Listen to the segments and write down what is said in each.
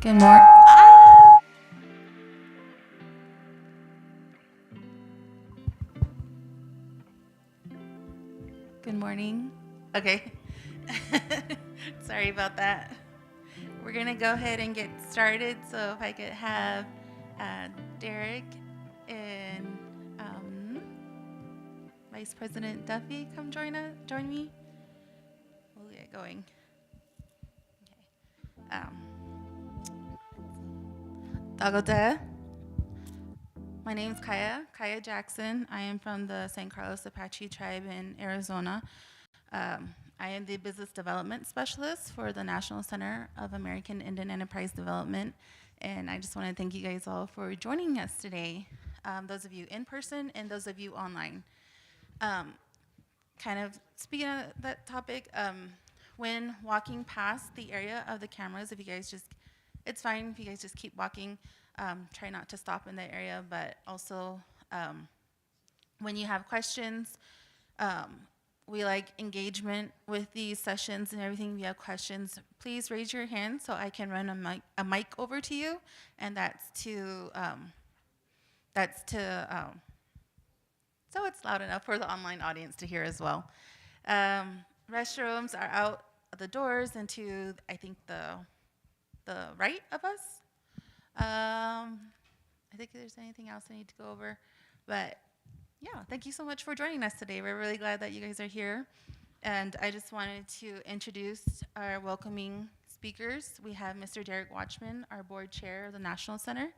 Good morning. Ah! Good morning. Okay. Sorry about that. We're going to go ahead and get started. So if I could have Derek and Vice President Duffy come join me. We'll get going. Okay. Dagoda. My name is Kaya Jackson. I am from the San Carlos Apache tribe in Arizona. I am the Business Development Specialist for the National Center of American Indian Enterprise Development. And I just want to thank you guys all for joining us today, those of you in person and those of you online. Kind of speaking of that topic, when walking past the area of the cameras, if you guys just, it's fine if you guys just keep walking. Try not to stop in that area, but also when you have questions, we like engagement with these sessions and everything. If you have questions, please raise your hand so I can run a mic over to you, and that's to so it's loud enough for the online audience to hear as well. Restrooms are out the doors and to, I think, the right of us. I think if there's anything else I need to go over, but yeah, thank you so much for joining us today. We're really glad that you guys are here. And I just wanted to introduce our welcoming speakers. We have Mr. Derek Watchman, our board chair of the National Center.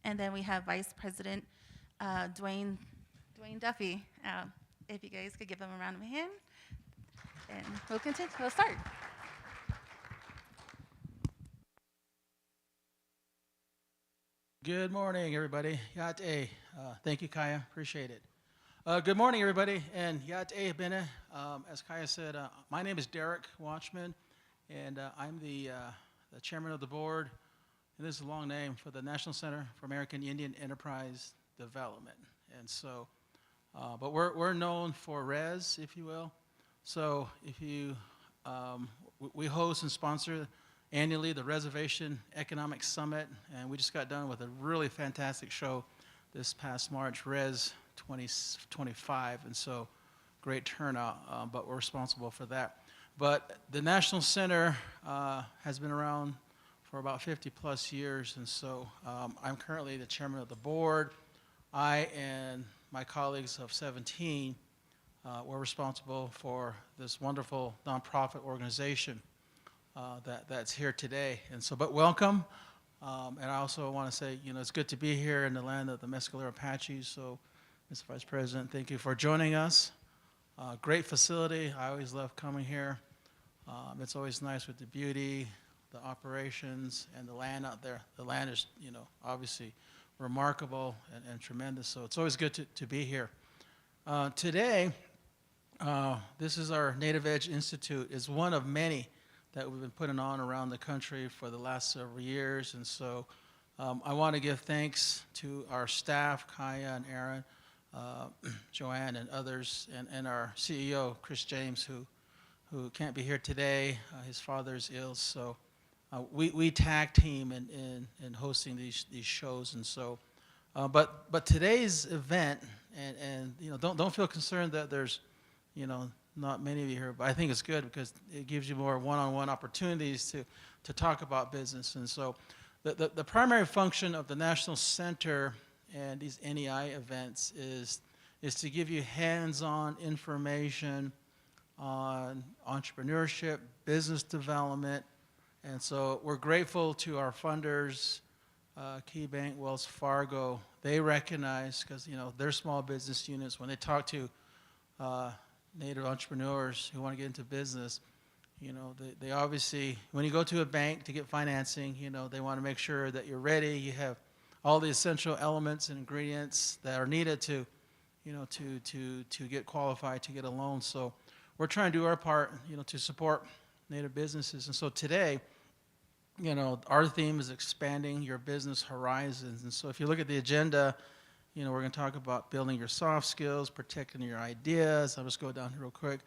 And then we have Vice President Dwayne Duffy. If you guys could give them a round of a hand. And we'll continue, we'll start. Good morning, everybody. Yate. Thank you, Kaya. Appreciate it. Good morning, everybody, and Yate Bene. As Kaya said, my name is Derek Watchman, and I'm the chairman of the board, and this is a long name, for the National Center for American Indian Enterprise Development. And so, but we're known for RES, if you will. So if you, we host and sponsor annually the Reservation Economic Summit, and we just got done with a really fantastic show this past March, Res 2025, and so great turnout, but we're responsible for that. But the National Center has been around for about 50 plus years, and so I'm currently the chairman of the board. I and my colleagues of 17 were responsible for this wonderful nonprofit organization that's here today. And so, but welcome. And I also want to say, it's good to be here in the land of the Mescalero Apaches. So, Mr. Vice President, thank you for joining us. Great facility. I always love coming here. It's always nice with the beauty, the operations, and the land out there. The land is, obviously remarkable and tremendous. So it's always good to be here. Today, this is our Native Edge Institute. It's one of many that we've been putting on around the country for the last several years. And so I want to give thanks to our staff, Kaya and Aaron, Joanne and others, and our CEO, Chris James, who can't be here today. His father's ill. So we tag team in hosting these shows. And so, but today's event, and don't feel concerned that there's, not many of you here, but I think it's good because it gives you more one-on-one opportunities to talk about business. And so the primary function of the National Center and these NEI events is to give you hands-on information on entrepreneurship, business development. And so we're grateful to our funders, KeyBank, Wells Fargo. They recognize, because their small business units, when they talk to Native entrepreneurs who want to get into business, they obviously, when you go to a bank to get financing, they want to make sure that you're ready, you have all the essential elements and ingredients that are needed to get qualified to get a loan. So we're trying to do our part, to support Native businesses. And so today, our theme is expanding your business horizons. And so if you look at the agenda, we're going to talk about building your soft skills, protecting your ideas. I'll just go down here real quick.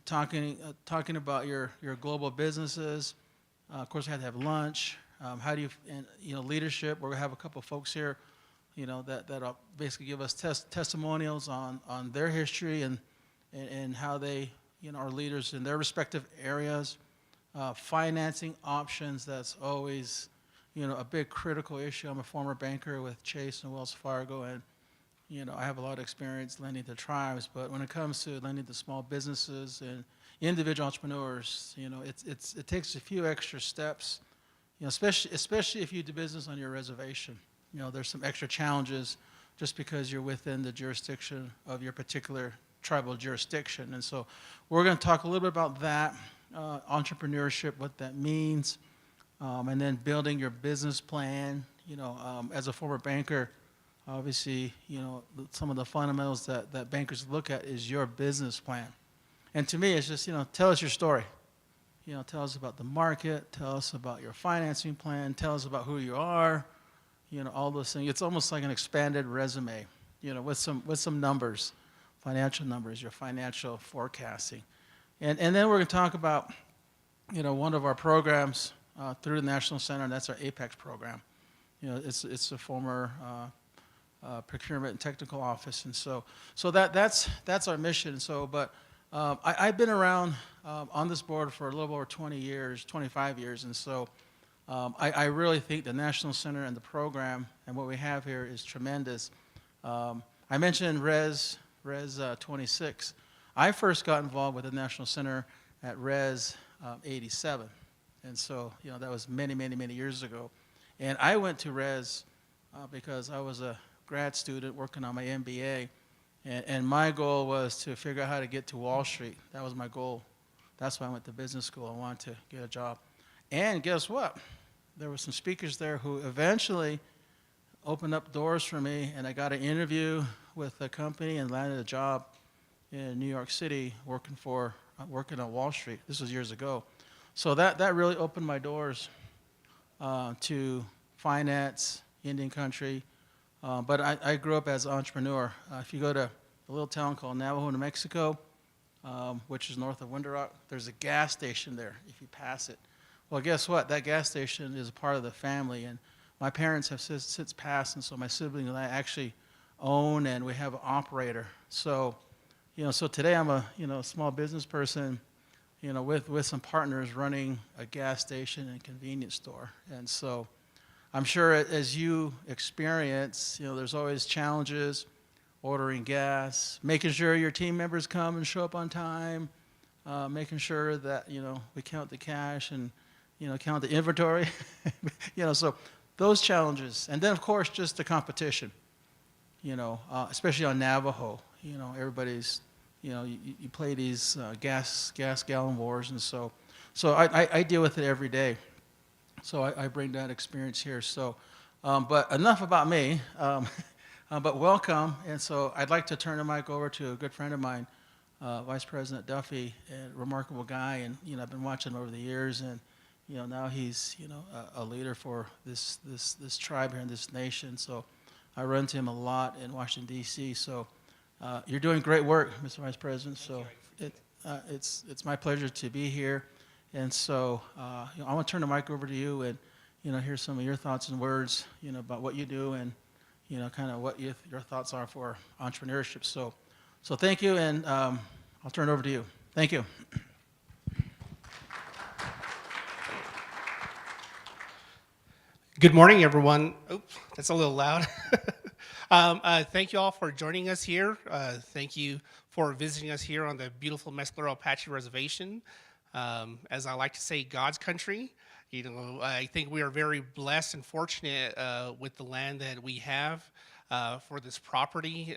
Talking about your global businesses, Of course, we had to have lunch. How do you, and, leadership. We're going to have a couple of folks here, that'll basically give us testimonials on their history and how they, are leaders in their respective areas. Financing options, that's always, a big critical issue. I'm a former banker with Chase and Wells Fargo, and, I have a lot of experience lending to tribes, but when it comes to lending to small businesses and individual entrepreneurs, it takes a few extra steps, especially if you do business on your reservation. There's some extra challenges just because you're within the jurisdiction of your particular tribal jurisdiction. And so we're going to talk a little bit about that, entrepreneurship, what that means, and then building your business plan. As a former banker, obviously, some of the fundamentals that bankers look at is your business plan. And to me, it's just, tell us your story. Tell us about the market, tell us about your financing plan, tell us about who you are, all those things. It's almost like an expanded resume, with some numbers, financial numbers, your financial forecasting. And then we're going to talk about, one of our programs through the National Center, and that's our APEX program. It's a former procurement and technical office, and so that's our mission. So, but I've been around on this board for a little over 20 years, 25 years, and so I really think the National Center and the program and what we have here is tremendous. I mentioned Res 26. I first got involved with the National Center at Res 87, and so that was many, many, many years ago. And I went to Res because I was a grad student working on my MBA. And my goal was to figure out how to get to Wall Street. That was my goal. That's why I went to business school. I wanted to get a job. And guess what? There were some speakers there who eventually opened up doors for me, and I got an interview with a company and landed a job in New York City working on Wall Street. This was years ago. So that really opened my doors to finance, Indian country. But I grew up as an entrepreneur. If you go to a little town called Navajo, New Mexico, which is north of Window Rock, there's a gas station there if you pass it. Well, guess what? That gas station is a part of the family, and my parents have since passed, and so my siblings and I actually own, and we have an operator. So, so today I'm a small business person, with some partners running a gas station and convenience store, and so. I'm sure as you experience, there's always challenges, ordering gas, making sure your team members come and show up on time, making sure that, we count the cash and, count the inventory, so those challenges. And then, of course, just the competition, especially on Navajo, everybody's, you play these gas gallon wars, and so I deal with it every day. So I bring that experience here. So, but enough about me. But welcome. And so I'd like to turn the mic over to a good friend of mine, Vice President Duffy, a remarkable guy. And I've been watching him over the years, and now he's a leader for this tribe here in this nation. So I run to him a lot in Washington D.C. So you're doing great work, Mr. Vice President. So it's my pleasure to be here. And so I want to turn the mic over to you and, hear some of your thoughts and words, about what you do and, kind of what your thoughts are for entrepreneurship. So thank you, and I'll turn it over to you. Thank you. Good morning, everyone. Oops, that's a little loud. Thank you all for joining us here. Thank you for visiting us here on the beautiful Mescalero Apache Reservation. As I like to say, God's country. I think we are very blessed and fortunate with the land that we have for this property.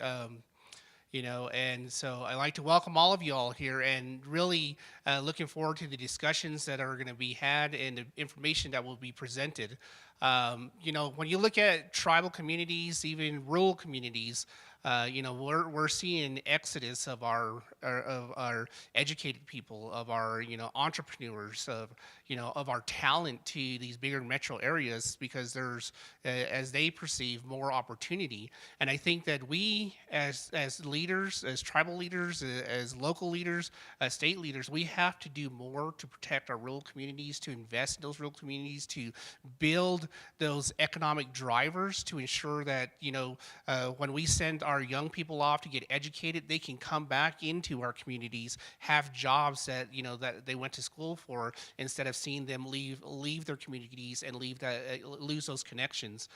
And so I'd like to welcome all of you all here, and really looking forward to the discussions that are going to be had and the information that will be presented. When you look at tribal communities, even rural communities, We're seeing an exodus of our educated people, of our entrepreneurs, of our talent to these bigger metro areas because there's as they perceive more opportunity. And I think that we as leaders, as tribal leaders, as local leaders, state leaders, we have to do more to protect our rural communities, to invest in those rural communities, to build those economic drivers to ensure that when we send our young people off to get educated, they can come back into our communities, have jobs that that they went to school for, instead of seeing them leave their communities and lose those connections.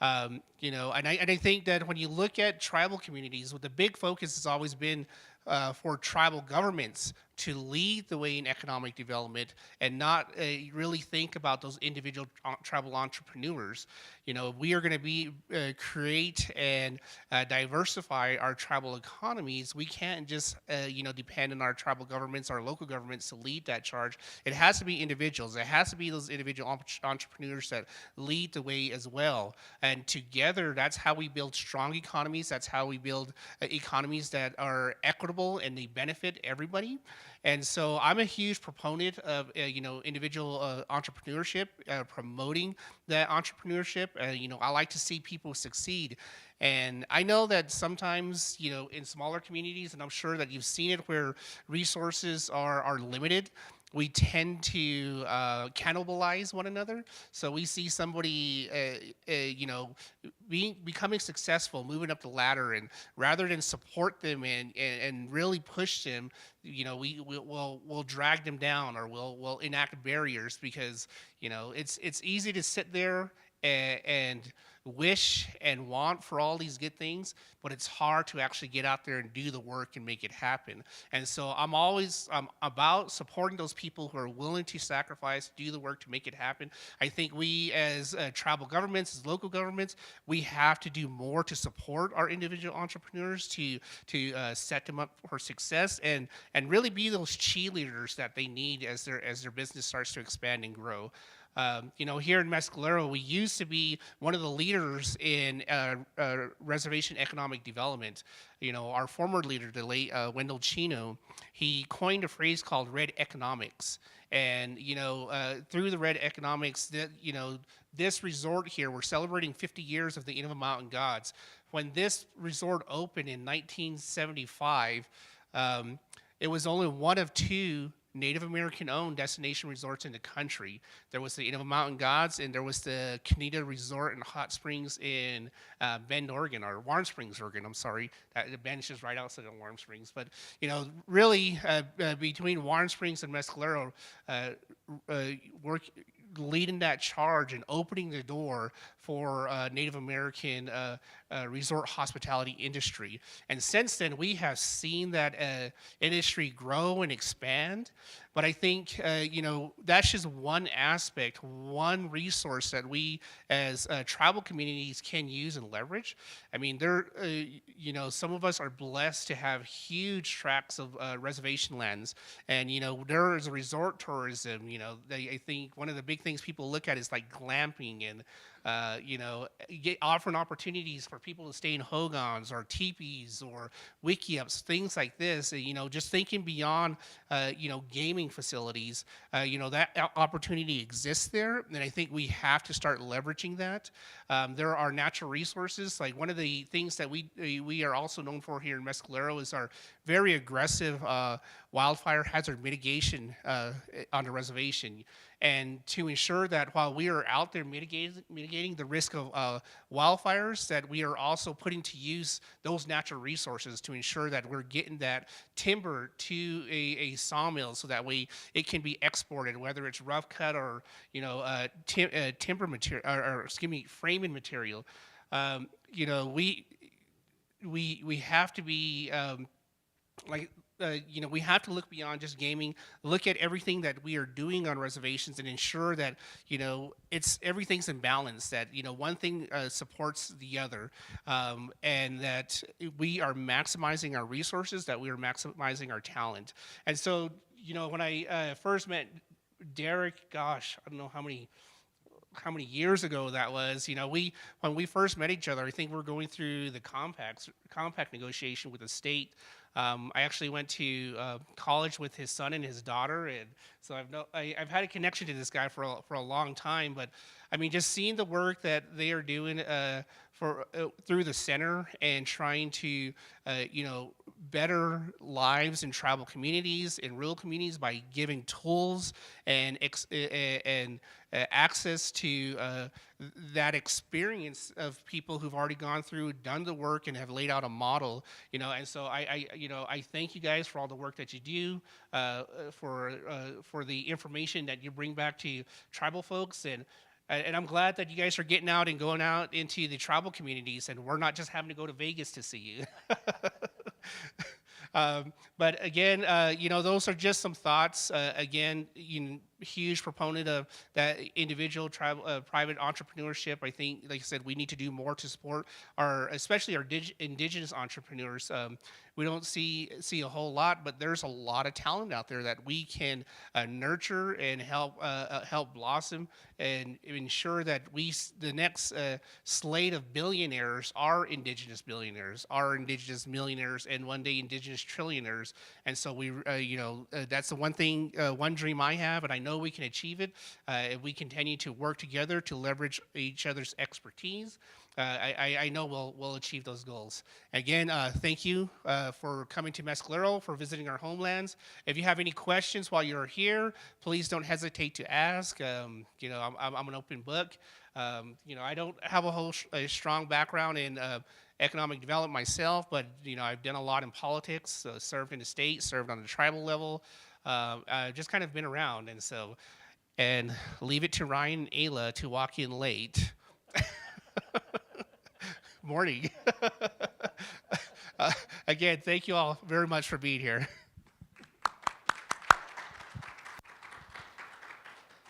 And I think that when you look at tribal communities, what the big focus has always been for tribal governments to lead the way in economic development and not really think about those individual tribal entrepreneurs. We are going to create and diversify our tribal economies. We can't just depend on our tribal governments, our local governments to lead that charge. It has to be individuals. It has to be those individual entrepreneurs that lead the way as well. And together, that's how we build strong economies. That's how we build economies that are equitable and they benefit everybody. And so I'm a huge proponent of individual entrepreneurship, promoting that entrepreneurship. I like to see people succeed. And I know that sometimes, in smaller communities, and I'm sure that you've seen it where resources are limited, we tend to cannibalize one another. So we see somebody, becoming successful, moving up the ladder, and rather than support them and really push them, we'll drag them down, or we'll enact barriers because it's easy to sit there and wish and want for all these good things, but it's hard to actually get out there and do the work and make it happen. And so I'm about supporting those people who are willing to sacrifice, do the work to make it happen. I think we as tribal governments, as local governments, we have to do more to support our individual entrepreneurs to set them up for success and really be those cheerleaders that they need as their business starts to expand and grow. Here in Mescalero, we used to be one of the leaders in reservation economic development. Our former leader, the late Wendell Chino, he coined a phrase called red economics. And, through the red economics, this resort here, we're celebrating 50 years of the Innova Mountain Gods. When this resort opened in 1975, it was only one of two Native American-owned destination resorts in the country. There was the Innova Mountain Gods, and there was the Canida Resort and Hot Springs in Bend, Oregon, or Warm Springs, Oregon. I'm sorry, Bend is just right outside of Warm Springs. But really, between Warm Springs and Mescalero, leading that charge and opening the door for Native American resort hospitality industry. And since then, we have seen that industry grow and expand. But I think, that's just one aspect, one resource that we as tribal communities can use and leverage. I mean, some of us are blessed to have huge tracts of reservation lands. And, there is a resort tourism, I think one of the big things people look at is like glamping and, offering opportunities for people to stay in hogans or teepees or wiki-ups, things like this. Just thinking beyond, gaming facilities. That opportunity exists there, and I think we have to start leveraging that. There are natural resources. Like one of the things that we are also known for here in Mescalero is our very aggressive wildfire hazard mitigation on the reservation. And to ensure that while we are out there mitigating the risk of wildfires, that we are also putting to use those natural resources to ensure that we're getting that timber to a sawmill so that way it can be exported, whether it's rough cut or timber material or framing material. We have to be we have to look beyond just gaming, look at everything that we are doing on reservations and ensure that, everything's in balance, that, one thing supports the other, and that we are maximizing our resources, that we are maximizing our talent. And so, when I first met Derek, gosh, I don't know how many, how many years ago that was. When we first met each other, I think we're going through the compact negotiation with the state. I actually went to college with his son and his daughter, and so I've had a connection to this guy for a long time. But I mean, just seeing the work that they are doing for through the center and trying to better lives in tribal communities, in rural communities, by giving tools and access to that experience of people who've already gone through, done the work, and have laid out a model. And so I thank you guys for all the work that you do, for the information that you bring back to tribal folks, and I'm glad that you guys are getting out and going out into the tribal communities, and we're not just having to go to Vegas to see you. But again, those are just some thoughts. Again, huge proponent of that individual private entrepreneurship. I think, like I said, we need to do more to support especially our indigenous entrepreneurs. We don't see a whole lot, but there's a lot of talent out there that we can nurture and help blossom, and ensure that the next slate of billionaires are indigenous billionaires, are indigenous millionaires, and one day indigenous trillionaires. And so that's the one dream I have, and I know we can achieve it if we continue to work together to leverage each other's expertise. I know we'll achieve those goals. Again, thank you for coming to Mescalero, for visiting our homelands. If you have any questions while you're here, please don't hesitate to ask. I'm an open book. I don't have a strong background in economic development myself, but I've done a lot in politics, served in the state, served on the tribal level, just kind of been around. And leave it to Ryan and Ayla to walk in late. Morning. Again, thank you all very much for being here.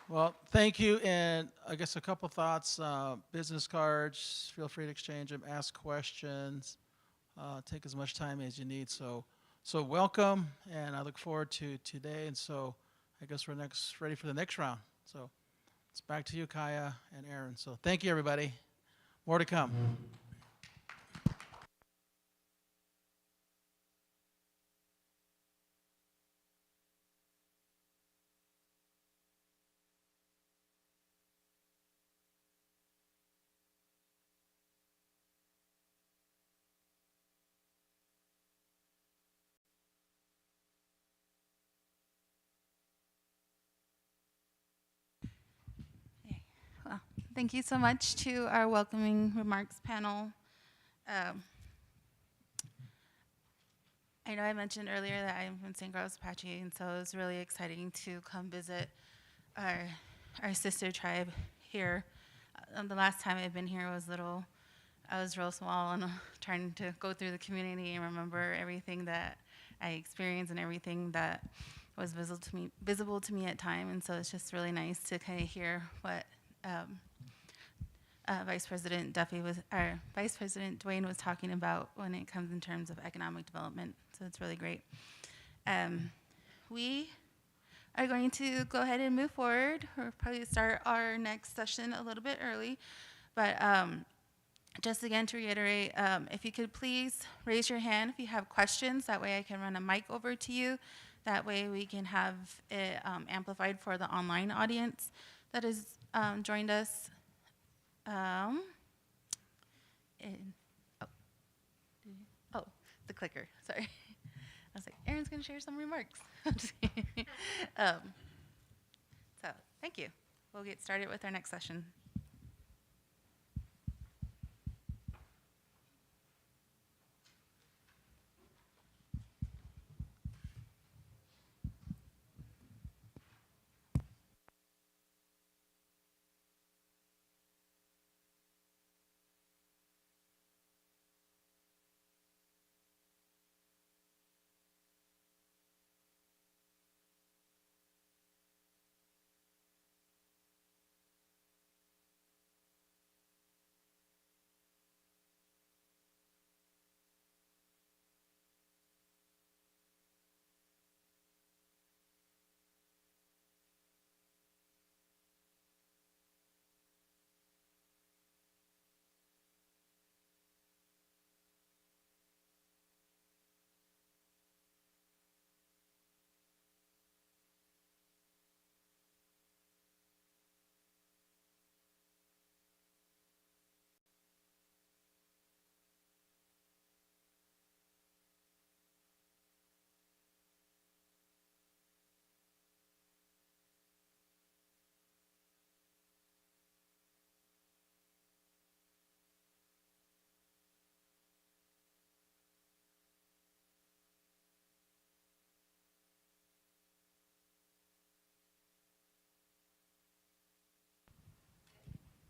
Well, thank you, and I guess a couple thoughts. Business cards, feel free to exchange them, ask questions, take as much time as you need. So welcome, and I look forward to today. And so I guess we're ready for the next round. So it's back to you, Kaya and Aaron. So thank you, everybody. More to come. Well, thank you so much to our welcoming remarks panel. Um, I know I mentioned earlier that I'm from St. Carlos Apache, and so it was really exciting to come visit our sister tribe here. The last time I've been here I was real small and trying to go through the community and remember everything that I experienced and everything that was visible to me at time. And so it's just really nice to kind of hear what Vice President Dwayne was talking about when it comes in terms of economic development. So it's really great. We are going to go ahead and move forward. We'll probably start our next session a little bit early, but just again to reiterate, if you could please raise your hand if you have questions. That way I can run a mic over to you. That way we can have it amplified for the online audience that has joined us. The clicker, sorry. I was like, Aaron's gonna share some remarks. So thank you. We'll get started with our next session.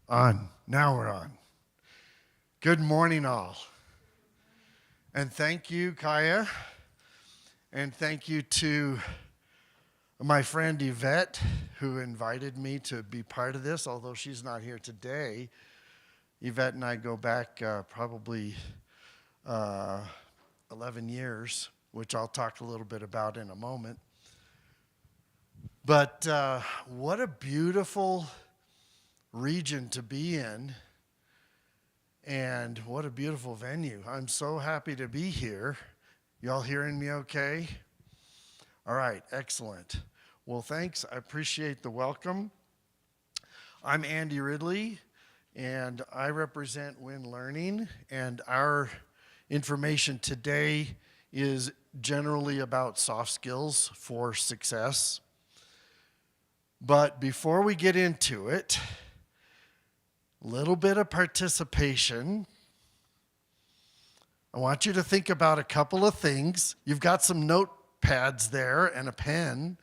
On. Now we're on. Good morning, all. And thank you, Kaya. And thank you to my friend Yvette, who invited me to be part of this, although she's not here today. Yvette and I go back probably 11 years, which I'll talk a little bit about in a moment. But what a beautiful region to be in, and what a beautiful venue. I'm so happy to be here. Y'all hearing me okay? All right, excellent. Well, thanks. I appreciate the welcome. I'm Andy Ridley, and I represent Win Learning, and our information today is generally about soft skills for success. But before we get into it, a little bit of participation. I want you to think about a couple of things. You've got some notepads there and a pen.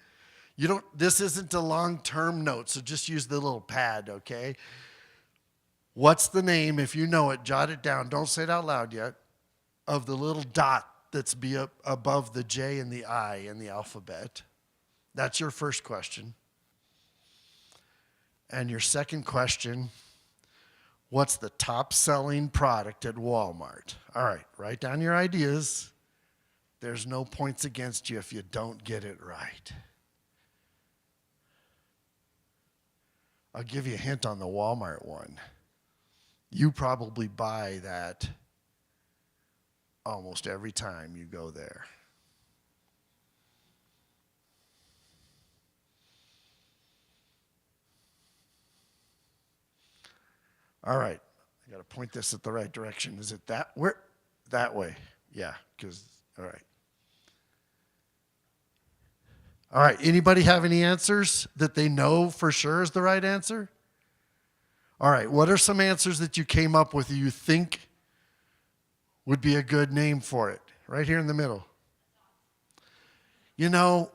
This isn't a long-term note, so just use the little pad, okay? What's the name? If you know it, jot it down. Don't say it out loud yet. Of the little dot that's above the J and the I in the alphabet. That's your first question. And your second question, what's the top selling product at Walmart? All right, write down your ideas. There's no points against you if you don't get it right. I'll give you a hint on the Walmart one. You probably buy that almost every time you go there. All right, I got to point this at the right direction. Is it that way? Yeah, all right. All right, anybody have any answers that they know for sure is the right answer? All right, what are some answers that you came up with that you think would be a good name for it? Right here in the middle. You know,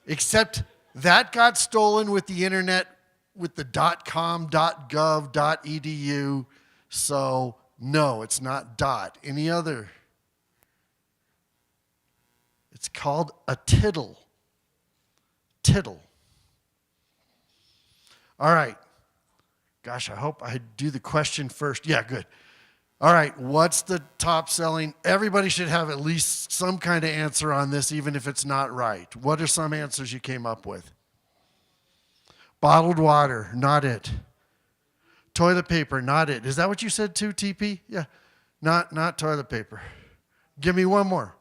except that got stolen with the internet, with the .com, .gov, .edu, so no, it's not dot. Any other? It's called a tittle. Tittle. All right. Gosh, I hope I do the question first. Yeah, good. All right, what's the top selling? Everybody should have at least some kind of answer on this, even if it's not right. What are some answers you came up with? Bottled water, not it. Toilet paper, not it. Is that what you said too, TP? Yeah, not toilet paper. Give me one more.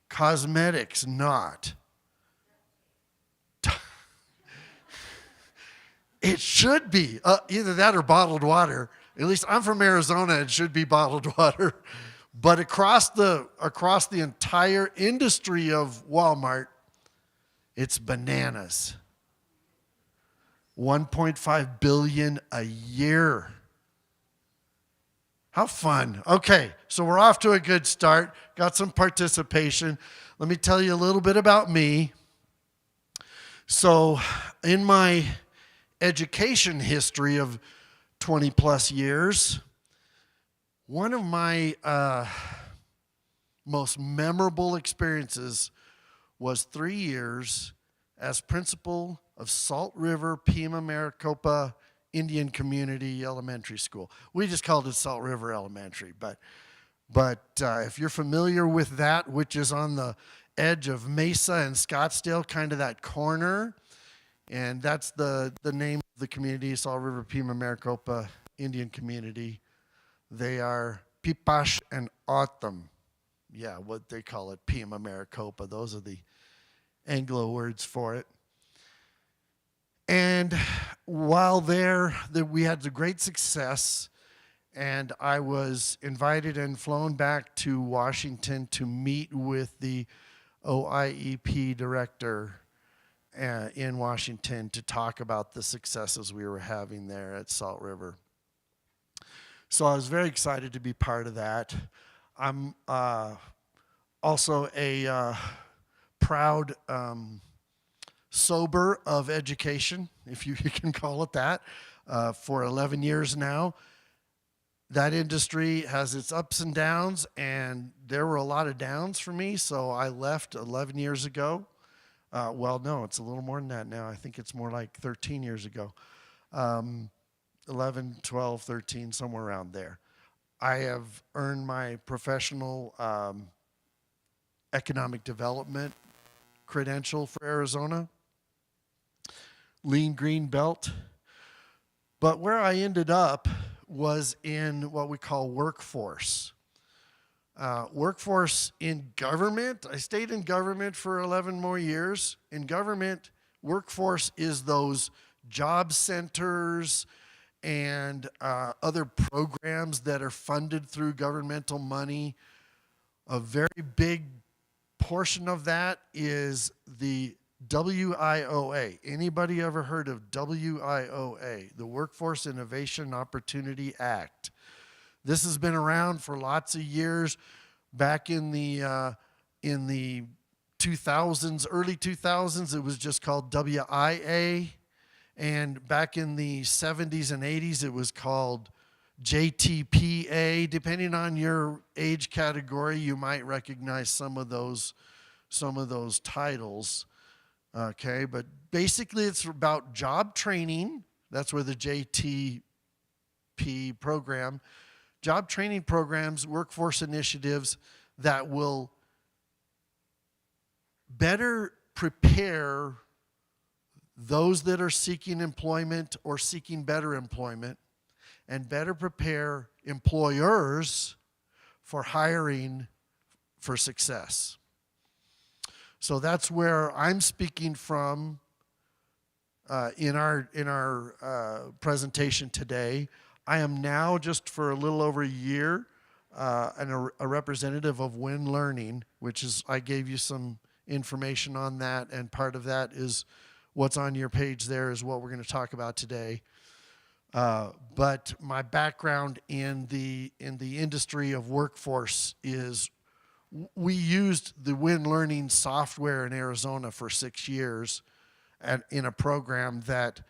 Cosmetics, not. It should be either that or bottled water. At least I'm from Arizona. It should be bottled water. But across the entire industry of Walmart, it's bananas. 1.5 billion a year. How fun. Okay, so we're off to a good start. Got some participation. Let me tell you a little bit about me. So in my education history of 20 plus years, one of my most memorable experiences was 3 years as principal of Salt River, Pima, Maricopa Indian Community Elementary School. We just called it Salt River Elementary, but if you're familiar with that, which is on the edge of Mesa and Scottsdale, kind of that corner, and that's the name of the community, Salt River, Pima, Maricopa Indian Community. They are Pipash and Autumn. Yeah, what they call it, Pima, Maricopa. Those are the Anglo words for it. And while there, we had great success, and I was invited and flown back to Washington to meet with the OIEP director in Washington to talk about the successes we were having there at Salt River. So I was very excited to be part of that. I'm also a proud sober of education, if you can call it that, for 11 years now. That industry has its ups and downs, and there were a lot of downs for me, so I left 11 years ago. Well, no, it's a little more than that now. I think it's more like 13 years ago. 11, 12, 13, somewhere around there. I have earned my professional economic development credential for Arizona, lean green belt. But where I ended up was in what we call workforce. Workforce in government. I stayed in government for 11 more years. In government, workforce is those job centers and other programs that are funded through governmental money. A very big portion of that is the WIOA. Anybody ever heard of WIOA? The Workforce Innovation Opportunity Act. This has been around for lots of years. Back in the 2000s, early 2000s, it was just called WIA. And back in the 70s and 80s, it was called JTPA. Depending on your age category, you might recognize some of those titles. Okay, but basically it's about job training. That's where the JTP program, job training programs, workforce initiatives that will better prepare those that are seeking employment or seeking better employment, and better prepare employers for hiring for success. So that's where I'm speaking from in our presentation today. I am now, just for a little over a year, a representative of Win Learning, which is, I gave you some information on that, and part of that is what's on your page there is what we're going to talk about today. But my background in the industry of workforce is, we used the Win Learning software in Arizona for 6 years, and in a program that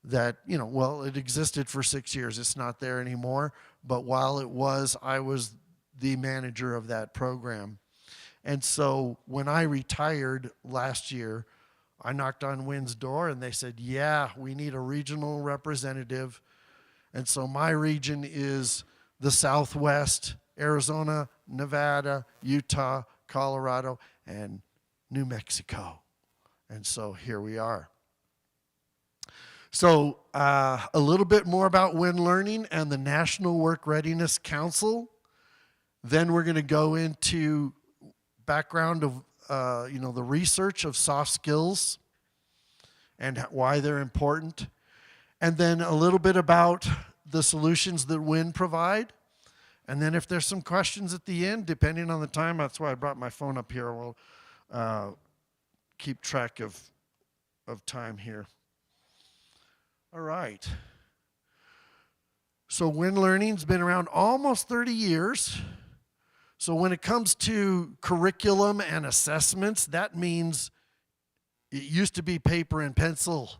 it existed for 6 years. It's not there anymore, but while it was, I was the manager of that program. And so when I retired last year, I knocked on Win's door and they said, yeah, we need a regional representative. And so my region is the Southwest, Arizona, Nevada, Utah, Colorado, and New Mexico. And so here we are. So a little bit more about Win Learning and the National Work Readiness Council. Then we're going to go into background of the research of soft skills and why they're important. And then a little bit about the solutions that Win provide. And then if there's some questions at the end, depending on the time, that's why I brought my phone up here. We'll keep track of time here. All right. So Win Learning's been around almost 30 years. So when it comes to curriculum and assessments, that means it used to be paper and pencil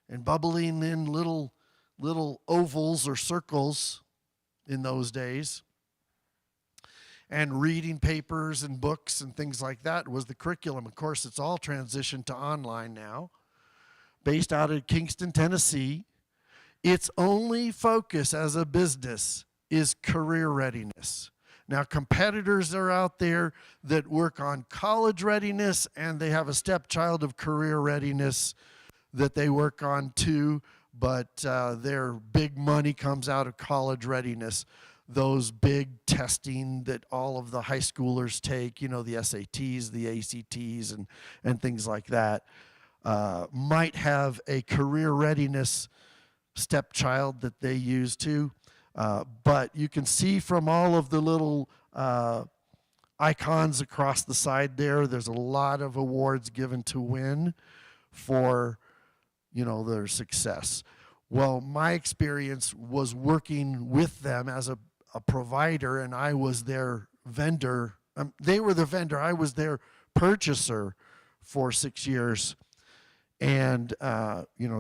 and bubbling in little ovals or circles in those days. And reading papers and books and things like that was the curriculum. Of course, it's all transitioned to online now. Based out of Kingston, Tennessee. Its only focus as a business is career readiness. Now, competitors are out there that work on college readiness, and they have a stepchild of career readiness that they work on too, but their big money comes out of college readiness. Those big testing that all of the high schoolers take, the SATs, the ACTs, and things like that, might have a career readiness stepchild that they use too. But you can see from all of the little icons across the side there's a lot of awards given to Win for, their success. Well, my experience was working with them as a provider, and I was their vendor. They were the vendor. I was their purchaser for 6 years and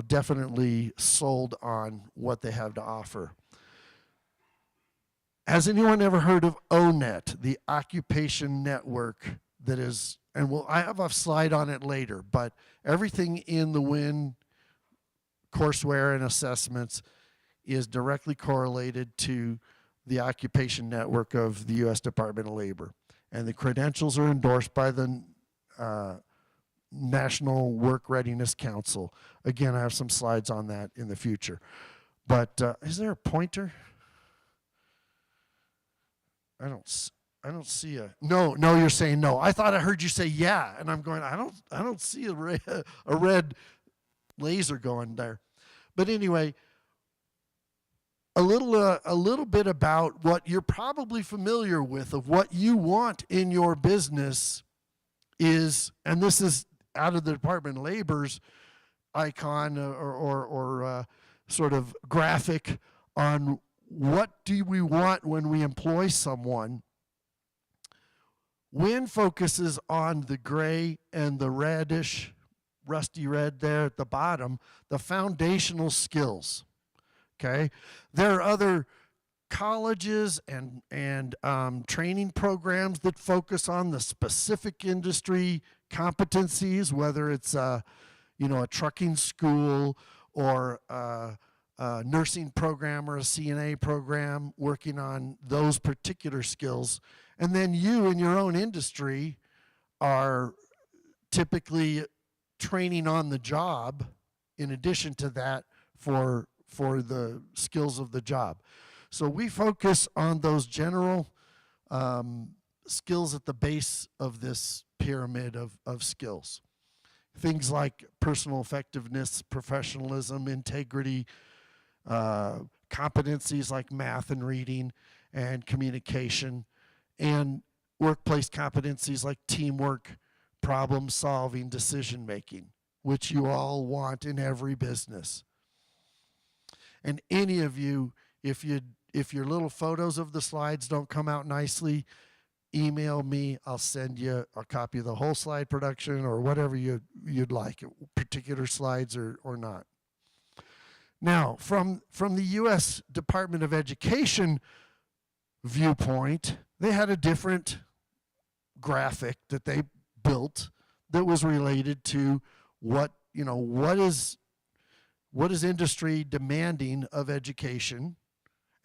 definitely sold on what they have to offer. Has anyone ever heard of ONET, the occupation network that is, and I have a slide on it later, but everything in the WIN courseware and assessments is directly correlated to the occupation network of the U.S. Department of Labor. And the credentials are endorsed by the National Work Readiness Council. Again, I have some slides on that in the future. But is there a pointer? I don't see a no. You're saying no. I thought I heard you say yeah, and I'm going. I don't see a red laser going there. But anyway, a little bit about what you're probably familiar with of what you want in your business is, and this is out of the Department of Labor's icon or sort of graphic on what do we want when we employ someone. WIN focuses on the gray and the reddish, rusty red there at the bottom, the foundational skills. Okay, there are other colleges and training programs that focus on the specific industry competencies, whether it's a trucking school or a nursing program or a CNA program working on those particular skills. And then you in your own industry are typically training on the job in addition to that for the skills of the job. So we focus on those general skills at the base of this pyramid of skills. Things like personal effectiveness, professionalism, integrity, competencies like math and reading and communication, and workplace competencies like teamwork, problem solving, decision making, which you all want in every business. And any of you, if your little photos of the slides don't come out nicely, email me. I'll send you a copy of the whole slide production or whatever you'd like, particular slides or not. Now, from the U.S. Department of Education viewpoint, they had a different graphic that they built that was related to what is industry demanding of education.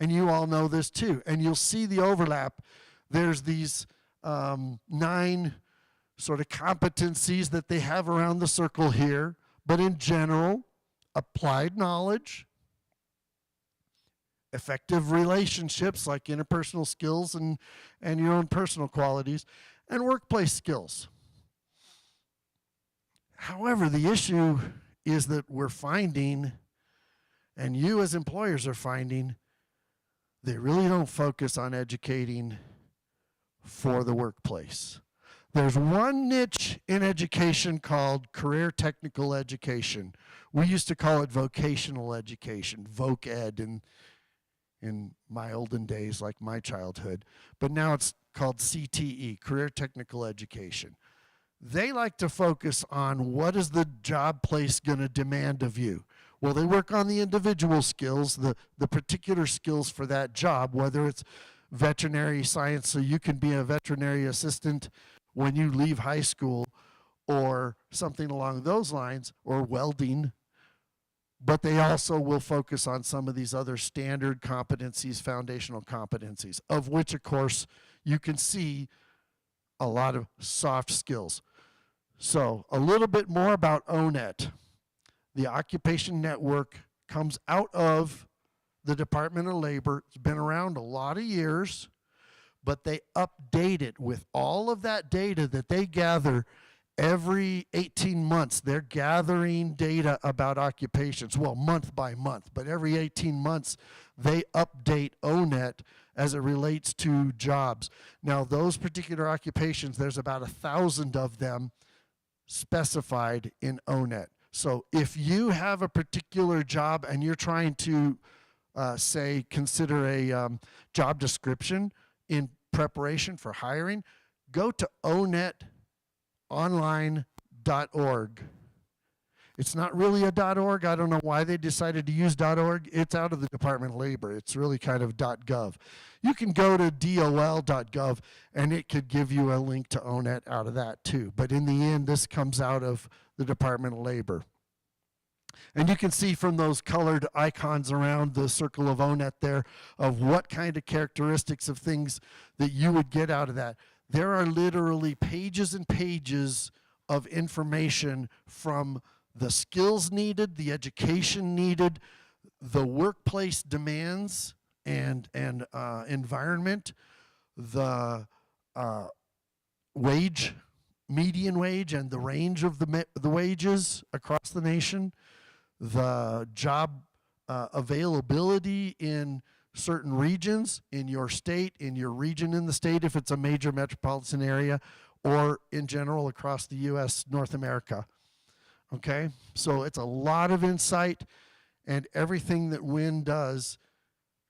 And you all know this too. And you'll see the overlap. There's these 9 sort of competencies that they have around the circle here. But in general, applied knowledge, effective relationships like interpersonal skills and your own personal qualities, and workplace skills. However, the issue is that we're finding, and you as employers are finding, they really don't focus on educating for the workplace. There's one niche in education called career technical education. We used to call it vocational education, voc ed in my olden days, like my childhood. But now it's called CTE, career technical education. They like to focus on what is the job place going to demand of you. Well, they work on the individual skills, the particular skills for that job, whether it's veterinary science, so you can be a veterinary assistant when you leave high school, or something along those lines, or welding. But they also will focus on some of these other standard competencies, foundational competencies, of which, of course, you can see a lot of soft skills. So a little bit more about ONET. The Occupation Network comes out of the Department of Labor. It's been around a lot of years, but they update it with all of that data that they gather every 18 months. They're gathering data about occupations, well, month by month, but every 18 months they update ONET as it relates to jobs. Now, those particular occupations, there's about 1,000 of them specified in ONET. So if you have a particular job and you're trying to, consider a job description in preparation for hiring, go to onetonline.org It's not really a .org. I don't know why they decided to use .org. It's out of the Department of Labor. It's really kind of .gov. You can go to dol.gov, and it could give you a link to ONET out of that too. But in the end, this comes out of the Department of Labor. And you can see from those colored icons around the circle of ONET there of what kind of characteristics of things that you would get out of that. There are literally pages and pages of information from the skills needed, the education needed, the workplace demands and environment, the wage, median wage, and the range of the wages across the nation, the job availability in certain regions, in your state, in your region in the state, if it's a major metropolitan area, or in general across the U.S., North America. Okay, so it's a lot of insight, and everything that WIN does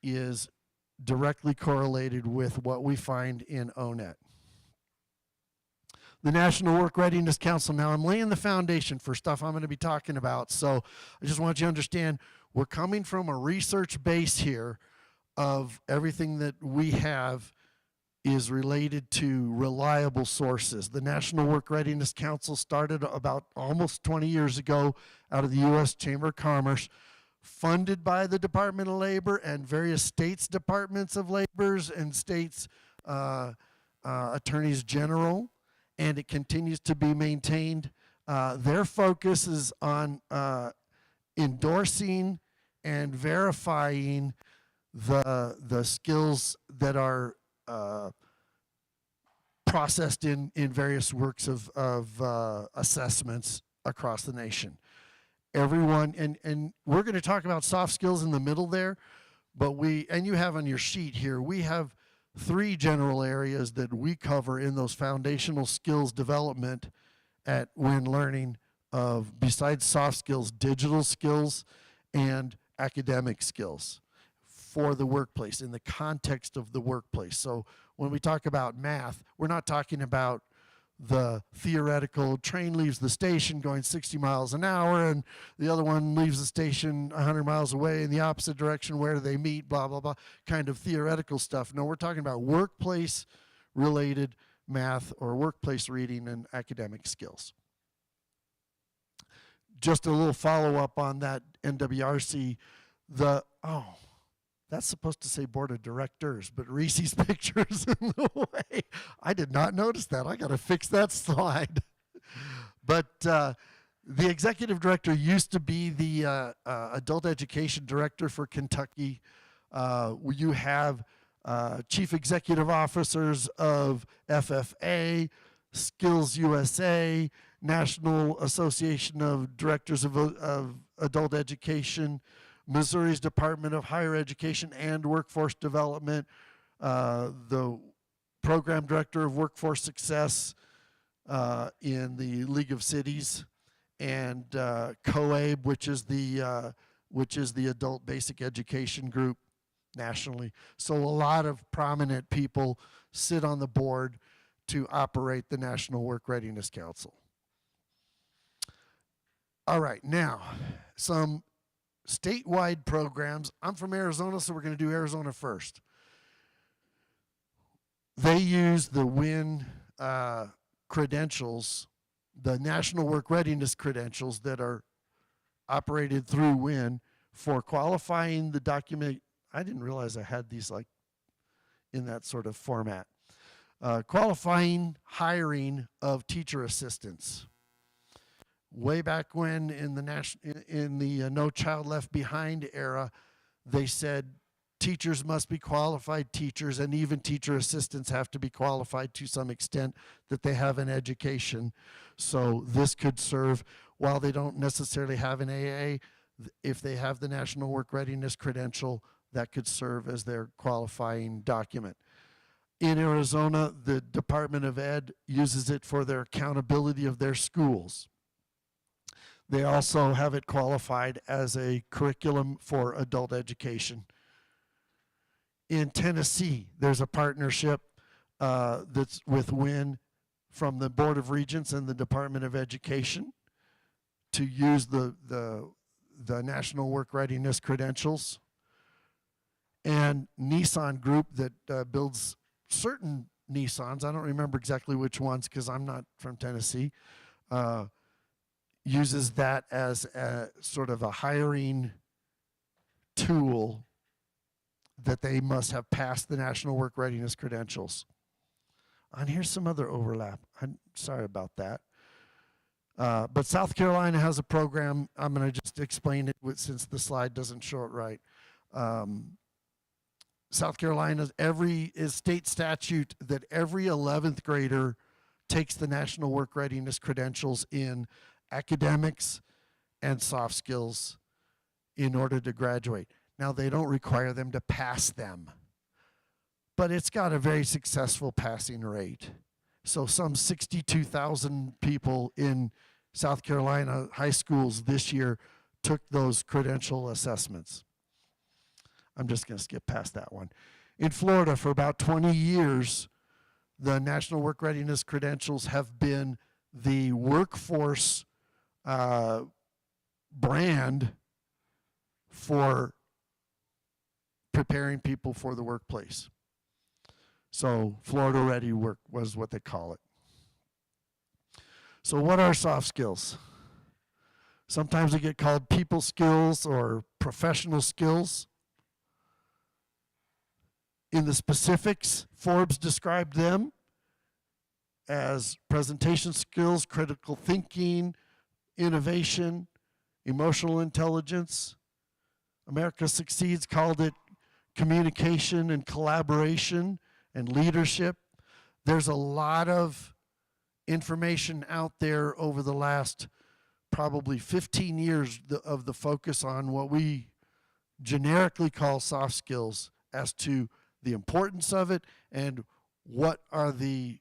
is directly correlated with what we find in ONET. The National Work Readiness Council. Now, I'm laying the foundation for stuff I'm going to be talking about, so I just want you to understand we're coming from a research base here of everything that we have is related to reliable sources. The National Work Readiness Council started about almost 20 years ago out of the U.S. Chamber of Commerce, funded by the Department of Labor and various states' departments of labors and states' attorneys general, and it continues to be maintained. Their focus is on endorsing and verifying the skills that are processed in various works of assessments across the nation. Everyone, and we're going to talk about soft skills in the middle there, but and you have on your sheet here, we have 3 general areas that we cover in those foundational skills development at WIN Learning of, besides soft skills, digital skills and academic skills for the workplace, in the context of the workplace. So when we talk about math, we're not talking about the theoretical train leaves the station going 60 miles an hour and the other one leaves the station 100 miles away in the opposite direction, where do they meet, blah, blah, blah, kind of theoretical stuff. No, we're talking about workplace related math or workplace reading and academic skills. Just a little follow up on that NWRC, that's supposed to say board of directors, but Reese's picture's in the way. I did not notice that. I got to fix that slide. But the executive director used to be the adult education director for Kentucky. You have chief executive officers of FFA, Skills USA, National Association of Directors of Adult Education, Missouri's Department of Higher Education and Workforce Development, the program director of Workforce Success in the League of Cities, and COABE, which is the Adult Basic Education Group nationally. So a lot of prominent people sit on the board to operate the National Work Readiness Council. All right, now some statewide programs. I'm from Arizona, so we're going to do Arizona first. They use the WIN credentials, the National Work Readiness credentials that are operated through WIN for qualifying the document. I didn't realize I had these like in that sort of format. Qualifying hiring of teacher assistants. Way back when in the No Child Left Behind era, they said teachers must be qualified teachers, and even teacher assistants have to be qualified to some extent that they have an education. So this could serve, while they don't necessarily have an AA, if they have the National Work Readiness credential, that could serve as their qualifying document. In Arizona, the Department of Ed uses it for their accountability of their schools. They also have it qualified as a curriculum for adult education. In Tennessee, there's a partnership that's with WIN from the Board of Regents and the Department of Education to use the National Work Readiness credentials. And Nissan Group that builds certain Nissans, I don't remember exactly which ones because I'm not from Tennessee, uses that as a sort of a hiring tool that they must have passed the National Work Readiness credentials. And here's some other overlap. I'm sorry about that. But South Carolina has a program. I'm going to just explain it since the slide doesn't show it right. South Carolina's is state statute that every 11th grader takes the National Work Readiness credentials in academics and soft skills in order to graduate. Now, they don't require them to pass them, but it's got a very successful passing rate. So some 62,000 people in South Carolina high schools this year took those credential assessments. I'm just going to skip past that one. In Florida, for about 20 years, the National Work Readiness credentials have been the workforce brand for preparing people for the workplace. So Florida Ready Work was what they call it. So what are soft skills? Sometimes they get called people skills or professional skills. In the specifics, Forbes described them as presentation skills, critical thinking, innovation, emotional intelligence. America Succeeds called it communication and collaboration and leadership. There's a lot of information out there over the last probably 15 years of the focus on what we generically call soft skills as to the importance of it and what are the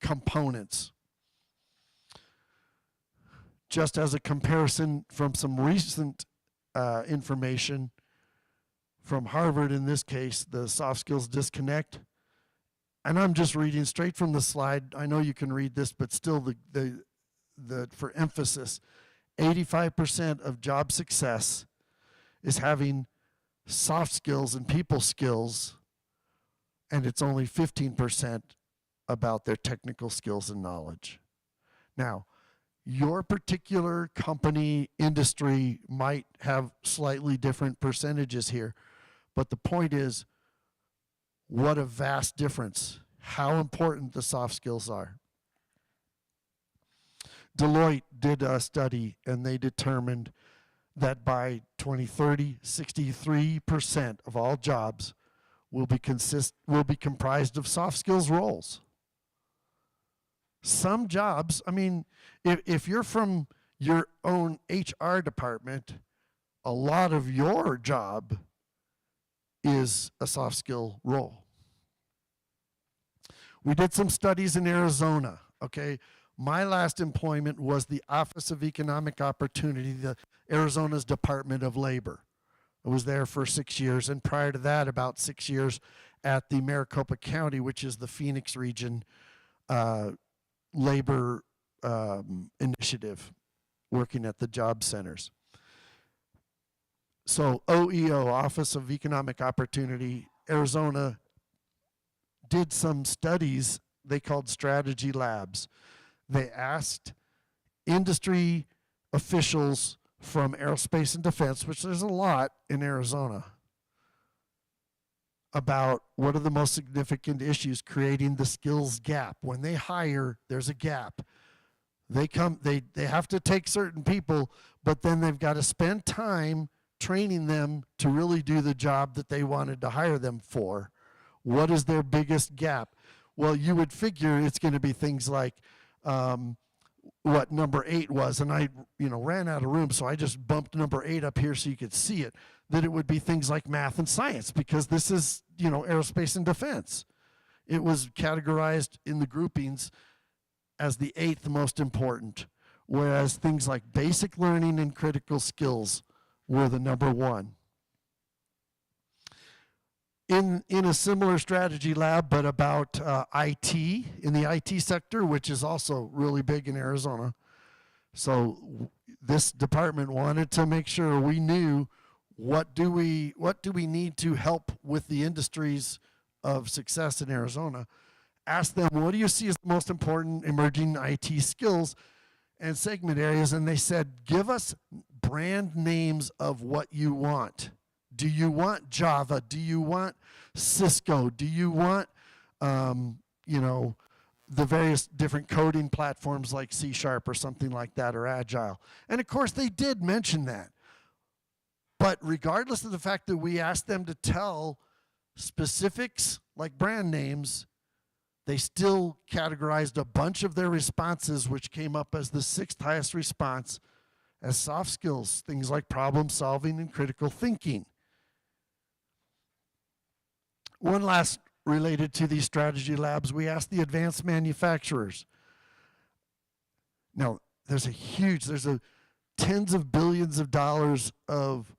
components. Just as a comparison from some recent information from Harvard, in this case, the soft skills disconnect. And I'm just reading straight from the slide. I know you can read this, but still for emphasis, 85% of job success is having soft skills and people skills, and it's only 15% about their technical skills and knowledge. Now, your particular company, industry might have slightly different percentages here, but the point is, what a vast difference, how important the soft skills are. Deloitte did a study, and they determined that by 2030, 63% of all jobs will be comprised of soft skills roles. Some jobs, I mean, if you're from your own HR department, a lot of your job is a soft skill role. We did some studies in Arizona, okay? My last employment was the Office of Economic Opportunity, the Arizona's Department of Labor. I was there for 6 years, and prior to that, about 6 years at the Maricopa County, which is the Phoenix region labor initiative, working at the job centers. So OEO, Office of Economic Opportunity, Arizona, did some studies they called strategy labs. They asked industry officials from aerospace and defense, which there's a lot in Arizona, about what are the most significant issues creating the skills gap. When they hire, there's a gap. They have to take certain people, but then they've got to spend time training them to really do the job that they wanted to hire them for. What is their biggest gap? Well, you would figure it's going to be things like what number 8 was, and I ran out of room, so I just bumped number 8 up here so you could see it, that it would be things like math and science, because this is, aerospace and defense. It was categorized in the groupings as the 8th most important, whereas things like basic learning and critical skills were the number 1. In a similar strategy lab, but about IT, in the IT sector, which is also really big in Arizona, So this department wanted to make sure we knew what do we need to help with the industries of success in Arizona. Ask them, what do you see as the most important emerging IT skills and segment areas? And they said, give us brand names of what you want. Do you want Java? Do you want Cisco? Do you want, the various different coding platforms like C# or something like that, or Agile? And of course, they did mention that. But regardless of the fact that we asked them to tell specifics like brand names, they still categorized a bunch of their responses, which came up as the 6th highest response, as soft skills, things like problem solving and critical thinking. One last related to these strategy labs, we asked the advanced manufacturers. Now, there's tens of billions of dollars of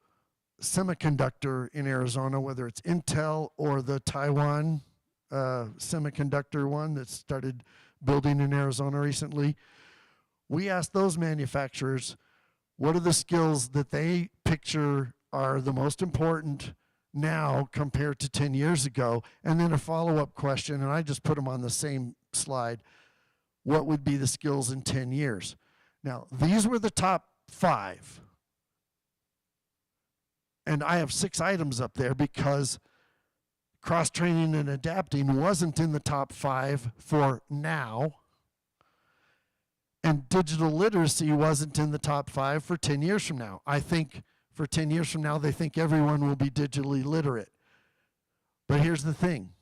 semiconductor in Arizona, whether it's Intel or the Taiwan semiconductor one that started building in Arizona recently. We asked those manufacturers, what are the skills that they picture are the most important now compared to 10 years ago? And then a follow-up question, and I just put them on the same slide. What would be the skills in 10 years? Now, these were the top 5. And I have 6 items up there because cross-training and adapting wasn't in the top 5 for now. And digital literacy wasn't in the top 5 for 10 years from now. I think for 10 years from now, they think everyone will be digitally literate. But here's the thing.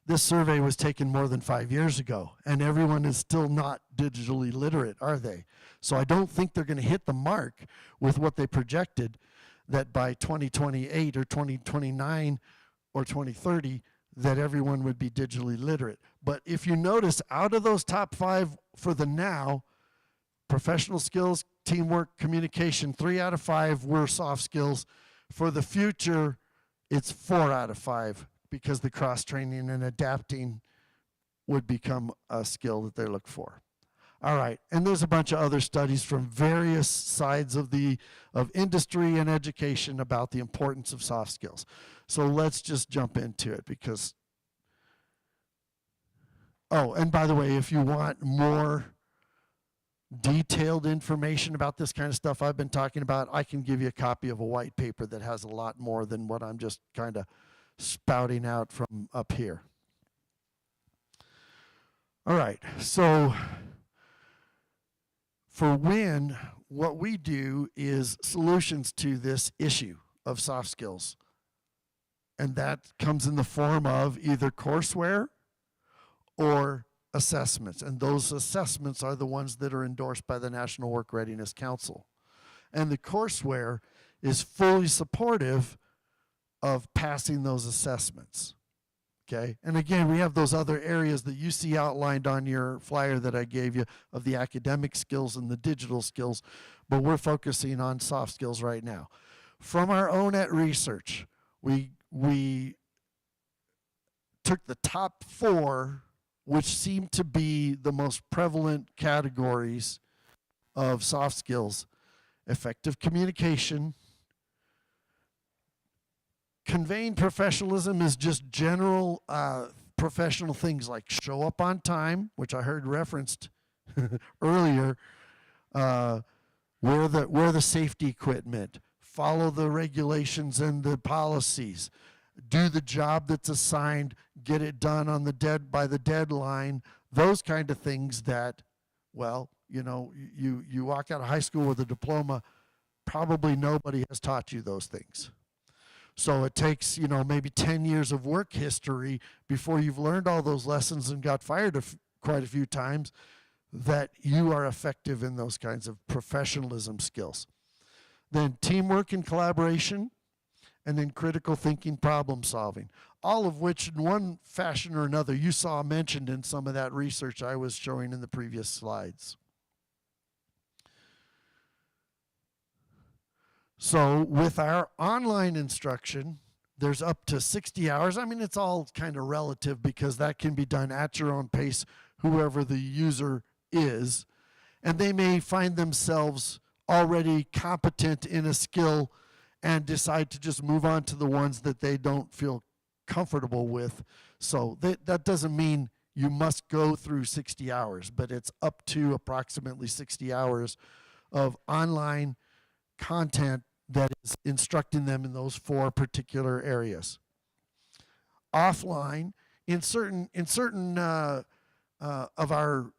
This survey was taken more than 5 years ago, and everyone is still not digitally literate, are they? So I don't think they're going to hit the mark with what they projected, that by 2028 or 2029 or 2030, that everyone would be digitally literate. But if you notice, out of those top 5 for the now, professional skills, teamwork, communication, 3 out of 5 were soft skills. For the future, it's 4 out of 5, because the cross-training and adapting would become a skill that they look for. All right, and there's a bunch of other studies from various sides of industry and education about the importance of soft skills. So let's just jump into it because, oh, and by the way, if you want more detailed information about this kind of stuff I've been talking about, I can give you a copy of a white paper that has a lot more than what I'm just kind of spouting out from up here. All right, so for WIN, what we do is solutions to this issue of soft skills. And that comes in the form of either courseware or assessments. And those assessments are the ones that are endorsed by the National Work Readiness Council. And the courseware is fully supportive of passing those assessments. Okay, and again, we have those other areas that you see outlined on your flyer that I gave you of the academic skills and the digital skills, but we're focusing on soft skills right now. From our own research, we took the top 4, which seem to be the most prevalent categories of soft skills: effective communication. Conveying professionalism is just general professional things like show up on time, which I heard referenced earlier, wear the safety equipment, follow the regulations and the policies, do the job that's assigned, get it done on by the deadline, those kind of things that, well, you walk out of high school with a diploma, probably nobody has taught you those things. So it takes, maybe 10 years of work history before you've learned all those lessons and got fired quite a few times that you are effective in those kinds of professionalism skills. Then teamwork and collaboration, and then critical thinking, problem solving, all of which in one fashion or another you saw mentioned in some of that research I was showing in the previous slides. So with our online instruction, there's up to 60 hours. I mean, it's all kind of relative because that can be done at your own pace, whoever the user is. and they may find themselves already competent in a skill and decide to just move on to the ones that they don't feel comfortable with. So that doesn't mean you must go through 60 hours, but it's up to approximately 60 hours of online content that is instructing them in those 4 particular areas. Offline, in certain of our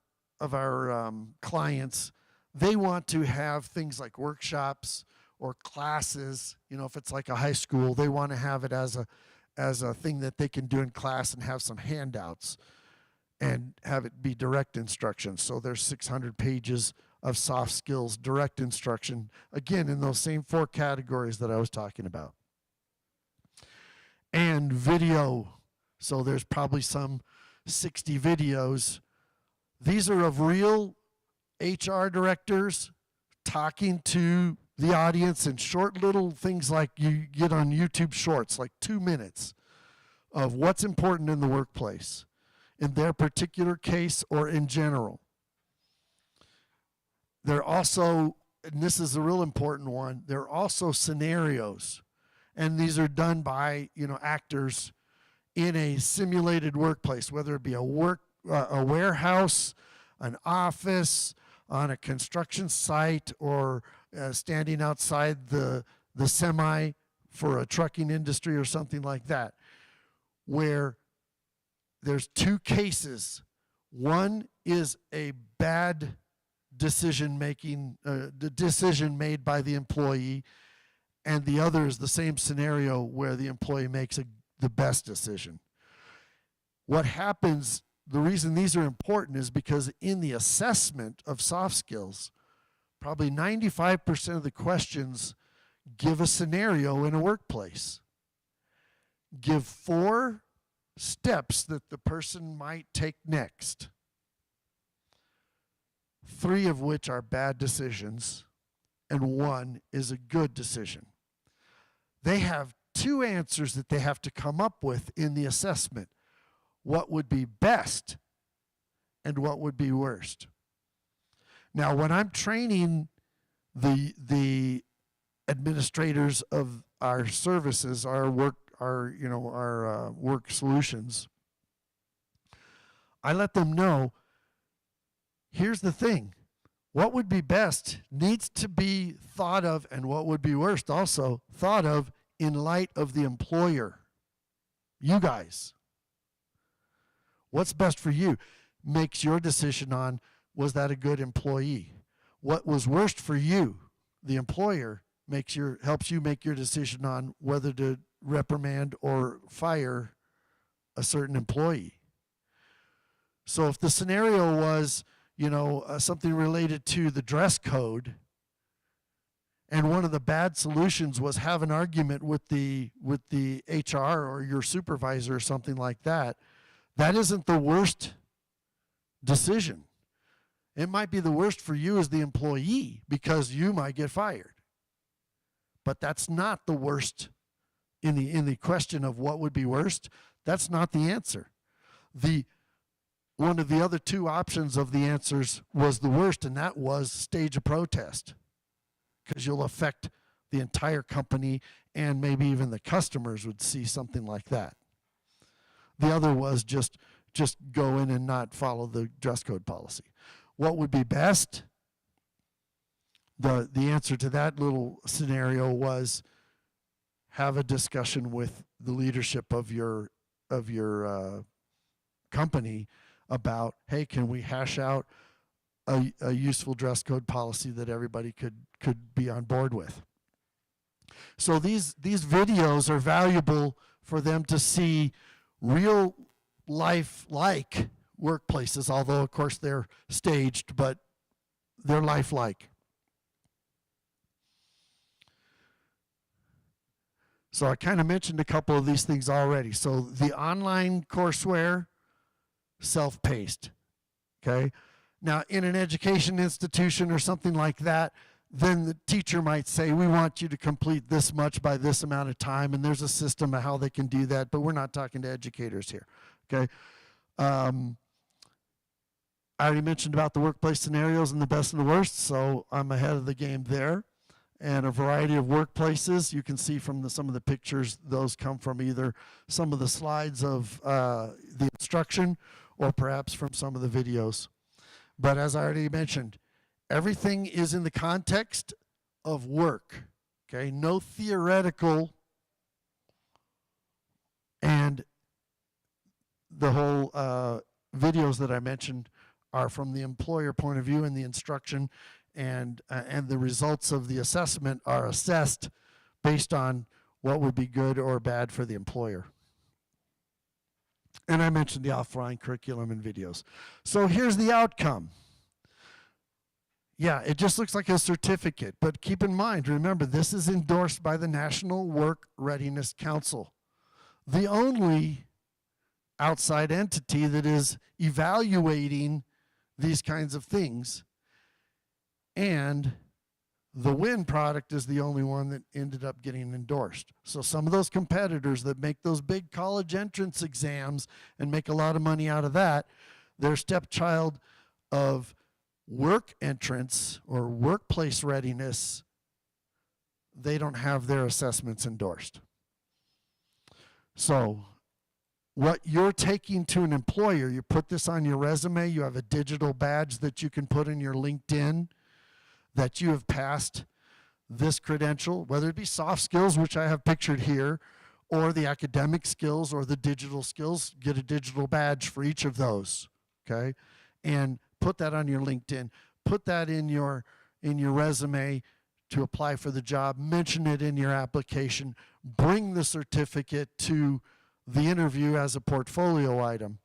clients, they want to have things like workshops or classes. You know, if it's like a high school, they want to have it as a thing that they can do in class and have some handouts and have it be direct instruction. So there's 600 pages of soft skills, direct instruction, again, in those same 4 categories that I was talking about. And video, so there's probably some 60 videos. These are of real HR directors talking to the audience in short little things like you get on YouTube Shorts, like 2 minutes of what's important in the workplace, in their particular case or in general. There are also, and this is a real important one, there are also scenarios, and these are done by, you know, actors in a simulated workplace, whether it be a warehouse, an office, on a construction site, or standing outside the semi for a trucking industry or something like that, where there's 2 cases. One is a bad decision making, the decision made by the employee, and the other is the same scenario where the employee makes the best decision. What happens, the reason these are important is because in the assessment of soft skills, probably 95% of the questions give a scenario in a workplace. Give 4 steps that the person might take next, 3 of which are bad decisions, and 1 is a good decision. They have 2 answers that they have to come up with in the assessment. What would be best and what would be worst. Now, when I'm training the administrators of our services, our work solutions, I let them know, here's the thing. What would be best needs to be thought of, and what would be worst also thought of in light of the employer. You guys. What's best for you makes your decision on, was that a good employee? What was worst for you, the employer, helps you make your decision on whether to reprimand or fire a certain employee. So if the scenario was, something related to the dress code, and one of the bad solutions was have an argument with the HR or your supervisor or something like that, that isn't the worst decision. It might be the worst for you as the employee because you might get fired. But that's not the worst in the question of what would be worst. That's not the answer. One of the other 2 options of the answers was the worst, and that was stage a protest, because you'll affect the entire company, and maybe even the customers would see something like that. The other was just go in and not follow the dress code policy. What would be best? The answer to that little scenario was have a discussion with the leadership of your company about, hey, can we hash out a useful dress code policy that everybody could be on board with? So these videos are valuable for them to see real life like workplaces, although of course they're staged, but they're lifelike. So I kind of mentioned a couple of these things already. So the online courseware, self-paced, okay? Now in an education institution or something like that, then the teacher might say, we want you to complete this much by this amount of time, and there's a system of how they can do that, but we're not talking to educators here, okay? I already mentioned about the workplace scenarios and the best and the worst, so I'm ahead of the game there. And a variety of workplaces. You can see from some of the pictures, those come from either some of the slides of the instruction or perhaps from some of the videos. But as I already mentioned, everything is in the context of work, okay? No theoretical, and the whole videos that I mentioned are from the employer point of view, and the instruction and the results of the assessment are assessed based on what would be good or bad for the employer. And I mentioned the offline curriculum and videos. So here's the outcome. Yeah, it just looks like a certificate, but keep in mind, remember, this is endorsed by the National Work Readiness Council, the only outside entity that is evaluating these kinds of things. And the WIN product is the only one that ended up getting endorsed. So some of those competitors that make those big college entrance exams and make a lot of money out of that, their stepchild of work entrance or workplace readiness, they don't have their assessments endorsed. So what you're taking to an employer, you put this on your resume, you have a digital badge that you can put in your LinkedIn that you have passed this credential, whether it be soft skills, which I have pictured here, or the academic skills or the digital skills, get a digital badge for each of those, okay? And put that on your LinkedIn, put that in your resume to apply for the job, mention it in your application, bring the certificate to the interview as a portfolio item.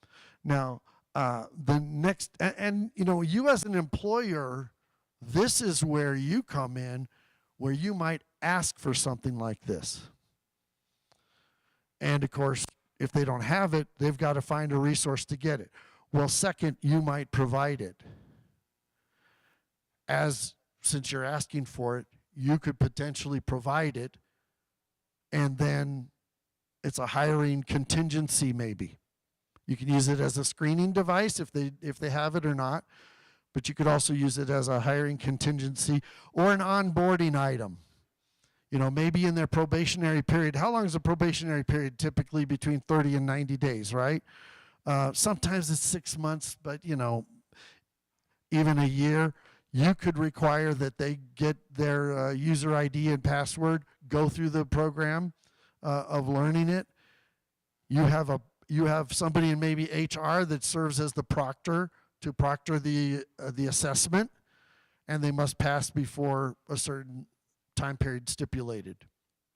Now, the next, and you know, you as an employer, this is where you come in, where you might ask for something like this. And of course, if they don't have it, they've got to find a resource to get it. Well, second, you might provide it. Since you're asking for it, you could potentially provide it, and then it's a hiring contingency maybe. You can use it as a screening device if they have it or not, but you could also use it as a hiring contingency or an onboarding item. You know, maybe in their probationary period. How long is a probationary period? Typically between 30 and 90 days, right? Sometimes it's 6 months, but you know, even a year. You could require that they get their user ID and password, go through the program of learning it. You have somebody in maybe HR that serves as the proctor to proctor the assessment, and they must pass before a certain time period stipulated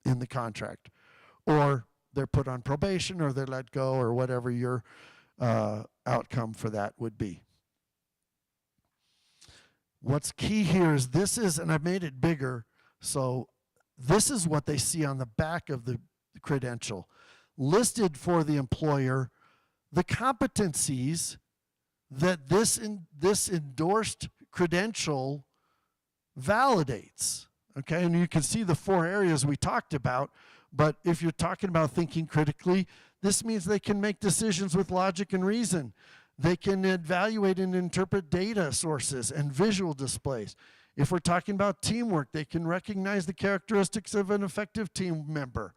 in the contract, or they're put on probation, or they're let go, or whatever your outcome for that would be. What's key here is this is, and I've made it bigger, so this is what they see on the back of the credential. Listed for the employer, the competencies that this endorsed credential validates, okay? And you can see the 4 areas we talked about, but if you're talking about thinking critically, this means they can make decisions with logic and reason. They can evaluate and interpret data sources and visual displays. If we're talking about teamwork, they can recognize the characteristics of an effective team member.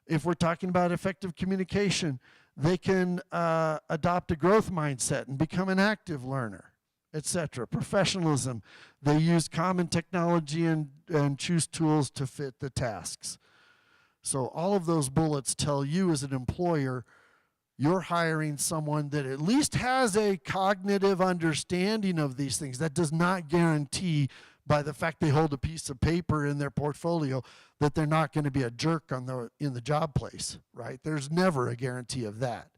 If we're talking about effective communication, they can adopt a growth mindset and become an active learner, etc. Professionalism, they use common technology and choose tools to fit the tasks. So all of those bullets tell you as an employer, you're hiring someone that at least has a cognitive understanding of these things. That does not guarantee, by the fact they hold a piece of paper in their portfolio, that they're not going to be a jerk in the job place, right? There's never a guarantee of that.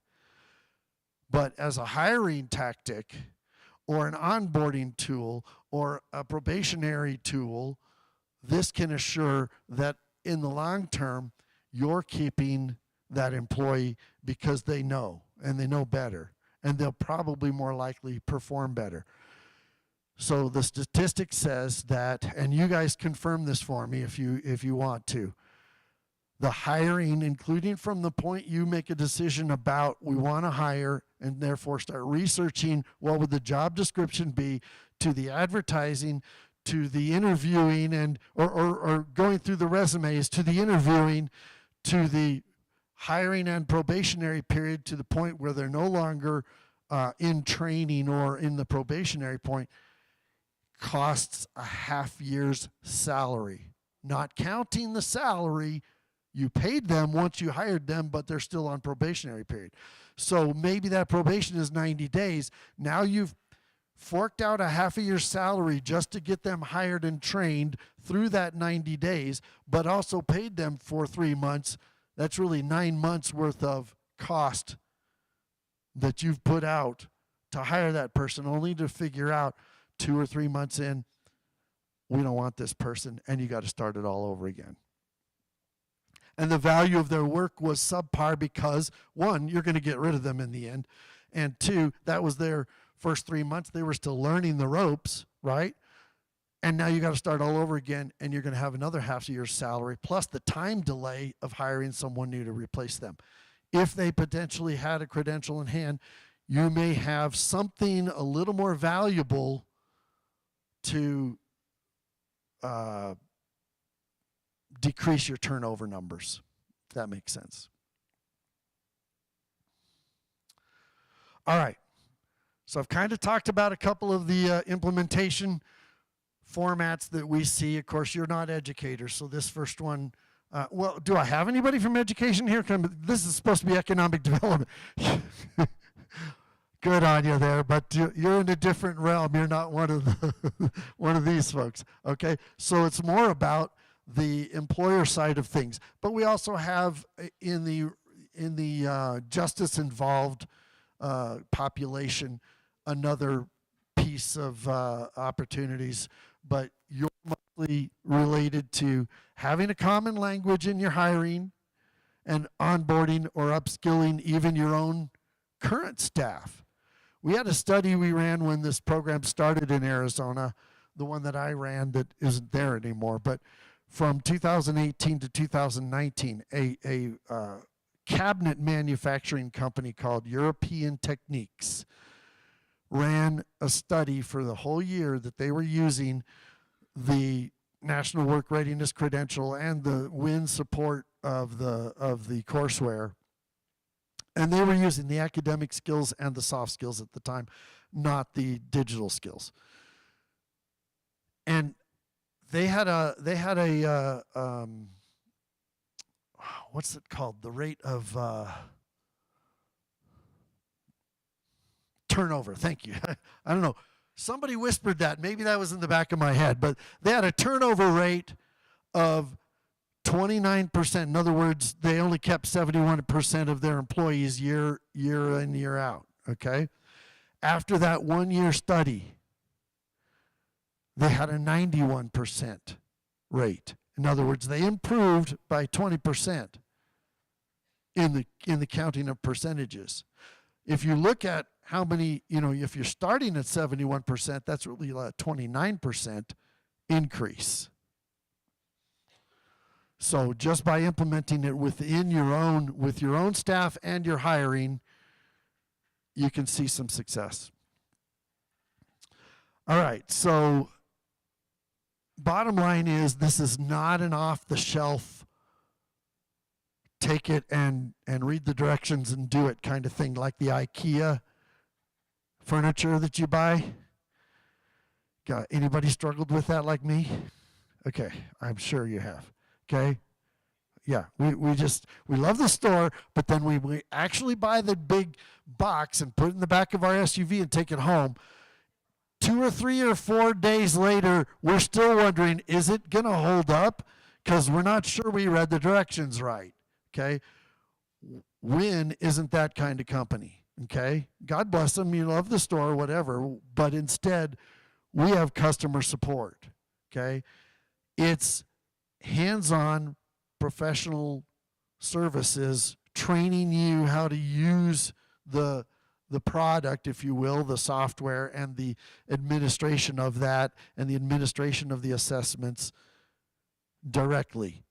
But as a hiring tactic or an onboarding tool or a probationary tool, this can assure that in the long term, you're keeping that employee because they know, and they know better, and they'll probably more likely perform better. So the statistic says that, and you guys confirm this for me if you want to, the hiring, including from the point you make a decision about we want to hire and therefore start researching what would the job description be, to the advertising, to the interviewing and or going through the resumes, to the interviewing, to the hiring and probationary period, to the point where they're no longer in training or in the probationary point, costs a half year's salary. Not counting the salary you paid them once you hired them, but they're still on probationary period. So maybe that probation is 90 days. Now you've forked out a half a year's salary just to get them hired and trained through that 90 days, but also paid them for 3 months. That's really 9 months worth of cost that you've put out to hire that person, only to figure out 2 or 3 months in, we don't want this person, and you got to start it all over again. And the value of their work was subpar because, one, you're going to get rid of them in the end, and two, that was their first 3 months. They were still learning the ropes, right? And now you got to start all over again, and you're going to have another half a year's salary, plus the time delay of hiring someone new to replace them. If they potentially had a credential in hand, you may have something a little more valuable to decrease your turnover numbers, if that makes sense. All right. So I've kind of talked about a couple of the implementation formats that we see. Of course, you're not educators, so this first one, well, do I have anybody from education here? This is supposed to be economic development. Good on you there, but you're in a different realm. You're not one of the one of these folks. Okay, so it's more about the employer side of things, but we also have in the justice involved population another piece of opportunities, but you're mostly related to having a common language in your hiring and onboarding or upskilling even your own current staff. We had a study we ran when this program started in Arizona, the one that I ran that isn't there anymore, but from 2018 to 2019, a cabinet manufacturing company called European Techniques ran a study for the whole year that they were using the National Work Readiness Credential and the WIN support of the courseware. And they were using the academic skills and the soft skills at the time, not the digital skills. And they had a what's it called? The rate of turnover. Thank you. I don't know. Somebody whispered that. Maybe that was in the back of my head. But they had a turnover rate of 29%. In other words, they only kept 71% of their employees year in, year out. Okay? After that 1 year study, they had a 91% rate. In other words, they improved by 20% in the counting of percentages. If you look at how many, if you're starting at 71%, that's really a 29% increase. So just by implementing it with your own staff and your hiring, you can see some success. All right, so bottom line is this is not an off-the-shelf, take it and read the directions and do it kind of thing, like the IKEA furniture that you buy. Got anybody struggled with that like me? Okay, I'm sure you have. Okay? Yeah, we love the store, but then we actually buy the big box and put it in the back of our SUV and take it home. 2 or 3 or 4 days later, we're still wondering, is it going to hold up? Because we're not sure we read the directions right. Okay? Win isn't that kind of company. Okay? God bless them. You love the store, whatever. But instead, we have customer support. Okay? It's hands-on professional services training you how to use the product, if you will, the software and the administration of that and the administration of the assessments directly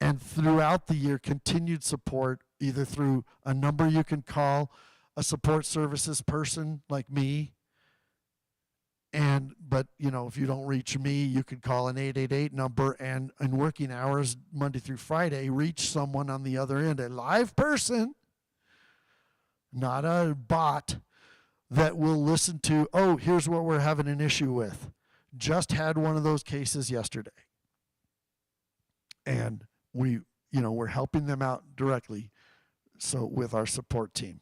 and throughout the year, continued support, either through a number you can call, a support services person like me, but if you don't reach me, you could call an 888 number, and in working hours, Monday through Friday, reach someone on the other end, a live person, not a bot, that will listen to, oh, here's what we're having an issue with. Just had one of those cases yesterday. And we're helping them out directly, so with our support team.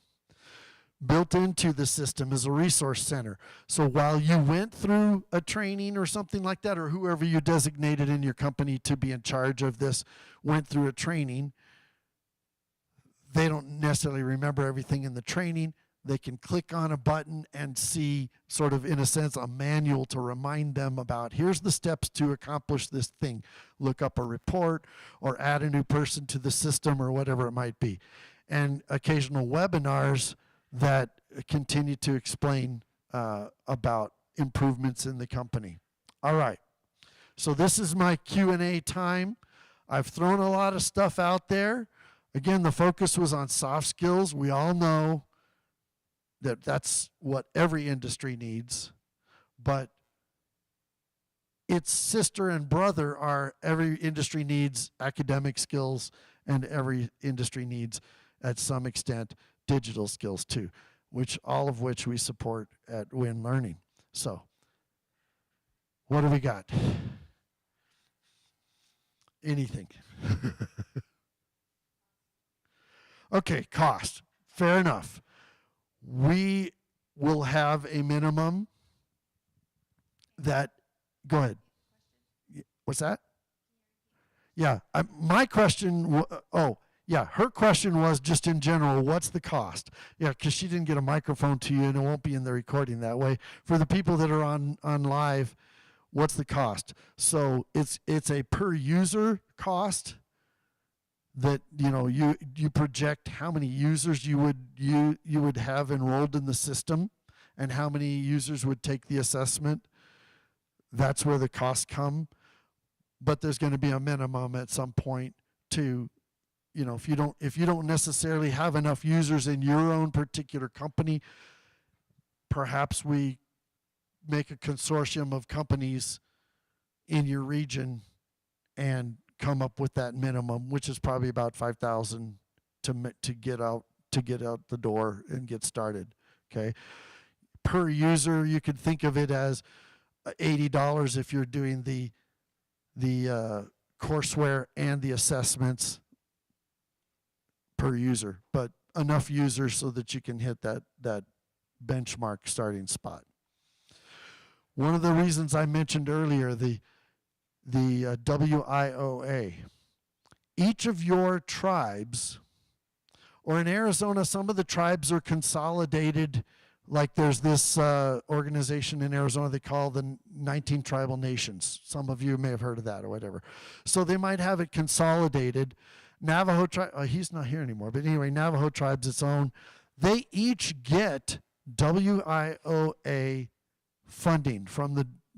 Built into the system is a resource center. So while you went through a training or something like that, or whoever you designated in your company to be in charge of this went through a training, they don't necessarily remember everything in the training. They can click on a button and see, sort of in a sense, a manual to remind them about, here's the steps to accomplish this thing. Look up a report or add a new person to the system or whatever it might be. And occasional webinars that continue to explain about improvements in the company. All right, so this is my Q&A time. I've thrown a lot of stuff out there. Again, the focus was on soft skills. We all know that that's what every industry needs, but its sister and brother are every industry needs academic skills, and every industry needs, at some extent, digital skills too, all of which we support at Win Learning. So, what do we got? Anything? Okay, cost. Fair enough. We will have a minimum that, go ahead. What's that? Yeah, my question, her question was just in general, what's the cost? Yeah, because she didn't get a microphone to you, and it won't be in the recording that way. For the people that are on live, what's the cost? So it's a per user cost that you project how many users you would have enrolled in the system, and how many users would take the assessment. That's where the costs come. But there's going to be a minimum at some point to, if you don't necessarily have enough users in your own particular company, perhaps we make a consortium of companies in your region and come up with that minimum, which is probably about $5,000 to get out the door and get started. Okay, per user, you could think of it as $80 if you're doing the courseware and the assessments per user, but enough users so that you can hit that benchmark starting spot. One of the reasons I mentioned earlier, the WIOA, each of your tribes, or in Arizona, some of the tribes are consolidated. Like there's this organization in Arizona they call the 19 Tribal Nations. Some of you may have heard of that or whatever. So they might have it consolidated. Navajo tribe, he's not here anymore, but anyway, Navajo tribe's its own. They each get WIOA funding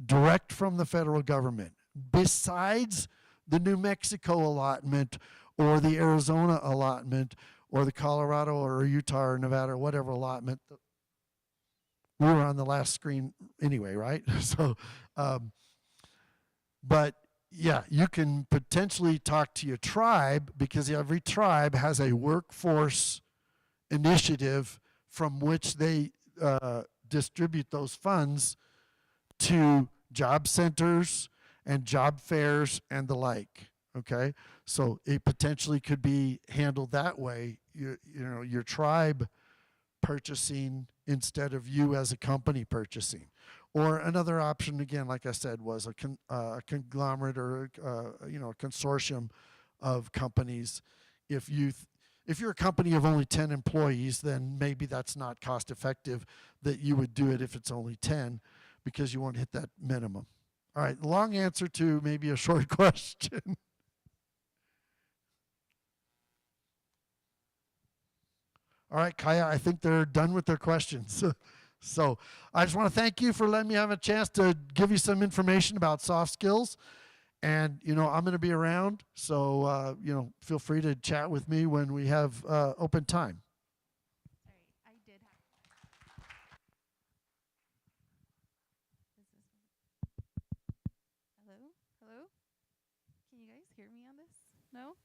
direct from the federal government, besides the New Mexico allotment or the Arizona allotment or the Colorado or Utah or Nevada or whatever allotment. We were on the last screen anyway, right? So, but yeah, you can potentially talk to your tribe, because every tribe has a workforce initiative from which they distribute those funds to job centers and job fairs and the like. Okay, so it potentially could be handled that way. Your tribe purchasing instead of you as a company purchasing. Or another option, again, like I said, was a conglomerate or a consortium of companies. If you're a company of only 10 employees, then maybe that's not cost effective that you would do it if it's only 10, because you won't hit that minimum. All right, long answer to maybe a short question. All right, Kaya, I think they're done with their questions. So I just want to thank you for letting me have a chance to give you some information about soft skills. And, I'm going to be around. So, feel free to chat with me when we have open time. Sorry, I did have. Is this hello? Hello? Can you guys hear me on this? No?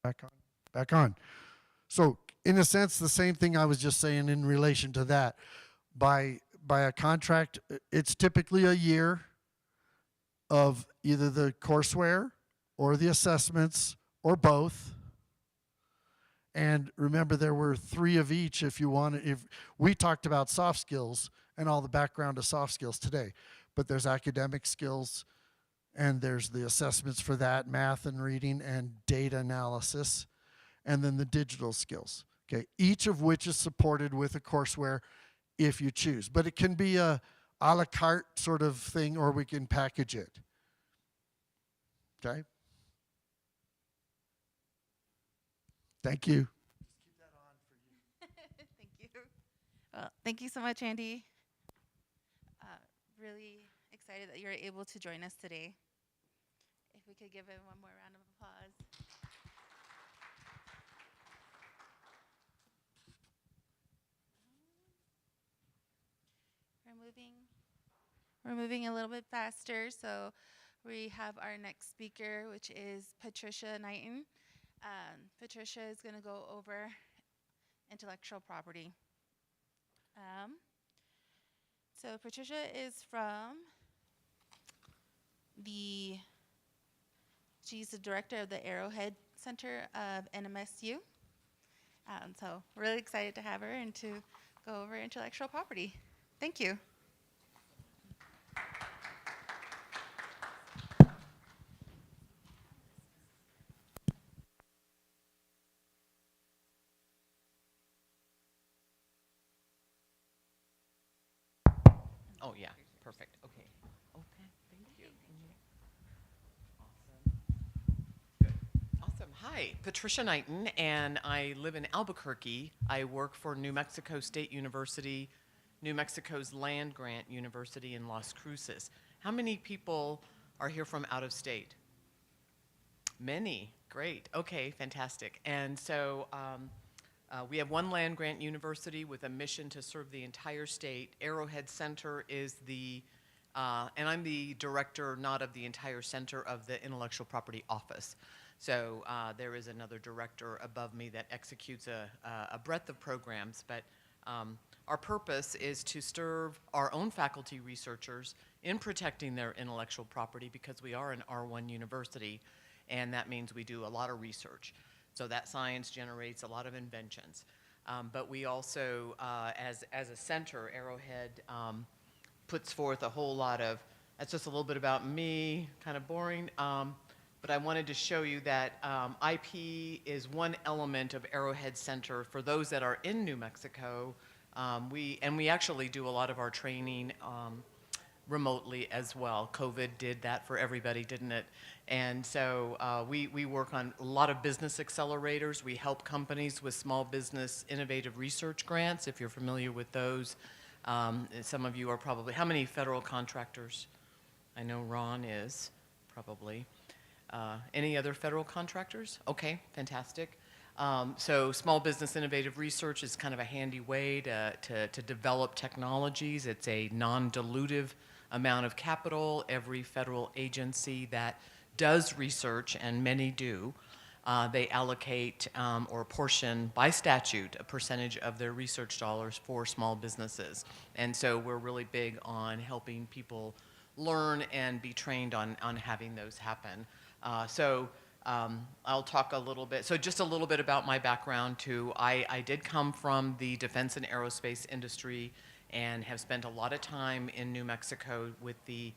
Back on. Back on. So, in a sense, the same thing I was just saying in relation to that. By a contract, it's typically a year of either the courseware or the assessments or both. And remember, there were 3 of each. If you want, if we talked about soft skills and all the background of soft skills today, but there's academic skills, and there's the assessments for that, math and reading and data analysis, and then the digital skills. Okay, each of which is supported with a courseware if you choose. But it can be a la carte sort of thing, or we can package it. Okay? Thank you. Thank you. Well, thank you so much, Andy. Really excited that you were able to join us today. If we could give him one more round of applause. We're moving. We're moving a little bit faster, so we have our next speaker, which is Patricia Knighton. Patricia is going to go over intellectual property. So Patricia is from she's the director of the Arrowhead Center of NMSU. So really excited to have her and to go over intellectual property. Thank you. Oh, yeah, perfect, okay. Okay, thank you. Awesome. Good. Awesome, hi, Patricia Knighton, and I live in Albuquerque. I work for New Mexico State University, New Mexico's land-grant university in Las Cruces. How many people are here from out of state? Many, great, okay, fantastic. And so we have one land-grant university with a mission to serve the entire state. Arrowhead Center is and I'm the director, not of the entire center, of the Intellectual Property Office. So there is another director above me that executes a breadth of programs, but our purpose is to serve our own faculty researchers in protecting their intellectual property, because we are an R1 university, and that means we do a lot of research. So that science generates a lot of inventions. But we also, as a center, Arrowhead puts forth a whole lot of, that's just a little bit about me, kind of boring, but I wanted to show you that IP is one element of Arrowhead Center. For those that are in New Mexico, we actually do a lot of our training remotely as well. COVID did that for everybody, didn't it? And so we work on a lot of business accelerators. We help companies with small business innovative research grants, if you're familiar with those. Some of you are probably, how many federal contractors? I know Ron is, probably. Any other federal contractors? Okay, fantastic. So small business innovative research is kind of a handy way to develop technologies. It's a non-dilutive amount of capital. Every federal agency that does research, and many do, they allocate or portion by statute a percentage of their research dollars for small businesses. And so we're really big on helping people learn and be trained on having those happen. I'll talk a little bit, so just a little bit about my background too. I did come from the defense and aerospace industry and have spent a lot of time in New Mexico with the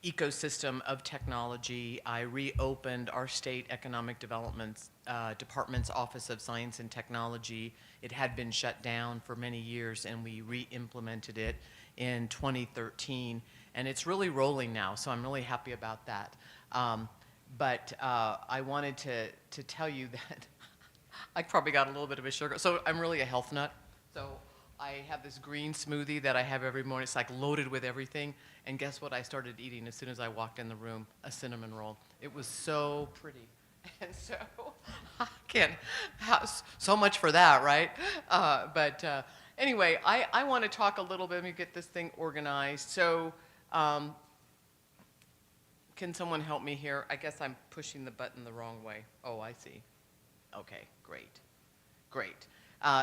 ecosystem of technology. I reopened our state economic development department's Office of Science and Technology. It had been shut down for many years, and we re-implemented it in 2013. And it's really rolling now, so I'm really happy about that. But I wanted to tell you that I probably got a little bit of a sugar. So I'm really a health nut. So I have this green smoothie that I have every morning. It's like loaded with everything. And guess what I started eating as soon as I walked in the room? A cinnamon roll. It was so pretty. And so I can't, so much for that, right? But anyway, I want to talk a little bit, let me get this thing organized. So can someone help me here? I guess I'm pushing the button the wrong way. Oh, I see. Okay, great. Great.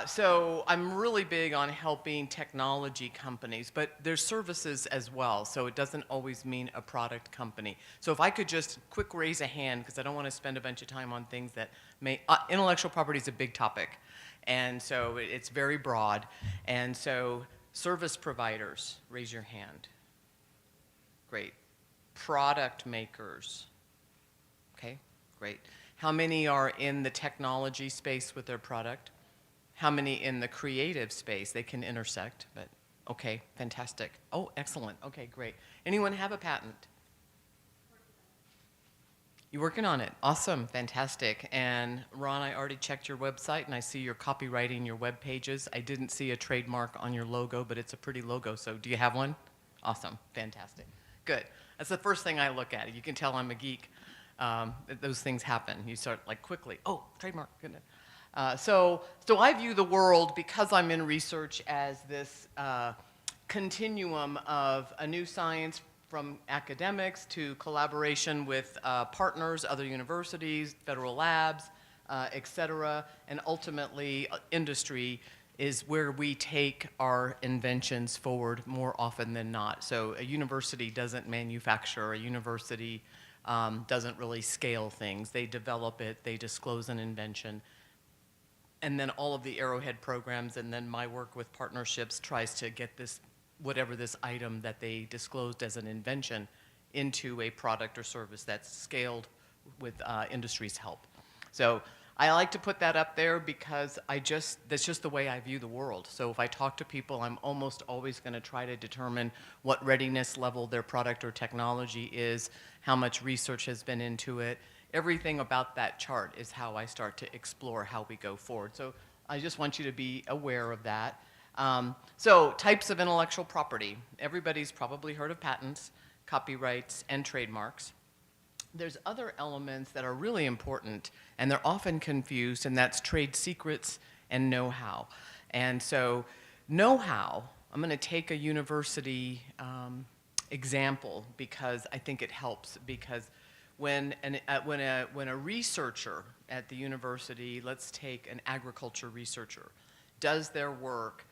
So I'm really big on helping technology companies, but there's services as well, so it doesn't always mean a product company. So if I could just quick raise a hand, because I don't want to spend a bunch of time on things that may, intellectual property is a big topic, and so it's very broad. And so service providers, raise your hand. Great. Product makers. Okay, great. How many are in the technology space with their product? How many in the creative space? They can intersect, but okay, fantastic. Oh, excellent. Okay, great. Anyone have a patent? You're working on it. Awesome, fantastic. And Ron, I already checked your website, and I see you're copywriting your web pages. I didn't see a trademark on your logo, but it's a pretty logo, so do you have one? Awesome, fantastic. Good. That's the first thing I look at. You can tell I'm a geek. Those things happen. You start like quickly, oh, trademark, goodness. So I view the world, because I'm in research, as this continuum of a new science from academics to collaboration with partners, other universities, federal labs, et cetera, and ultimately industry is where we take our inventions forward more often than not. So a university doesn't manufacture, a university doesn't really scale things. They develop it, they disclose an invention, and then all of the Arrowhead programs and then my work with partnerships tries to get this, whatever this item that they disclosed as an invention, into a product or service that's scaled with industry's help. So I like to put that up there because that's just the way I view the world. So if I talk to people, I'm almost always going to try to determine what readiness level their product or technology is, how much research has been into it. Everything about that chart is how I start to explore how we go forward. So I just want you to be aware of that. So types of intellectual property. Everybody's probably heard of patents, copyrights, and trademarks. There's other elements that are really important, and they're often confused, and that's trade secrets and know-how. And so know-how, I'm going to take a university example because I think it helps, because when a researcher at the university, let's take an agriculture researcher, does their work,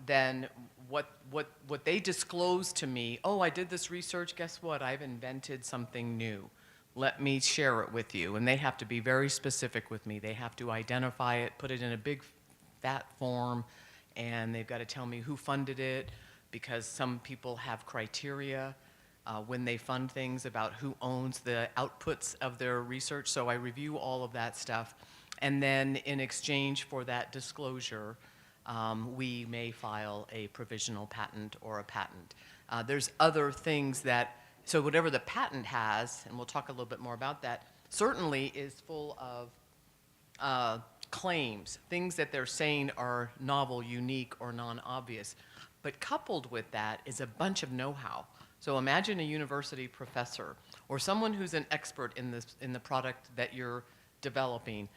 then what they disclose to me, oh, I did this research, guess what? I've invented something new. Let me share it with you. And they have to be very specific with me. They have to identify it, put it in a big fat form, and they've got to tell me who funded it, because some people have criteria when they fund things about who owns the outputs of their research. So I review all of that stuff. And then in exchange for that disclosure, we may file a provisional patent or a patent. There's other things that, so whatever the patent has, and we'll talk a little bit more about that, certainly is full of claims, things that they're saying are novel, unique, or non-obvious. But coupled with that is a bunch of know-how. So imagine a university professor or someone who's an expert in the product that you're developing.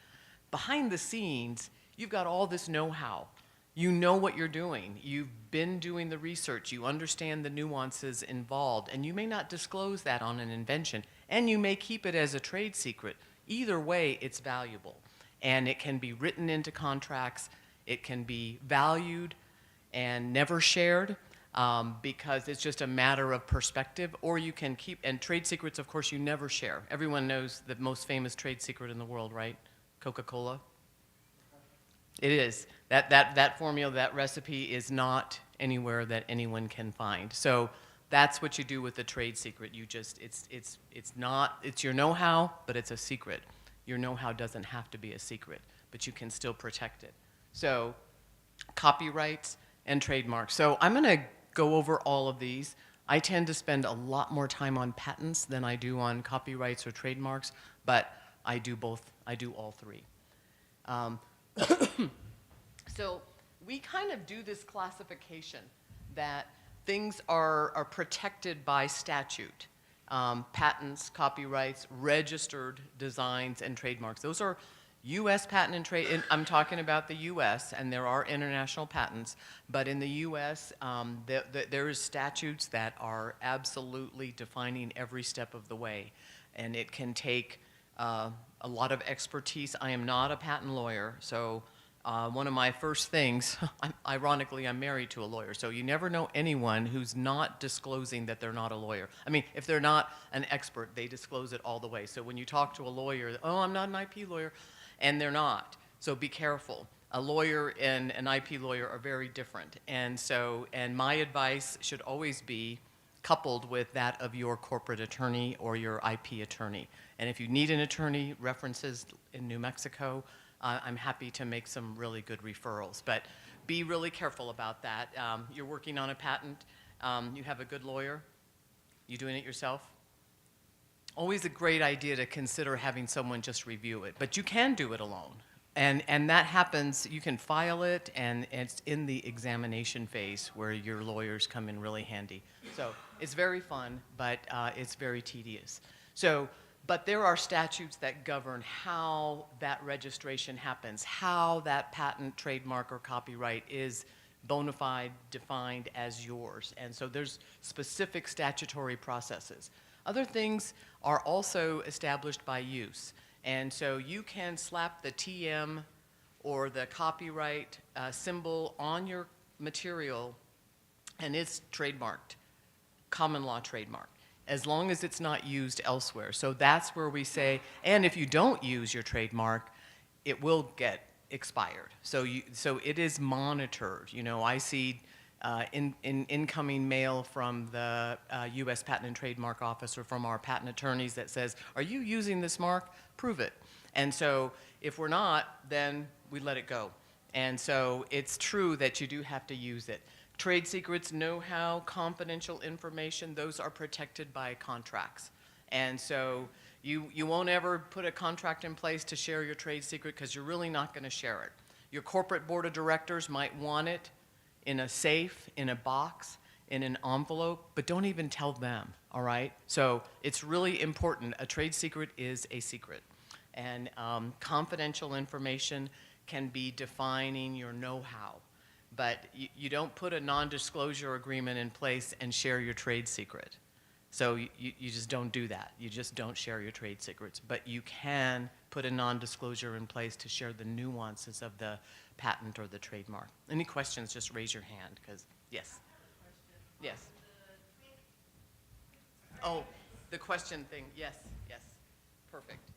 Behind the scenes, you've got all this know-how. You know what you're doing. You've been doing the research. You understand the nuances involved. And you may not disclose that on an invention. And you may keep it as a trade secret. Either way, it's valuable. And it can be written into contracts. It can be valued and never shared because it's just a matter of perspective. Or you can keep, and trade secrets, of course, you never share. Everyone knows the most famous trade secret in the world, right? Coca-Cola. It is. That formula, that recipe is not anywhere that anyone can find. So That's what you do with the trade secret. You just, it's not, it's your know-how, but it's a secret. Your know-how doesn't have to be a secret, but you can still protect it. So copyrights and trademarks. So I'm going to go over all of these. I tend to spend a lot more time on patents than I do on copyrights or trademarks, but I do both. I do all three. So we kind of do this classification that things are protected by statute. Patents, copyrights, registered designs, and trademarks. Those are U.S. patent and trade. I'm talking about the U.S., and there are international patents, but in the U.S., there is statutes that are absolutely defining every step of the way, and it can take a lot of expertise. I am not a patent lawyer, so one of my first things, ironically, I'm married to a lawyer, so you never know anyone who's not disclosing that they're not a lawyer. I mean, if they're not an expert, they disclose it all the way. So when you talk to a lawyer, oh, I'm not an IP lawyer, and they're not. So be careful. A lawyer and an IP lawyer are very different. And so, and my advice should always be coupled with that of your corporate attorney or your IP attorney. And if you need an attorney, references in New Mexico, I'm happy to make some really good referrals. But be really careful about that. You're working on a patent. You have a good lawyer. You doing it yourself? Always a great idea to consider having someone just review it. But you can do it alone. And that happens, you can file it, and it's in the examination phase where your lawyers come in really handy. So it's very fun, but it's very tedious. So, but there are statutes that govern how that registration happens, how that patent, trademark, or copyright is bona fide, defined as yours. And so there's specific statutory processes. Other things are also established by use. And so you can slap the TM or the copyright symbol on your material, and it's trademarked, common law trademark, as long as it's not used elsewhere. So that's where we say, and if you don't use your trademark, it will get expired. So it is monitored. You know, I see incoming mail from the U.S. Patent and Trademark Office or from our patent attorneys that says, are you using this mark? Prove it. And so if we're not, then we let it go. And so it's true that you do have to use it. Trade secrets, know-how, confidential information, those are protected by contracts. And so you won't ever put a contract in place to share your trade secret because you're really not going to share it. Your corporate board of directors might want it in a safe, in a box, in an envelope, but don't even tell them, all right? So it's really important. A trade secret is a secret. And confidential information can be defining your know-how. But you don't put a non-disclosure agreement in place and share your trade secret. So you just don't do that. You just don't share your trade secrets. But you can put a non-disclosure in place to share the nuances of the patent or the trademark. Any questions, just raise your hand, because, yes. Yes. Oh, the question thing, yes, yes, perfect.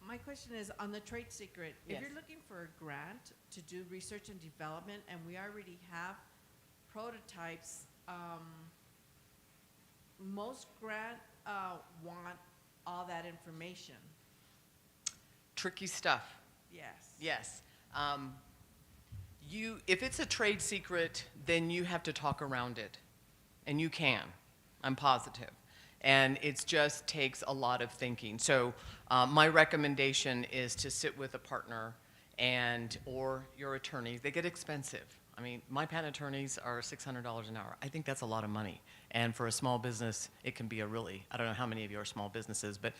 My question is on the trade secret. Yes. If you're looking for a grant to do research and development, and we already have prototypes, most grant want all that information. Tricky stuff. Yes. Yes. If it's a trade secret, then you have to talk around it. And you can, I'm positive. And it just takes a lot of thinking. So my recommendation is to sit with a partner or your attorney. They get expensive. I mean, my patent attorneys are $600 an hour. I think that's a lot of money. And for a small business, it can be I don't know how many of you are small businesses, but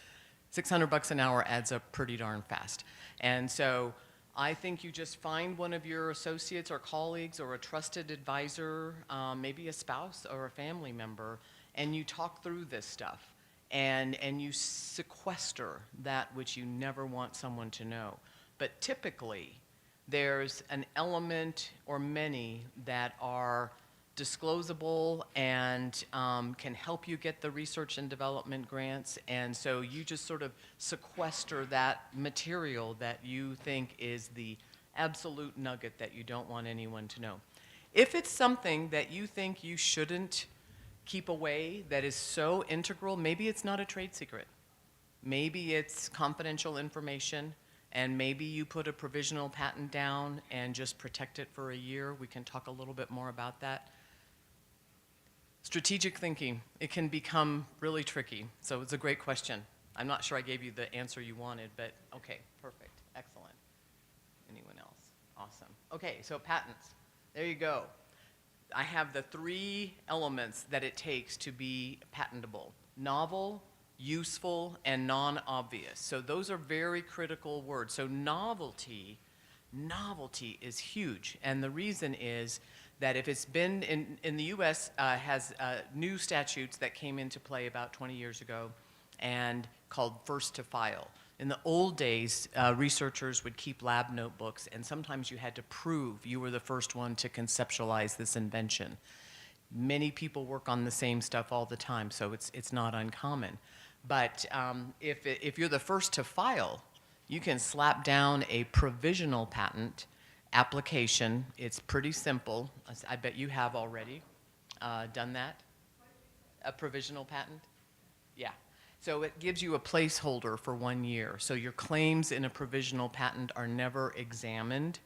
$600 an hour adds up pretty darn fast. And so I think you just find one of your associates or colleagues or a trusted advisor, maybe a spouse or a family member, and you talk through this stuff, and you sequester that which you never want someone to know. But typically, there's an element or many that are disclosable and can help you get the research and development grants, and so you just sort of sequester that material that you think is the absolute nugget that you don't want anyone to know. If it's something that you think you shouldn't keep away that is so integral, maybe it's not a trade secret. Maybe it's confidential information, and maybe you put a provisional patent down and just protect it for a year. We can talk a little bit more about that. Strategic thinking, it can become really tricky. So it's a great question. I'm not sure I gave you the answer you wanted, but okay, perfect, excellent. Anyone else? Awesome. Okay, so patents. There you go. I have the 3 elements that it takes to be patentable: novel, useful, and non-obvious. So those are very critical words. So novelty is huge. And the reason is that if it's been in the US, has new statutes that came into play about 20 years ago and called first to file. In the old days, researchers would keep lab notebooks, and sometimes you had to prove you were the first one to conceptualize this invention. Many people work on the same stuff all the time, so it's not uncommon. But if you're the first to file, you can slap down a provisional patent application. It's pretty simple. I bet you have already done that. A provisional patent? Yeah. So it gives you a placeholder for 1 year. So your claims in a provisional patent are never examined.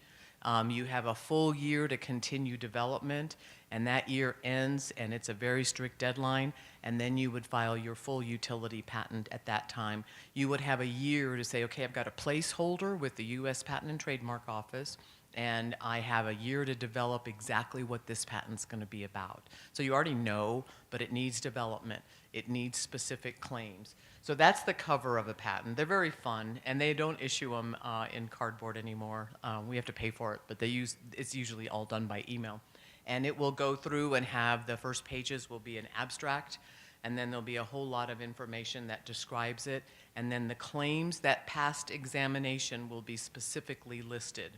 You have a full year to continue development, and that year ends, and it's a very strict deadline, and then you would file your full utility patent at that time. You would have a year to say, okay, I've got a placeholder with the U.S. Patent and Trademark Office, and I have a year to develop exactly what this patent's going to be about. So you already know, but it needs development. It needs specific claims. So that's the cover of a patent. They're very fun, and they don't issue them in cardboard anymore. We have to pay for it, but it's usually all done by email. And it will go through and have the first pages will be an abstract, and then there'll be a whole lot of information that describes it, and then the claims that passed examination will be specifically listed.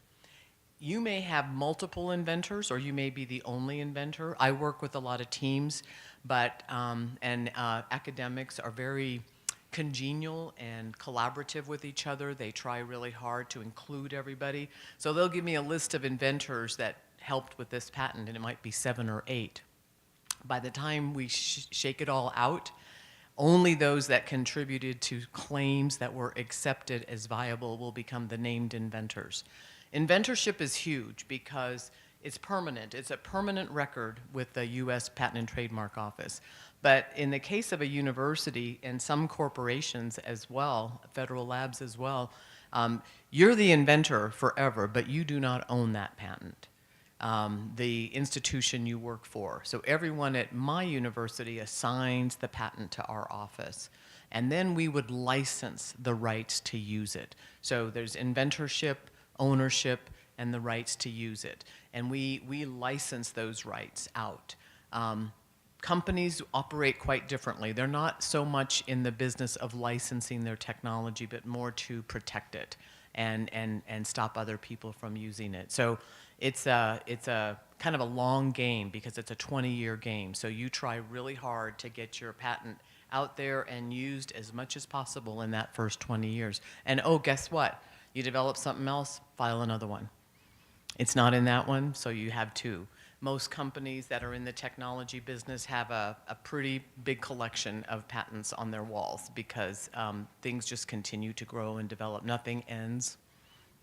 You may have multiple inventors, or you may be the only inventor. I work with a lot of teams, but academics are very congenial and collaborative with each other. They try really hard to include everybody. So they'll give me a list of inventors that helped with this patent, and it might be 7 or 8. By the time we shake it all out, only those that contributed to claims that were accepted as viable will become the named inventors. Inventorship is huge because it's permanent. It's a permanent record with the U.S. Patent and Trademark Office. But in the case of a university and some corporations as well, federal labs as well, you're the inventor forever, but you do not own that patent. The institution you work for. So everyone at my university assigns the patent to our office. And then we would license the rights to use it. So there's inventorship, ownership, and the rights to use it. And we license those rights out. Companies operate quite differently. They're not so much in the business of licensing their technology, but more to protect it and stop other people from using it. So it's a kind of a long game because it's a 20-year game. So you try really hard to get your patent out there and used as much as possible in that first 20 years. And oh, guess what? You develop something else, file another one. It's not in that one, so you have 2. Most companies that are in the technology business have a pretty big collection of patents on their walls because things just continue to grow and develop. Nothing ends.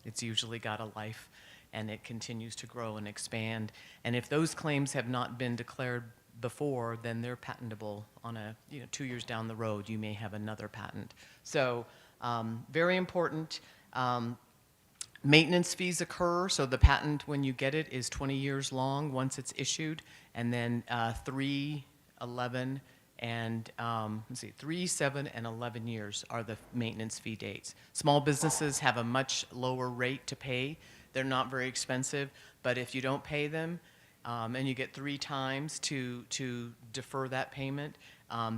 It's usually got a life, and it continues to grow and expand. And if those claims have not been declared before, then they're patentable on 2 years down the road, you may have another patent. So very important. Maintenance fees occur, so the patent, when you get it, is 20 years long once it's issued, and then 3, 11, and 3, 7, and 11 years are the maintenance fee dates. Small businesses have a much lower rate to pay. They're not very expensive, but if you don't pay them, and you get 3 times to defer that payment,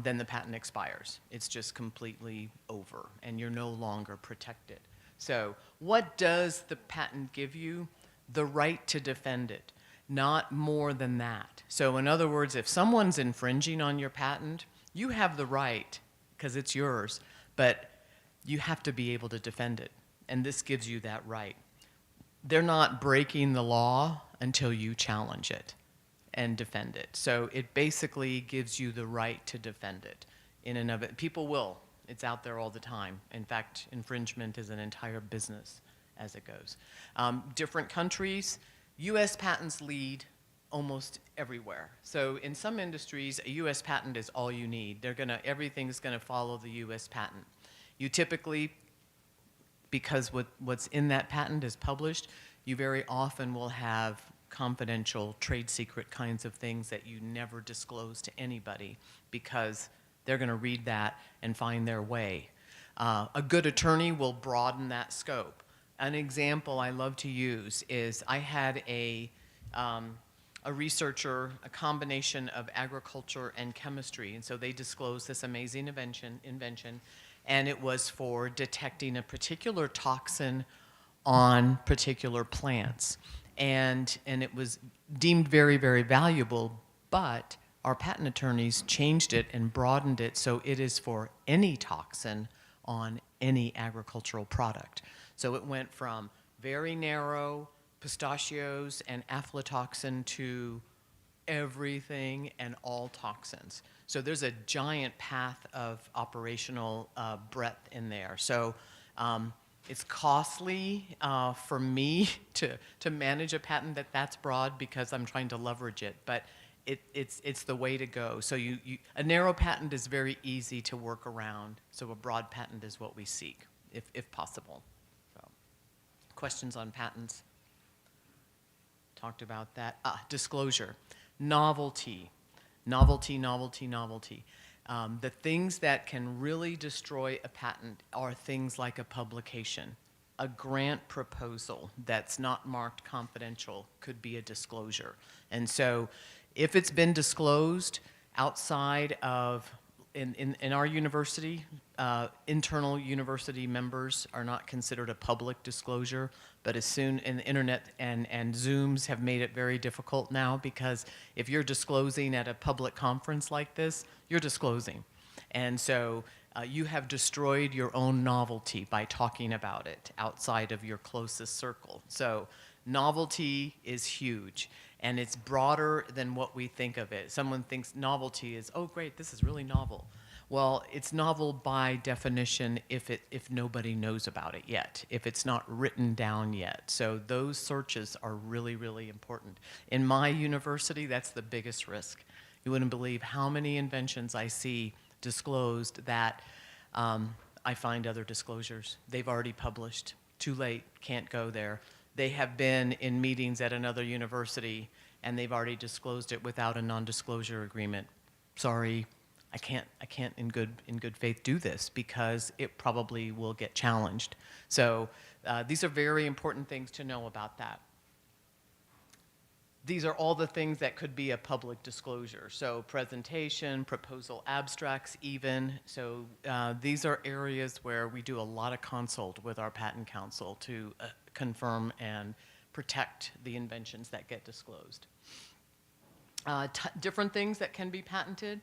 then the patent expires. It's just completely over, and you're no longer protected. So what does the patent give you? The right to defend it, not more than that. So in other words, if someone's infringing on your patent, you have the right, because it's yours, but you have to be able to defend it. And this gives you that right. they're not breaking the law until you challenge it and defend it. So it basically gives you the right to defend it in and of it. People will. It's out there all the time. In fact, infringement is an entire business as it goes. Different countries, US patents lead almost everywhere. So in some industries, a US patent is all you need. Everything's gonna follow the US patent. You typically, because what's in that patent is published, you very often will have confidential trade secret kinds of things that you never disclose to anybody because they're going to read that and find their way. A good attorney will broaden that scope. An example I love to use is I had a researcher, a combination of agriculture and chemistry, and so they disclosed this amazing invention, and it was for detecting a particular toxin on particular plants. And it was deemed very, very valuable, but our patent attorneys changed it and broadened it so it is for any toxin on any agricultural product. So it went from very narrow pistachios and aflatoxin to everything and all toxins. So there's a giant path of operational breadth in there. So it's costly for me to manage a patent that's broad because I'm trying to leverage it, but it's the way to go. So a narrow patent is very easy to work around, so a broad patent is what we seek, if possible. So, questions on patents? Talked about that. Disclosure. Novelty. Novelty, novelty, novelty. The things that can really destroy a patent are things like a publication. A grant proposal that's not marked confidential could be a disclosure. And so if it's been disclosed outside of, in our university, internal university members are not considered a public disclosure, but as soon, and the internet and Zooms have made it very difficult now because if you're disclosing at a public conference like this, you're disclosing. And so you have destroyed your own novelty by talking about it outside of your closest circle. So novelty is huge, and it's broader than what we think of it. Someone thinks novelty is, oh great, this is really novel. Well, it's novel by definition if nobody knows about it yet, if it's not written down yet. So those searches are really, really important. In my university, that's the biggest risk. You wouldn't believe how many inventions I see disclosed that I find other disclosures. They've already published. Too late, can't go there. They have been in meetings at another university and they've already disclosed it without a non-disclosure agreement. Sorry, I can't in good faith do this because it probably will get challenged. So these are very important things to know about that. These are all the things that could be a public disclosure. So presentation, proposal abstracts even. So these are areas where we do a lot of consult with our patent counsel to confirm and protect the inventions that get disclosed. Different things that can be patented.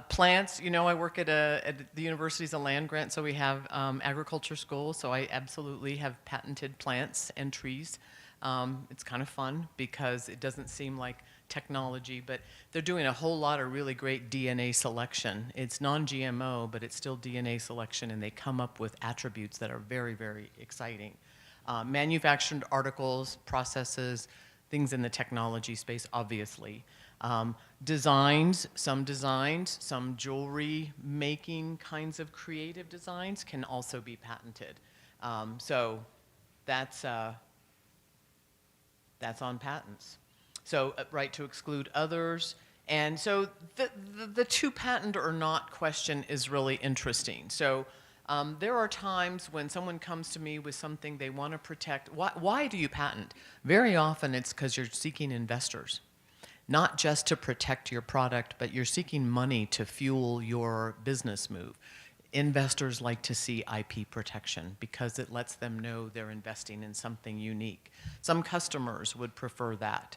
Plants, you know, I work at the university's a land grant, so we have agriculture school, so I absolutely have patented plants and trees. It's kind of fun because it doesn't seem like technology, but they're doing a whole lot of really great DNA selection. It's non-GMO, but it's still DNA selection, and they come up with attributes that are very, very exciting. Manufactured articles, processes, things in the technology space, obviously. Designs, some jewelry making kinds of creative designs can also be patented. So that's on patents. So right to exclude others. And so the to patent or not question is really interesting. So there are times when someone comes to me with something they want to protect. Why do you patent? Very often it's because you're seeking investors. Not just to protect your product, but you're seeking money to fuel your business move. Investors like to see IP protection because it lets them know they're investing in something unique. Some customers would prefer that.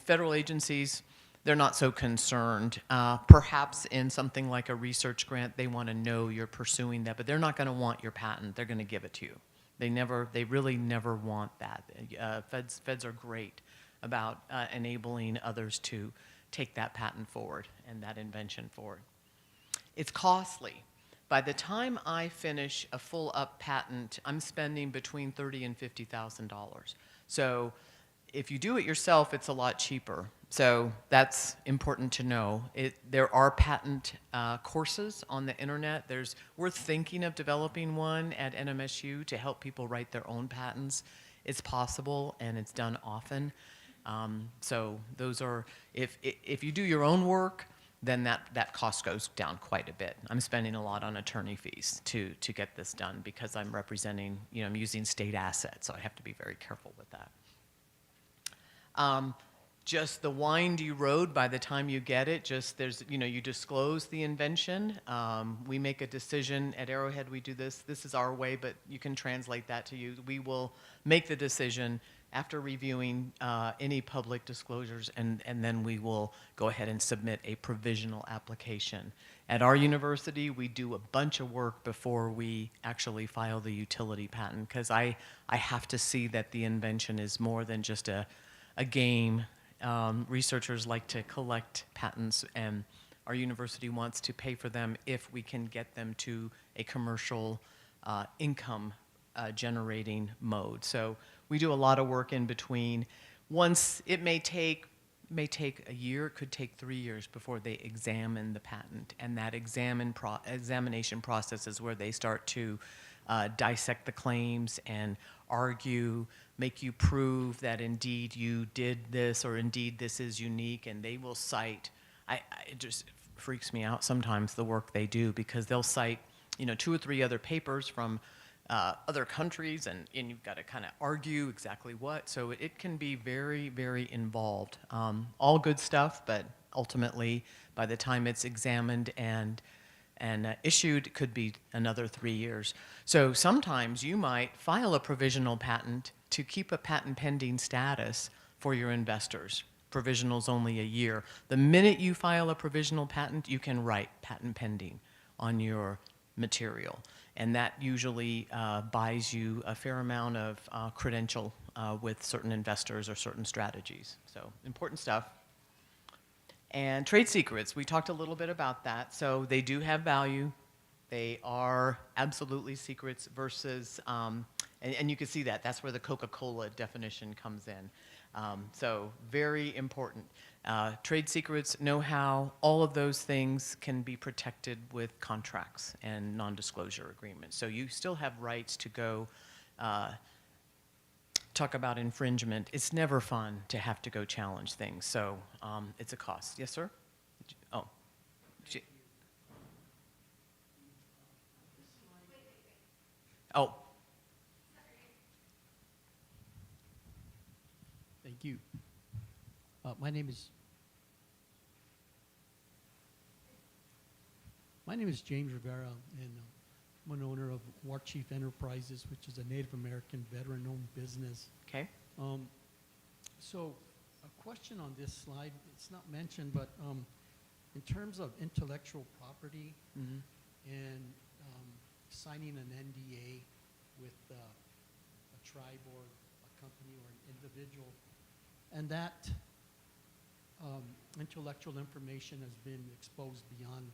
Federal agencies, they're not so concerned. Perhaps in something like a research grant, they want to know you're pursuing that, but they're not going to want your patent. They're going to give it to you. They really never want that. Feds are great about enabling others to take that patent forward and that invention forward. It's costly. By the time I finish a full up patent, I'm spending between $30,000 and $50,000. So if you do it yourself, it's a lot cheaper. So that's important to know. There are patent courses on the internet. We're thinking of developing one at NMSU to help people write their own patents. It's possible, and it's done often. So those are, if you do your own work, then that cost goes down quite a bit. I'm spending a lot on attorney fees to get this done because I'm representing, I'm using state assets, so I have to be very careful with that. Just the windy road by the time you get it, you disclose the invention. We make a decision at Arrowhead, we do this. This is our way, but you can translate that to you. We will make the decision after reviewing any public disclosures, and then we will go ahead and submit a provisional application. At our university, we do a bunch of work before we actually file the utility patent, because I have to see that the invention is more than just a game. Researchers like to collect patents, and our university wants to pay for them if we can get them to a commercial income generating mode. So we do a lot of work in between. Once it may take a year, it could take 3 years before they examine the patent, and that examination process is where they start to dissect the claims and argue, make you prove that indeed you did this, or indeed this is unique, and they will cite. It just freaks me out sometimes, the work they do, because they'll cite 2 or 3 other papers from other countries, and you've got to kind of argue exactly what. So it can be very, very involved. All good stuff, but ultimately, by the time it's examined and issued, it could be another 3 years. So sometimes you might file a provisional patent to keep a patent pending status for your investors. Provisional's only a year. The minute you file a provisional patent, you can write patent pending on your material. And that usually buys you a fair amount of credential with certain investors or certain strategies. So important stuff. And trade secrets, we talked a little bit about that. So they do have value. They are absolutely secrets versus, and you can see that. That's where the Coca-Cola definition comes in. So very important. Trade secrets, know-how, all of those things can be protected with contracts and non-disclosure agreements. So you still have rights to go talk about infringement. It's never fun to have to go challenge things. So it's a cost. Yes, sir? Oh. Oh. Thank you. My name is James Rivera, and I'm an owner of War Chief Enterprises, which is a Native American veteran-owned business. Okay. So a question on this slide, it's not mentioned, but in terms of intellectual property and signing an NDA with a tribe or a company or an individual, and that intellectual information has been exposed beyond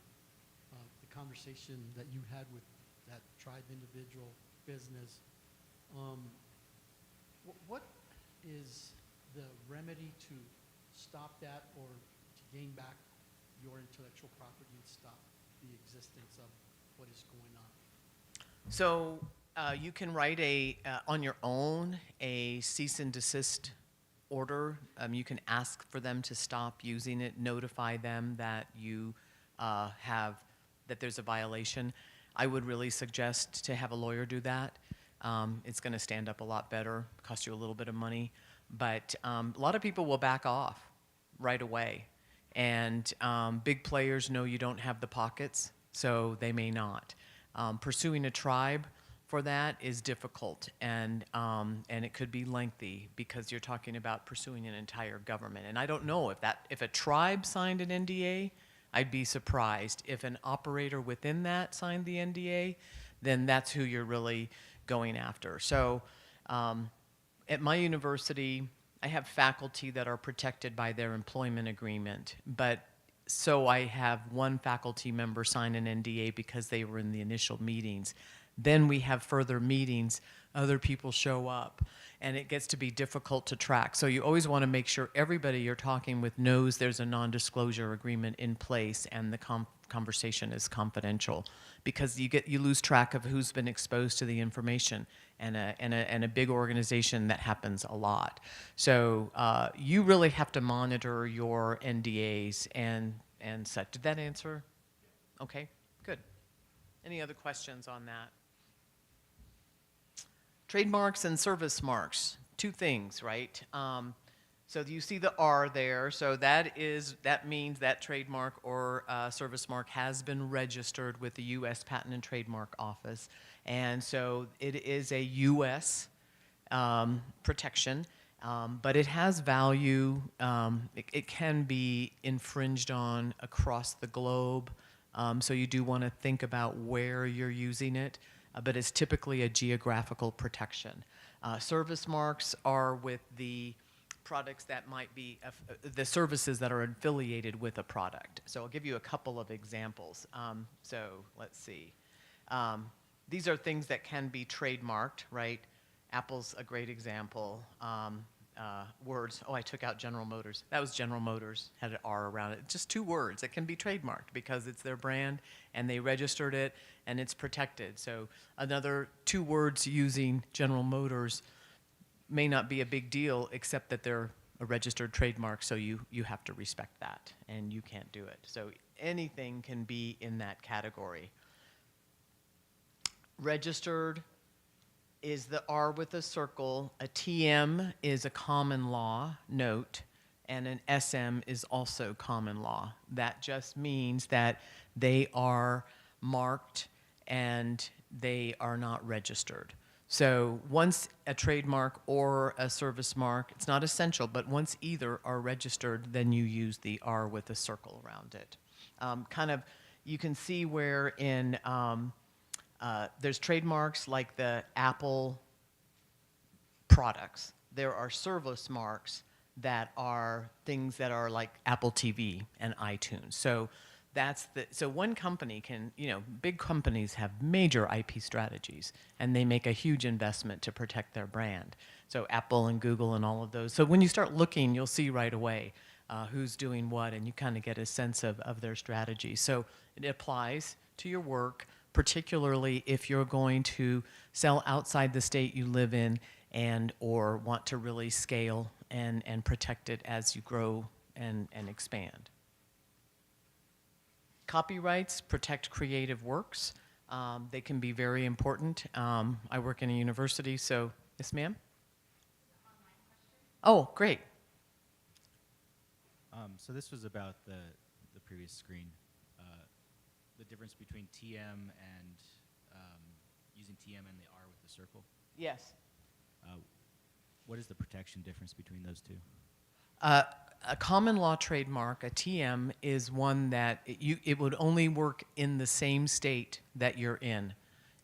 the conversation that you had with that tribe, individual, business. What is the remedy to stop that, or to gain back your intellectual property and stop the existence of what is going on? So you can write on your own a cease and desist order. You can ask for them to stop using it, notify them that you that there's a violation. I would really suggest to have a lawyer do that. It's going to stand up a lot better, cost you a little bit of money, but a lot of people will back off right away. And big players know you don't have the pockets, so they may not. Pursuing a tribe for that is difficult, and it could be lengthy because you're talking about pursuing an entire government. And I don't know if a tribe signed an NDA, I'd be surprised. If an operator within that signed the NDA, then that's who you're really going after. So at my university, I have faculty that are protected by their employment agreement, but so I have one faculty member sign an NDA because they were in the initial meetings. Then we have further meetings, other people show up, and it gets to be difficult to track. So you always want to make sure everybody you're talking with knows there's a non-disclosure agreement in place and the conversation is confidential, because you lose track of who's been exposed to the information. And a big organization, that happens a lot. So you really have to monitor your NDAs and such. Did that answer? Okay, good. Any other questions on that? Trademarks and service marks, two things, right? So you see the R there, so that means that trademark or service mark has been registered with the U.S. Patent and Trademark Office, and so it is a U.S. Protection, but it has value. It can be infringed on across the globe, so you do want to think about where you're using it, but it's typically a geographical protection. Service marks are with the products that might be the services that are affiliated with a product. So I'll give you a couple of examples. So let's see. These are things that can be trademarked, right? Apple's a great example. Words. Oh, I took out General Motors. That was General Motors, had an R around it. Just two words. It can be trademarked because it's their brand and they registered it and it's protected. So another two words using General Motors may not be a big deal, except that they're a registered trademark, so you have to respect that, and you can't do it. So anything can be in that category. Registered is the R with a circle. A TM is a common law note, and an SM is also common law. That just means that they are marked and they are not registered. So once a trademark or a service mark, it's not essential, but once either are registered, then you use the R with a circle around it. You can see where in, there's trademarks like the Apple products. There are service marks that are things that are like Apple TV and iTunes. So so one company can, big companies have major IP strategies, and they make a huge investment to protect their brand. So Apple and Google and all of those. So when you start looking, you'll see right away who's doing what, and you kind of get a sense of their strategy. So it applies to your work, particularly if you're going to sell outside the state you live in and or want to really scale and protect it as you grow and expand. Copyrights protect creative works. They can be very important. I work in a university, so yes, ma'am? Oh, great. So this was about the previous screen, the difference between TM and using TM and the R with the circle. Yes. What is the protection difference between those two? A common law trademark, a TM, is one that it would only work in the same state that you're in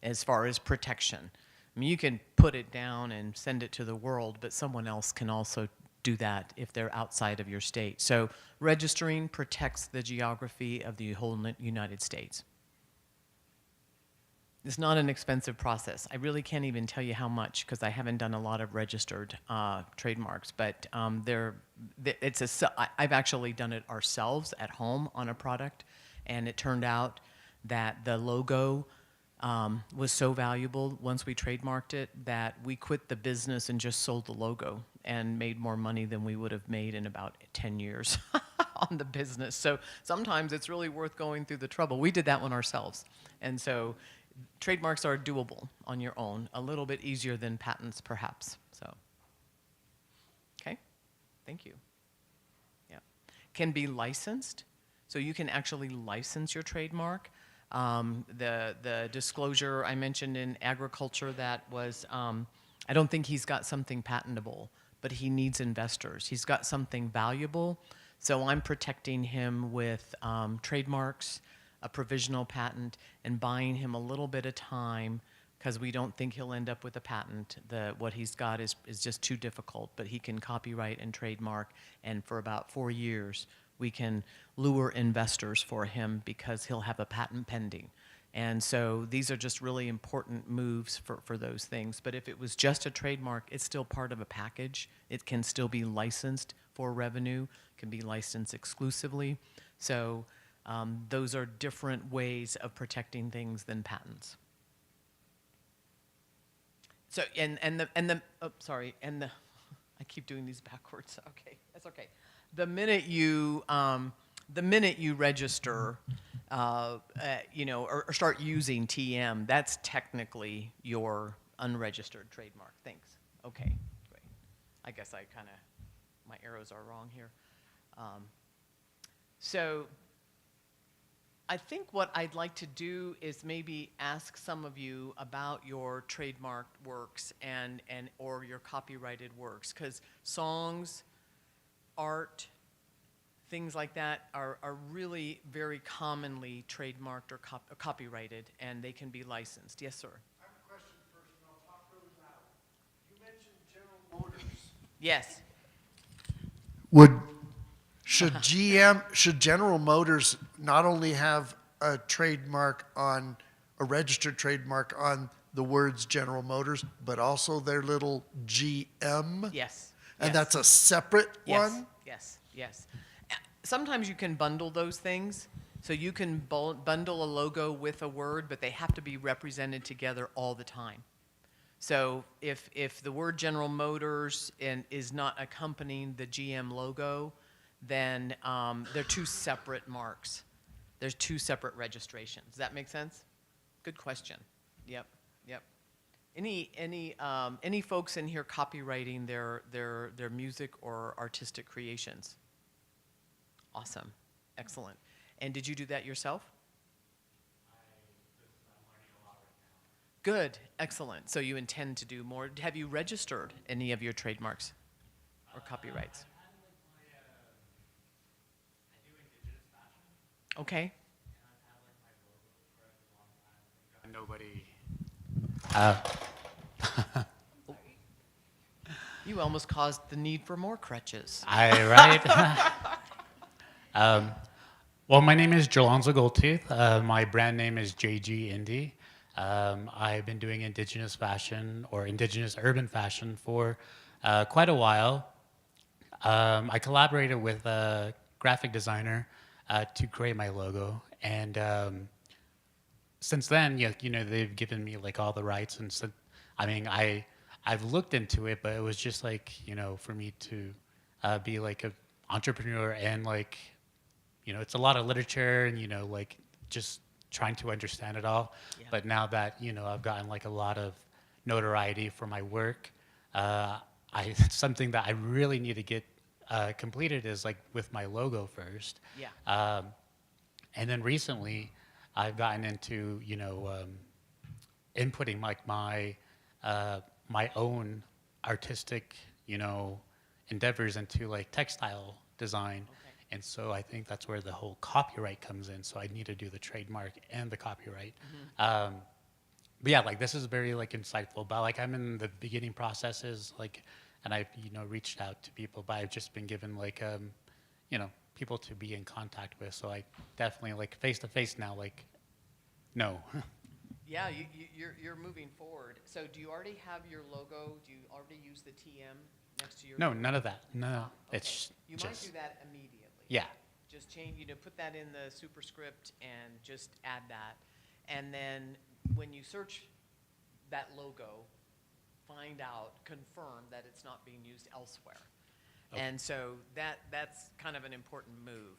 as far as protection. I mean, you can put it down and send it to the world, but someone else can also do that if they're outside of your state. So registering protects the geography of the whole United States. It's not an expensive process. I really can't even tell you how much because I haven't done a lot of registered trademarks, but I've actually done it ourselves at home on a product, and it turned out that the logo was so valuable once we trademarked it that we quit the business and just sold the logo and made more money than we would have made in about 10 years on the business. So sometimes it's really worth going through the trouble. We did that one ourselves. And so trademarks are doable on your own, a little bit easier than patents perhaps. So, okay, thank you. Yeah, can be licensed. So you can actually license your trademark. The disclosure I mentioned in agriculture, that was, I don't think he's got something patentable, but he needs investors. He's got something valuable, so I'm protecting him with trademarks, a provisional patent, and buying him a little bit of time because we don't think he'll end up with a patent. What he's got is just too difficult, but he can copyright and trademark, and for about 4 years, we can lure investors for him because he'll have a patent pending. And so these are just really important moves for those things. But if it was just a trademark, it's still part of a package. It can still be licensed for revenue, can be licensed exclusively. So those are different ways of protecting things than patents. So I keep doing these backwards. Okay, that's okay. The minute you register, or start using TM, that's technically your unregistered trademark. Thanks. Okay, great. I guess my arrows are wrong here. So I think what I'd like to do is maybe ask some of you about your trademarked works or your copyrighted works, because songs, art, things like that are really very commonly trademarked or copyrighted, and they can be licensed. Yes, sir? I have a question first, and I'll talk really loud. You mentioned General Motors. Yes. Should General Motors not only have a registered trademark on the words General Motors, but also their little GM? Yes. And yes. that's a separate one? Yes. Sometimes you can bundle those things. So you can bundle a logo with a word, but they have to be represented together all the time. So if the word General Motors is not accompanying the GM logo, then they're two separate marks. There's two separate registrations. Does that make sense? Good question. Yep. Any folks in here copywriting their music or artistic creations? Awesome. Excellent. And did you do that yourself? I'm learning a lot right now. Good. Excellent. So you intend to do more. Have you registered any of your trademarks or copyrights? I do indigenous fashion, Okay. and I've had like my logo for a long time. Nobody. You almost caused the need for more crutches. Right. Well, my name is Jolonzo Goldtooth. My brand name is JG Indie. I've been doing indigenous fashion or indigenous urban fashion for quite a while. I collaborated with a graphic designer to create my logo, and since then, they've given me like all the rights, and so, I've looked into it, but it was just like for me to be like an entrepreneur and like it's a lot of literature and like just trying to understand it all. Yeah. But now that I've gotten like a lot of notoriety for my work, something that I really need to get completed is like with my logo first. Yeah. And then recently, I've gotten into inputting like my own artistic endeavors into like textile design. Okay. And so I think that's where the whole copyright comes in. So I need to do the trademark and the copyright. But yeah, like this is very like insightful. But like I'm in the beginning processes, like, and I've reached out to people, but I've just been given like people to be in contact with. So I definitely like face to face now. Like, no. Yeah, you're moving forward. So do you already have your logo? Do you already use the TM next to your No, logo? none of that. No, Okay. it's You just might do that immediately. yeah. Just change, put that in the superscript and just add that. And then when you search that logo, find out, confirm that it's not being used elsewhere. Okay. And so that's kind of an important move.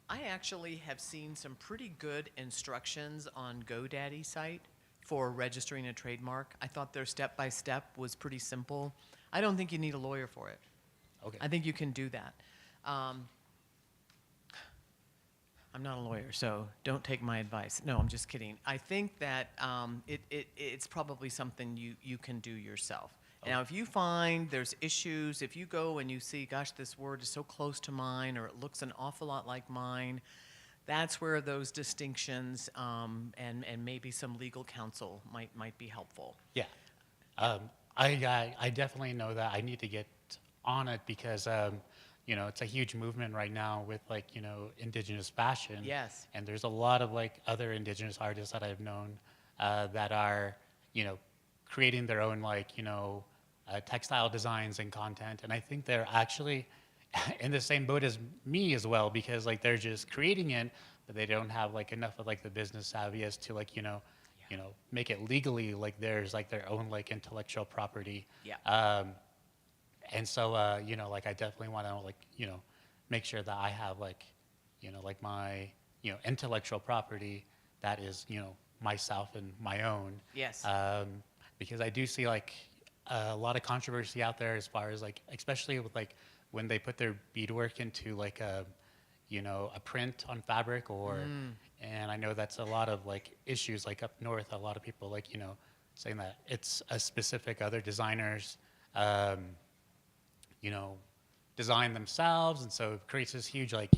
I actually have seen some pretty good instructions on GoDaddy site for registering a trademark. I thought their step-by-step was pretty simple. I don't think you need a lawyer for it. Okay. I think you can do that. I'm not a lawyer, so don't take my advice. No, I'm just kidding. I think that it's probably something you can do yourself. Okay. Now, if you find there's issues, if you go and you see, gosh, this word is so close to mine, or it looks an awful lot like mine, that's where those distinctions and maybe some legal counsel might be helpful. Yeah. I definitely know that I need to get on it because, it's a huge movement right now with like, indigenous fashion. Yes. And there's a lot of like other indigenous artists that I've known that are, creating their own like, textile designs and content. And I think they're actually in the same boat as me as well because like they're just creating it, but they don't have like enough of like the business savvy as to like, make it legally like there's like their own like intellectual property. Yeah. And so, like I definitely want to like, make sure that I have like, like my, intellectual property that is, myself and my own. Yes. Because I do see like a lot of controversy out there as far as like, especially with like when they put their beadwork into like a print on fabric or, and I know that's a lot of like issues like up north, a lot of people like, saying that it's a specific other designers, design themselves. And so it creates this huge like,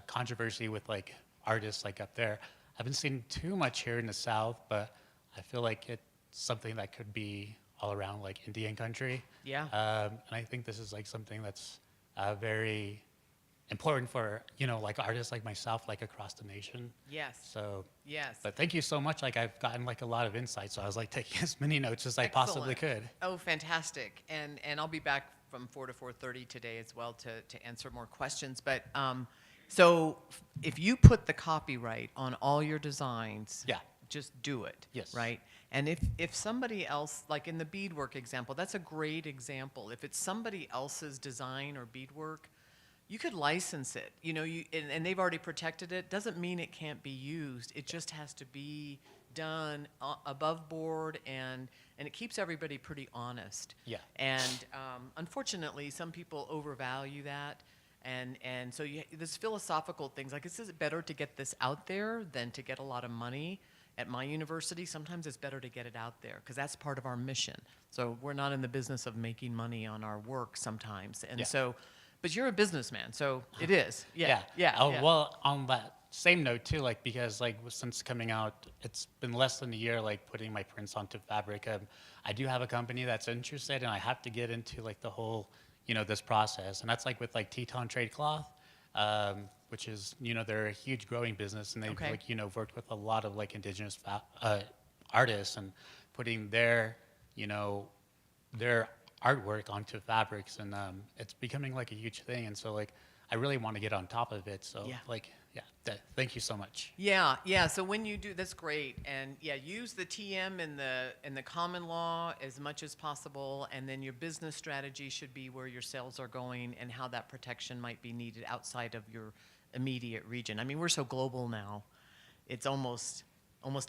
controversy with like artists like up there. I haven't seen too much here in the South, but I feel like it's something that could be all around like Indian country. Yeah. And I think this is like something that's very important for, like artists like myself, like across the nation. Yes. So, Yes. but thank you so much. Like I've gotten like a lot of insight. So I was like taking as many notes as I possibly Excellent. could. Oh, fantastic. And I'll be back from 4 to 4:30 today as well to answer more questions. But so if you put the copyright on all your designs, Yeah. just do it. Yes. Right? And if somebody else, like in the beadwork example, that's a great example. If it's somebody else's design or beadwork, you could license it, and they've already protected it. Doesn't mean it can't be used. It just has to be done above board, and it keeps everybody pretty honest. Yeah. And unfortunately, some people overvalue that, and so there's philosophical things like, is it better to get this out there than to get a lot of money? At my university, sometimes it's better to get it out there because that's part of our mission. So we're not in the business of making money on our work sometimes, and Yeah. so. But you're a businessman, so it is. Yeah. Oh, yeah. well, on that same note too, like because like since coming out, it's been less than a year, like putting my prints onto fabric. I do have a company that's interested, and I have to get into like the whole, this process, and that's like with like Teton Trade Cloth, which is they're a huge growing business, and they've Okay. like worked with a lot of like indigenous artists and putting their their artwork onto fabrics, and it's becoming like a huge thing, and so like I really want to get on top of it. So Yeah. like thank you so much. Yeah. So when you do, that's great, and yeah, use the TM in the common law as much as possible, and then your business strategy should be where your sales are going and how that protection might be needed outside of your immediate region. I mean, we're so global now; it's almost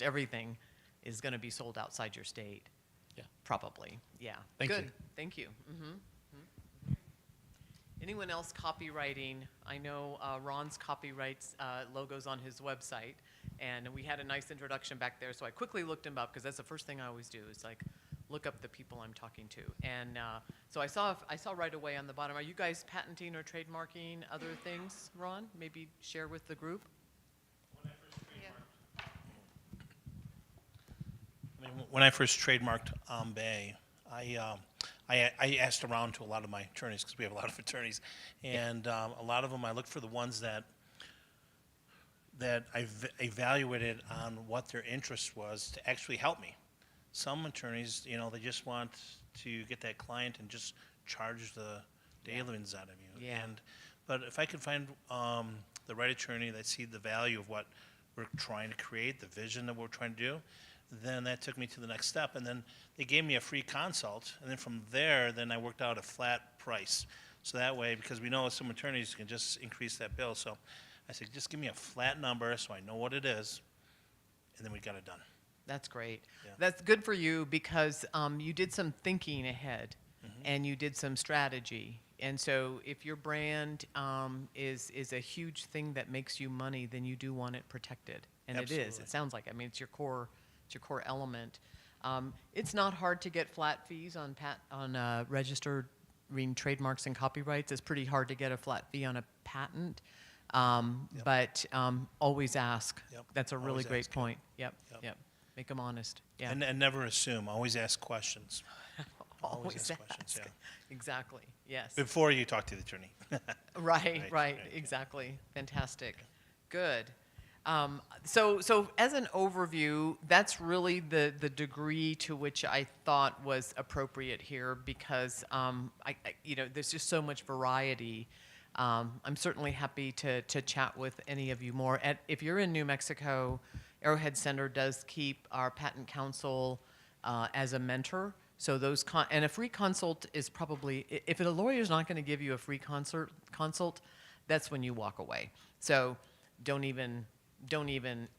everything is going to be sold outside your state. Yeah. Probably. Yeah. Thank Good. you. Thank you. Anyone else copywriting? I know Ron's copyrights logos on his website, and we had a nice introduction back there. So I quickly looked him up because that's the first thing I always do is like look up the people I'm talking to. And so I saw right away on the bottom. Are you guys patenting or trademarking other things, Ron? Maybe share with the group. When I first trademarked Bay, I asked around to a lot of my attorneys because we have a lot of attorneys, and a lot of them I looked for the ones that I evaluated on what their interest was to actually help me. Some attorneys, they just want to get that client and just charge the aliens out of you. Yeah. But if I could find the right attorney that see the value of what we're trying to create, the vision that we're trying to do, then that took me to the next step. And then they gave me a free consult. And then from there, then I worked out a flat price. So that way, because we know some attorneys can just increase that bill. So I said, just give me a flat number so I know what it is. And then we got it done. That's great. Yeah. That's good for you because you did some thinking ahead and you did some strategy. And so if your brand is a huge thing that makes you money, then you do want it protected. And it is. Absolutely. It sounds like, I mean, it's your core element. It's not hard to get flat fees on registered trademarks and copyrights. It's pretty hard to get a flat fee on a patent. But always ask. Yep. That's a really Always great ask, yeah. point. Yep, Yep. yep. Make them honest. Yeah. And never assume, always ask questions. Always ask questions, yeah. Exactly, yes. Before you talk to the attorney. Right, Right, yeah. exactly. Fantastic. Good. So as an overview, that's really the degree to which I thought was appropriate here because, there's just so much variety. I'm certainly happy to chat with any of you more. If you're in New Mexico, Arrowhead Center does keep our patent counsel as a mentor. So and a free consult is probably, if a lawyer is not going to give you a free consult, that's when you walk away. So don't even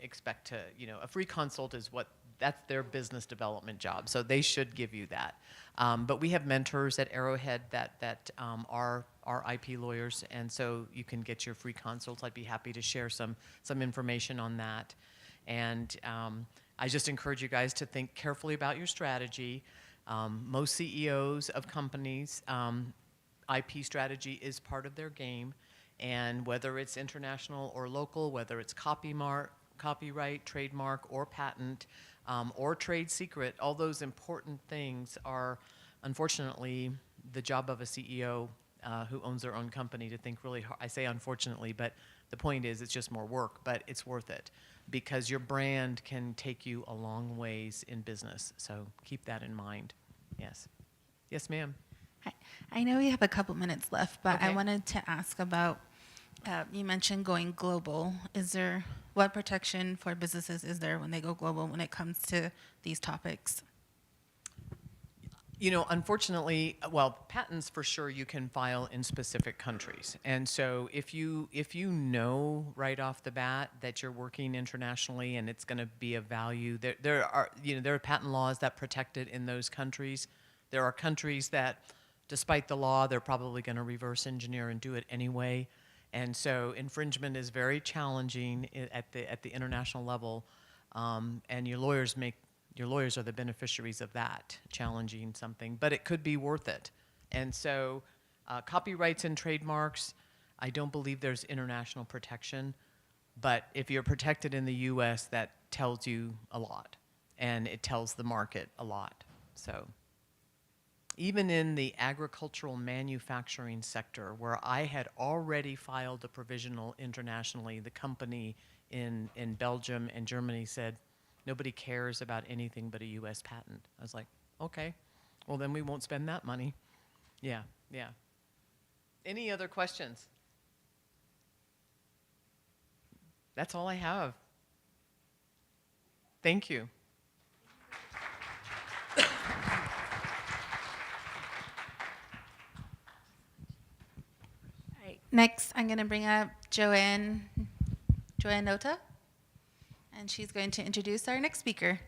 expect to, a free consult is that's their business development job. So they should give you that. But we have mentors at Arrowhead that are IP lawyers, and so you can get your free consults. I'd be happy to share some information on that. And I just encourage you guys to think carefully about your strategy. Most CEOs of companies, IP strategy is part of their game. And whether it's international or local, whether it's copyright, trademark, or patent, or trade secret, all those important things are, unfortunately, the job of a CEO who owns their own company to think really hard. I say unfortunately, but the point is it's just more work, but it's worth it because your brand can take you a long ways in business. So keep that in mind. Yes. Yes, ma'am. Hi. I know we have a couple minutes left, but I Okay. wanted to ask about, you mentioned going global. What protection for businesses is there when they go global when it comes to these topics? Unfortunately, well, patents for sure you can file in specific countries. And so if you know right off the bat that you're working internationally and it's going to be of value, there are patent laws that protect it in those countries. There are countries that, despite the law, they're probably going to reverse engineer and do it anyway. And so infringement is very challenging at the international level, and your lawyers are the beneficiaries of that, challenging something, but it could be worth it. And so copyrights and trademarks, I don't believe there's international protection, but if you're protected in the US, that tells you a lot, and it tells the market a lot. So even in the agricultural manufacturing sector, where I had already filed a provisional internationally, the company in Belgium and Germany said, nobody cares about anything but a U.S. patent. I was like, okay, well then we won't spend that money. Yeah, yeah. Any other questions? That's all I have. Thank you. All right. Next, I'm going to bring up Joanne Nota, and she's going to introduce our next speaker.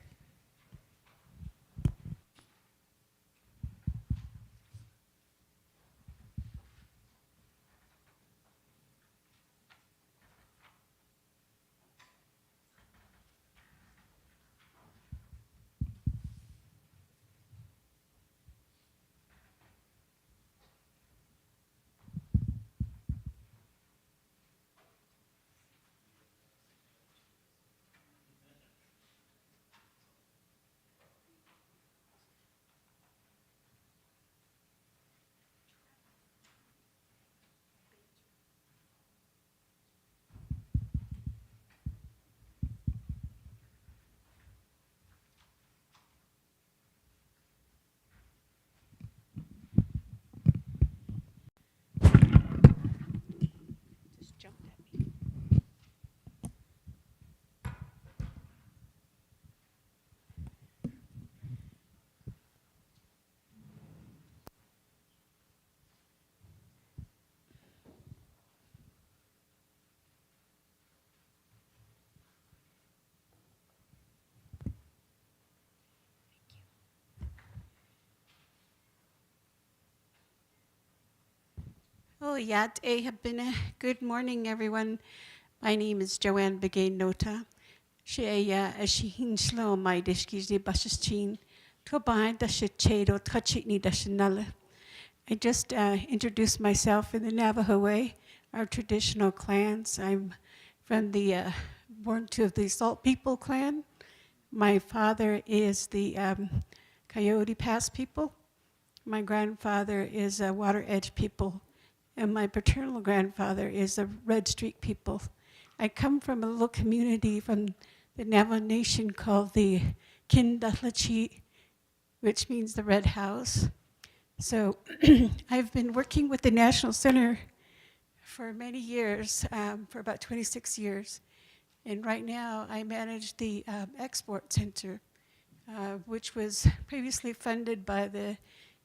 Oh, yat habina. Good morning, everyone. My name is Joanne Begay Nota. She a she slow my dishkis de basistin. To behind the shade or touch it need a I just introduced myself in the Navajo way. our traditional clans. I'm from the born to the Salt People clan. My father is the Coyote Pass people. My grandfather is a Water Edge people, and my paternal grandfather is a Red Streak people. I come from a little community from the Navajo Nation called the Kindalachi, which means the Red House. So I've been working with the National Center for many years, for about 26 years. And right now I manage the Export Center, which was previously funded by the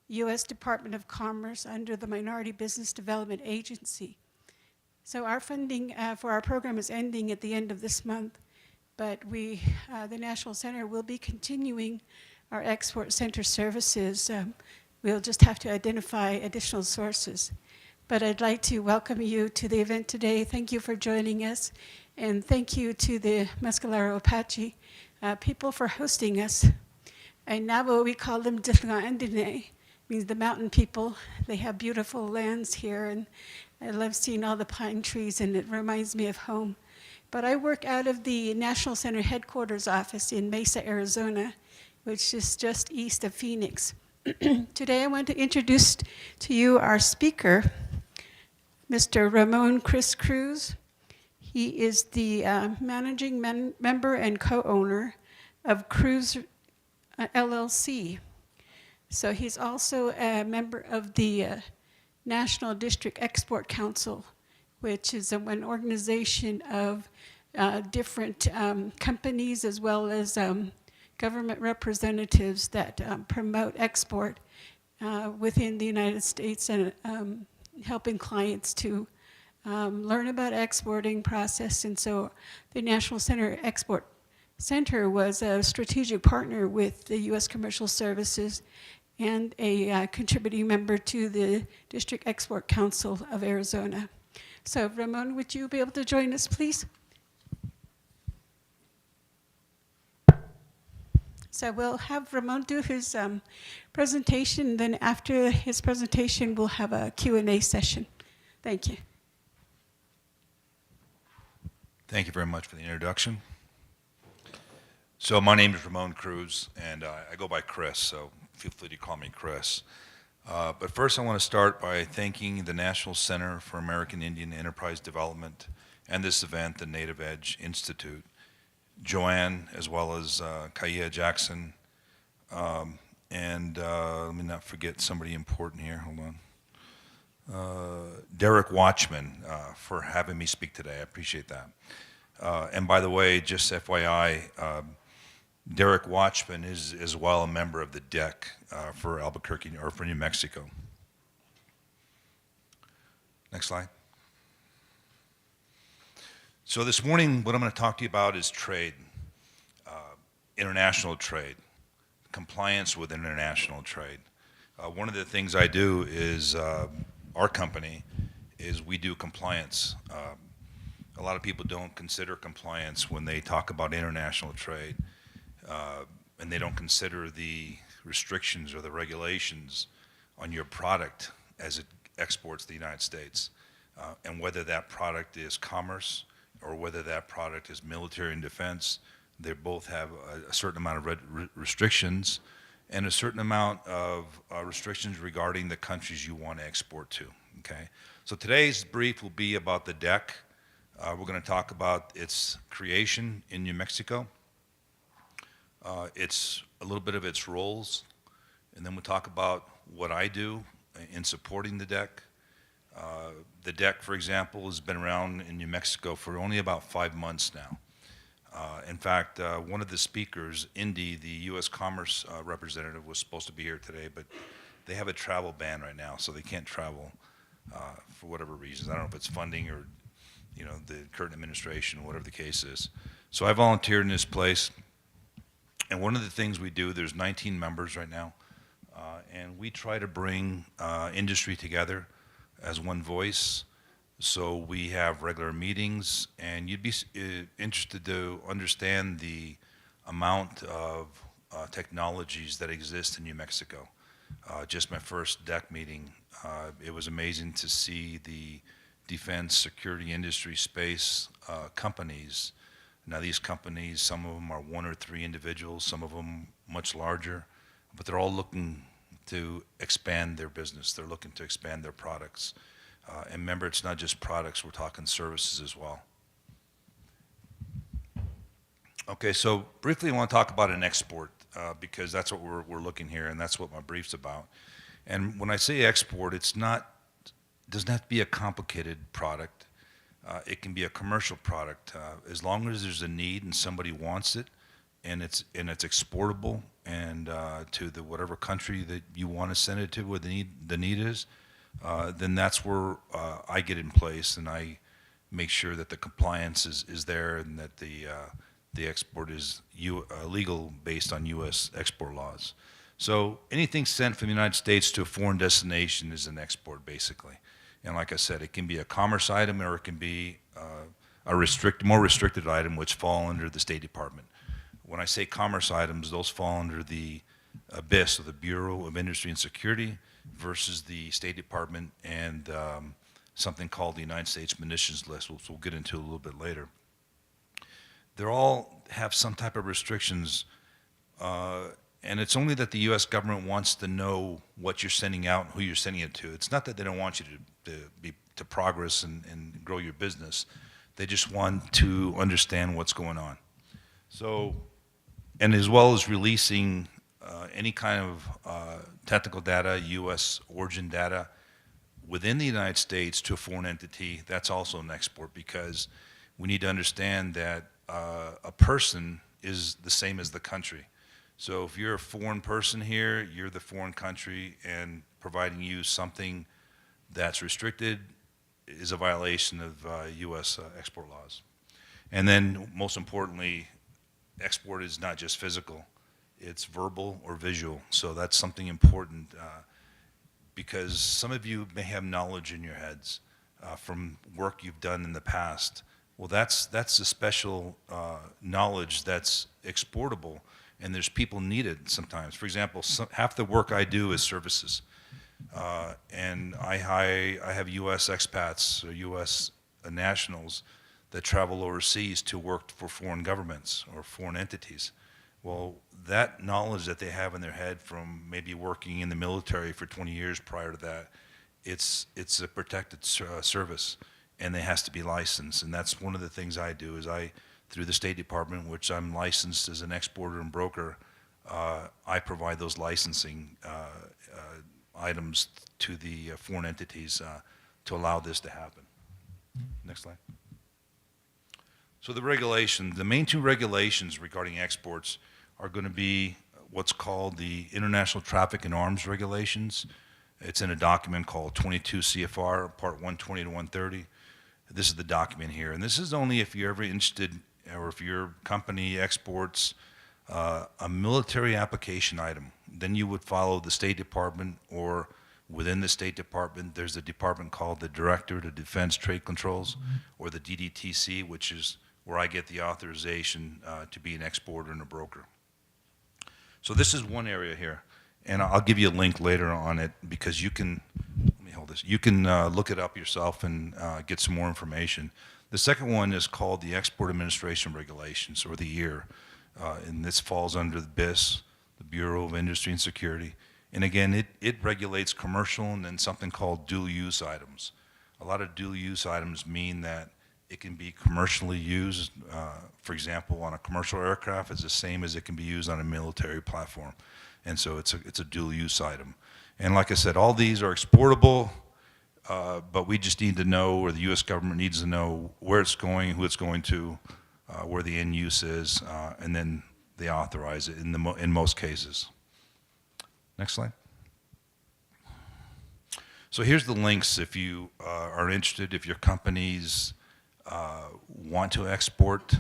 U.S. Department of Commerce under the Minority Business Development Agency. So our funding for our program is ending at the end of this month, but we, the National Center, will be continuing our Export Center services. We'll just have to identify additional sources. But I'd like to welcome you to the event today. Thank you for joining us, and thank you to the Mescalero Apache people for hosting us. In Navajo, we call them Dithlandine, means the mountain people. They have beautiful lands here, and I love seeing all the pine trees, and it reminds me of home. But I work out of the National Center headquarters office in Mesa, Arizona, which is just east of Phoenix. Today I want to introduce to you our speaker, Mr. Ramon Chris Cruz. He is the managing member and co-owner of Cruz LLC. So he's also a member of the National District Export Council, which is an organization of different companies as well as government representatives that promote export within the United States and helping clients to learn about exporting process. And so the National Center Export Center was a strategic partner with the U.S. Commercial Services and a contributing member to the District Export Council of Arizona. So Ramon, would you be able to join us, please? So we'll have Ramon do his presentation, then after his presentation, we'll have a Q&A session. Thank you. Thank you very much for the introduction. So my name is Ramon Cruz, and I go by Chris, so feel free to call me Chris. But first I want to start by thanking the National Center for American Indian Enterprise Development and this event, the Native Edge Institute, Joanne, as well as Kaia Jackson, and let me not forget somebody important here, hold on. Derek Watchman for having me speak today, I appreciate that. And by the way, just FYI, Derek Watchman is as well a member of the DEC for Albuquerque, or for New Mexico. Next slide. So this morning, what I'm going to talk to you about is trade, international trade, compliance with international trade. One of the things I do is, our company, is we do compliance. A lot of people don't consider compliance when they talk about international trade, and they don't consider the restrictions or the regulations on your product as it exports to the United States, and whether that product is commerce or whether that product is military and defense. They both have a certain amount of restrictions and a certain amount of restrictions regarding the countries you want to export to, okay? So today's brief will be about the DEC. We're going to talk about its creation in New Mexico, it's a little bit of its roles, and then we'll talk about what I do in supporting the DEC. The DEC, for example, has been around in New Mexico for only about 5 months now. In fact, one of the speakers, Indy, the U.S. Commerce representative, was supposed to be here today, but they have a travel ban right now, so they can't travel for whatever reasons. I don't know if it's funding or, you know, the current administration, whatever the case is. So I volunteered in this place, and one of the things we do, there's 19 members right now, and we try to bring industry together as one voice. So we have regular meetings, and you'd be interested to understand the amount of technologies that exist in New Mexico. Just my first DEC meeting, it was amazing to see the defense, security industry, space companies. Now these companies, some of them are 1 or 3 individuals, some of them much larger, but they're all looking to expand their business. They're looking to expand their products. And remember, it's not just products, we're talking services as well. Okay, so briefly I want to talk about an export because that's what we're looking here, and that's what my brief's about. And when I say export, doesn't have to be a complicated product. It can be a commercial product. As long as there's a need and somebody wants it, and it's exportable, and to the whatever country that you want to send it to, where the need is, then that's where I get in place, and I make sure that the compliance is there, and that the export is legal based on U.S. export laws. So anything sent from the United States to a foreign destination is an export, basically. And like I said, it can be a commerce item, or it can be a more restricted item, which fall under the State Department. When I say commerce items, those fall under the BIS, or the Bureau of Industry and Security, versus the State Department and something called the United States Munitions List, which we'll get into a little bit later. They all have some type of restrictions, and it's only that the U.S. government wants to know what you're sending out and who you're sending it to. It's not that they don't want you to progress and grow your business. They just want to understand what's going on. So, and as well as releasing any kind of technical data, U.S. origin data, within the United States to a foreign entity, that's also an export, because we need to understand that a person is the same as the country. So if you're a foreign person here, you're the foreign country, and providing you something that's restricted is a violation of U.S. export laws. And then, most importantly, export is not just physical, it's verbal or visual. So that's something important, because some of you may have knowledge in your heads from work you've done in the past. Well, that's a special knowledge that's exportable, and there's people needed sometimes. For example, half the work I do is services, and I have U.S. expats or U.S. nationals that travel overseas to work for foreign governments or foreign entities. Well, that knowledge that they have in their head from maybe working in the military for 20 years prior to that, it's a protected service, and it has to be licensed. And that's one of the things I do is through the State Department, which I'm licensed as an exporter and broker, I provide those licensing items to the foreign entities to allow this to happen. Next slide. So the main 2 regulations regarding exports are going to be what's called the International Traffic in Arms Regulations. It's in a document called 22 CFR, Part 120 to 130. This is the document here, and this is only if you're ever interested, or if your company exports a military application item. Then you would follow the State Department, or within the State Department, there's a department called the Directorate of Defense Trade Controls, or the DDTC, which is where I get the authorization to be an exporter and a broker. So this is one area here, and I'll give you a link later on it, because you can, let me hold this, you can look it up yourself and get some more information. The second one is called the Export Administration Regulations, or the EAR, and this falls under the BIS, the Bureau of Industry and Security. And again, it regulates commercial and then something called dual-use items. A lot of dual-use items mean that it can be commercially used. For example, on a commercial aircraft, it's the same as it can be used on a military platform. And so it's a dual-use item. And like I said, all these are exportable, but we just need to know, or the U.S. government needs to know where it's going, who it's going to, where the end use is, and then they authorize it in most cases. Next slide. So here's the links if you are interested, if your companies want to export.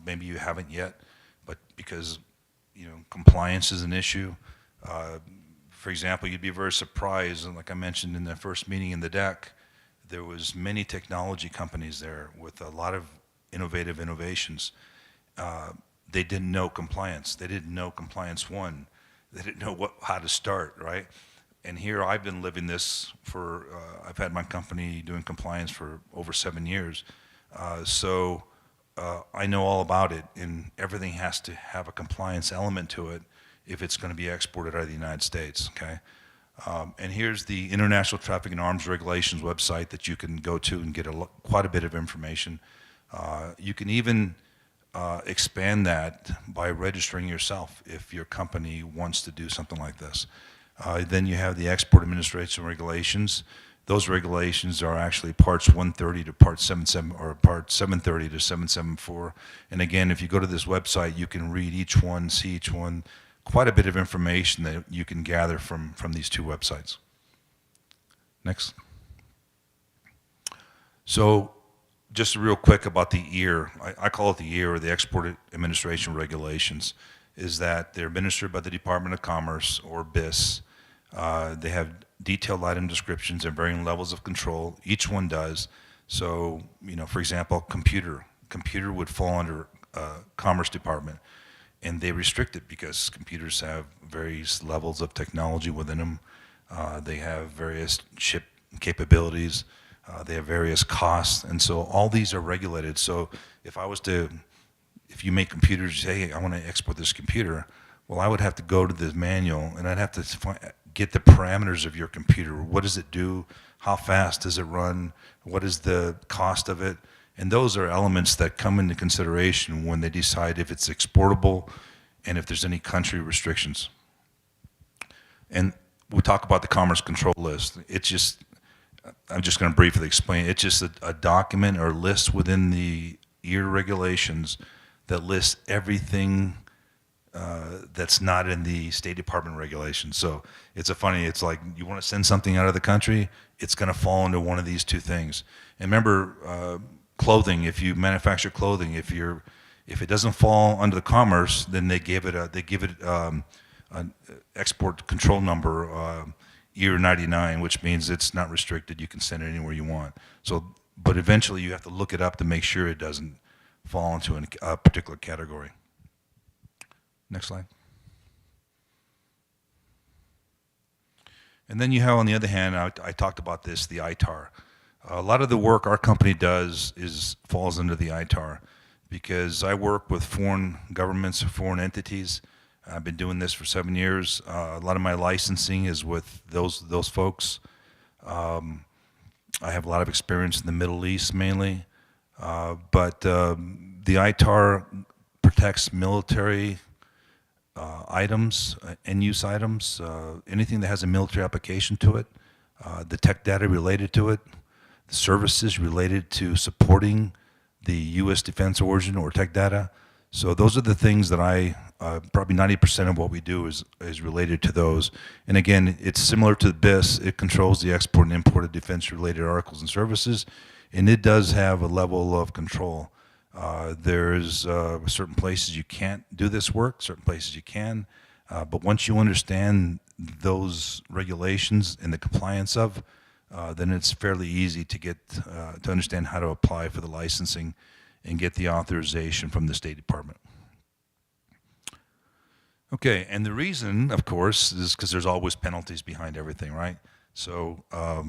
Maybe you haven't yet, but because compliance is an issue. For example, you'd be very surprised, and like I mentioned in the first meeting in the deck, there was many technology companies there with a lot of innovations. They didn't know compliance. They didn't know compliance 1. They didn't know how to start, right? And here I've been living this for, I've had my company doing compliance for over 7 years. I know all about it, and everything has to have a compliance element to it if it's going to be exported out of the United States, okay? And here's the International Traffic in Arms Regulations website that you can go to and get quite a bit of information. You can even expand that by registering yourself if your company wants to do something like this. Then you have the Export Administration Regulations. Those regulations are actually parts 130 to part 77, or part 730 to 774. And again, if you go to this website, you can read each one, see each one, quite a bit of information that you can gather from these two websites. Next. So just real quick about the EAR. I call it the EAR, or the Export Administration Regulations, is that they're administered by the Department of Commerce, or BIS. They have detailed item descriptions and varying levels of control. Each one does. So, you know, for example, computer would fall under Commerce Department, and they restrict it because computers have various levels of technology within them. They have various chip capabilities. They have various costs, and so all these are regulated. So if you make computers, say, hey, I want to export this computer, well, I would have to go to the manual, and I'd have to get the parameters of your computer. What does it do? How fast does it run? What is the cost of it? And those are elements that come into consideration when they decide if it's exportable and if there's any country restrictions. And we talk about the Commerce Control List. It's just, I'm just going to briefly explain. It's just a document or list within the EAR regulations that lists everything that's not in the State Department regulations. So it's like you want to send something out of the country, it's going to fall into one of these two things. And remember, clothing, if you manufacture clothing, if it doesn't fall under the commerce, then they give it an export control number, EAR 99, which means it's not restricted. You can send it anywhere you want. So, but eventually you have to look it up to make sure it doesn't fall into a particular category. Next slide. And then you have, on the other hand, I talked about this, the ITAR. A lot of the work our company does falls under the ITAR because I work with foreign governments, foreign entities. I've been doing this for 7 years. A lot of my licensing is with those folks. I have a lot of experience in the Middle East mainly, but the ITAR protects military items, end-use items, anything that has a military application to it, the tech data related to it, the services related to supporting the U.S. defense origin or tech data. So those are the things that probably 90% of what we do is related to those. And again, it's similar to the BIS. It controls the export and import of defense-related articles and services, and it does have a level of control. There's certain places you can't do this work, certain places you can, but once you understand those regulations and the compliance of, then it's fairly easy to get to understand how to apply for the licensing and get the authorization from the State Department. Okay, and the reason, of course, is because there's always penalties behind everything, right? So I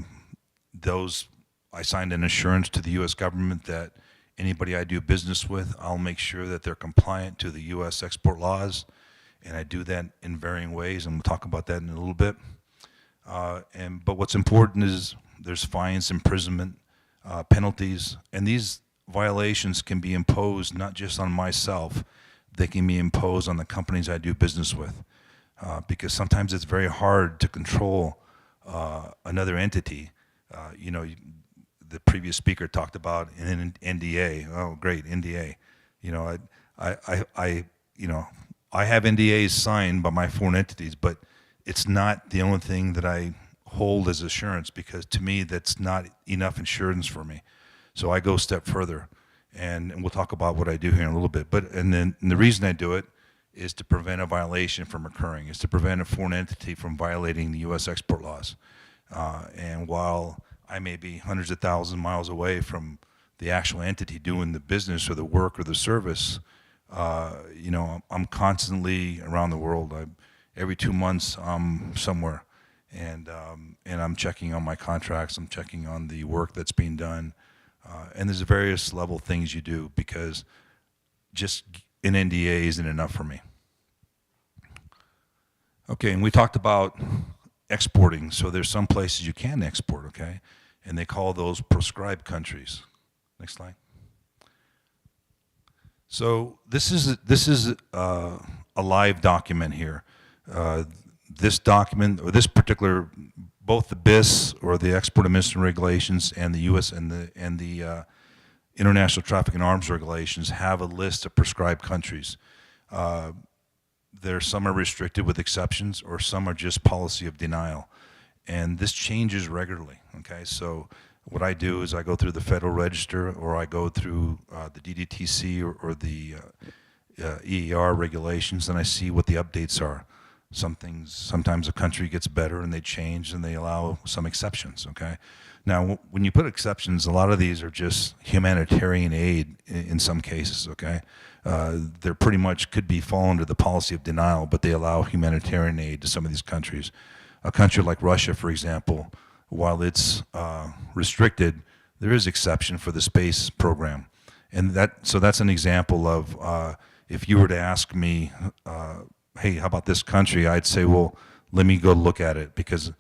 signed an assurance to the U.S. government that anybody I do business with, I'll make sure that they're compliant to the U.S. export laws, and I do that in varying ways, and we'll talk about that in a little bit. But what's important is there's fines, imprisonment, penalties, and these violations can be imposed not just on myself, they can be imposed on the companies I do business with, because sometimes it's very hard to control another entity. You know, the previous speaker talked about an NDA. Oh, great, NDA. You know, I have NDAs signed by my foreign entities, but it's not the only thing that I hold as assurance, because to me that's not enough insurance for me. So I go a step further, and we'll talk about what I do here in a little bit. And the reason I do it is to prevent a violation from occurring, is to prevent a foreign entity from violating the U.S. export laws. And while I may be hundreds of thousands of miles away from the actual entity doing the business or the work or the service, you know, I'm constantly around the world. Every 2 months I'm somewhere, and I'm checking on my contracts. I'm checking on the work that's being done, and there's various level things you do because just an NDA isn't enough for me. Okay, and we talked about exporting. So there's some places you can export, okay, and they call those proscribed countries. Next slide. So this is a live document here. This document, or this particular, both the BIS or the Export Administration Regulations and the U.S. and the International Traffic in Arms Regulations have a list of prescribed countries. Some are restricted with exceptions, or some are just policy of denial, and this changes regularly. Okay, so what I do is I go through the Federal Register, or I go through the DDTC or the EAR regulations, and I see what the updates are. Sometimes a country gets better and they change and they allow some exceptions, okay? Now, when you put exceptions, a lot of these are just humanitarian aid in some cases, okay? They're pretty much could be fall under the policy of denial, but they allow humanitarian aid to some of these countries. A country like Russia, for example, while it's restricted, there is exception for the space program. And so that's an example of if you were to ask me, hey, how about this country? I'd say, well, let me go look at it, because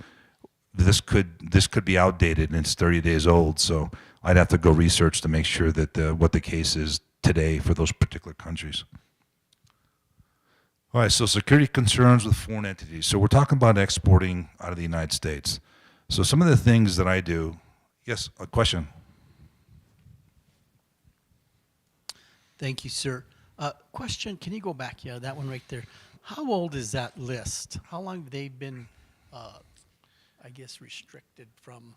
this could be outdated and it's 30 days old. So I'd have to go research to make sure that what the case is today for those particular countries. All right, so security concerns with foreign entities. So we're talking about exporting out of the United States. So some of the things that I do, yes, a question? Thank you, sir. Question, can you go back? Yeah, that one right there. How old is that list? How long have they been, I guess, restricted from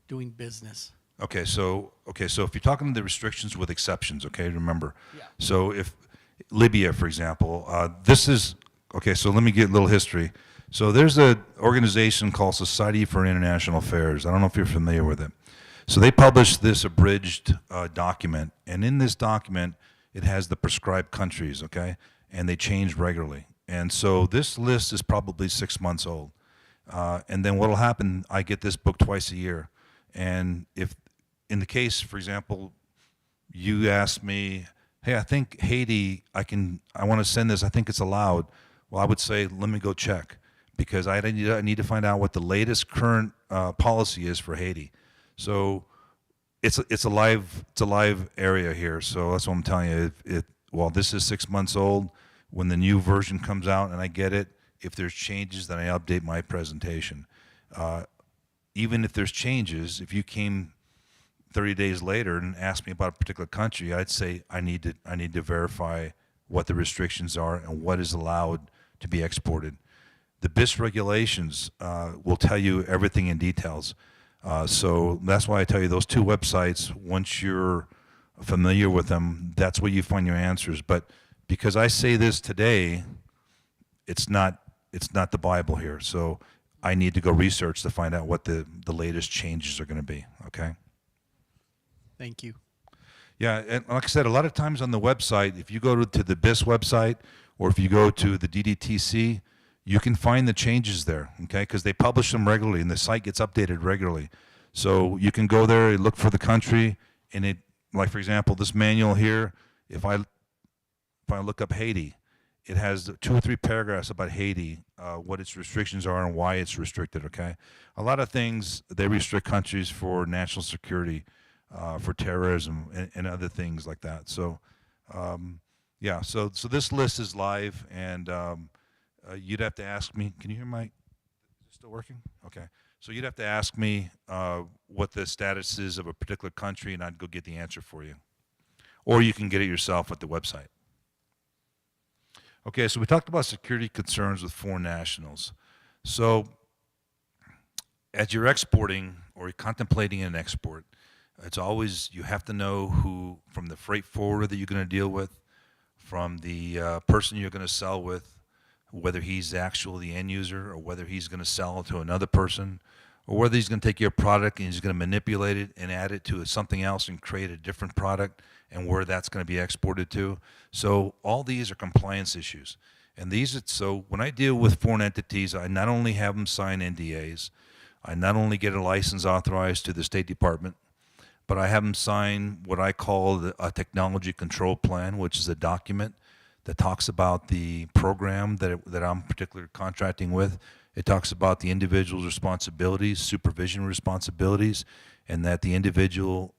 doing business? Okay, so if you're talking the restrictions with exceptions, okay, remember. Yeah. So if Libya, for example, so let me get a little history. So there's an organization called Society for International Affairs. I don't know if you're familiar with it. So they published this abridged document, and in this document, it has the prescribed countries, okay, and they change regularly. And so this list is probably 6 months old. And then what'll happen, I get this book twice a year. And if, in the case, for example, you ask me, hey, I think Haiti, I want to send this, I think it's allowed. Well, I would say, let me go check, because I need to find out what the latest current policy is for Haiti. So it's a live area here. So that's what I'm telling you. While this is 6 months old, when the new version comes out and I get it, if there's changes, then I update my presentation. Even if there's changes, if you came 30 days later and asked me about a particular country, I'd say I need to verify what the restrictions are and what is allowed to be exported. The BIS regulations will tell you everything in details. So that's why I tell you those two websites, once you're familiar with them, that's where you find your answers. But because I say this today, it's not the Bible here. So I need to go research to find out what the latest changes are going to be, okay? Thank you. Yeah, and like I said, a lot of times on the website, if you go to the BIS website or if you go to the DDTC, you can find the changes there, okay? Because they publish them regularly and the site gets updated regularly. So you can go there, look for the country, and it, like for example, this manual here, if I look up Haiti, it has 2 or 3 paragraphs about Haiti, what its restrictions are and why it's restricted, okay? A lot of things, they restrict countries for national security, for terrorism and other things like that. So, yeah, so this list is live, and you'd have to ask me, can you hear my, is it still working? Okay. So you'd have to ask me what the status is of a particular country, and I'd go get the answer for you. Or you can get it yourself at the website. Okay, so we talked about security concerns with foreign nationals. So as you're exporting or you're contemplating an export, it's always, you have to know who, from the freight forwarder that you're going to deal with, from the person you're going to sell with, whether he's actually the end user or whether he's going to sell to another person, or whether he's going to take your product and he's going to manipulate it and add it to something else and create a different product, and where that's going to be exported to. So all these are compliance issues. And so when I deal with foreign entities, I not only have them sign NDAs, I not only get a license authorized to the State Department, but I have them sign what I call a technology control plan, which is a document that talks about the program that I'm particularly contracting with. It talks about the individual's responsibilities, supervision responsibilities, and that the individual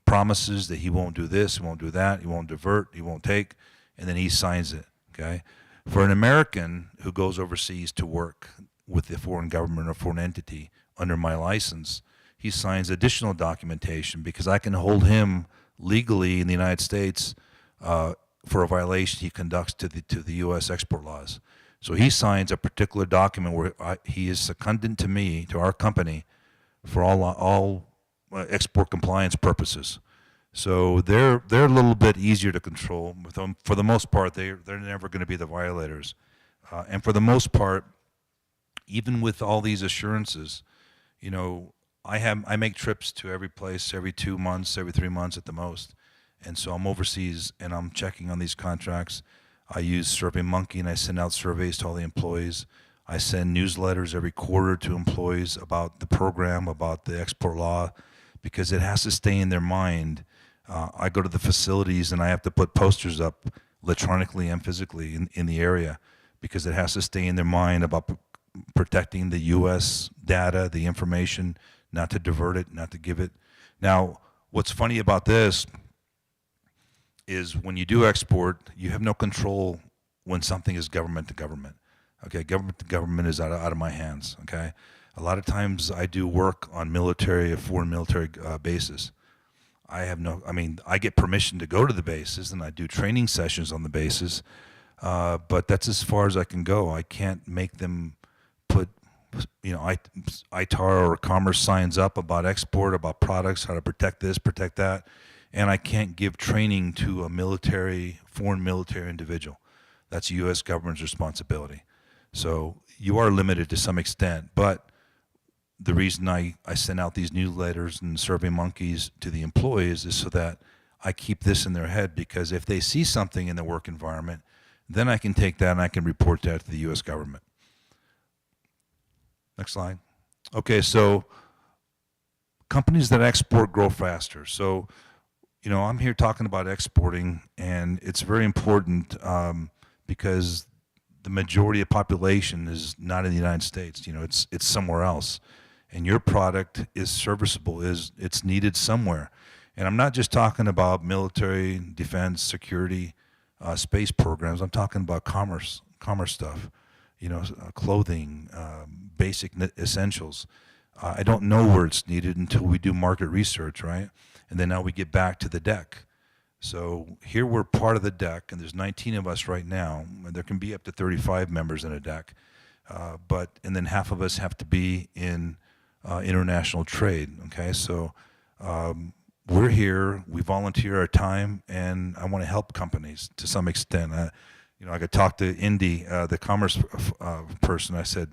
promises that he won't do this, he won't do that, he won't divert, he won't take, and then he signs it, okay? For an American who goes overseas to work with the foreign government or foreign entity under my license, he signs additional documentation because I can hold him legally in the United States for a violation he conducts to the U.S. export laws. So he signs a particular document where he is secondant to me, to our company, for all export compliance purposes. So they're a little bit easier to control. For the most part, they're never going to be the violators. And for the most part, even with all these assurances, you know, I make trips to every place every 2 months, every 3 months at the most. And so I'm overseas and I'm checking on these contracts. I use SurveyMonkey and I send out surveys to all the employees. I send newsletters every quarter to employees about the program, about the export law, because it has to stay in their mind. I go to the facilities and I have to put posters up electronically and physically in the area because it has to stay in their mind about protecting the U.S. data, the information, not to divert it, not to give it. Now, what's funny about this is when you do export, you have no control when something is government to government. Okay, government to government is out of my hands, okay? A lot of times I do work on foreign military bases. I get permission to go to the bases and I do training sessions on the bases, but that's as far as I can go. I can't make them put, you know, ITAR or commerce signs up about export, about products, how to protect this, protect that, and I can't give training to a foreign military individual. That's U.S. government's responsibility. So you are limited to some extent, but the reason I send out these newsletters and SurveyMonkeys to the employees is so that I keep this in their head, because if they see something in the work environment, then I can take that and I can report that to the U.S. government. Next slide. Okay, so companies that export grow faster. So, you know, I'm here talking about exporting, and it's very important because the majority of population is not in the United States. You know, it's somewhere else. And your product is serviceable, it's needed somewhere. And I'm not just talking about military, defense, security, space programs. I'm talking about commerce stuff, you know, clothing, basic essentials. I don't know where it's needed until we do market research, right? And then now we get back to the deck. So here we're part of the deck, and there's 19 of us right now. And there can be up to 35 members in a deck. And then half of us have to be in international trade, okay? So we're here, we volunteer our time, and I want to help companies to some extent. You know, I could talk to Indy, the commerce person. I said,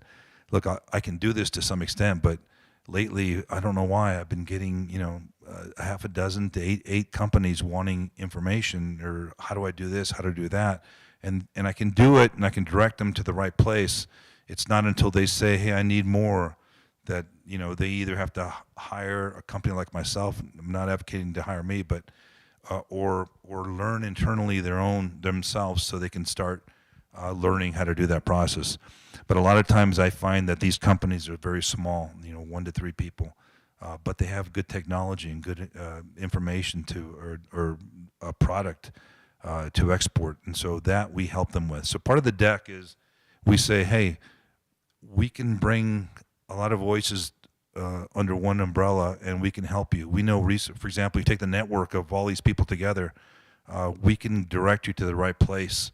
look, I can do this to some extent, but lately, I don't know why, I've been getting, you know, a half a dozen to eight companies wanting information, or how do I do this, how do I do that? And I can do it, and I can direct them to the right place. It's not until they say, hey, I need more, that, you know, they either have to hire a company like myself. I'm not advocating to hire me, but or learn internally themselves so they can start learning how to do that process. But a lot of times I find that these companies are very small, you know, 1 to 3 people, but they have good technology and good information or a product to export, and so that we help them with. So part of the deck is we say, hey, we can bring a lot of voices under one umbrella, and we can help you. We know, for example, you take the network of all these people together, we can direct you to the right place.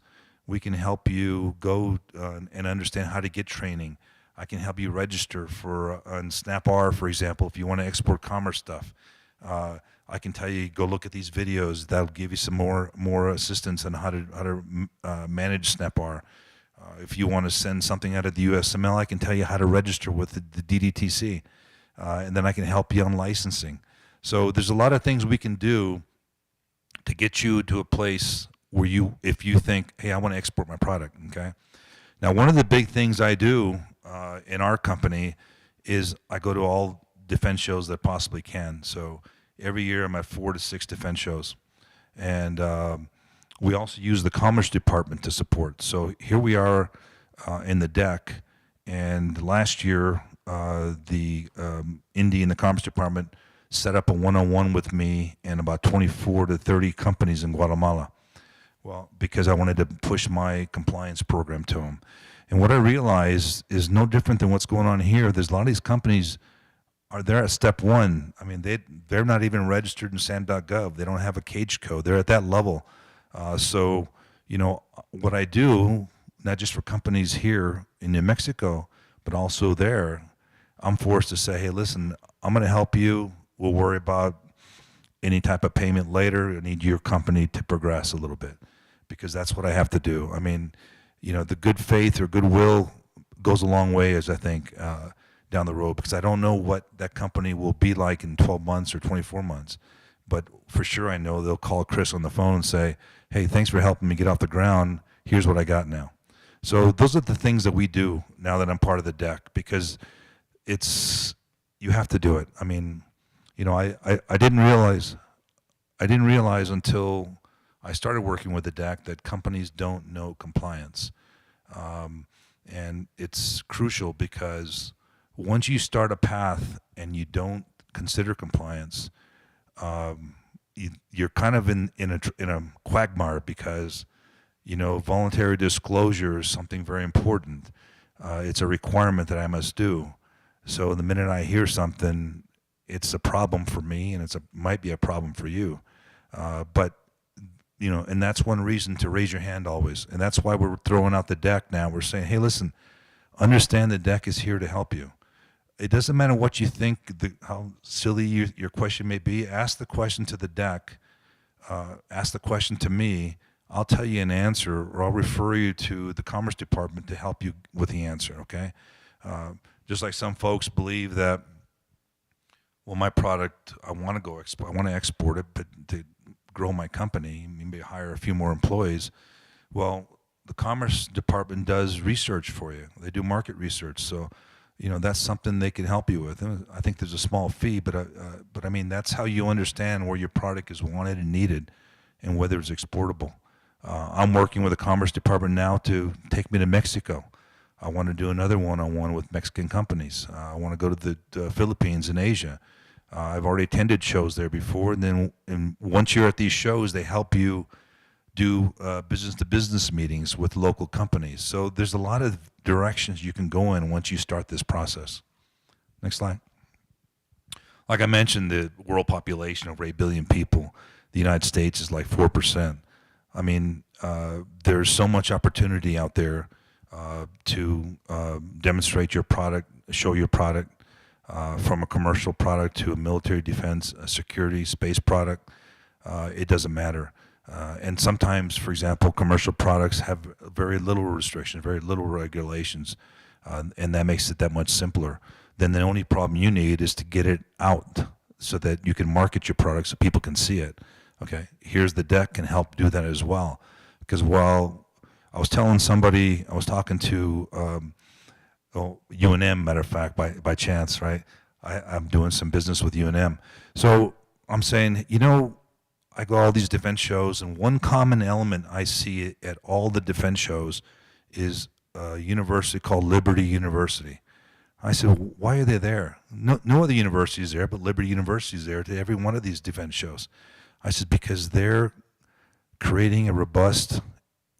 We can help you go and understand how to get training. I can help you register for on SnapR, for example, if you want to export commerce stuff. I can tell you, go look at these videos. That'll give you some more assistance on how to manage SnapR. If you want to send something out of the USML, I can tell you how to register with the DDTC. and then I can help you on licensing. So there's a lot of things we can do to get you to a place where if you think, hey, I want to export my product, okay? Now, one of the big things I do in our company is I go to all defense shows that I possibly can. So every year I'm at 4 to 6 defense shows. And we also use the Commerce Department to support. So here we are in the deck, and last year the Indy and the Commerce Department set up a one-on-one with me and about 24 to 30 companies in Guatemala. Well, because I wanted to push my compliance program to them. And what I realized is no different than what's going on here. There's a lot of these companies they're at step one. I mean, they're not even registered in SAM.gov. They don't have a cage code. They're at that level. So, you know, what I do, not just for companies here in New Mexico, but also there, I'm forced to say, hey, listen, I'm going to help you. We'll worry about any type of payment later. I need your company to progress a little bit because that's what I have to do. I mean, you know, the good faith or goodwill goes a long way, as I think, down the road, because I don't know what that company will be like in 12 months or 24 months. But for sure I know they'll call Chris on the phone and say, hey, thanks for helping me get off the ground. Here's what I got now. So those are the things that we do now that I'm part of the deck, because you have to do it. I mean, you know, I didn't realize until I started working with the deck that companies don't know compliance. And it's crucial because once you start a path and you don't consider compliance, you're kind of in a quagmire because, you know, voluntary disclosure is something very important. It's a requirement that I must do. So the minute I hear something, it's a problem for me, and might be a problem for you. But you know, and that's one reason to raise your hand always, and that's why we're throwing out the deck now. We're saying, hey, listen, understand the deck is here to help you. It doesn't matter what you think, how silly your question may be. Ask the question to the deck. Ask the question to me. I'll tell you an answer, or I'll refer you to the Commerce Department to help you with the answer, okay? Just like some folks believe that, well, my product, I want to export it, but to grow my company, maybe hire a few more employees. Well, the Commerce Department does research for you. They do market research, so you know that's something they can help you with. I think there's a small fee, but I mean that's how you understand where your product is wanted and needed, and whether it's exportable. I'm working with the Commerce Department now to take me to Mexico. I want to do another one-on-one with Mexican companies. I want to go to the Philippines and Asia. I've already attended shows there before, and once you're at these shows, they help you do business-to-business meetings with local companies. So there's a lot of directions you can go in once you start this process. Next slide. Like I mentioned, the world population, over 8 billion people. The United States is like 4%. I mean, there's so much opportunity out there to demonstrate your product, show your product, from a commercial product to a military defense, a security, space product. It doesn't matter. And sometimes, for example, commercial products have very little restrictions, very little regulations, and that makes it that much simpler. Then the only problem you need is to get it out so that you can market your product so people can see it. Okay, here's the deck can help do that as well. Because while I was telling somebody, I was talking to UNM, matter of fact, by chance, right? I'm doing some business with UNM. So I'm saying, you know, I go to all these defense shows, and one common element I see at all the defense shows is a university called Liberty University. I said, why are they there? No other university is there, but Liberty University is there to every one of these defense shows. I said, because they're creating a robust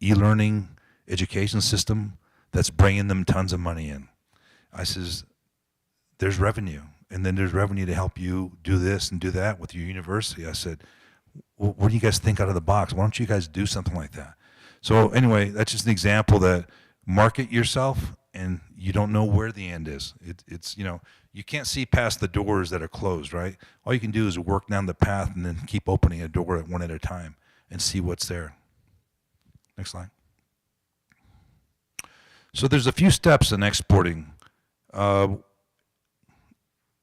e-learning education system that's bringing them tons of money in. I says, there's revenue, and then there's revenue to help you do this and do that with your university. I said, well, what do you guys think out of the box? Why don't you guys do something like that? So anyway, that's just an example that market yourself, and you don't know where the end is. It's you know, you can't see past the doors that are closed, right? All you can do is work down the path and then keep opening a door one at a time and see what's there. Next slide. So there's a few steps in exporting.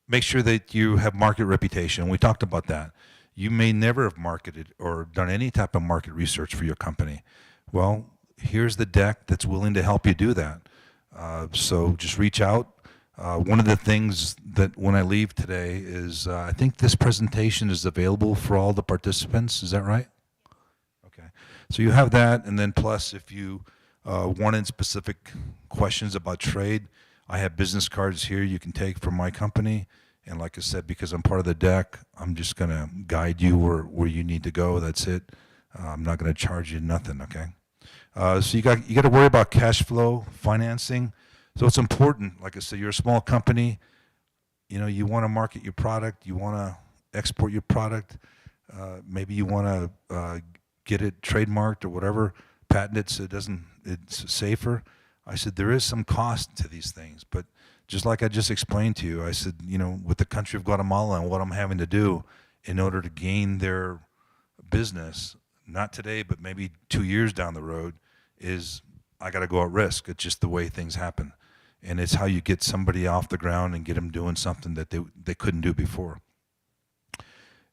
make sure that you have market reputation. We talked about that. You may never have marketed or done any type of market research for your company. Well, here's the deck that's willing to help you do that. So just reach out. One of the things that when I leave today is I think this presentation is available for all the participants. Is that right? Okay. So you have that, and then plus if you wanted specific questions about trade, I have business cards here you can take from my company. And like I said, because I'm part of the deck, I'm just going to guide you where you need to go. That's it. I'm not going to charge you nothing, okay? So you got to worry about cash flow, financing. So it's important. Like I said, you're a small company. You know, you want to market your product. You want to export your product. Maybe you want to get it trademarked or whatever, patent it so it's safer. I said, there is some cost to these things, but just like I just explained to you, I said, you know, with the country of Guatemala and what I'm having to do in order to gain their business, not today, but maybe 2 years down the road, is I got to go at risk. It's just the way things happen. And it's how you get somebody off the ground and get them doing something that they couldn't do before.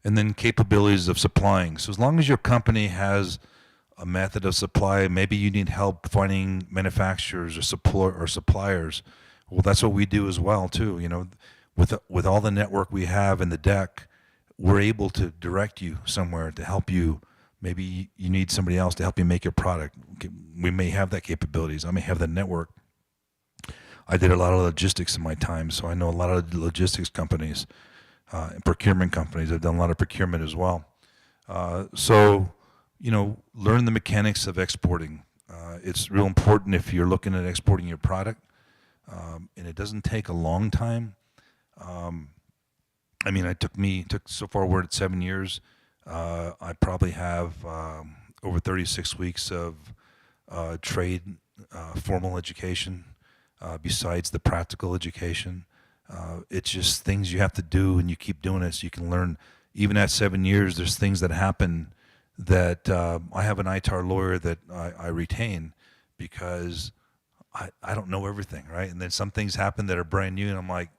And then capabilities of supplying. So as long as your company has a method of supply, maybe you need help finding manufacturers or suppliers. Well, that's what we do as well too. You know, with all the network we have in the deck, we're able to direct you somewhere to help you. Maybe you need somebody else to help you make your product. We may have that capabilities. I may have the network. I did a lot of logistics in my time, so I know a lot of logistics companies and procurement companies. I've done a lot of procurement as well. So, you know, learn the mechanics of exporting. It's real important if you're looking at exporting your product. And it doesn't take a long time. I mean, it took so far we're at 7 years. I probably have over 36 weeks of trade formal education besides the practical education. It's just things you have to do, and you keep doing it so you can learn. Even at 7 years, there's things that happen that I have an ITAR lawyer that I retain because I don't know everything, right? And then some things happen that are brand new, and I'm like,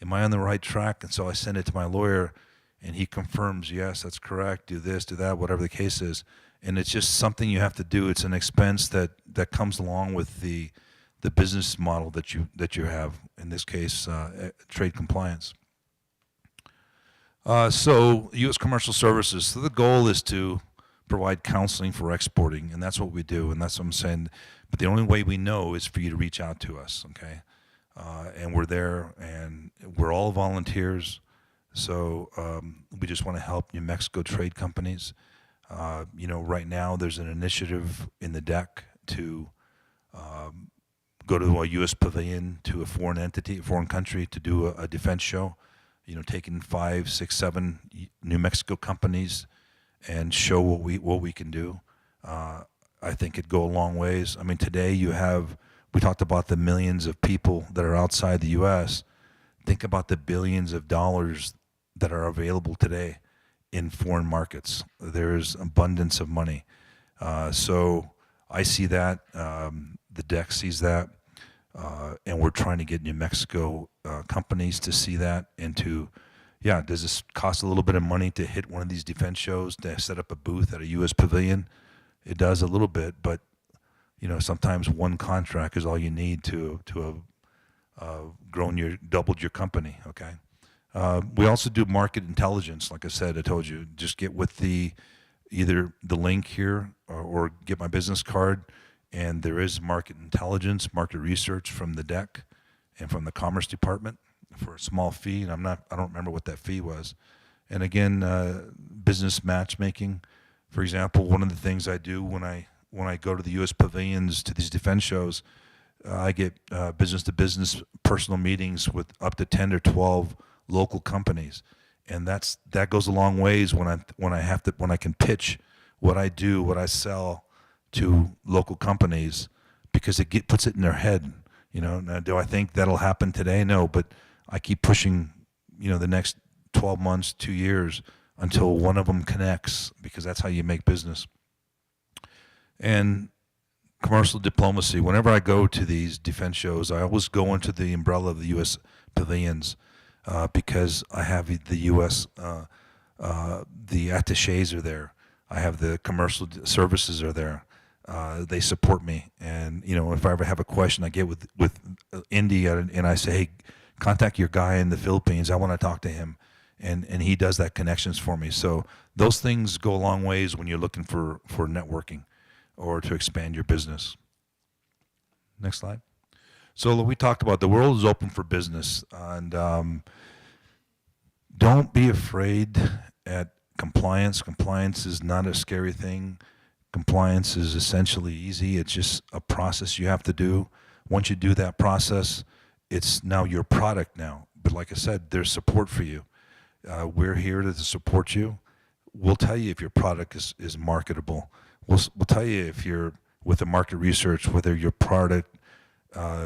am I on the right track? And so I send it to my lawyer, and he confirms, yes, that's correct, do this, do that, whatever the case is. And it's just something you have to do. It's an expense that comes along with the business model that you have, in this case, trade compliance. So U.S. Commercial Services, so the goal is to provide counseling for exporting, and that's what we do, and that's what I'm saying. But the only way we know is for you to reach out to us, okay? And we're there, and we're all volunteers, so we just want to help New Mexico trade companies. You know, right now there's an initiative in the deck to go to a U.S. pavilion to a foreign entity, a foreign country, to do a defense show. You know, taking 5, 6, 7 New Mexico companies and show what we can do. I think it'd go a long ways. I mean, today we talked about the millions of people that are outside the U.S. Think about the billions of dollars that are available today in foreign markets. There's abundance of money. So I see that, the deck sees that, and we're trying to get New Mexico companies to see that and to, yeah, does this cost a little bit of money to hit one of these defense shows, to set up a booth at a U.S. pavilion? It does a little bit, but you know, sometimes one contract is all you need to have doubled your company, okay? We also do market intelligence. Like I said, I told you, just get with either the link here or get my business card, and there is market intelligence, market research from the deck and from the Commerce Department for a small fee, and I don't remember what that fee was. And again, business matchmaking. For example, one of the things I do when I go to the U.S. pavilions to these defense shows, I get business-to-business personal meetings with up to 10 or 12 local companies, and that goes a long ways when I can pitch what I do, what I sell to local companies, because it puts it in their head. You know, now, do I think that'll happen today? No, but I keep pushing. You know, the next 12 months, 2 years, until one of them connects, because that's how you make business. And commercial diplomacy. Whenever I go to these defense shows, I always go into the umbrella of the U.S. pavilions. because I have the U.S. The attaches are there. I have the commercial services are there. They support me, and if I ever have a question, I get with Indy, and I say, hey, contact your guy in the Philippines. I want to talk to him, and he does that connections for me. So those things go a long ways when you're looking for networking or to expand your business. Next slide. So we talked about the world is open for business, and don't be afraid at compliance. Compliance is not a scary thing. Compliance is essentially easy. It's just a process you have to do. Once you do that process, it's now your product now. But like I said, there's support for you. We're here to support you. We'll tell you if your product is marketable. We'll tell you if you're with the market research, whether your product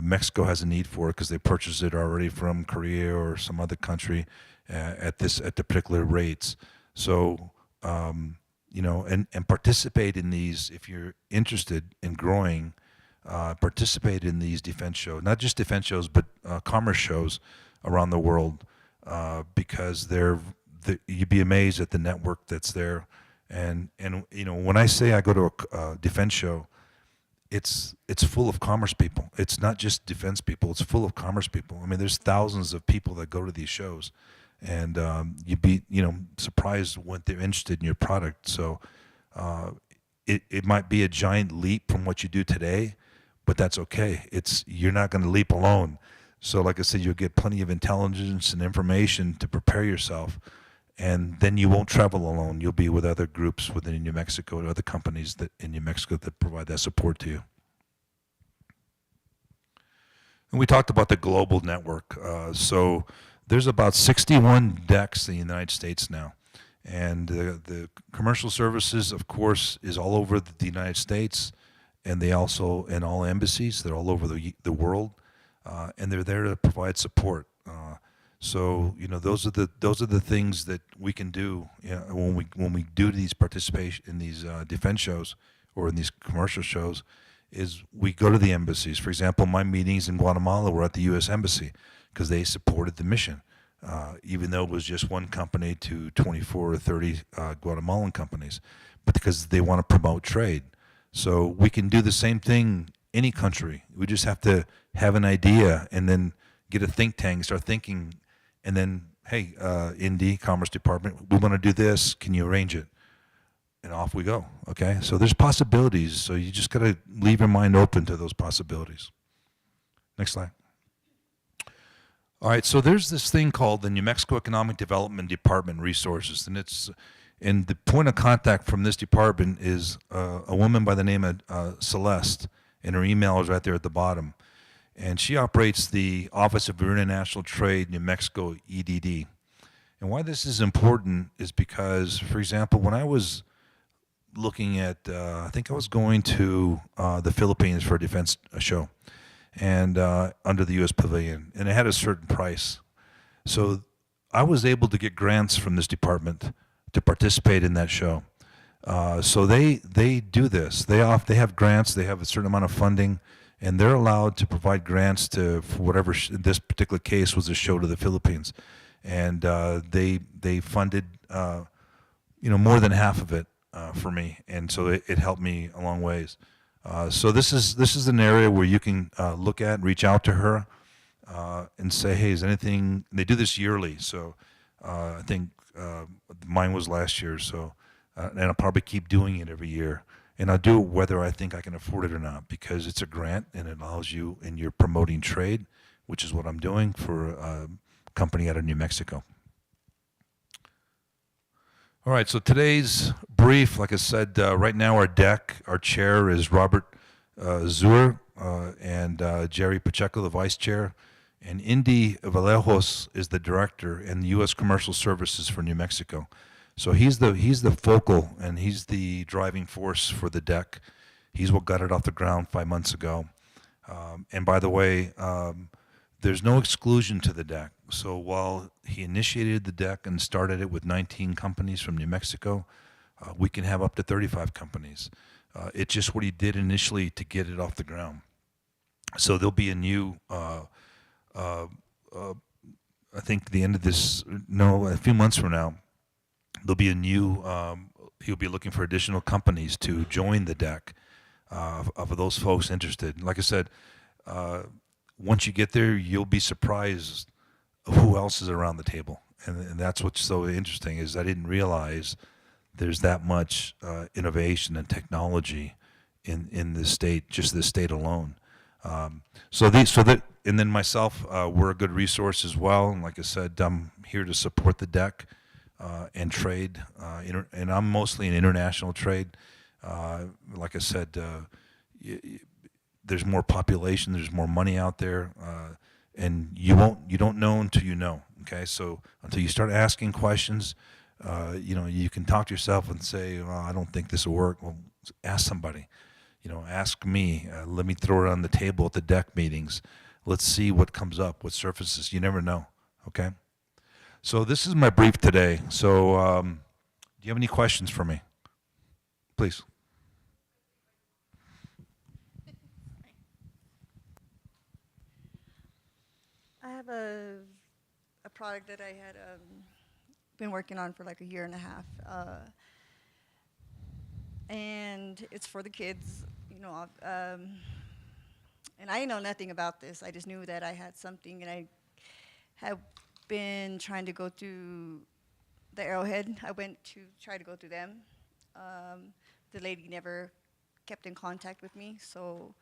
Mexico has a need for it because they purchased it already from Korea or some other country at the particular rates. So and participate in these if you're interested in growing. Participate in these defense shows, not just defense shows, but commerce shows around the world, because you'd be amazed at the network that's there. And when I say I go to a defense show, it's full of commerce people. It's not just defense people. It's full of commerce people. I mean, there's thousands of people that go to these shows, and you'd be surprised when they're interested in your product. So it might be a giant leap from what you do today, but that's okay. You're not going to leap alone. So like I said, you'll get plenty of intelligence and information to prepare yourself, and then you won't travel alone. You'll be with other groups within New Mexico and other companies in New Mexico that provide that support to you. And we talked about the global network. So there's about 61 decks in the United States now. And the commercial services, of course, is all over the United States, and they also in all embassies. They're all over the world, and they're there to provide support. So those are the things that we can do when we do these participation in these defense shows or in these commercial shows. Is we go to the embassies. For example, my meetings in Guatemala were at the U.S. Embassy because they supported the mission. Even though it was just one company to 24 or 30 Guatemalan companies, but because they want to promote trade. So we can do the same thing any country. We just have to have an idea and then get a think tank, start thinking, and then, hey, Indy, Commerce Department, we want to do this. Can you arrange it? And off we go, okay? So there's possibilities, so you just got to leave your mind open to those possibilities. Next slide. All right, so there's this thing called the New Mexico Economic Development Department Resources, and the point of contact from this department is a woman by the name of Celeste, and her email is right there at the bottom. And she operates the Office of International Trade New Mexico EDD. And why this is important is because, for example, when I was looking at, I think I was going to the Philippines for a defense show, and under the U.S. Pavilion, and it had a certain price. So I was able to get grants from this department to participate in that show. So they do this. They have grants. They have a certain amount of funding, and they're allowed to provide grants for whatever. In this particular case, was a show to the Philippines, and they funded more than half of it for me, and so it helped me a long ways. So this is an area where you can look at, reach out to her, and say, hey, is anything? They do this yearly, so I think mine was last year. So, and I'll probably keep doing it every year, and I'll do it whether I think I can afford it or not, because it's a grant and it allows you, and you're promoting trade, which is what I'm doing for a company out of New Mexico. All right, so today's brief, like I said, right now our chair is Robert Zuer and Jerry Pacheco, the vice chair, and Indy Vallejos is the director in the U.S. Commercial Services for New Mexico. So he's the focal, and he's the driving force for the deck. He's what got it off the ground 5 months ago. And by the way, there's no exclusion to the deck. So while he initiated the deck and started it with 19 companies from New Mexico, we can have up to 35 companies. It's just what he did initially to get it off the ground. So there'll be a new I think the end of this, no, a few months from now, there'll be a new, he'll be looking for additional companies to join the deck of those folks interested. Like I said, once you get there, you'll be surprised of who else is around the table. And that's what's so interesting is I didn't realize there's that much innovation and technology in this state, just this state alone. And then myself, we're a good resource as well. And like I said, I'm here to support the deck and trade. And I'm mostly in international trade. Like I said, there's more population, there's more money out there, and you don't know until you know. Okay, so until you start asking questions, you can talk to yourself and say, well, I don't think this will work. Well, ask somebody. Ask me. Let me throw it on the table at the deck meetings. Let's see what comes up, what surfaces. You never know. Okay. So this is my brief today. So do you have any questions for me? Please. I have a product that I had been working on for like a year and a half, and it's for the kids. And I know nothing about this. I just knew that I had something, and I have been trying to go through the Arrowhead. I went to try to go through them. The lady never kept in contact with me, so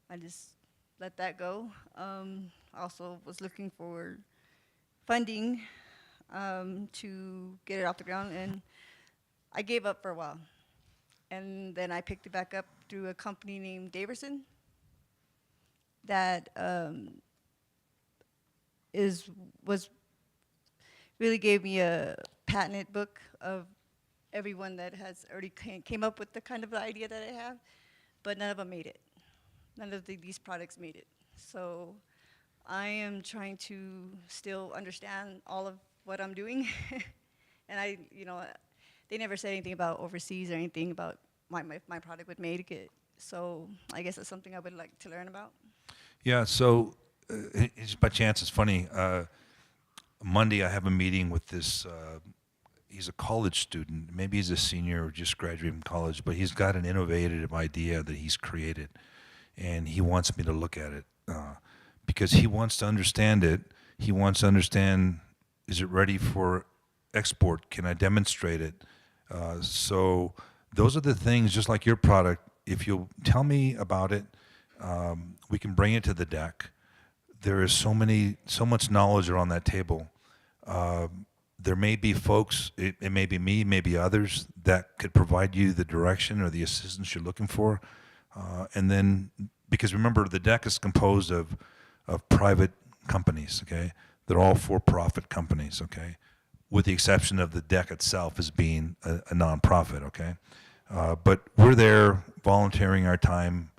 I just let that go. I also was looking for funding to get it off the ground, and I gave up for a while. And then I picked it back up through a company named Daverson that was really gave me a patented book of everyone that has already came up with the kind of idea that I have, but none of them made it. None of these products made it. So I am trying to still understand all of what I'm doing. And they never said anything about overseas or anything about my product would make it. So I guess that's something I would like to learn about. Yeah, so just by chance, it's funny. Monday I have a meeting with this, he's a college student. Maybe he's a senior or just graduated from college, but he's got an innovative idea that he's created. And he wants me to look at it because he wants to understand it. He wants to understand, is it ready for export? Can I demonstrate it? So those are the things, just like your product, if you'll tell me about it, we can bring it to the deck. There is so much knowledge around that table. There may be folks, it may be me, maybe others, that could provide you the direction or the assistance you're looking for. And then, because remember, the deck is composed of private companies, okay? They're all for-profit companies, okay? With the exception of the deck itself as being a nonprofit, okay? But we're there volunteering our time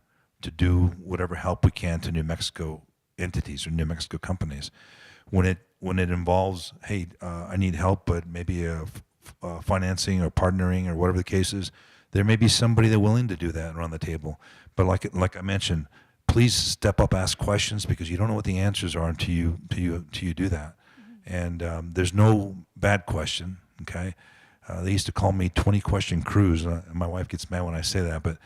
to do whatever help we can to New Mexico entities or New Mexico companies. When it involves, hey, I need help, but maybe financing or partnering or whatever the case is, there may be somebody that's willing to do that around the table. But like I mentioned, please step up, ask questions, because you don't know what the answers are until you do that. And there's no bad question, okay? They used to call me 20-question Cruz. My wife gets mad when I say that, but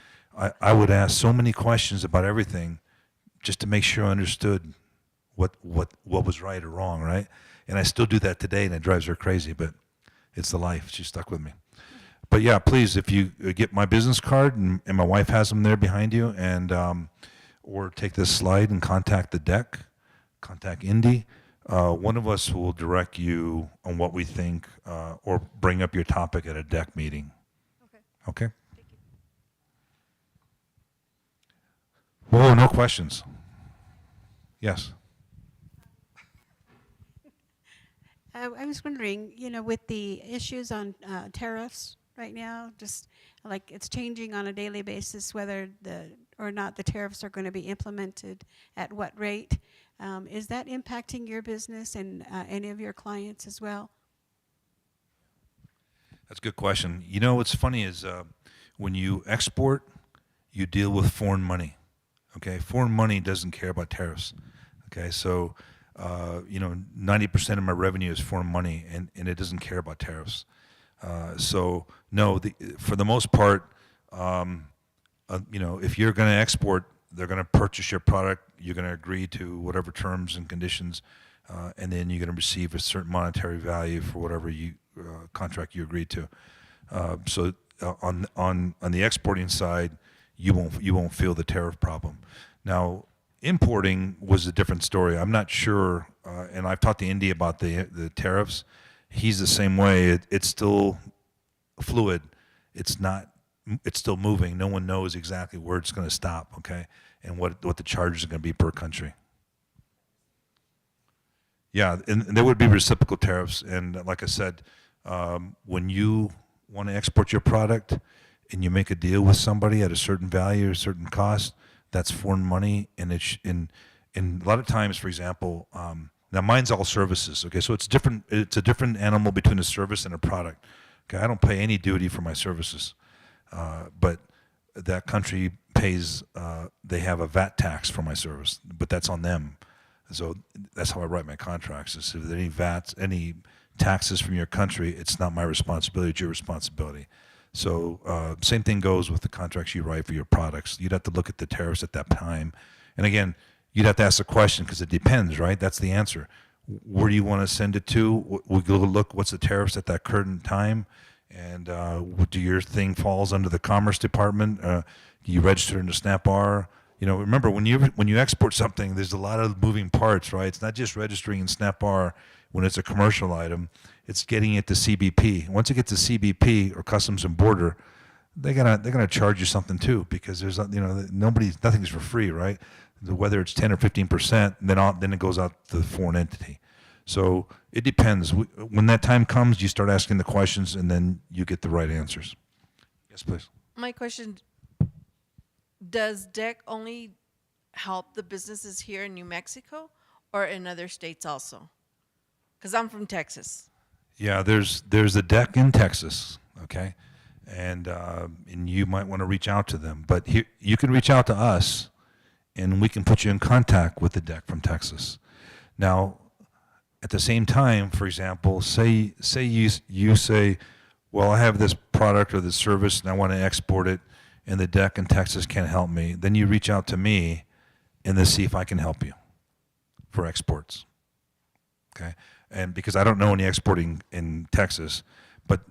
I would ask so many questions about everything just to make sure I understood what was right or wrong, right? And I still do that today, and it drives her crazy, but it's the life. She's stuck with me. But yeah, please, if you get my business card, and my wife has them there behind you, and or take this slide and contact the deck, contact Indy. One of us will direct you on what we think, or bring up your topic at a deck meeting. Okay. Okay? Thank you. Whoa, no questions. Yes. I was wondering, with the issues on tariffs right now, just like it's changing on a daily basis whether or not the tariffs are going to be implemented at what rate. Is that impacting your business and any of your clients as well? That's a good question. What's funny is when you export, you deal with foreign money. Okay, foreign money doesn't care about tariffs. Okay, so 90% of my revenue is foreign money, and it doesn't care about tariffs. So no, for the most part, if you're going to export, they're going to purchase your product. You're going to agree to whatever terms and conditions, and then you're going to receive a certain monetary value for whatever contract you agreed to. So on the exporting side, you won't feel the tariff problem. Now, importing was a different story. I'm not sure, and I've talked to Indy about the tariffs. He's the same way. It's still fluid. It's still moving. No one knows exactly where it's going to stop, okay, and what the charges are going to be per country. Yeah, and there would be reciprocal tariffs. And like I said, when you want to export your product and you make a deal with somebody at a certain value or a certain cost, that's foreign money. And a lot of times, for example, now mine's all services. Okay, so it's different. It's a different animal between a service and a product. Okay, I don't pay any duty for my services, but that country pays. They have a VAT tax for my service, but that's on them. So that's how I write my contracts. Is if there are any VATs, any taxes from your country, it's not my responsibility, it's your responsibility. So same thing goes with the contracts you write for your products. You'd have to look at the tariffs at that time. And again, you'd have to ask the question because it depends, right? That's the answer. Where do you want to send it to? We'll go look what's the tariffs at that current time. And do your thing falls under the Commerce Department? Do you register into SNAP-R? Remember when you export something, there's a lot of moving parts, right? It's not just registering in SNAP-R when it's a commercial item. It's getting it to CBP. Once it gets to CBP or Customs and Border, they're gonna charge you something too, because there's nothing's for free, right? Whether it's 10 or 15%, then it goes out to the foreign entity. So it depends. When that time comes, you start asking the questions, and then you get the right answers. Yes, please. My question, does DEC only help the businesses here in New Mexico or in other states also? Because I'm from Texas. Yeah, there's a deck in Texas, okay, and you might want to reach out to them. But you can reach out to us, and we can put you in contact with the deck from Texas. Now, at the same time, for example, say you say, well, I have this product or this service, and I want to export it, and the deck in Texas can't help me. Then you reach out to me, and then see if I can help you for exports, okay? And because I don't know any exporting in Texas, but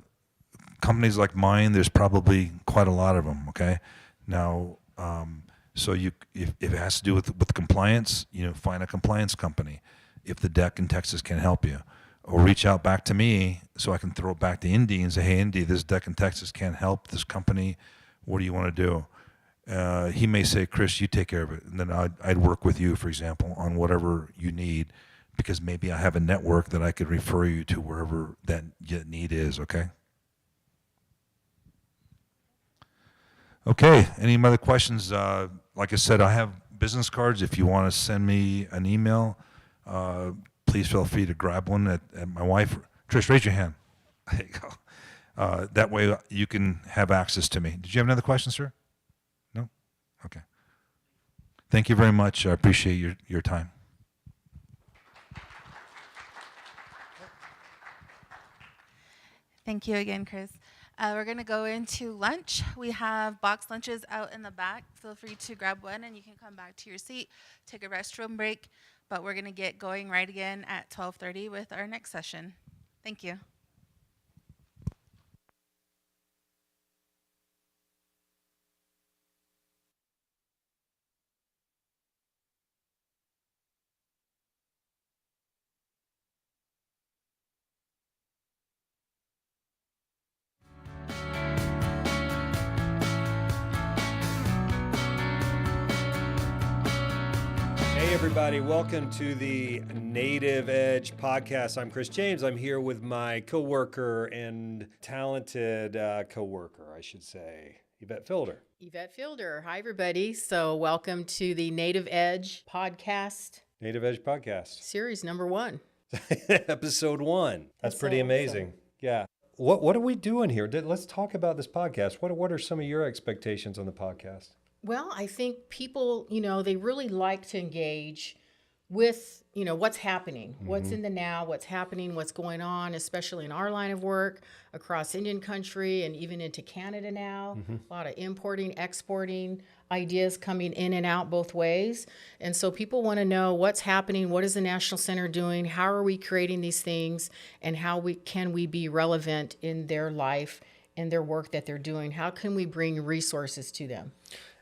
companies like mine, there's probably quite a lot of them, okay? Now, so if it has to do with compliance, find a compliance company. If the deck in Texas can help you, or reach out back to me so I can throw it back to Indy and say, hey, Indy, this deck in Texas can't help this company. What do you want to do? He may say, Chris, you take care of it. And then I'd work with you, for example, on whatever you need, because maybe I have a network that I could refer you to wherever that need is, okay? Okay, any other questions? Like I said, I have business cards. If you want to send me an email, please feel free to grab one at my wife. Trish, raise your hand. There you go. That way you can have access to me. Did you have another question, sir? No? Okay. Thank you very much. I appreciate your time. Thank you again, Chris. We're going to go into lunch. We have box lunches out in the back. Feel free to grab one, and you can come back to your seat, take a restroom break. But we're going to get going right again at 12:30 with our next session. Thank you. Hey everybody, welcome to the Native Edge podcast. I'm Chris James. I'm here with my coworker and talented coworker, I should say, Yvette Fielder. Yvette Fielder. Hi everybody. So welcome to the Native Edge podcast. Native Edge podcast. Series number 1. Episode 1. That's pretty amazing. Yeah. What are we doing here? Let's talk about this podcast. What are some of your expectations on the podcast? Well, I think people, they really like to engage with, what's happening, what's in the now, what's happening, what's going on, especially in our line of work across Indian country and even into Canada now. A lot of importing, exporting ideas coming in and out both ways. And so people want to know what's happening, what is the National Center doing, how are we creating these things, and how can we be relevant in their life and their work that they're doing? How can we bring resources to them?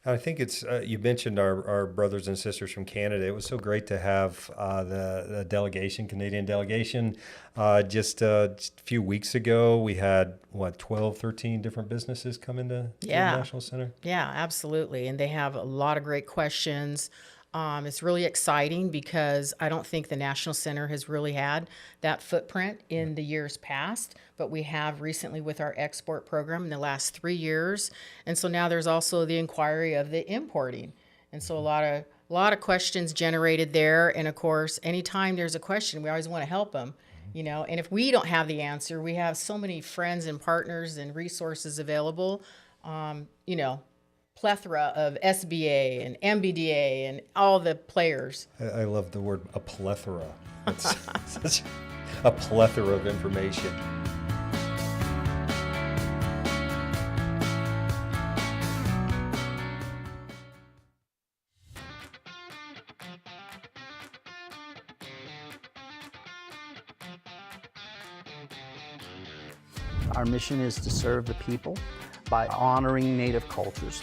I think it's, you mentioned our brothers and sisters from Canada. It was so great to have the Canadian delegation. Just a few weeks ago, we had, 12, 13 different businesses come into the National Center? Yeah, absolutely. And they have a lot of great questions. It's really exciting because I don't think the National Center has really had that footprint in the years past, but we have recently with our export program in the last 3 years. And so now there's also the inquiry of the importing. And so a lot of questions generated there. And of course, anytime there's a question, we always want to help them, and if we don't have the answer, we have so many friends and partners and resources available, plethora of SBA and MBDA and all the players. I love the word a plethora. It's such a plethora of information. Our mission is to serve the people by honoring Native cultures.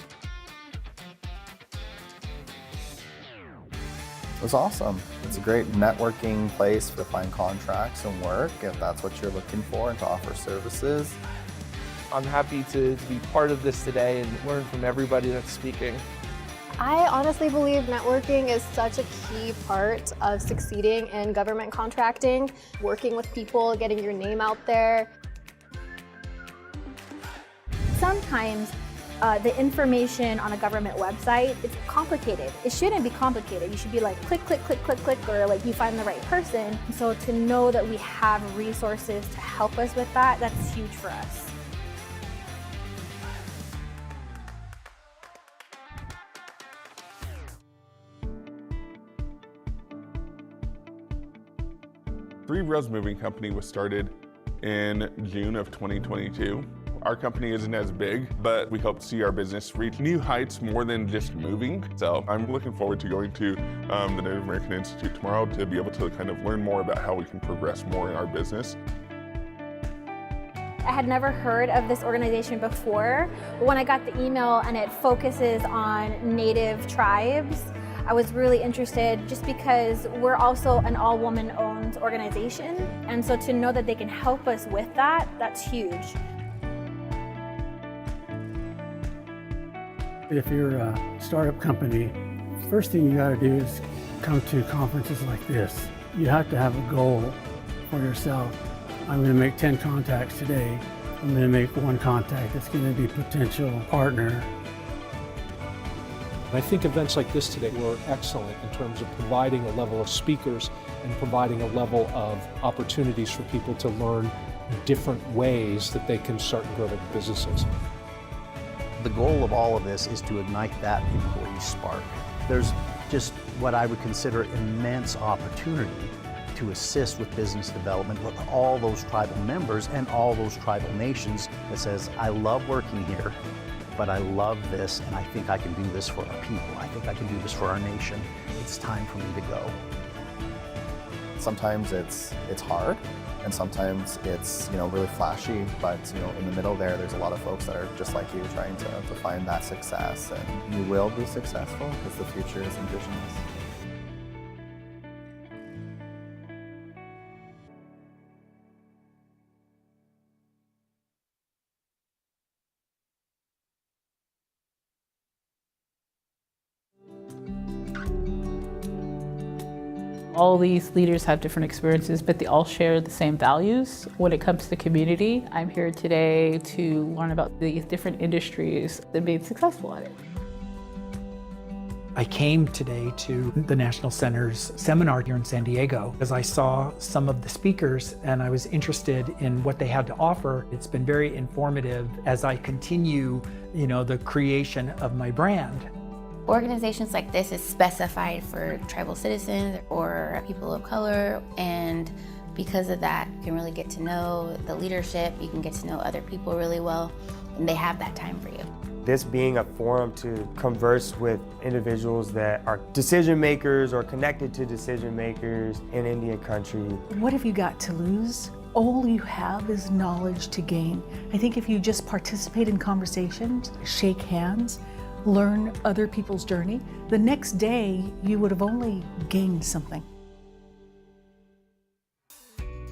It was awesome. It's a great networking place to find contracts and work if that's what you're looking for and to offer services. I'm happy to be part of this today and learn from everybody that's speaking. I honestly believe networking is such a key part of succeeding in government contracting, working with people, getting your name out there. Sometimes the information on a government website, it's complicated. It shouldn't be complicated. You should be like click, click, click, click, click, or like you find the right person. So to know that we have resources to help us with that, that's huge for us. Three Res Moving Company was started in June of 2022. Our company isn't as big, but we hope to see our business reach new heights more than just moving. So I'm looking forward to going to the Native American Institute tomorrow to be able to kind of learn more about how we can progress more in our business. I had never heard of this organization before, but when I got the email and it focuses on Native tribes, I was really interested just because we're also an all-woman owned organization. And so to know that they can help us with that, that's huge. If you're a startup company, first thing you gotta do is come to conferences like this. You have to have a goal for yourself. I'm gonna make 10 contacts today. I'm gonna make one contact that's gonna be a potential partner. I think events like this today were excellent in terms of providing a level of speakers and providing a level of opportunities for people to learn different ways that they can start and grow their businesses. The goal of all of this is to ignite that employee spark. There's just what I would consider immense opportunity to assist with business development with all those tribal members and all those tribal nations that says, I love working here, but I love this and I think I can do this for our people. I think I can do this for our nation. It's time for me to go. Sometimes it's hard, and sometimes it's really flashy, but in the middle there's a lot of folks that are just like you trying to find that success, and you will be successful because the future is indigenous. All these leaders have different experiences, but they all share the same values when it comes to community. I'm here today to learn about these different industries and being successful at it. I came today to the National Center's seminar here in San Diego because I saw some of the speakers and I was interested in what they had to offer. It's been very informative as I continue, the creation of my brand. Organizations like this is specified for tribal citizens or people of color, and because of that, you can really get to know the leadership, you can get to know other people really well, and they have that time for you. This being a forum to converse with individuals that are decision makers or connected to decision makers in Indian country. What have you got to lose? All you have is knowledge to gain. I think if you just participate in conversations, shake hands, learn other people's journey, the next day you would have only gained something.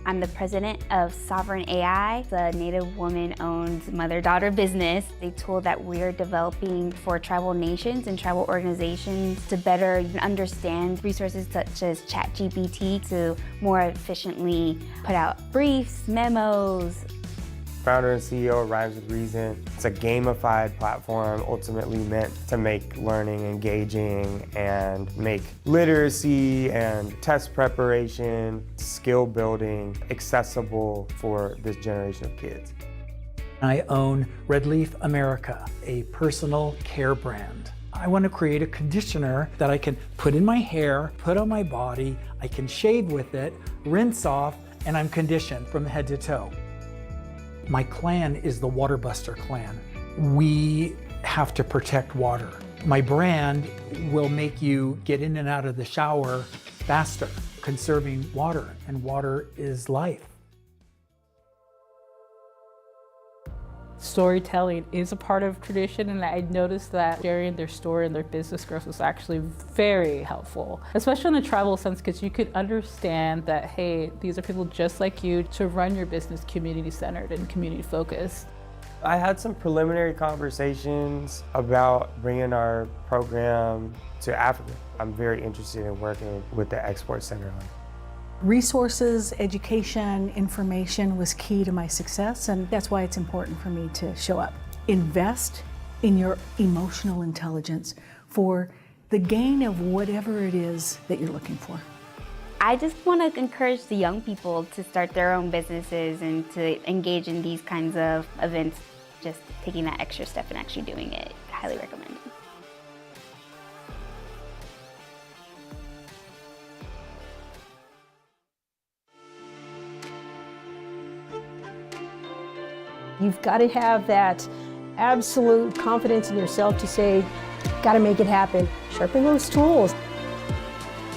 I'm the president of Sovereign AI, the Native woman-owned mother-daughter business, a tool that we're developing for tribal nations and tribal organizations to better understand resources such as ChatGPT to more efficiently put out briefs, memos. Founder and CEO of Rhymes with Reason. It's a gamified platform ultimately meant to make learning engaging and make literacy and test preparation, skill building accessible for this generation of kids. I own Red Leaf America, a personal care brand. I want to create a conditioner that I can put in my hair, put on my body, I can shave with it, rinse off, and I'm conditioned from head to toe. My clan is the Water Buster clan. We have to protect water. My brand will make you get in and out of the shower faster, conserving water, and water is life. Storytelling is a part of tradition, and I noticed that sharing their story and their business growth was actually very helpful, especially in a tribal sense, because you could understand that, hey, these are people just like you to run your business community-centered and community-focused. I had some preliminary conversations about bringing our program to Africa. I'm very interested in working with the Export Center on it. Resources, education, information was key to my success, and that's why it's important for me to show up. Invest in your emotional intelligence for the gain of whatever it is that you're looking for. I just want to encourage the young people to start their own businesses and to engage in these kinds of events. Just taking that extra step and actually doing it, I highly recommend it. You've got to have that absolute confidence in yourself to say, got to make it happen. Sharpen those tools.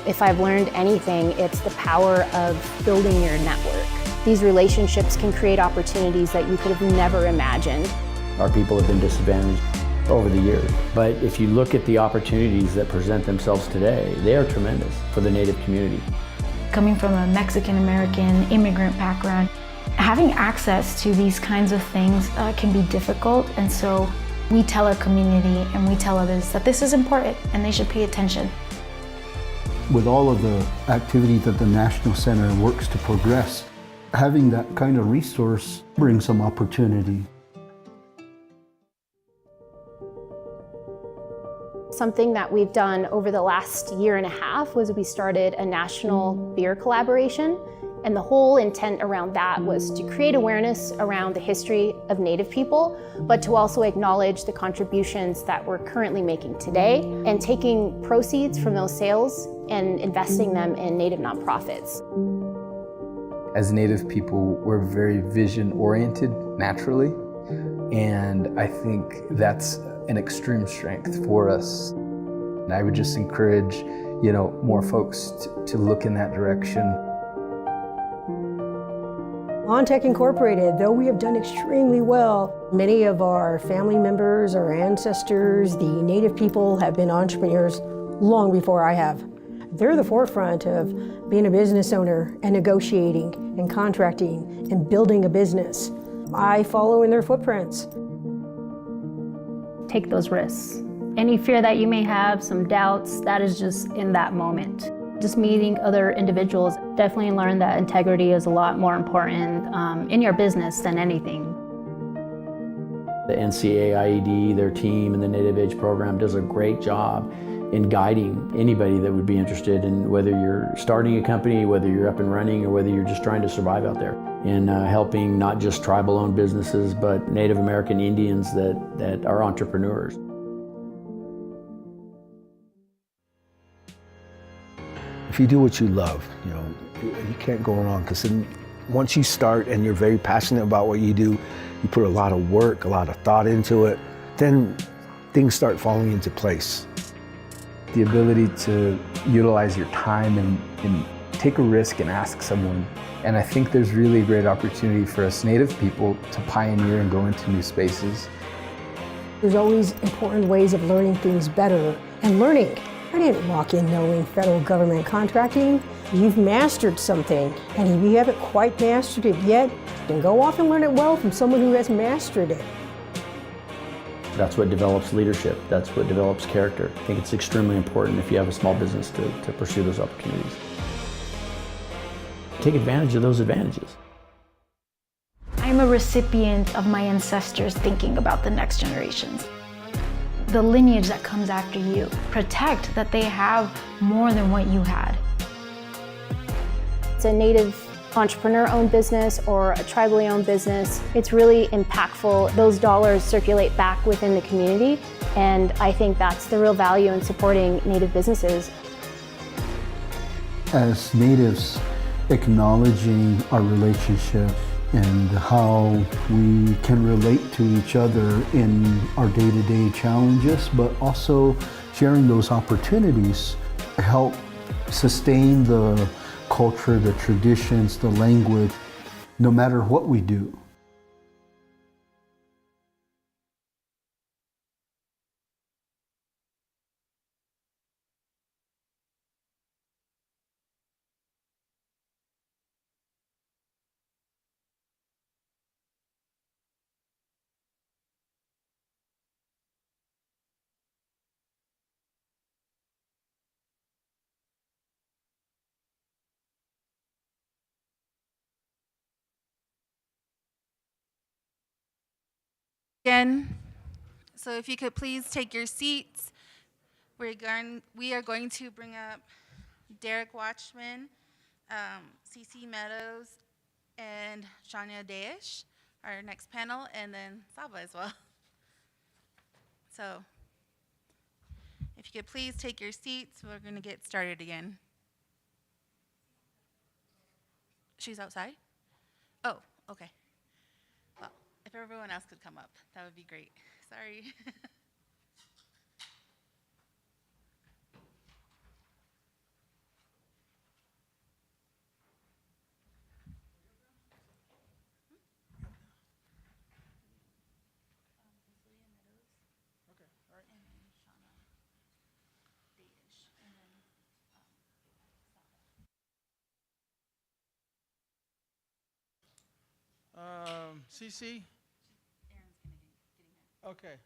If I've learned anything, it's the power of building your network. These relationships can create opportunities that you could have never imagined. Our people have been disadvantaged over the years, but if you look at the opportunities that present themselves today, they are tremendous for the Native community. Coming from a Mexican-American immigrant background, having access to these kinds of things can be difficult, and so we tell our community and we tell others that this is important and they should pay attention. With all of the activity that the National Center works to progress, having that kind of resource brings some opportunity. Something that we've done over the last year and a half was we started a national beer collaboration, and the whole intent around that was to create awareness around the history of Native people, but to also acknowledge the contributions that we're currently making today and taking proceeds from those sales and investing them in Native nonprofits. As Native people, we're very vision-oriented naturally, and I think that's an extreme strength for us. And I would just encourage, more folks to look in that direction. OnTech Incorporated, though we have done extremely well, many of our family members, our ancestors, the Native people have been entrepreneurs long before I have. They're the forefront of being a business owner and negotiating and contracting and building a business. I follow in their footprints. Take those risks. Any fear that you may have, some doubts, that is just in that moment. Just meeting other individuals, definitely learn that integrity is a lot more important in your business than anything. The NCAIED, their team, and the Native Age program does a great job in guiding anybody that would be interested in whether you're starting a company, whether you're up and running, or whether you're just trying to survive out there. In helping not just tribal-owned businesses, but Native American Indians that are entrepreneurs. If you do what you love, you can't go wrong, because once you start and you're very passionate about what you do, you put a lot of work, a lot of thought into it, then things start falling into place. The ability to utilize your time and take a risk and ask someone. And I think there's really a great opportunity for us Native people to pioneer and go into new spaces. There's always important ways of learning things better and learning. I didn't walk in knowing federal government contracting. You've mastered something, and if you haven't quite mastered it yet, then go off and learn it well from someone who has mastered it. That's what develops leadership. That's what develops character. I think it's extremely important if you have a small business to pursue those opportunities. Take advantage of those advantages. I'm a recipient of my ancestors thinking about the next generations. The lineage that comes after you. Protect that they have more than what you had. It's a Native entrepreneur-owned business or a tribally owned business. It's really impactful. Those dollars circulate back within the community, and I think that's the real value in supporting Native businesses. As Natives, acknowledging our relationship and how we can relate to each other in our day-to-day challenges, but also sharing those opportunities help sustain the culture, the traditions, the language, no matter what we do. Again, so if you could please take your seats, we are going to bring up Derek Watchman, CC Meadows, and Shania Daesh, our next panel, and then Saba as well. So if you could please take your seats, we're going to get started again. She's outside? Oh, okay. Well, if everyone else could come up, that would be great. Sorry. CC? Okay.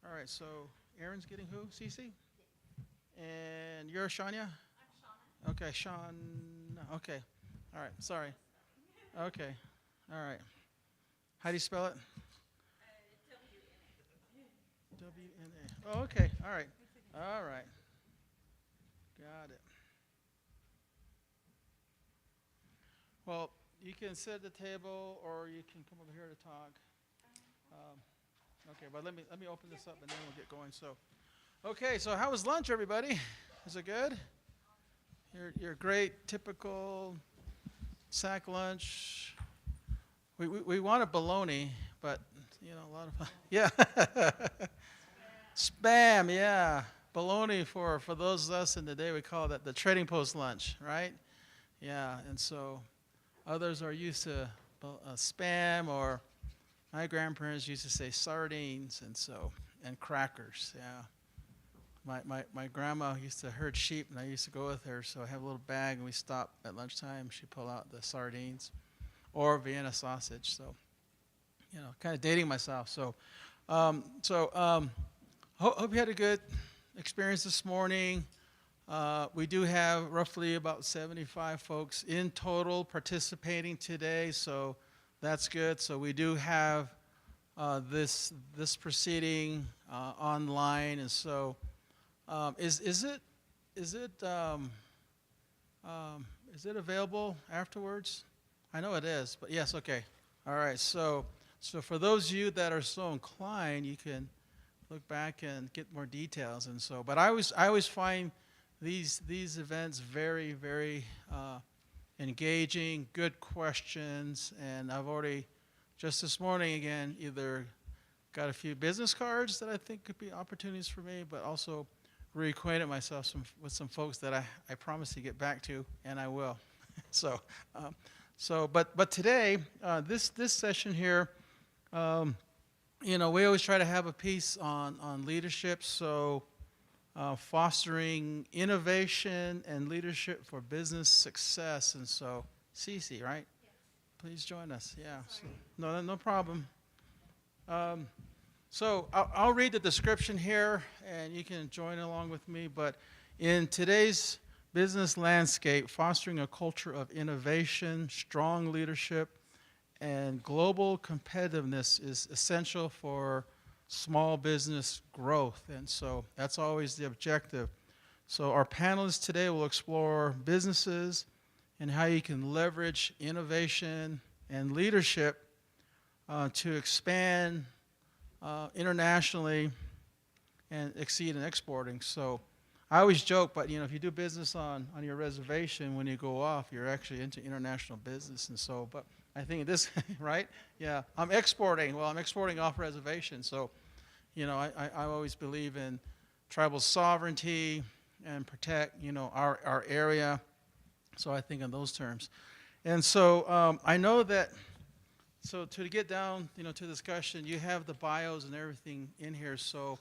All right, so Aaron's getting who? CC? And you're Shania? I'm Shauna. Okay, Sean. Okay. All right, sorry. Okay. All right. How do you spell it? W-N-A. Oh, okay. All right. All right. Got it. Well, you can sit at the table or you can come over here to talk. Okay, but let me open this up and then we'll get going. So, okay, so how was lunch, everybody? Was it good? Your great typical sack lunch. We wanted bologna, but a lot of yeah. Spam, yeah. Bologna for those of us in the day, we call that the trading post lunch, right? Yeah, and so others are used to spam, or my grandparents used to say sardines, and crackers. Yeah, my grandma used to herd sheep, and I used to go with her. So I have a little bag, and we stop at lunchtime. She'd pull out the sardines, or Vienna sausage. So, kind of dating myself. So, hope you had a good experience this morning. We do have roughly about 75 folks in total participating today, so that's good. So we do have this proceeding online, and so is it available afterwards? I know it is, but yes, okay, all right. So for those of you that are so inclined, you can look back and get more details, and so. But I always find these events very, very engaging, good questions, and I've already, just this morning again, either got a few business cards that I think could be opportunities for me, but also reacquainted myself with some folks that I promised to get back to, and I will. But today, this session here, we always try to have a piece on leadership, so fostering innovation and leadership for business success. And so, Cece, right? Yes. Please join us. Yeah. So, no problem. So I'll read the description here, and you can join along with me. But in today's business landscape, fostering a culture of innovation, strong leadership, and global competitiveness is essential for small business growth, and so that's always the objective. So our panelists today will explore businesses and how you can leverage innovation and leadership to expand internationally and exceed in exporting. So I always joke, but if you do business on your reservation, when you go off, you're actually into international business. And so, but I think this, right? Yeah, I'm exporting. Well, I'm exporting off reservation. So, I always believe in tribal sovereignty and protect, our area. So I think in those terms. And so I know that, so to get down, to discussion, you have the bios and everything in here. So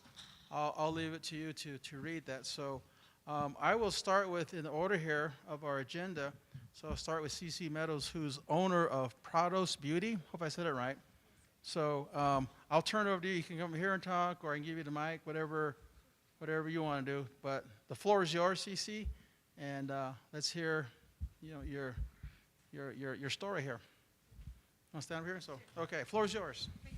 I'll leave it to you to read that. So I will start with, in the order here of our agenda, so I'll start with CC Meadows, who's owner of Prados Beauty. Hope I said it right. So I'll turn it over to you. You can come here and talk, or I can give you the mic, whatever you want to do. But the floor is yours, CC, and let's hear, your story here. Want to stand up here? So okay, floor is yours. Thank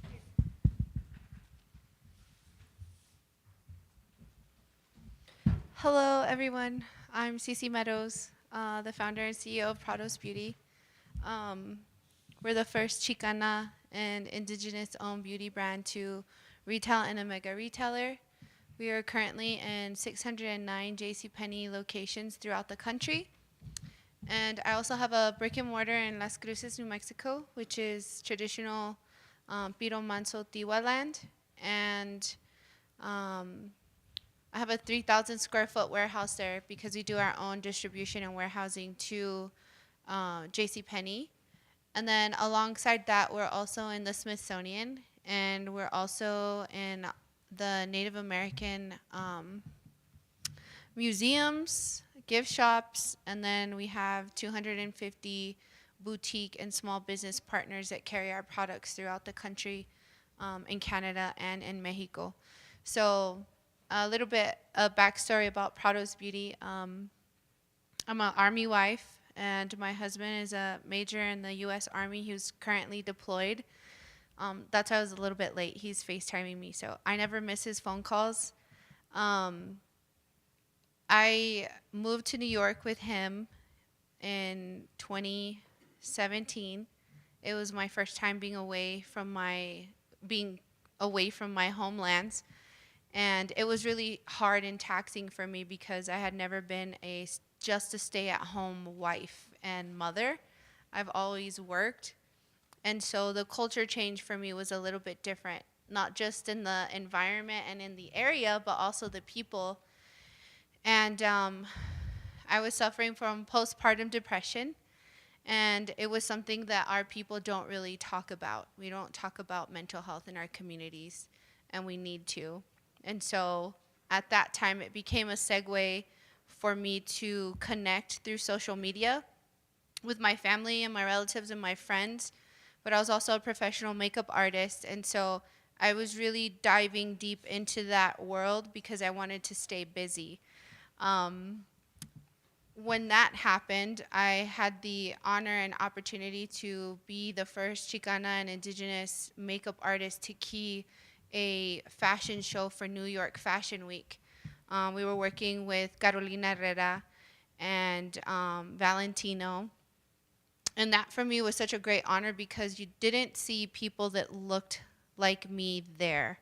you. Hello, everyone. I'm CC Meadows, the founder and CEO of Prados Beauty. We're the first Chicana and indigenous-owned beauty brand to retail in a mega retailer. We are currently in 609 JCPenney locations throughout the country. And I also have a brick and mortar in Las Cruces, New Mexico, which is traditional Piro Manso Tiwa land. And I have a 3,000 square foot warehouse there because we do our own distribution and warehousing to JCPenney. And then alongside that, we're also in the Smithsonian, and we're also in the Native American museums, gift shops, and then we have 250 boutique and small business partners that carry our products throughout the country, in Canada and in Mexico. So a little bit of backstory about Prados Beauty. I'm an Army wife, and my husband is a major in the U.S. Army. He's currently deployed. That's why I was a little bit late. He's FaceTiming me, so I never miss his phone calls. I moved to New York with him in 2017. It was my first time being away from my homelands, and it was really hard and taxing for me because I had never been just a stay-at-home wife and mother. I've always worked, and so the culture change for me was a little bit different, not just in the environment and in the area, but also the people. And I was suffering from postpartum depression, and it was something that our people don't really talk about. We don't talk about mental health in our communities, and we need to. And so at that time, it became a segue for me to connect through social media with my family and my relatives and my friends, but I was also a professional makeup artist, and so I was really diving deep into that world because I wanted to stay busy. When that happened, I had the honor and opportunity to be the first Chicana and indigenous makeup artist to key a fashion show for New York Fashion Week. We were working with Carolina Herrera and Valentino. And that for me was such a great honor because you didn't see people that looked like me there.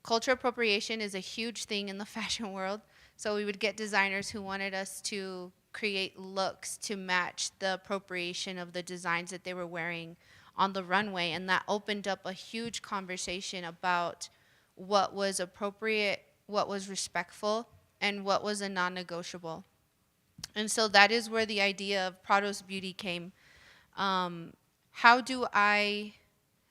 Cultural appropriation is a huge thing in the fashion world. So we would get designers who wanted us to create looks to match the appropriation of the designs that they were wearing on the runway. And that opened up a huge conversation about what was appropriate, what was respectful, and what was a non-negotiable. And so that is where the idea of Prados Beauty came. How do I,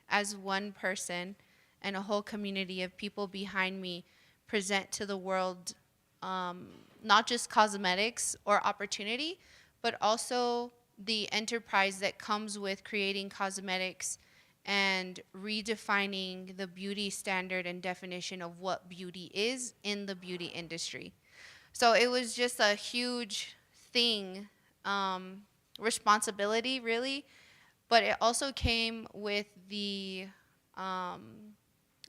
as one person and a whole community of people behind me, present to the world not just cosmetics or opportunity, but also the enterprise that comes with creating cosmetics and redefining the beauty standard and definition of what beauty is in the beauty industry. So it was just a huge thing, responsibility really, but it also came with the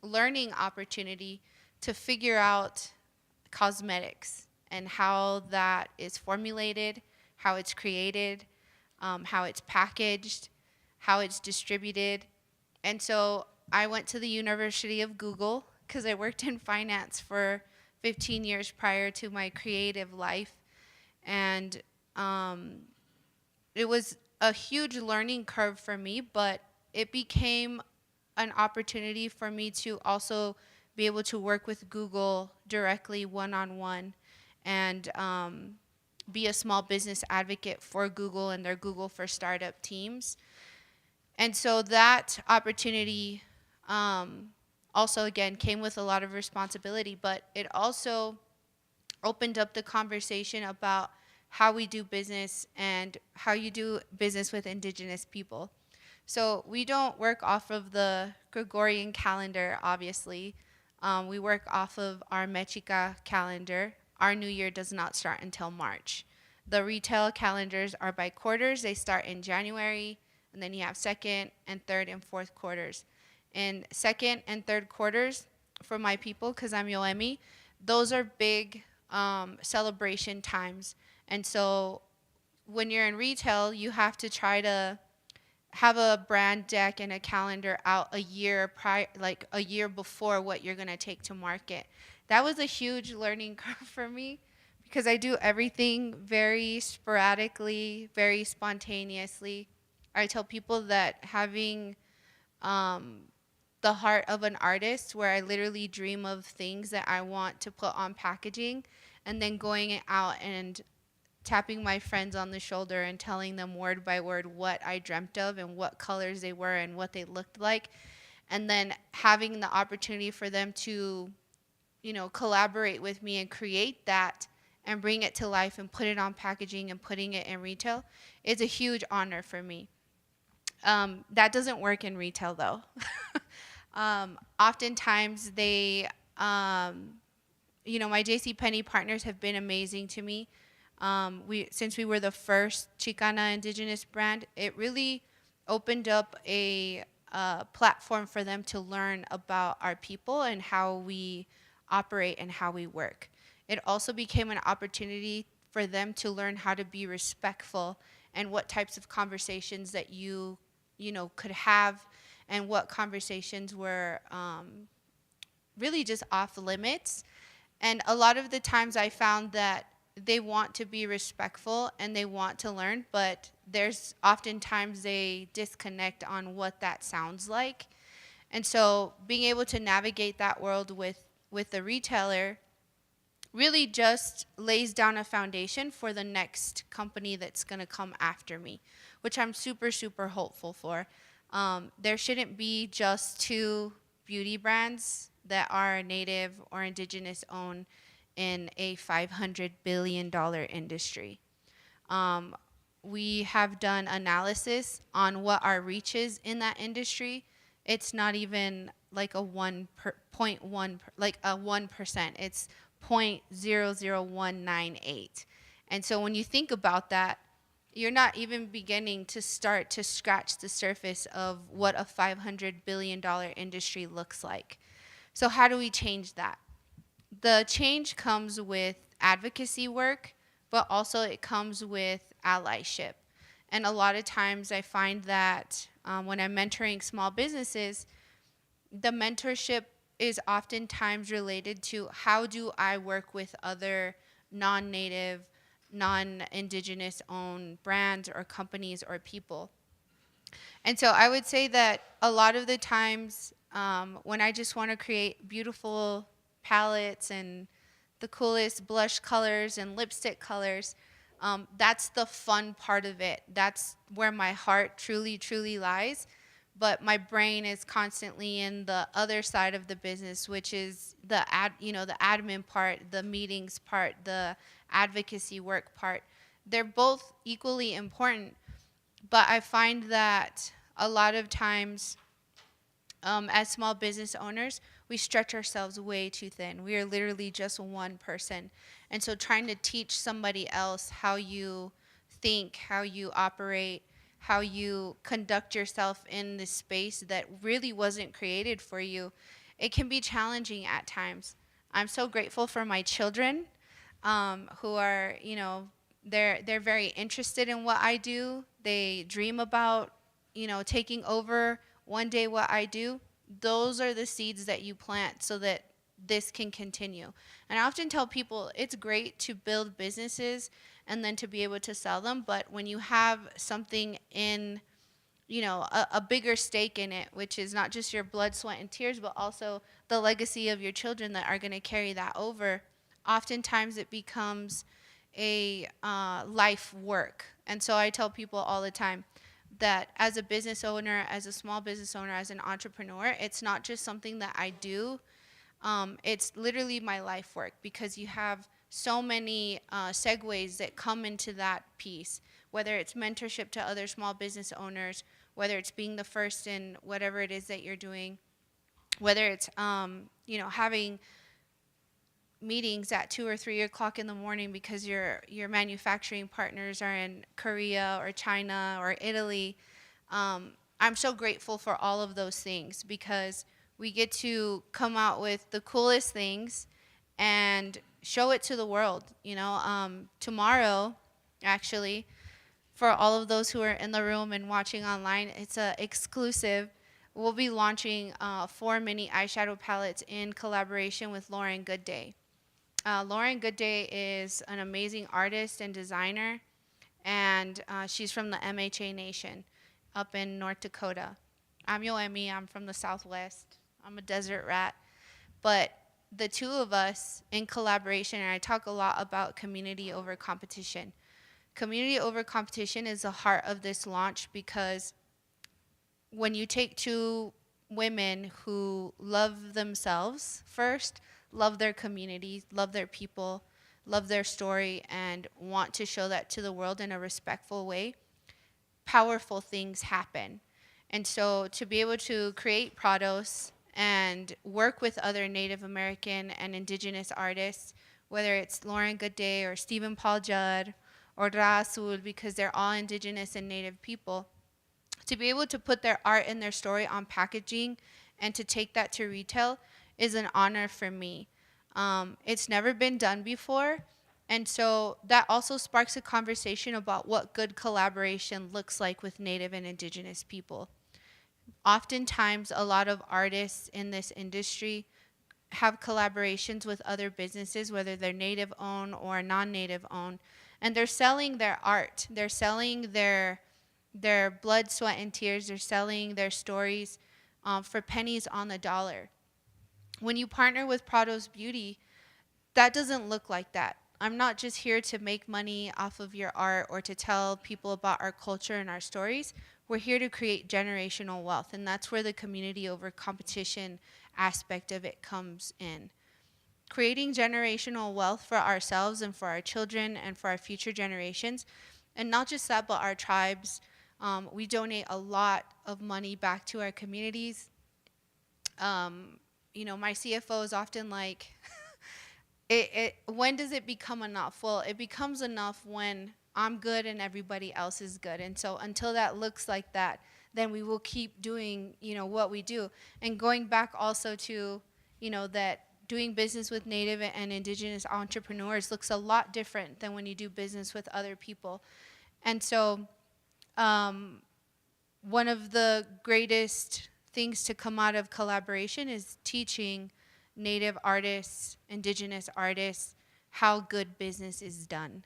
learning opportunity to figure out cosmetics and how that is formulated, how it's created, how it's packaged, how it's distributed. And so I went to the University of Google because I worked in finance for 15 years prior to my creative life. And it was a huge learning curve for me, but it became an opportunity for me to also be able to work with Google directly one-on-one and be a small business advocate for Google and their Google for Startup teams. And so that opportunity also, again, came with a lot of responsibility, but it also opened up the conversation about how we do business and how you do business with indigenous people. So we don't work off of the Gregorian calendar, obviously. We work off of our Mexica calendar. Our new year does not start until March. The retail calendars are by quarters. They start in January, and then you have second and third and fourth quarters. In second and third quarters, for my people, because I'm Yoemi, those are big celebration times. And so when you're in retail, you have to try to have a brand deck and a calendar out a year prior, like a year before what you're gonna take to market. That was a huge learning curve for me because I do everything very sporadically, very spontaneously. I tell people that having the heart of an artist, where I literally dream of things that I want to put on packaging, and then going out and tapping my friends on the shoulder and telling them word by word what I dreamt of and what colors they were and what they looked like, and then having the opportunity for them to, you know, collaborate with me and create that and bring it to life and put it on packaging and putting it in retail is a huge honor for me. That doesn't work in retail though. Oftentimes they, you know, my JCPenney partners have been amazing to me. Since we were the first Chicana indigenous brand, it really opened up a platform for them to learn about our people and how we operate and how we work. It also became an opportunity for them to learn how to be respectful and what types of conversations that you know, could have, and what conversations were really just off limits. And a lot of the times I found that they want to be respectful and they want to learn, but there's oftentimes a disconnect on what that sounds like. And so being able to navigate that world with the retailer really just lays down a foundation for the next company that's going to come after me, which I'm super, super hopeful for. There shouldn't be just 2 beauty brands that are native or indigenous owned in a $500 billion industry. We have done analysis on what our reach is in that industry. It's not even like a 1%, it's 0.00198. And so when you think about that, you're not even beginning to start to scratch the surface of what a $500 billion industry looks like. So how do we change that? The change comes with advocacy work, but also it comes with allyship. And a lot of times I find that when I'm mentoring small businesses, the mentorship is oftentimes related to how do I work with other non-native, non-indigenous owned brands or companies or people. And so I would say that a lot of the times when I just want to create beautiful palettes and the coolest blush colors and lipstick colors, that's the fun part of it. That's where my heart truly, truly lies. But my brain is constantly in the other side of the business, which is the the admin part, the meetings part, the advocacy work part. They're both equally important, but I find that a lot of times, as small business owners, we stretch ourselves way too thin. We are literally just one person. And so trying to teach somebody else how you think, how you operate, how you conduct yourself in this space that really wasn't created for you, it can be challenging at times. I'm so grateful for my children, who are, they're very interested in what I do. They dream about, taking over one day what I do. Those are the seeds that you plant so that this can continue. And I often tell people it's great to build businesses and then to be able to sell them, but when you have something in, a bigger stake in it, which is not just your blood, sweat, and tears, but also the legacy of your children that are going to carry that over, oftentimes it becomes a life work. And so I tell people all the time that as a business owner, as a small business owner, as an entrepreneur, it's not just something that I do. It's literally my life work, because you have so many segues that come into that piece, whether it's mentorship to other small business owners, whether it's being the first in whatever it is that you're doing, whether it's having meetings at 2 or 3 o'clock in the morning because your manufacturing partners are in Korea or China or Italy. I'm so grateful for all of those things, because we get to come out with the coolest things and show it to the world. Tomorrow, actually, for all of those who are in the room and watching online, it's a exclusive. We'll be launching 4 mini eyeshadow palettes in collaboration with Lauren Goodday. Lauren Goodday is an amazing artist and designer, and she's from the MHA Nation up in North Dakota. I'm Yoemi, I'm from the Southwest. I'm a desert rat. But the two of us in collaboration, and I talk a lot about community over competition. Community over competition is the heart of this launch, because when you take two women who love themselves first, love their community, love their people, love their story, and want to show that to the world in a respectful way, powerful things happen. And so to be able to create Prados and work with other Native American and Indigenous artists, whether it's Lauren Goodday or Stephen Paul Judd or Ra Azul, because they're all Indigenous and Native people, to be able to put their art and their story on packaging and to take that to retail is an honor for me. It's never been done before. And so that also sparks a conversation about what good collaboration looks like with Native and Indigenous people. Oftentimes, a lot of artists in this industry have collaborations with other businesses, whether they're Native owned or non-Native owned, and they're selling their art. They're selling their blood, sweat, and tears. They're selling their stories for pennies on the dollar. When you partner with Prados Beauty, that doesn't look like that. I'm not just here to make money off of your art or to tell people about our culture and our stories. We're here to create generational wealth, and that's where the community over competition aspect of it comes in. Creating generational wealth for ourselves and for our children and for our future generations. And not just that, but our tribes. We donate a lot of money back to our communities. My CFO is often like, when does it become enough? Well, it becomes enough when I'm good and everybody else is good. And so until that looks like that, then we will keep doing, what we do. And going back also to, that doing business with Native and Indigenous entrepreneurs looks a lot different than when you do business with other people. And so one of the greatest things to come out of collaboration is teaching Native artists, Indigenous artists, how good business is done.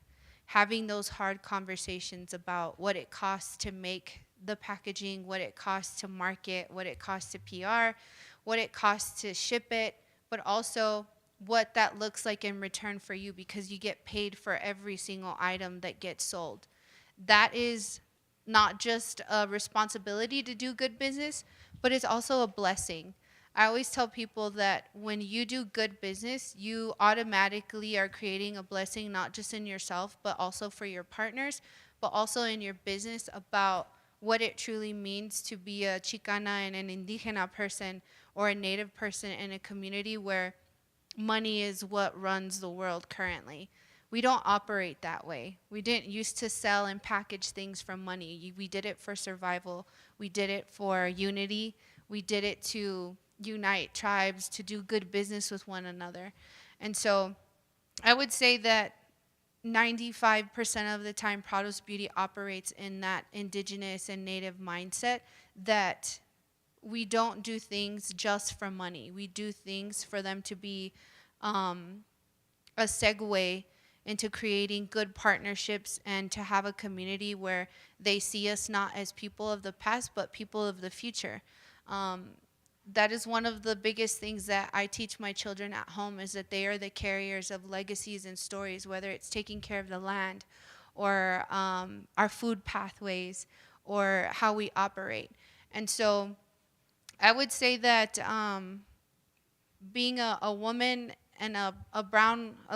Having those hard conversations about what it costs to make the packaging, what it costs to market, what it costs to PR, what it costs to ship it, but also what that looks like in return for you, because you get paid for every single item that gets sold. That is not just a responsibility to do good business, but it's also a blessing. I always tell people that when you do good business, you automatically are creating a blessing, not just in yourself, but also for your partners, but also in your business, about what it truly means to be a Chicana and an Indigena person or a Native person in a community where money is what runs the world currently. We don't operate that way. We didn't used to sell and package things for money. We did it for survival. We did it for unity. We did it to unite tribes, to do good business with one another. And so I would say that 95% of the time, Prados Beauty operates in that indigenous and native mindset, that we don't do things just for money. We do things for them to be a segue into creating good partnerships and to have a community where they see us not as people of the past, but people of the future. That is one of the biggest things that I teach my children at home, is that they are the carriers of legacies and stories, whether it's taking care of the land or our food pathways or how we operate. And so I would say that being a woman and a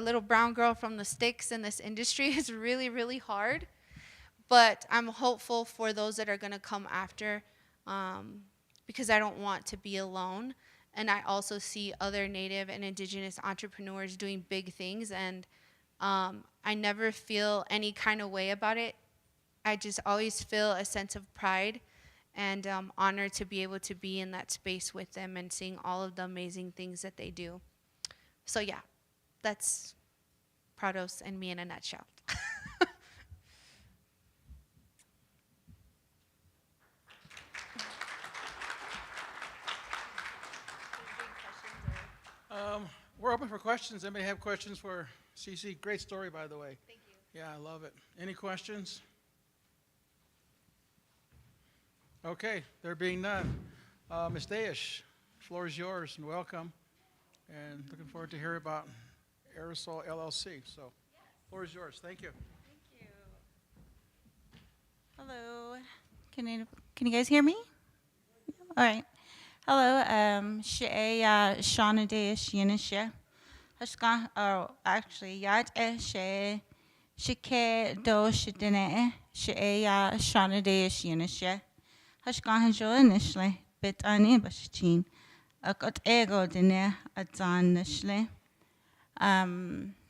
little brown girl from the sticks in this industry is really, really hard. But I'm hopeful for those that are going to come after, because I don't want to be alone. And I also see other Native and Indigenous entrepreneurs doing big things, and I never feel any kind of way about it. I just always feel a sense of pride and honored to be able to be in that space with them and seeing all of the amazing things that they do. So yeah, that's Prados and me in a nutshell. We're open for questions. Anybody have questions for Cece? Great story, by the way. Thank you. Yeah, I love it. Any questions? Okay, there being none. Ms. Dayish, floor is yours, and welcome. And looking forward to hear about Aerosol LLC. So, floor is yours. Thank you. Thank you. Hello. Can you guys hear me? All right. Hello. Shea Shauna Dayish Yinisha. Hashka. Oh, actually, Yad Shea Shike Do Shidine Shea Shauna Dayish Yinisha. Hashka Jo initially, bit ani bashchin. A got ego dine adzan initially.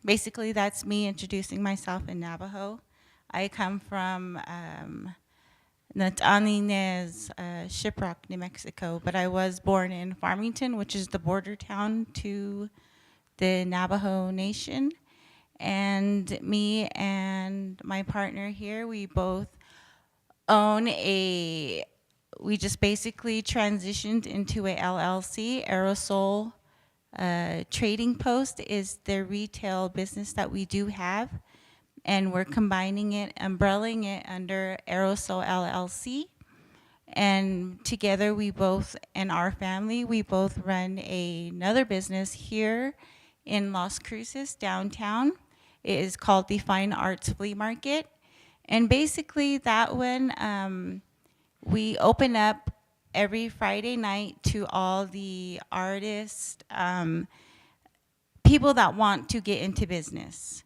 Basically, that's me introducing myself in Navajo. I come from Natanines, Shiprock, New Mexico, but I was born in Farmington, which is the border town to the Navajo Nation. And me and my partner here, we both own we just basically transitioned into a LLC. Aerosol Trading Post is the retail business that we do have, and we're combining it, umbrelling it under Aerosol LLC. And together we both, and our family, we both run another business here in Las Cruces, downtown. It is called the Fine Arts Flea Market. And basically that one, we open up every Friday night to all the artists, people that want to get into business.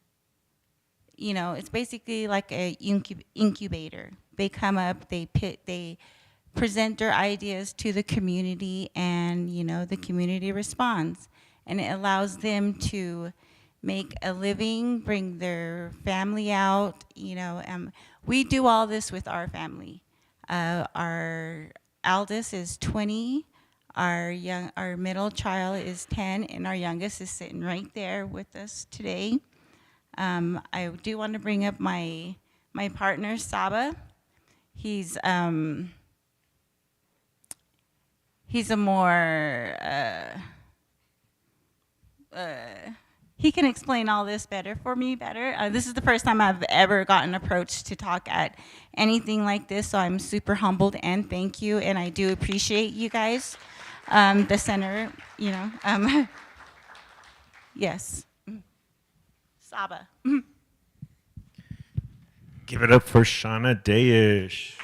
You know, it's basically like a incubator. They come up, they present their ideas to the community, and you know, the community responds. And it allows them to make a living, bring their family out, you know. We do all this with our family. Our eldest is 20, our middle child is 10, and our youngest is sitting right there with us today. I do want to bring up my partner, Saba. He's a more he can explain all this better for me better. This is the first time I've ever gotten approached to talk at anything like this, so I'm super humbled and thank you, and I do appreciate you guys, the center, you know. Yes. Saba. Give it up for Shauna Dayish.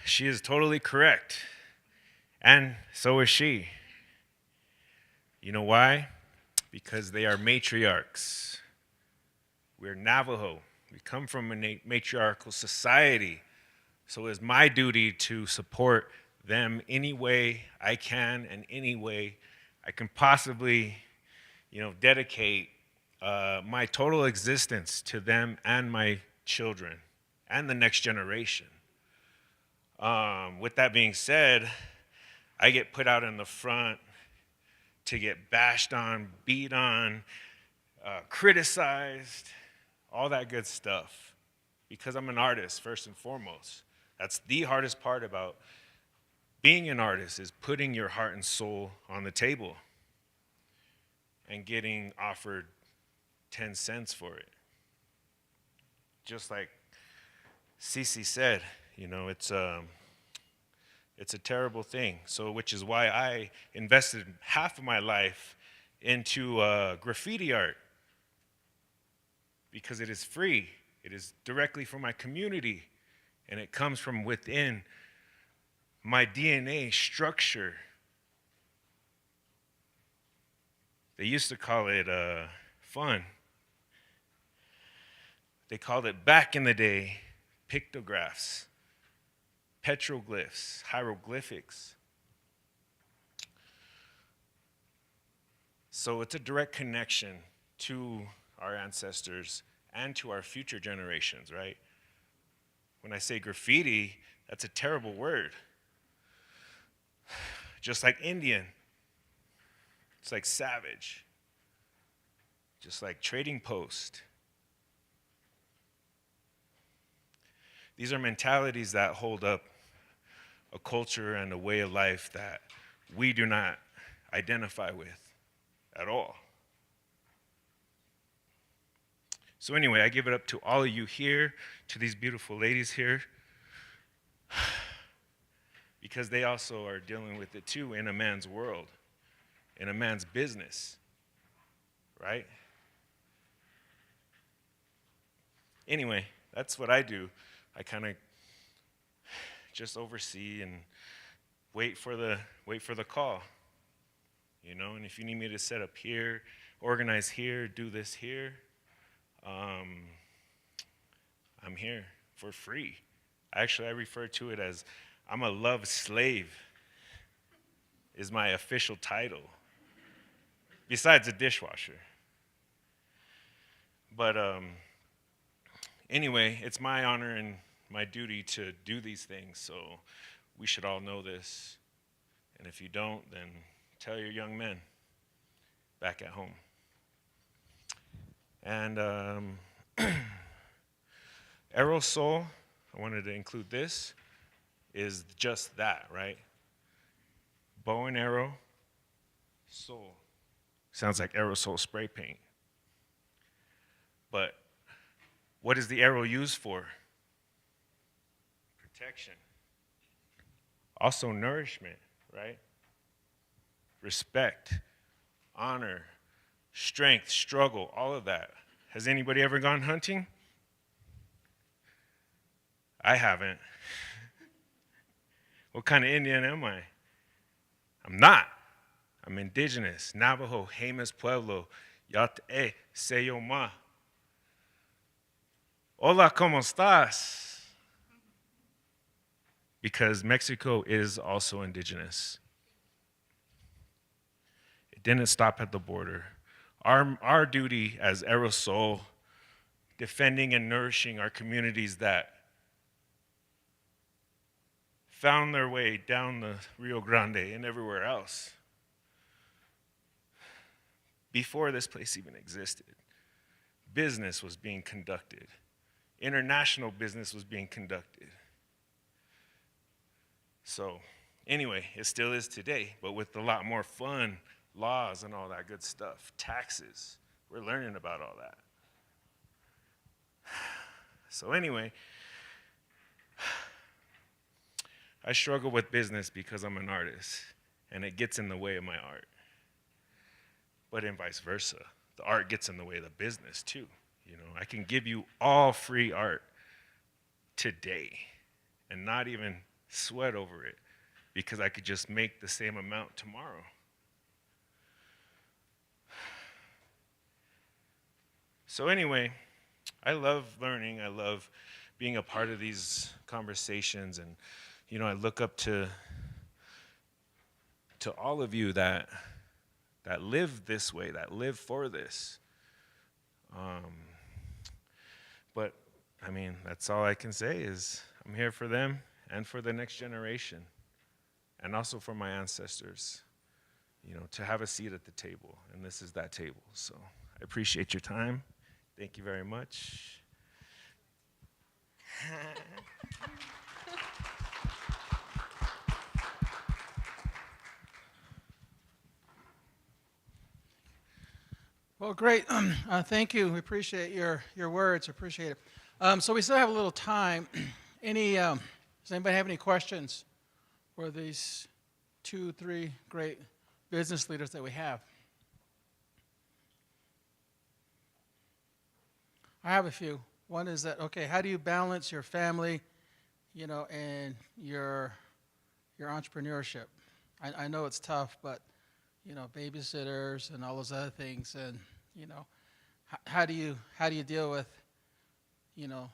She is totally correct, and so is she. You know why? Because they are matriarchs. We're Navajo. We come from a matriarchal society, so it's my duty to support them any way I can and any way I can possibly, dedicate my total existence to them and my children and the next generation. With that being said, I get put out in the front to get bashed on, beat on, criticized, all that good stuff, because I'm an artist first and foremost. That's the hardest part about being an artist, is putting your heart and soul on the table and getting offered 10 cents for it. Just like Cece said, it's a terrible thing. So, which is why I invested half of my life into graffiti art, because it is free. It is directly from my community, and it comes from within my DNA structure. They used to call it fun. They called it back in the day pictographs, petroglyphs, hieroglyphics. So it's a direct connection to our ancestors and to our future generations, right? When I say graffiti, that's a terrible word. Just like Indian, it's like savage, just like trading post. These are mentalities that hold up a culture and a way of life that we do not identify with at all. So anyway, I give it up to all of you here, to these beautiful ladies here, because they also are dealing with it too in a man's world, in a man's business, right? Anyway, that's what I do. I kind of just oversee and wait for the call, and if you need me to set up here, organize here, do this here, I'm here for free. Actually, I refer to it as I'm a love slave, is my official title, besides a dishwasher. But anyway, it's my honor and my duty to do these things, so we should all know this. And if you don't, then tell your young men back at home. And aerosol, I wanted to include this, is just that, right? Bow and arrow, soul. Sounds like aerosol spray paint. But what is the arrow used for? Protection. Also nourishment, right? Respect, honor, strength, struggle, all of that. Has anybody ever gone hunting? I haven't. What kind of Indian am I? I'm not. I'm indigenous. Navajo, Jemez Pueblo, Yate, Seyoma. Hola, ¿cómo estás? Because Mexico is also indigenous. It didn't stop at the border. Our duty as Aerosol, defending and nourishing our communities that found their way down the Rio Grande and everywhere else before this place even existed. Business was being conducted. International business was being conducted. So Anyway, it still is today, but with a lot more fun, laws and all that good stuff, taxes. We're learning about all that. So anyway, I struggle with business because I'm an artist, and it gets in the way of my art. But in vice versa, the art gets in the way of the business too. You know, I can give you all free art today and not even sweat over it because I could just make the same amount tomorrow. So anyway, I love learning. I love being a part of these conversations, and you know, I look up to all of you that live this way, that live for this. But I mean, that's all I can say is I'm here for them and for the next generation, and also for my ancestors, you know, to have a seat at the table, and this is that table. So I appreciate your time. Thank you very much. Well, great. Thank you. We appreciate your words. Appreciate it. So we still have a little time. Does anybody have any questions for these 2, 3 great business leaders that we have? I have a few. One is that, okay, how do you balance your family, you know, and your entrepreneurship? I know it's tough, but you know, babysitters and all those other things, and you know, how do you deal with, you know,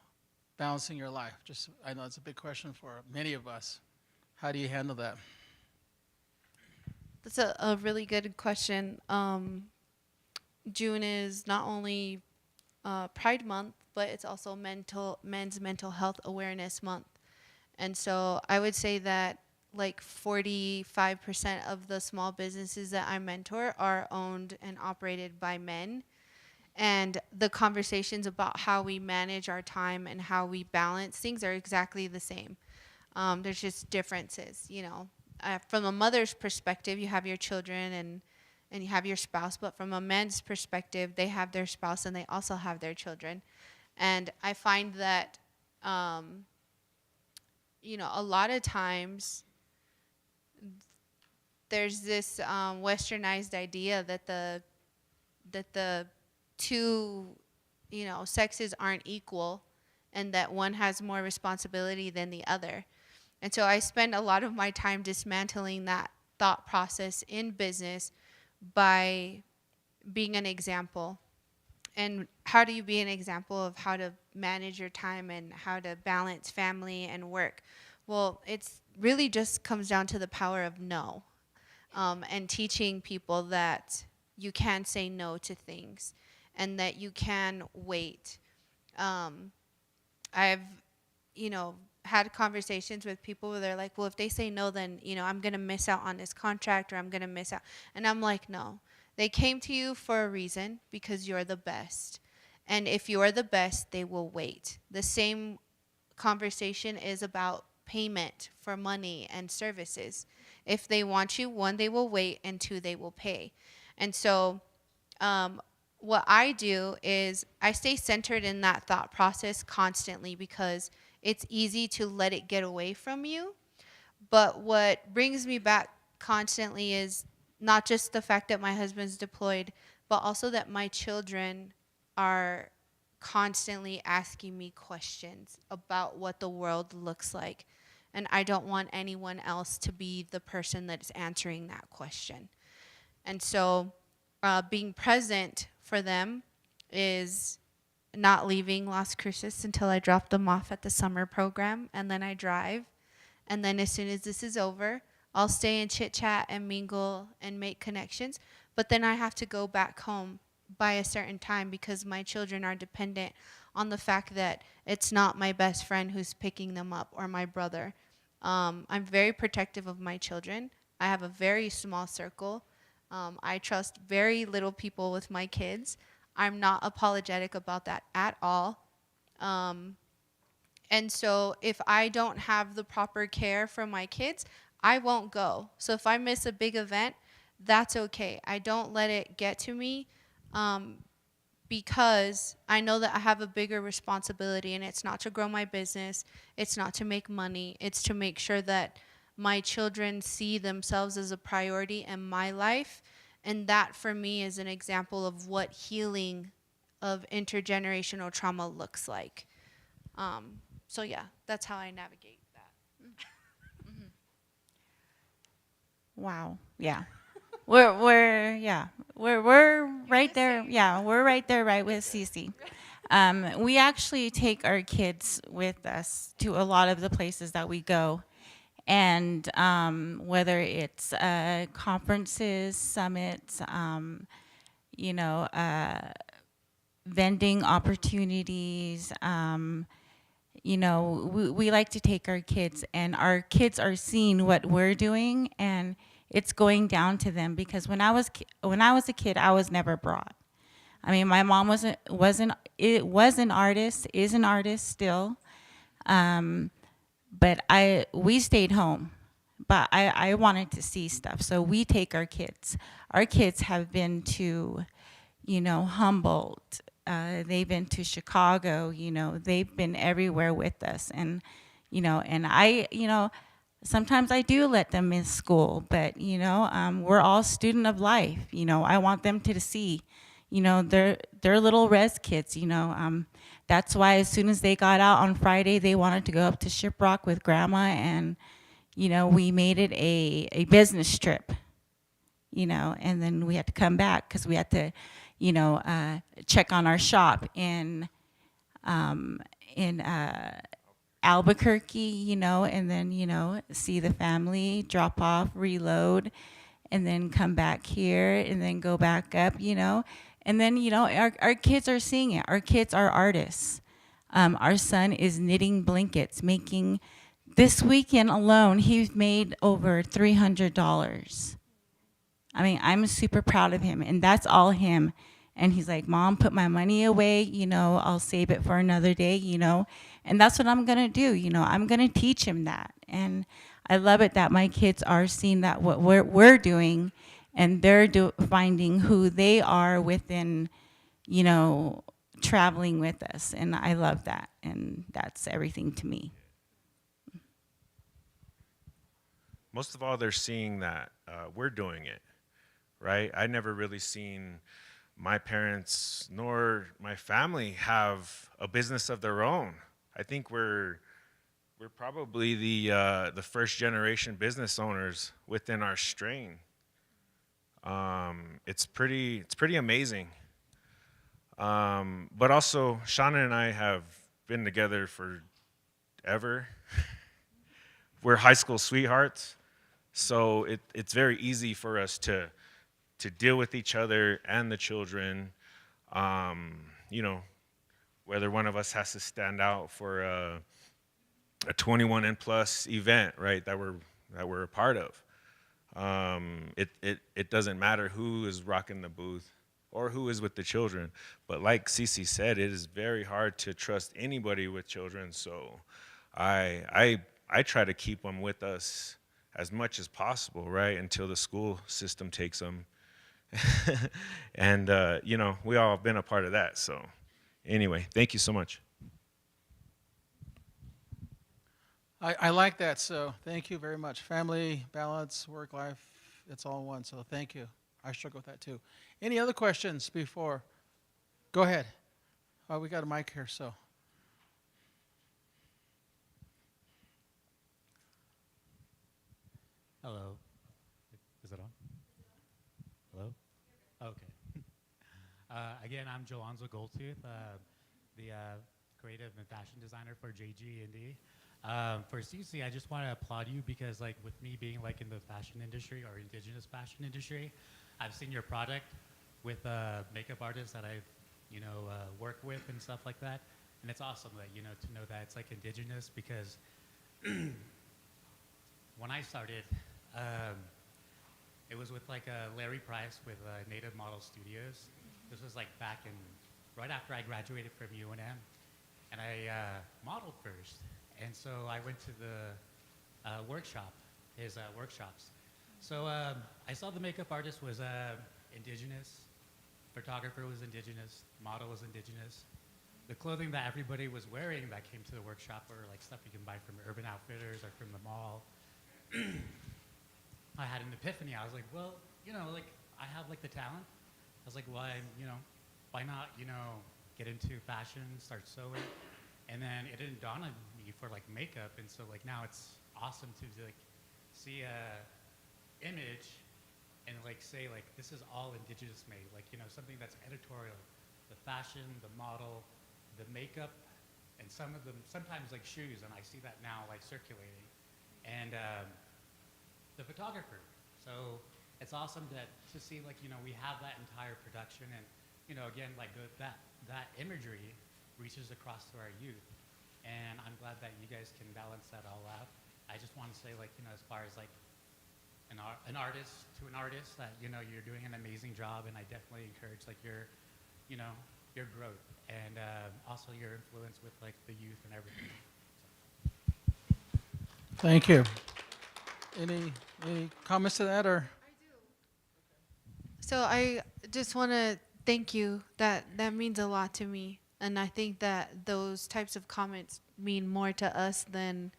balancing your life? Just, I know it's a big question for many of us. How do you handle that? That's a really good question. June is not only Pride Month, but it's also Men's Mental Health Awareness Month. And so I would say that like 45% of the small businesses that I mentor are owned and operated by men. And the conversations about how we manage our time and how we balance things are exactly the same. There's just differences, you know. From a mother's perspective, you have your children and you have your spouse, but from a man's perspective, they have their spouse and they also have their children. And I find that, you know, a lot of times there's this westernized idea that the two, you know, sexes aren't equal and that one has more responsibility than the other. And so I spend a lot of my time dismantling that thought process in business by being an example. And how do you be an example of how to manage your time and how to balance family and work? Well, it's really just comes down to the power of no, and teaching people that you can say no to things and that you can wait. I've, you know, had conversations with people where they're like, well, if they say no, then, you know, I'm going to miss out on this contract or I'm going to miss out. And I'm like, no, they came to you for a reason because you're the best. And if you're the best, they will wait. The same conversation is about payment for money and services. If they want you, 1, they will wait, and 2, they will pay. And so what I do is I stay centered in that thought process constantly because it's easy to let it get away from you. But what brings me back constantly is not just the fact that my husband's deployed, but also that my children are constantly asking me questions about what the world looks like. And I don't want anyone else to be the person that's answering that question. And so being present for them is not leaving Las Cruces until I drop them off at the summer program, and then I drive. And then as soon as this is over, I'll stay and chit chat and mingle and make connections. But then I have to go back home by a certain time because my children are dependent on the fact that it's not my best friend who's picking them up or my brother. I'm very protective of my children. I have a very small circle. I trust very little people with my kids. I'm not apologetic about that at all. And so if I don't have the proper care for my kids, I won't go. So if I miss a big event, that's okay. I don't let it get to me, because I know that I have a bigger responsibility, and it's not to grow my business, it's not to make money, it's to make sure that my children see themselves as a priority in my life. And that for me is an example of what healing of intergenerational trauma looks like. So yeah, that's how I navigate that. Wow. Yeah. We're right there. Yeah, we're right there, right with Cece. We actually take our kids with us to a lot of the places that we go, and whether it's conferences, summits, you know, vending opportunities. You know, we like to take our kids, and our kids are seeing what we're doing, and it's going down to them. Because when I was a kid, I was never brought. I mean, my mom was an artist, is an artist still, but we stayed home. But I wanted to see stuff, so we take our kids. Our kids have been to, you know, Humboldt. They've been to Chicago. You know, they've been everywhere with us, and you know, sometimes I do let them miss school, but you know, we're all student of life. You know, I want them to see, you know, they're little res kids. You know, that's why as soon as they got out on Friday, they wanted to go up to Shiprock with Grandma, and you know, we made it a business trip. You know, and then we had to come back because we had to, you know, check on our shop in Albuquerque, you know, and then, you know, see the family, drop off, reload, and then come back here and then go back up, you know. And then, you know, our kids are seeing it. Our kids are artists. Our son is knitting blankets, making, this weekend alone, he's made over $300. I mean, I'm super proud of him, and that's all him. And he's like, Mom, put my money away, you know, I'll save it for another day, you know. And that's what I'm gonna do, you know, I'm gonna teach him that. And I love it that my kids are seeing that what we're doing, and they're finding who they are within, you know, traveling with us. And I love that, and that's everything to me. Most of all, they're seeing that we're doing it, right? I never really seen my parents nor my family have a business of their own. I think we're probably the first generation business owners within our strain. It's pretty amazing. But also, Shauna and I have been together forever. We're high school sweethearts, so it's very easy for us to deal with each other and the children. You know, whether one of us has to stand out for a 21 and plus event, right, that we're a part of. It doesn't matter who is rocking the booth or who is with the children. But like Cece said, it is very hard to trust anybody with children. So I try to keep them with us as much as possible, right, until the school system takes them. And, you know, we all have been a part of that. So anyway, thank you so much. I like that, so thank you very much. Family, balance, work life, it's all one, so thank you. I struggle with that too. Any other questions before? Go ahead. Oh, we got a mic here, so. Hello. Is it on? Hello? Okay. Again, I'm Jolonzo Goldtooth, the creative and fashion designer for JG&D. For CC, I just want to applaud you because, like, with me being like in the fashion industry or indigenous fashion industry, I've seen your product with makeup artists that I've, you know, worked with and stuff like that, and it's awesome that, you know, to know that it's like indigenous because when I started, it was with like Larry Price with Native Model Studios. This was like back in right after I graduated from UNM, and I modeled first. And so I went to the workshop his workshops. So I saw the makeup artist was indigenous, photographer was indigenous, model was indigenous. The clothing that everybody was wearing that came to the workshop were like stuff you can buy from Urban Outfitters or from the mall. I had an epiphany. I was like, well, you know, like I have like the talent. I was like, why, you know, why not, you know, get into fashion, start sewing? And then it didn't dawn on me for like makeup. And so like now it's awesome to like see a image and like say like, this is all indigenous made. Like, you know, something that's editorial, the fashion, the model, the makeup, and some of them, sometimes like shoes, and I see that now like circulating. And the photographer. So it's awesome to see like, you know, we have that entire production and, you know, again, like that imagery reaches across to our youth. And I'm glad that you guys can balance that all out. I just want to say like, you know, as far as like an artist to an artist that, you know, you're doing an amazing job and I definitely encourage like your, you know, your growth and also your influence with like the youth and everything. Thank you. Any comments to that or? So I just want to thank you. That means a lot to me. And I think that those types of comments mean more to us than,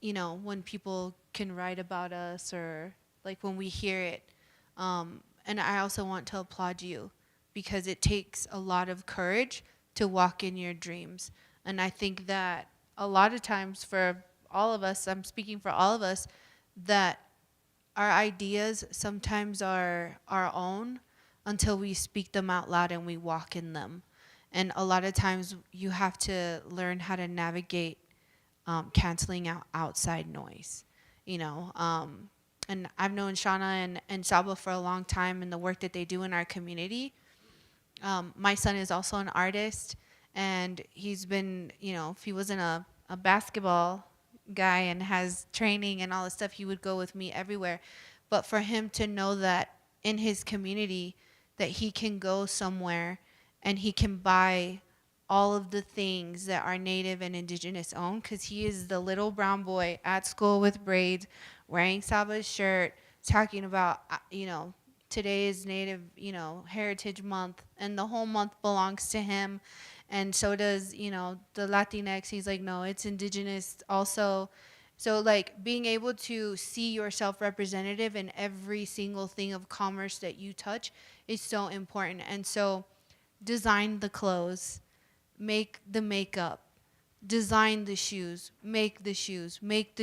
you know, when people can write about us or like when we hear it. And I also want to applaud you because it takes a lot of courage to walk in your dreams. And I think that a lot of times for all of us, I'm speaking for all of us, that our ideas sometimes are our own until we speak them out loud and we walk in them. And a lot of times you have to learn how to navigate canceling out outside noise, you know. And I've known Shauna and Saba for a long time and the work that they do in our community. My son is also an artist, and he's been, you know, if he wasn't a basketball guy and has training and all this stuff, he would go with me everywhere. But for him to know that in his community that he can go somewhere and he can buy all of the things that are Native and Indigenous owned, because he is the little brown boy at school with braids, wearing Saba's shirt, talking about, you know, today is Native, you know, Heritage Month, and the whole month belongs to him. And so does, you know, the Latinx. He's like, no, it's Indigenous also. So like being able to see yourself representative in every single thing of commerce that you touch is so important. And so design the clothes, make the makeup, design the shoes, make the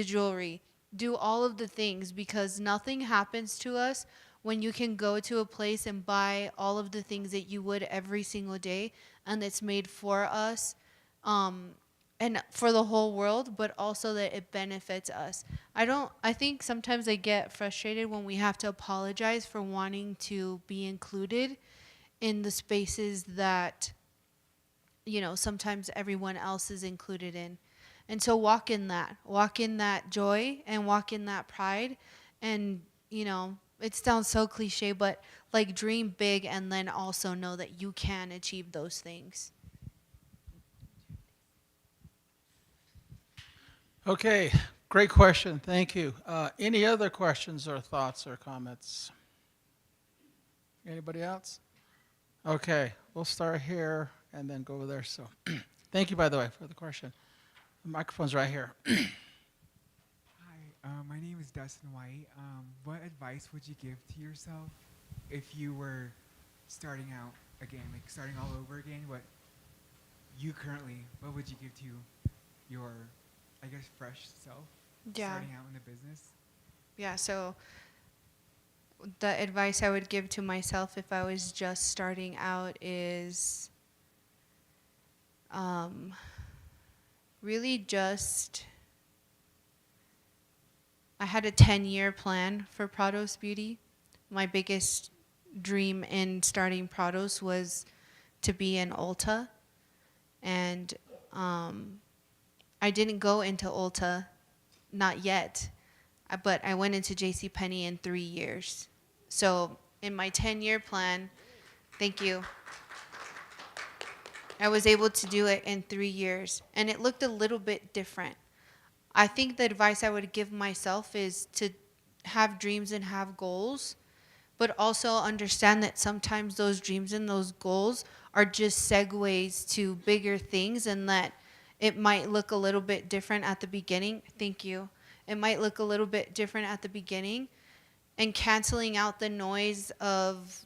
jewelry, do all of the things, because nothing happens to us when you can go to a place and buy all of the things that you would every single day and it's made for us and for the whole world, but also that it benefits us. I think sometimes I get frustrated when we have to apologize for wanting to be included in the spaces that, you know, sometimes everyone else is included in. And so walk in that joy and walk in that pride. And, you know, it sounds so cliche, but like dream big and then also know that you can achieve those things. Okay, great question. Thank you. Any other questions or thoughts or comments? Anybody else? Okay, we'll start here and then go over there. So thank you, by the way, for the question. The microphone's right here. Hi, my name is Dustin White. What advice would you give to yourself if you were starting out again, like starting all over again? What would you give to your, I guess, fresh self starting out in the business? Yeah, so the advice I would give to myself if I was just starting out is really just, I had a 10-year plan for Prados Beauty. My biggest dream in starting Prados was to be in Ulta. And I didn't go into Ulta, not yet, but I went into JCPenney in 3 years. So in my 10-year plan, thank you, I was able to do it in 3 years. And it looked a little bit different. I think the advice I would give myself is to have dreams and have goals, but also understand that sometimes those dreams and those goals are just segues to bigger things, and that it might look a little bit different at the beginning. Thank you. It might look a little bit different at the beginning, and canceling out the noise of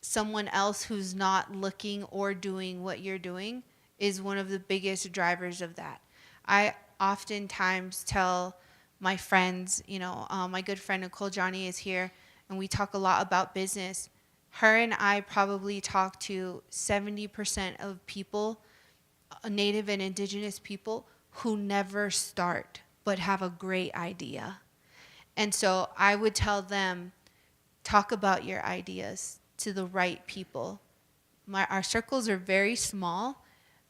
someone else who's not looking or doing what you're doing is one of the biggest drivers of that. I oftentimes tell my friends, my good friend Nicole Johnny is here, and we talk a lot about business. Her and I probably talk to 70% of people, Native and Indigenous people, who never start but have a great idea. And so I would tell them, talk about your ideas to the right people. Our circles are very small,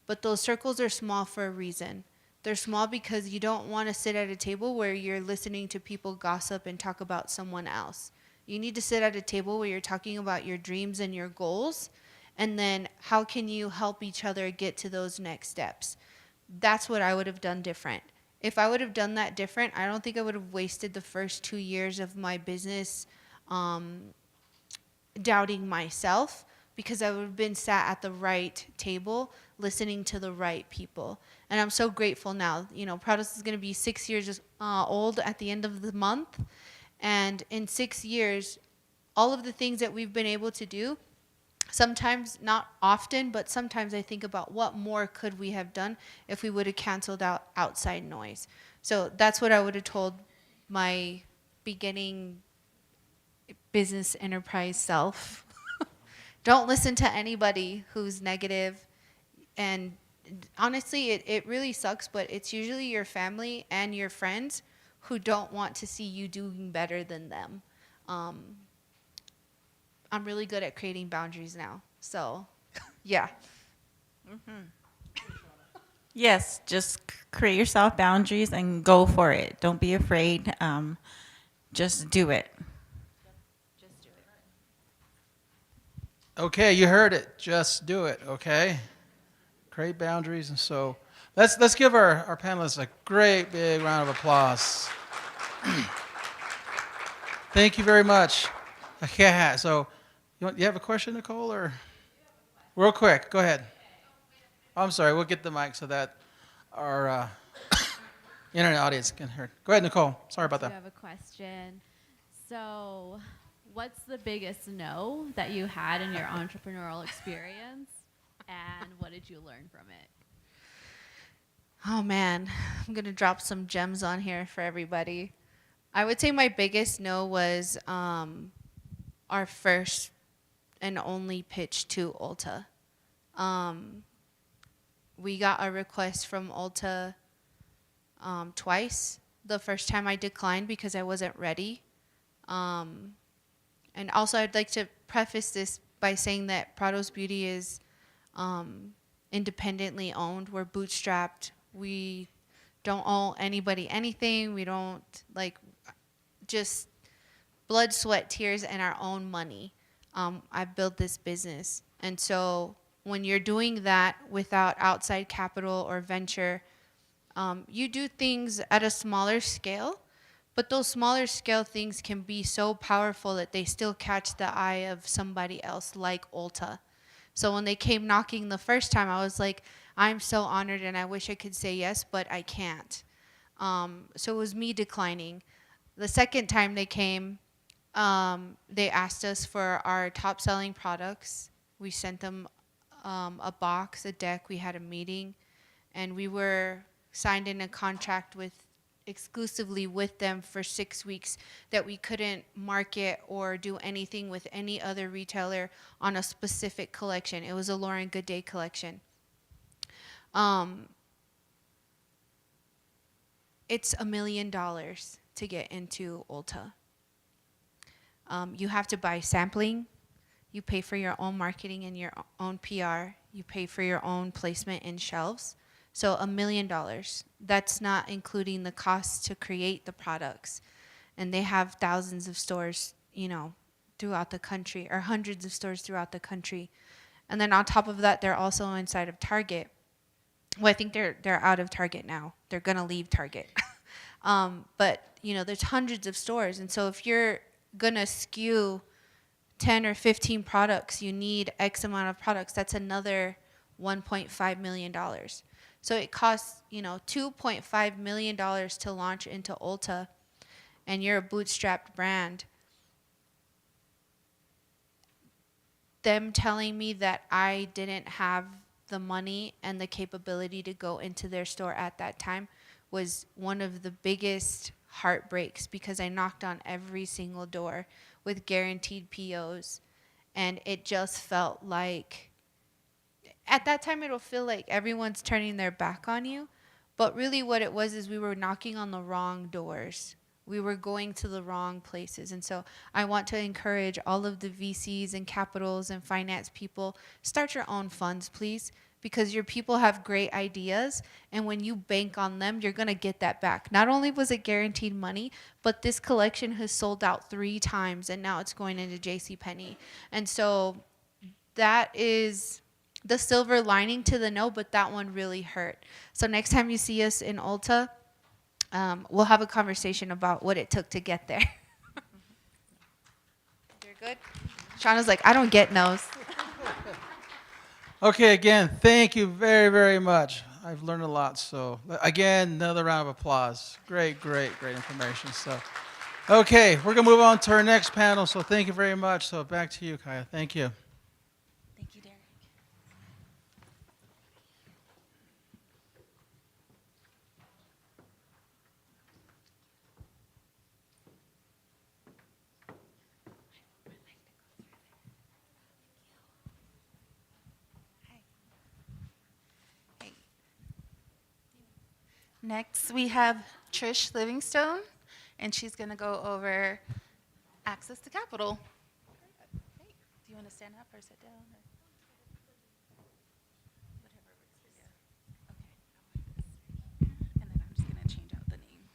but those circles are small for a reason. They're small because you don't want to sit at a table where you're listening to people gossip and talk about someone else. You need to sit at a table where you're talking about your dreams and your goals, and then how can you help each other get to those next steps. That's what I would have done different. If I would have done that different, I don't think I would have wasted the first 2 years of my business doubting myself, because I would have been sat at the right table listening to the right people. And I'm so grateful now. Prados is going to be 6 years old at the end of the month. And in 6 years, all of the things that we've been able to do, sometimes, not often, but sometimes I think about what more could we have done if we would have canceled out outside noise. So that's what I would have told my beginning business enterprise self. Don't listen to anybody who's negative. And honestly, it really sucks, but it's usually your family and your friends who don't want to see you doing better than them. I'm really good at creating boundaries now. So, yeah. Yes, just create yourself boundaries and go for it. Don't be afraid. Just do it. Okay, you heard it. Just do it, okay? Create boundaries. And so let's give our panelists a great big round of applause. Thank you very much. Okay, so you have a question, Nicole, or real quick? Go ahead. I'm sorry. We'll get the mic so that our internet audience can hear. Go ahead, Nicole. Sorry about that. I have a question. So, what's the biggest no that you had in your entrepreneurial experience, and what did you learn from it? Oh man, I'm gonna drop some gems on here for everybody. I would say my biggest no was our first and only pitch to Ulta. We got a request from Ulta twice. The first time I declined because I wasn't ready. And also I'd like to preface this by saying that Prados Beauty is independently owned. We're bootstrapped. We don't owe anybody anything. We don't, just blood, sweat, tears, and our own money. I've built this business. And so when you're doing that without outside capital or venture, you do things at a smaller scale, but those smaller scale things can be so powerful that they still catch the eye of somebody else, like Ulta. So when they came knocking the first time, I was like, I'm so honored and I wish I could say yes, but I can't. So it was me declining. The second time they came, they asked us for our top selling products. We sent them a box, a deck. We had a meeting, and we were signed in a contract exclusively with them for 6 weeks that we couldn't market or do anything with any other retailer on a specific collection. It was a Lauren Good Day collection. It's $1 million to get into Ulta. You have to buy sampling. You pay for your own marketing and your own PR. You pay for your own placement in shelves. So $1 million. That's not including the cost to create the products. And they have thousands of stores, throughout the country, or hundreds of stores throughout the country. And then on top of that, they're also inside of Target. Well, I think they're out of Target now. They're gonna leave Target. But there's hundreds of stores, and so if you're gonna skew 10 or 15 products, you need X amount of products. That's another $1.5 million. So it costs, $2.5 million to launch into Ulta, and you're a bootstrapped brand. Them telling me that I didn't have the money and the capability to go into their store at that time was one of the biggest heartbreaks, because I knocked on every single door with guaranteed POs, and it just felt like, at that time it'll feel like everyone's turning their back on you, but really what it was is we were knocking on the wrong doors. We were going to the wrong places. And so I want to encourage all of the VCs and capitals and finance people, start your own funds, please, because your people have great ideas, and when you bank on them, you're going to get that back. Not only was it guaranteed money, but this collection has sold out 3 times, and now it's going into JCPenney. And so that is the silver lining to the no, but that one really hurt. So next time you see us in Ulta, we'll have a conversation about what it took to get there. You're good? Shauna's like, I don't get no's. Okay, again, thank you very, very much. I've learned a lot. So again, another round of applause. Great information. So, okay, we're gonna move on to our next panel. So thank you very much. So back to you, Kaya. Thank you. Thank you, Derek. Next, we have Trish Livingstone, and she's going to go over access to capital. Hey, do you want to stand up or sit down? Or? Whatever works for you. Okay. And then I'm just going to change out the name.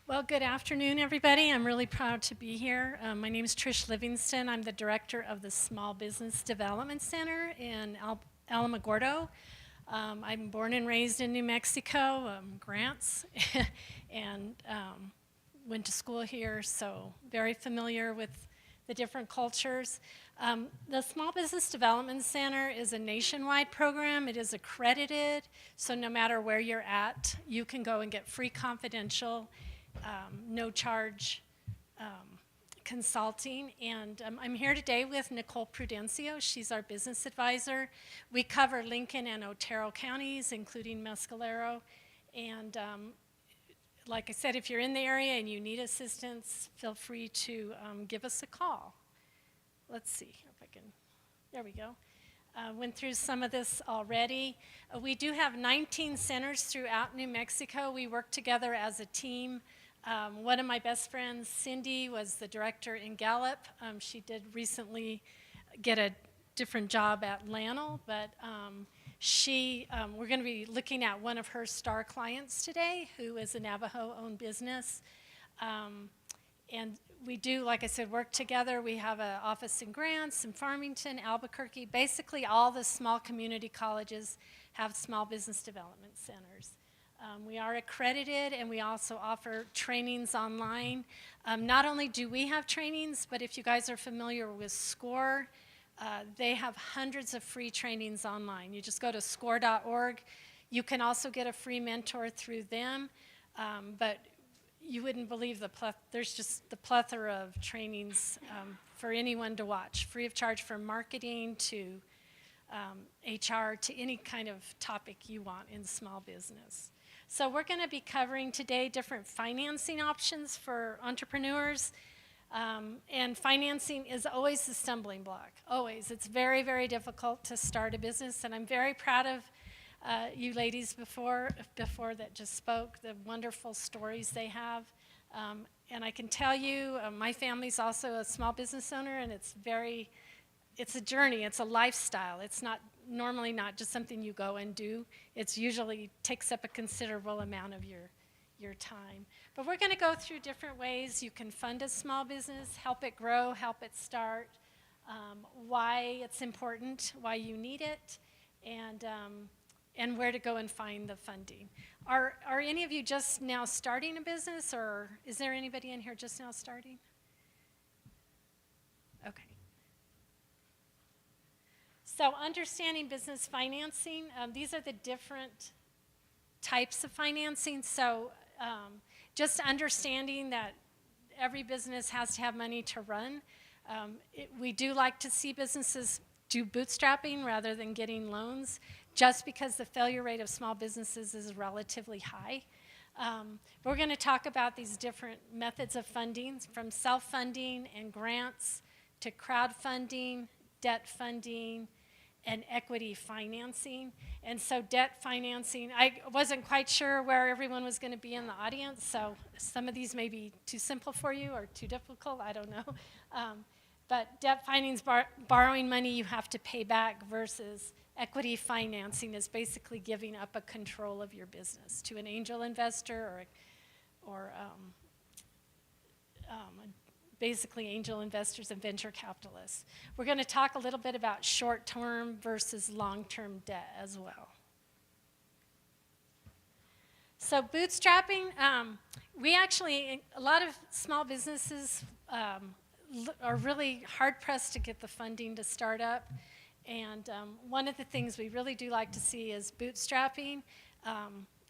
Well, good afternoon, everybody. I'm really proud to be here. My name is Trish Livingston. I'm the director of the Small Business Development Center in Alamogordo. I'm born and raised in New Mexico, Grants, and went to school here, so very familiar with the different cultures. The Small Business Development Center is a nationwide program. It is accredited, so no matter where you're at, you can go and get free confidential no charge consulting. And I'm here today with Nicole Prudencio. She's our business advisor. We cover Lincoln and Otero counties, including Mescalero. And like I said, if you're in the area and you need assistance, feel free to give us a call. Let's see if I can, there we go. Went through some of this already. We do have 19 centers throughout New Mexico. We work together as a team. One of my best friends, Cindy, was the director in Gallup. She did recently get a different job at Lanel, but we're going to be looking at one of her star clients today, who is a Navajo-owned business. And we do, like I said, work together. We have an office in Grants, in Farmington, Albuquerque. Basically, all the small community colleges have small business development centers. We are accredited, and we also offer trainings online. Not only do we have trainings, but if you guys are familiar with SCORE, they have hundreds of free trainings online. You just go to score.org. You can also get a free mentor through them, but you wouldn't believe there's just the plethora of trainings for anyone to watch, free of charge, from marketing to HR to any kind of topic you want in small business. So we're going to be covering today different financing options for entrepreneurs. And financing is always the stumbling block, always. It's very, very difficult to start a business, and I'm very proud of you ladies before that just spoke, the wonderful stories they have. And I can tell you, my family's also a small business owner, and it's a journey, it's a lifestyle. It's normally not just something you go and do. It's usually takes up a considerable amount of your time. But we're going to go through different ways you can fund a small business, help it grow, help it start. why it's important, why you need it, and where to go and find the funding. Are any of you just now starting a business, or is there anybody in here just now starting? Okay. So understanding business financing, these are the different types of financing. So just understanding that every business has to have money to run. We do like to see businesses do bootstrapping rather than getting loans, just because the failure rate of small businesses is relatively high. We're going to talk about these different methods of funding, from self-funding and grants to crowdfunding, debt funding, and equity financing. And so debt financing, I wasn't quite sure where everyone was going to be in the audience, so some of these may be too simple for you or too difficult, I don't know. But debt financing is borrowing money you have to pay back, versus equity financing is basically giving up a control of your business to an angel investor or basically angel investors and venture capitalists. We're going to talk a little bit about short-term versus long-term debt as well. So bootstrapping, we actually, a lot of small businesses are really hard-pressed to get the funding to start up. And one of the things we really do like to see is bootstrapping.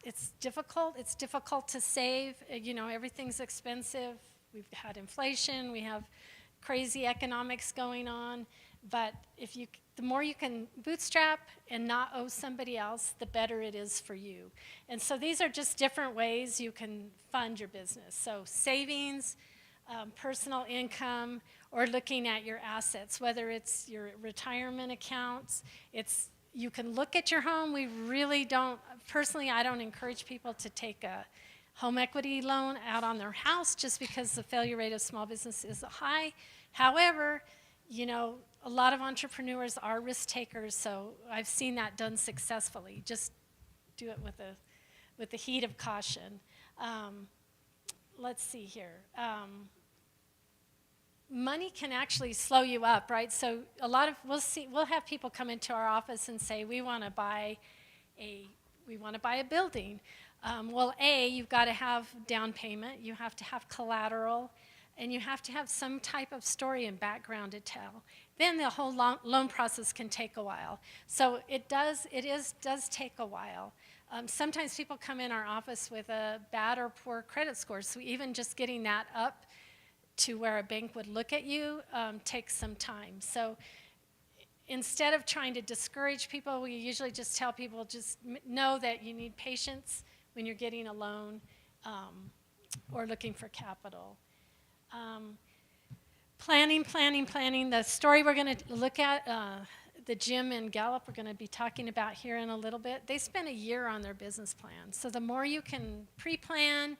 It's difficult to save. You know, everything's expensive. We've had inflation, we have crazy economics going on, but the more you can bootstrap and not owe somebody else, the better it is for you. And so these are just different ways you can fund your business. So savings, personal income, or looking at your assets, whether it's your retirement accounts. You can look at your home. We really don't, personally, I don't encourage people to take a home equity loan out on their house, just because the failure rate of small business is high. However, you know, a lot of entrepreneurs are risk takers, so I've seen that done successfully. Just do it with the heat of caution. Let's see here. Money can actually slow you up, right? So we'll have people come into our office and say, we want to buy a building. Well, you've got to have down payment, you have to have collateral, and you have to have some type of story and background to tell. Then the whole loan process can take a while. So it does take a while. Sometimes people come in our office with a bad or poor credit score, so even just getting that up to where a bank would look at you takes some time. So instead of trying to discourage people, we usually just tell people, just know that you need patience when you're getting a loan or looking for capital. Planning. The story we're going to look at, the Jim and Gallup we're going to be talking about here in a little bit, they spent a year on their business plan. So the more you can pre-plan,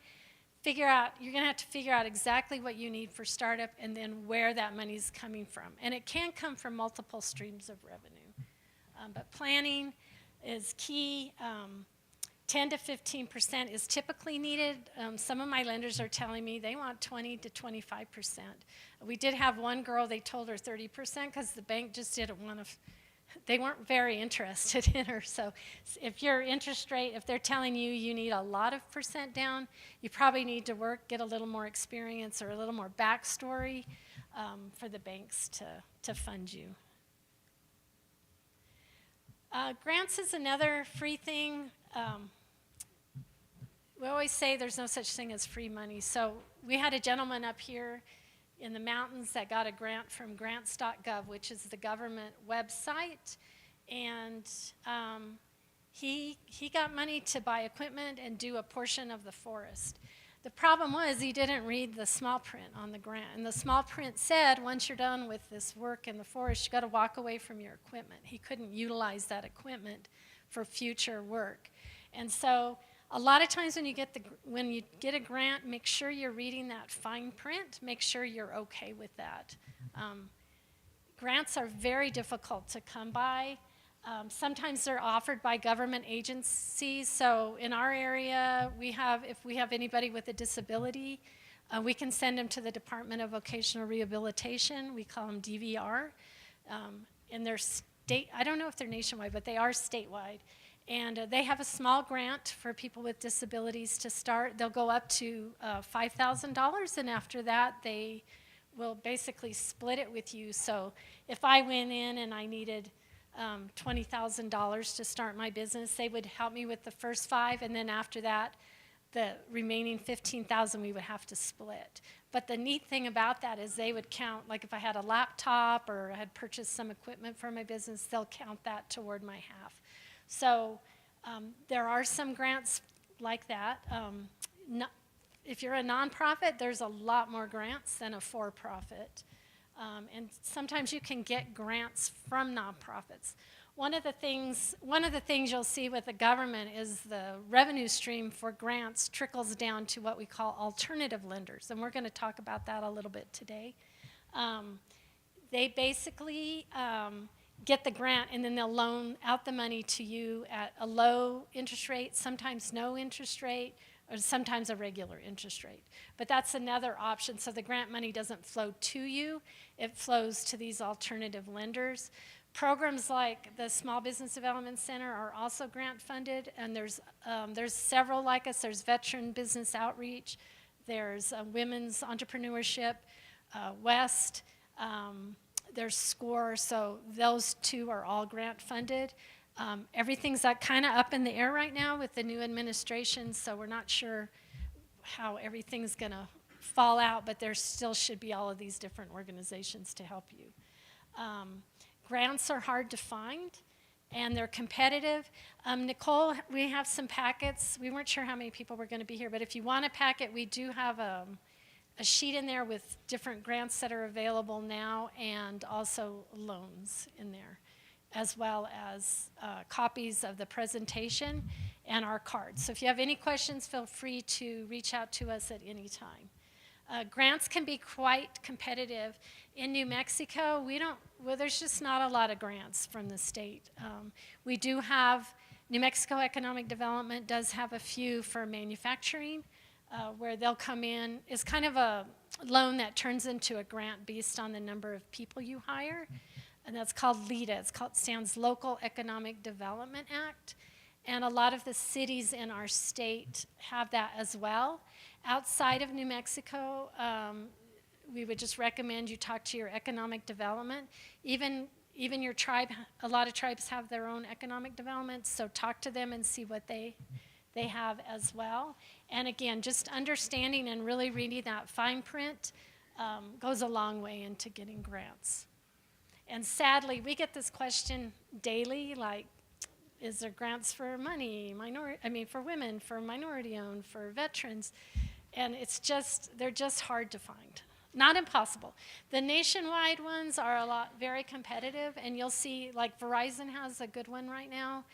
you're going to have to figure out exactly what you need for startup and then where that money's coming from. And it can come from multiple streams of revenue. But planning is key. 10 to 15% is typically needed. Some of my lenders are telling me they want 20 to 25%. We did have one girl, they told her 30% because the bank just didn't want to, they weren't very interested in her. So if your interest rate, if they're telling you you need a lot of percent down, you probably need to get a little more experience or a little more backstory for the banks to fund you. Grants is another free thing. We always say there's no such thing as free money. So we had a gentleman up here in the mountains that got a grant from grants.gov, which is the government website. And he got money to buy equipment and do a portion of the forest. The problem was he didn't read the small print on the grant. And the small print said, once you're done with this work in the forest, you got to walk away from your equipment. He couldn't utilize that equipment for future work. And so a lot of times when you get a grant, make sure you're reading that fine print. Make sure you're okay with that. Grants are very difficult to come by. Sometimes they're offered by government agencies. So in our area, if we have anybody with a disability, We can send them to the Department of Vocational Rehabilitation. We call them DVR. And they're state, I don't know if they're nationwide, but they are statewide. And they have a small grant for people with disabilities to start. They'll go up to $5,000, and after that, they will basically split it with you. So if I went in and I needed $20,000 to start my business, they would help me with the first five, and then after that, the remaining $15,000 we would have to split. But the neat thing about that is they would count, like if I had a laptop or I had purchased some equipment for my business, they'll count that toward my half. So there are some grants like that. If you're a nonprofit, there's a lot more grants than a for-profit. And sometimes you can get grants from nonprofits. One of the things you'll see with the government is the revenue stream for grants trickles down to what we call alternative lenders, and we're going to talk about that a little bit today. They basically get the grant, and then they'll loan out the money to you at a low interest rate, sometimes no interest rate, or sometimes a regular interest rate. But that's another option, so the grant money doesn't flow to you, it flows to these alternative lenders. Programs like the Small Business Development Center are also grant funded, and there's several like us. There's Veteran Business Outreach, there's Women's Entrepreneurship, West, there's SCORE, so those two are all grant funded. Everything's kind of up in the air right now with the new administration, so we're not sure how everything's going to fall out, but there still should be all of these different organizations to help you. Grants are hard to find, and they're competitive. Nicole, we have some packets. We weren't sure how many people were going to be here, but if you want a packet, we do have a sheet in there with different grants that are available now and also loans in there, as well as copies of the presentation and our cards. So if you have any questions, feel free to reach out to us at any time. Grants can be quite competitive. In New Mexico, there's just not a lot of grants from the state. We do have, New Mexico Economic Development does have a few for manufacturing, where they'll come in. It's kind of a loan that turns into a grant based on the number of people you hire, and that's called LEDA. It stands Local Economic Development Act, and a lot of the cities in our state have that as well. Outside of New Mexico, we would just recommend you talk to your economic development. Even your tribe, a lot of tribes have their own economic development, so talk to them and see what they have as well. And again, just understanding and really reading that fine print goes a long way into getting grants. And sadly, we get this question daily, like, is there grants for for women, for minority-owned, for veterans? And they're just hard to find. Not impossible. The nationwide ones are very competitive, and you'll see, like Verizon has a good one right now.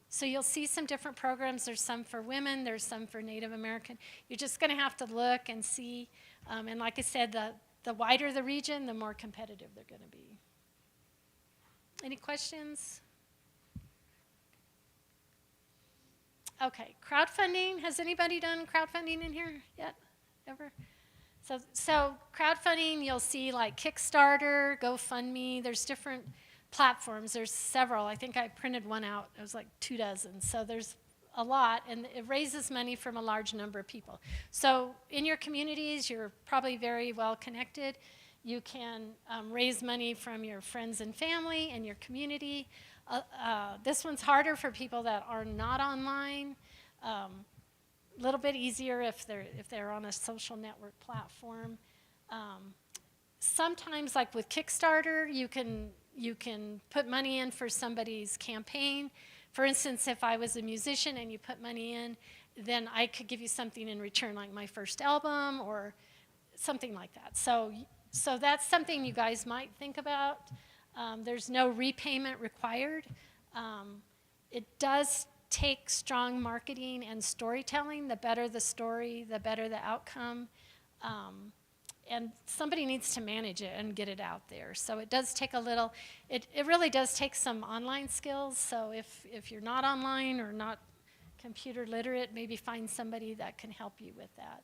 So you'll see some different programs. There's some for women, there's some for Native American. You're just gonna have to look and see. And like I said, the wider the region, the more competitive they're gonna be. Any questions? Okay, crowdfunding. Has anybody done crowdfunding in here yet? Ever? So crowdfunding, you'll see like Kickstarter, GoFundMe. There's different platforms. There's several. I think I printed one out. It was like 24. So there's a lot, and it raises money from a large number of people. So in your communities, you're probably very well connected. You can raise money from your friends and family and your community. This one's harder for people that are not online. A little bit easier if they're on a social network platform. Sometimes, like with Kickstarter, you can put money in for somebody's campaign. For instance, if I was a musician and you put money in, then I could give you something in return, like my first album or something like that. So that's something you guys might think about. There's no repayment required. It does take strong marketing and storytelling. The better the story, the better the outcome. And somebody needs to manage it and get it out there. So it does take it really does take some online skills. So if you're not online or not computer literate, maybe find somebody that can help you with that.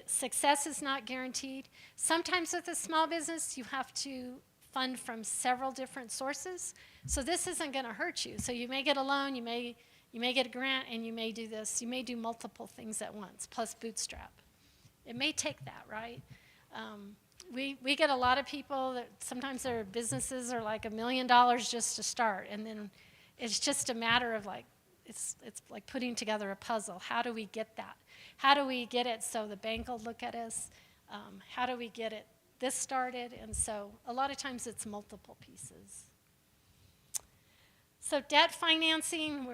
Success is not guaranteed. Sometimes with a small business, you have to fund from several different sources. So this isn't going to hurt you. So you may get a loan, you may get a grant, and you may do this. You may do multiple things at once, plus bootstrap. It may take that, right? We get a lot of people that sometimes their businesses are like $1 million just to start, and then it's just a matter of like, it's like putting together a puzzle. How do we get that? How do we get it so the bank will look at us? How do we get this started? And so a lot of times it's multiple pieces. So debt financing,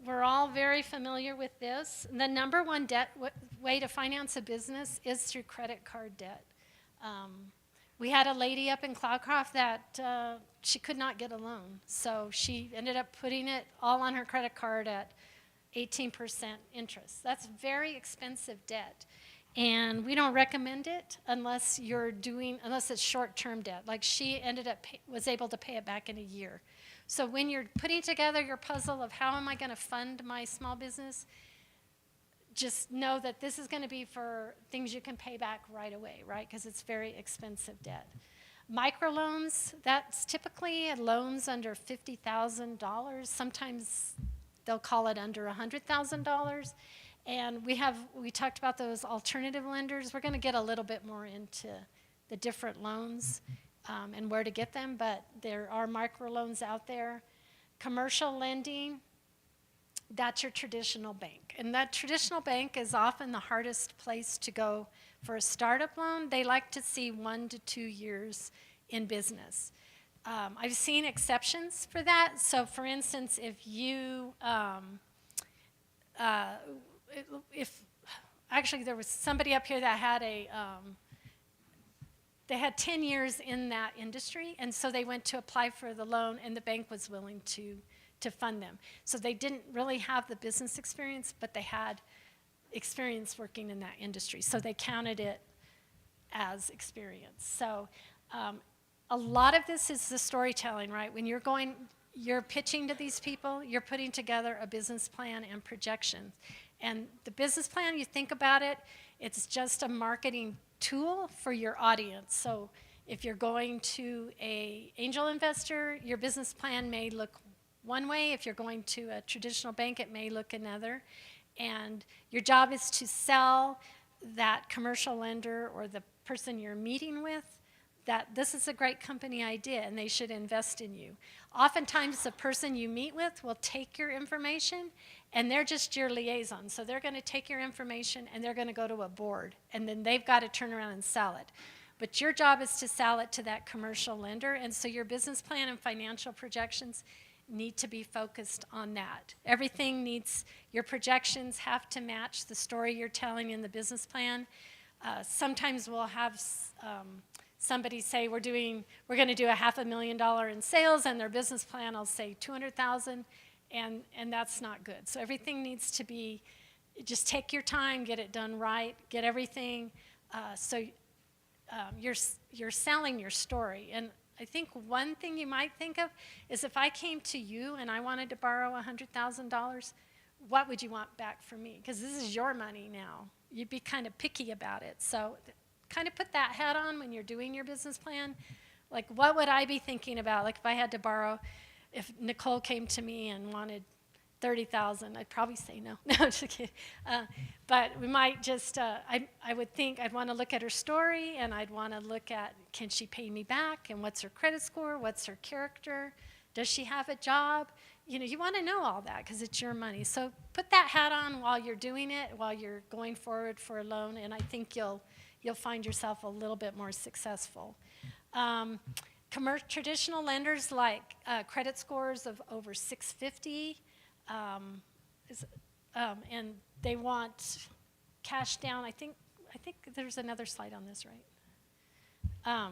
we're all very familiar with this. The number one way to finance a business is through credit card debt. We had a lady up in Cloudcroft that she could not get a loan. So she ended up putting it all on her credit card at 18% interest. That's very expensive debt. And we don't recommend it unless it's short-term debt. Like she was able to pay it back in a year. So when you're putting together your puzzle of how am I going to fund my small business, just know that this is going to be for things you can pay back right away, right? Because it's very expensive debt. Microloans, that's typically loans under $50,000. Sometimes they'll call it under $100,000. And we talked about those alternative lenders. We're going to get a little bit more into the different loans and where to get them, but there are microloans out there. Commercial lending, that's your traditional bank. And that traditional bank is often the hardest place to go for a startup loan. They like to see 1 to 2 years in business. I've seen exceptions for that. So for instance, if you, actually there was somebody up here that had they had 10 years in that industry, and so they went to apply for the loan, and the bank was willing to fund them. So they didn't really have the business experience, but they had experience working in that industry. So they counted it as experience. So a lot of this is the storytelling, right? When you're pitching to these people, you're putting together a business plan and projections. And the business plan, you think about it, it's just a marketing tool for your audience. So if you're going to an angel investor, your business plan may look one way. If you're going to a traditional bank, it may look another. And your job is to sell that commercial lender or the person you're meeting with that this is a great company idea and they should invest in you. Oftentimes the person you meet with will take your information and they're just your liaison. So they're going to take your information and they're going to go to a board and then they've got to turn around and sell it. But your job is to sell it to that commercial lender, and so your business plan and financial projections need to be focused on that. Everything needs, your projections have to match the story you're telling in the business plan. Sometimes we'll have somebody say we're going to do $500,000 in sales, and their business plan will say $200,000, and that's not good. So everything needs to be, just take your time, get it done right, get everything. You're selling your story. And I think one thing you might think of is if I came to you and I wanted to borrow $100,000, what would you want back from me? Because this is your money now. You'd be kind of picky about it. So kind of put that hat on when you're doing your business plan. Like, what would I be thinking about? Like, if I had to borrow, if Nicole came to me and wanted $30,000, I'd probably say no. No, I'm just kidding. But we might just, I would think I'd want to look at her story, and I'd want to look at, can she pay me back, and what's her credit score, what's her character, does she have a job? You know, you want to know all that because it's your money. So put that hat on while you're doing it, while you're going forward for a loan, and I think you'll find yourself a little bit more successful. Traditional lenders like credit scores of over 650, and they want cash down. I think there's another slide on this, right?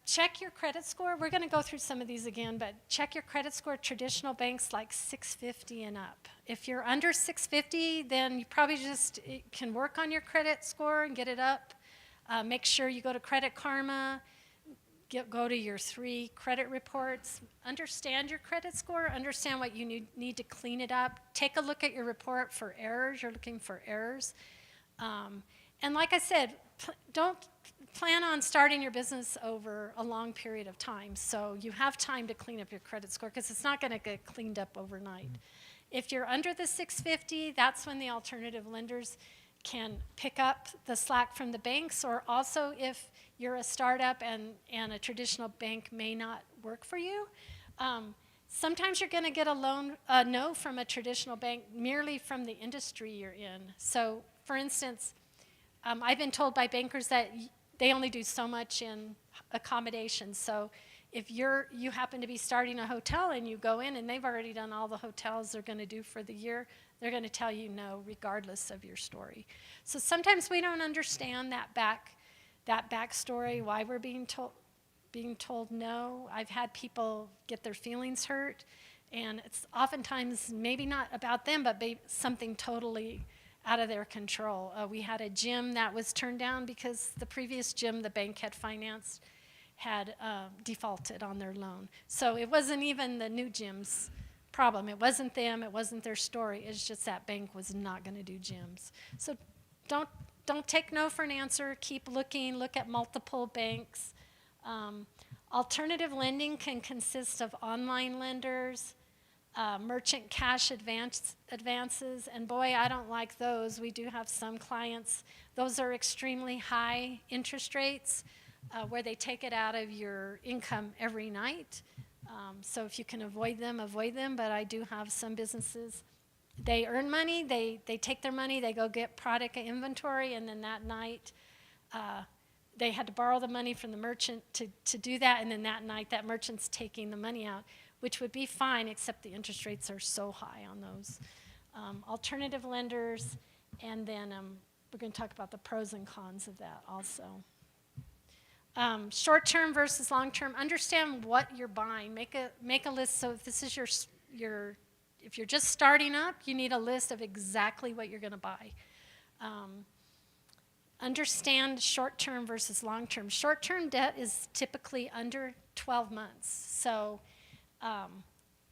Check your credit score. We're going to go through some of these again, but check your credit score. Traditional banks like 650 and up. If you're under 650, then you probably just can work on your credit score and get it up. Make sure you go to Credit Karma. Go to your 3 credit reports. Understand your credit score. Understand what you need to clean it up. Take a look at your report for errors. You're looking for errors. And like I said, don't plan on starting your business over a long period of time. So you have time to clean up your credit score because it's not going to get cleaned up overnight. If you're under the 650, that's when the alternative lenders can pick up the slack from the banks, or also if you're a startup and a traditional bank may not work for you. Sometimes you're going to get a no from a traditional bank merely from the industry you're in. So, for instance, I've been told by bankers that they only do so much in accommodations. So if you happen to be starting a hotel and you go in and they've already done all the hotels they're going to do for the year, they're going to tell you no regardless of your story. So sometimes we don't understand that backstory, why we're being told no. I've had people get their feelings hurt, and it's oftentimes maybe not about them, but something totally out of their control. We had a gym that was turned down because the previous gym the bank had financed had defaulted on their loan. So it wasn't even the new gym's problem. It wasn't them, it wasn't their story. It's just that bank was not going to do gyms. So don't take no for an answer. Keep looking, look at multiple banks. Alternative lending can consist of online lenders, merchant cash advances, and boy, I don't like those. We do have some clients. Those are extremely high interest rates where they take it out of your income every night. So if you can avoid them, but I do have some businesses. They earn money, they take their money, they go get product inventory, and then that night they had to borrow the money from the merchant to do that, and then that night that merchant's taking the money out, which would be fine, except the interest rates are so high on those. Alternative lenders, and then we're going to talk about the pros and cons of that also. Short-term versus long-term. Understand what you're buying. Make a list. So if this is if you're just starting up, you need a list of exactly what you're going to buy. Understand short-term versus long-term. Short-term debt is typically under 12 months. So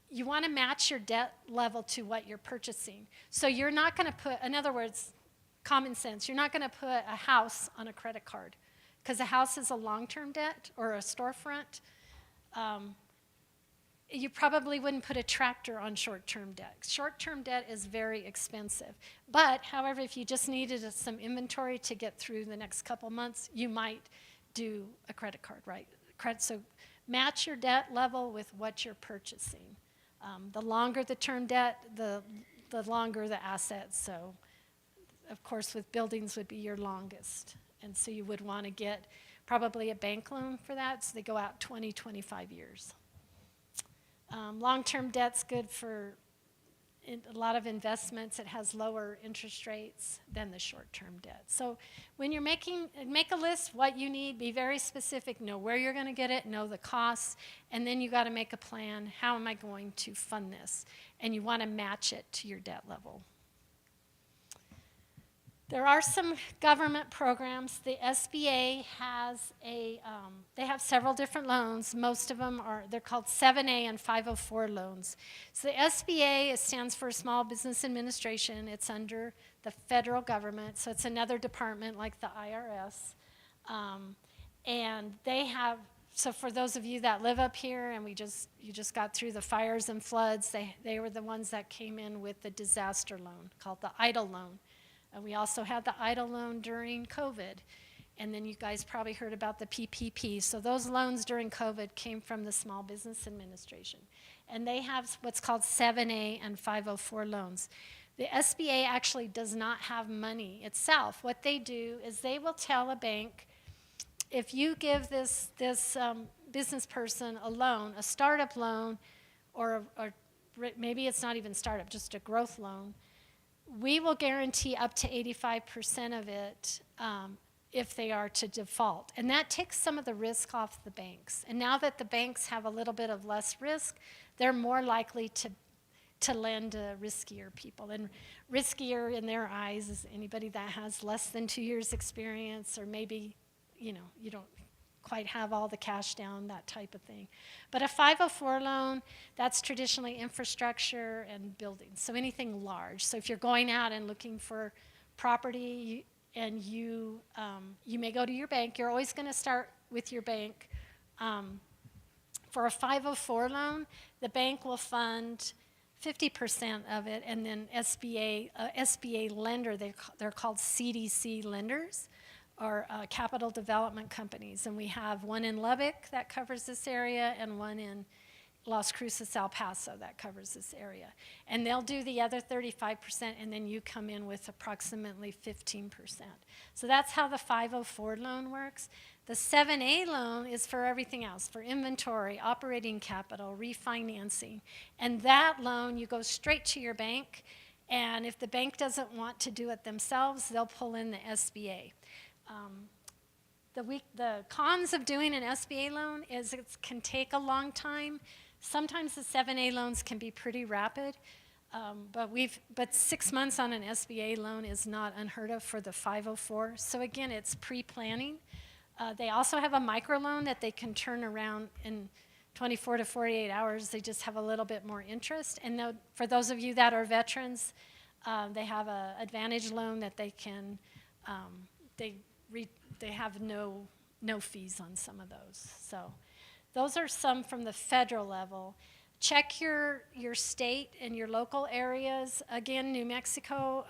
you want to match your debt level to what you're purchasing. So you're not going to put, in other words, common sense, you're not going to put a house on a credit card because a house is a long-term debt or a storefront. You probably wouldn't put a tractor on short-term debt. Short-term debt is very expensive. But, however, if you just needed some inventory to get through the next couple months, you might do a credit card, right? So match your debt level with what you're purchasing. The longer the term debt, the longer the assets. So, of course, with buildings would be your longest. And so you would want to get probably a bank loan for that, so they go out 20, 25 years. Long-term debt's good for a lot of investments. It has lower interest rates than the short-term debt. So when you're make a list what you need, be very specific, know where you're going to get it, know the costs, and then you got to make a plan. How am I going to fund this? And you want to match it to your debt level. There are some government programs. The SBA has they have several different loans. Most of them they're called 7A and 504 loans. So the SBA stands for Small Business Administration. It's under the federal government, so it's another department like the IRS. And they have, so for those of you that live up here and you just got through the fires and floods, they were the ones that came in with the disaster loan called the EIDL loan. We also had the EIDL loan during COVID. And then you guys probably heard about the PPP. So those loans during COVID came from the Small Business Administration. And they have what's called 7A and 504 loans. The SBA actually does not have money itself. What they do is they will tell a bank, if you give this business person a loan, a startup loan, or maybe it's not even startup, just a growth loan, we will guarantee up to 85% of it if they are to default. And that takes some of the risk off the banks. And now that the banks have a little bit of less risk, they're more likely to lend to riskier people. And riskier in their eyes is anybody that has less than 2 years experience, or maybe, you don't quite have all the cash down, that type of thing. But a 504 loan, that's traditionally infrastructure and buildings, so anything large. So if you're going out and looking for property, you may go to your bank. You're always going to start with your bank. For a 504 loan, the bank will fund 50% of it, and then SBA lender, they're called CDC lenders, or capital development companies. And we have one in Lubbock that covers this area, and one in Las Cruces, El Paso that covers this area. And they'll do the other 35%, and then you come in with approximately 15%. So that's how the 504 loan works. The 7A loan is for everything else, for inventory, operating capital, refinancing. And that loan, you go straight to your bank, and if the bank doesn't want to do it themselves, they'll pull in the SBA. The cons of doing an SBA loan is it can take a long time. Sometimes the 7A loans can be pretty rapid, but 6 months on an SBA loan is not unheard of for the 504. So again, it's pre-planning. They also have a microloan that they can turn around in 24 to 48 hours. They just have a little bit more interest. And for those of you that are veterans, they have an Advantage loan that they can, they have no fees on some of those. So those are some from the federal level. Check your state and your local areas. Again, New Mexico,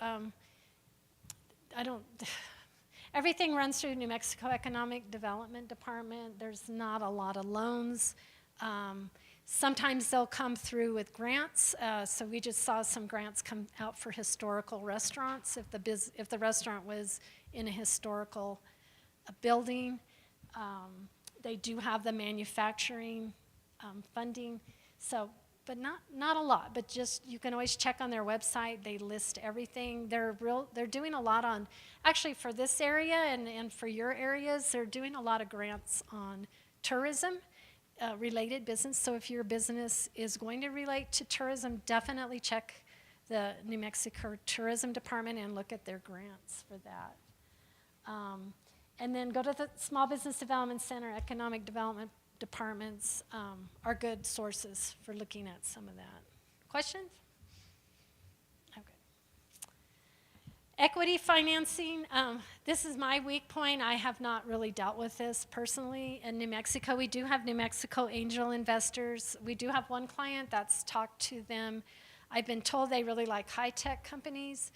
everything runs through New Mexico Economic Development Department. There's not a lot of loans. Sometimes they'll come through with grants. So we just saw some grants come out for historical restaurants if the restaurant was in a historical building. They do have the manufacturing funding. So, but not a lot, but just you can always check on their website. They list everything. They're doing a lot on, actually for this area and for your areas, they're doing a lot of grants on tourism related business. So if your business is going to relate to tourism, definitely check the New Mexico Tourism Department and look at their grants for that. And then go to the Small Business Development Center, Economic Development Departments are good sources for looking at some of that. Questions? Okay. Equity financing, this is my weak point. I have not really dealt with this personally. In New Mexico, we do have New Mexico angel investors. We do have one client that's talked to them. I've been told they really like high-tech companies.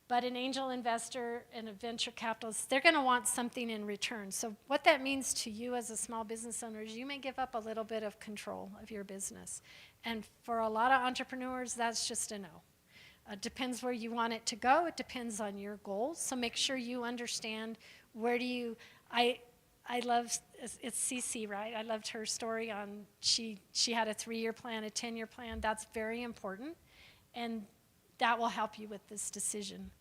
But an angel investor and a venture capitalist, they're going to want something in return. So what that means to you as a small business owner is you may give up a little bit of control of your business. And for a lot of entrepreneurs, that's just a no. It depends where you want it to go. It depends on your goals. So make sure you understand where do you, I love, it's Cece, right? I loved her story on she had a 3-year plan, a 10-year plan. That's very important. And that will help you with this decision.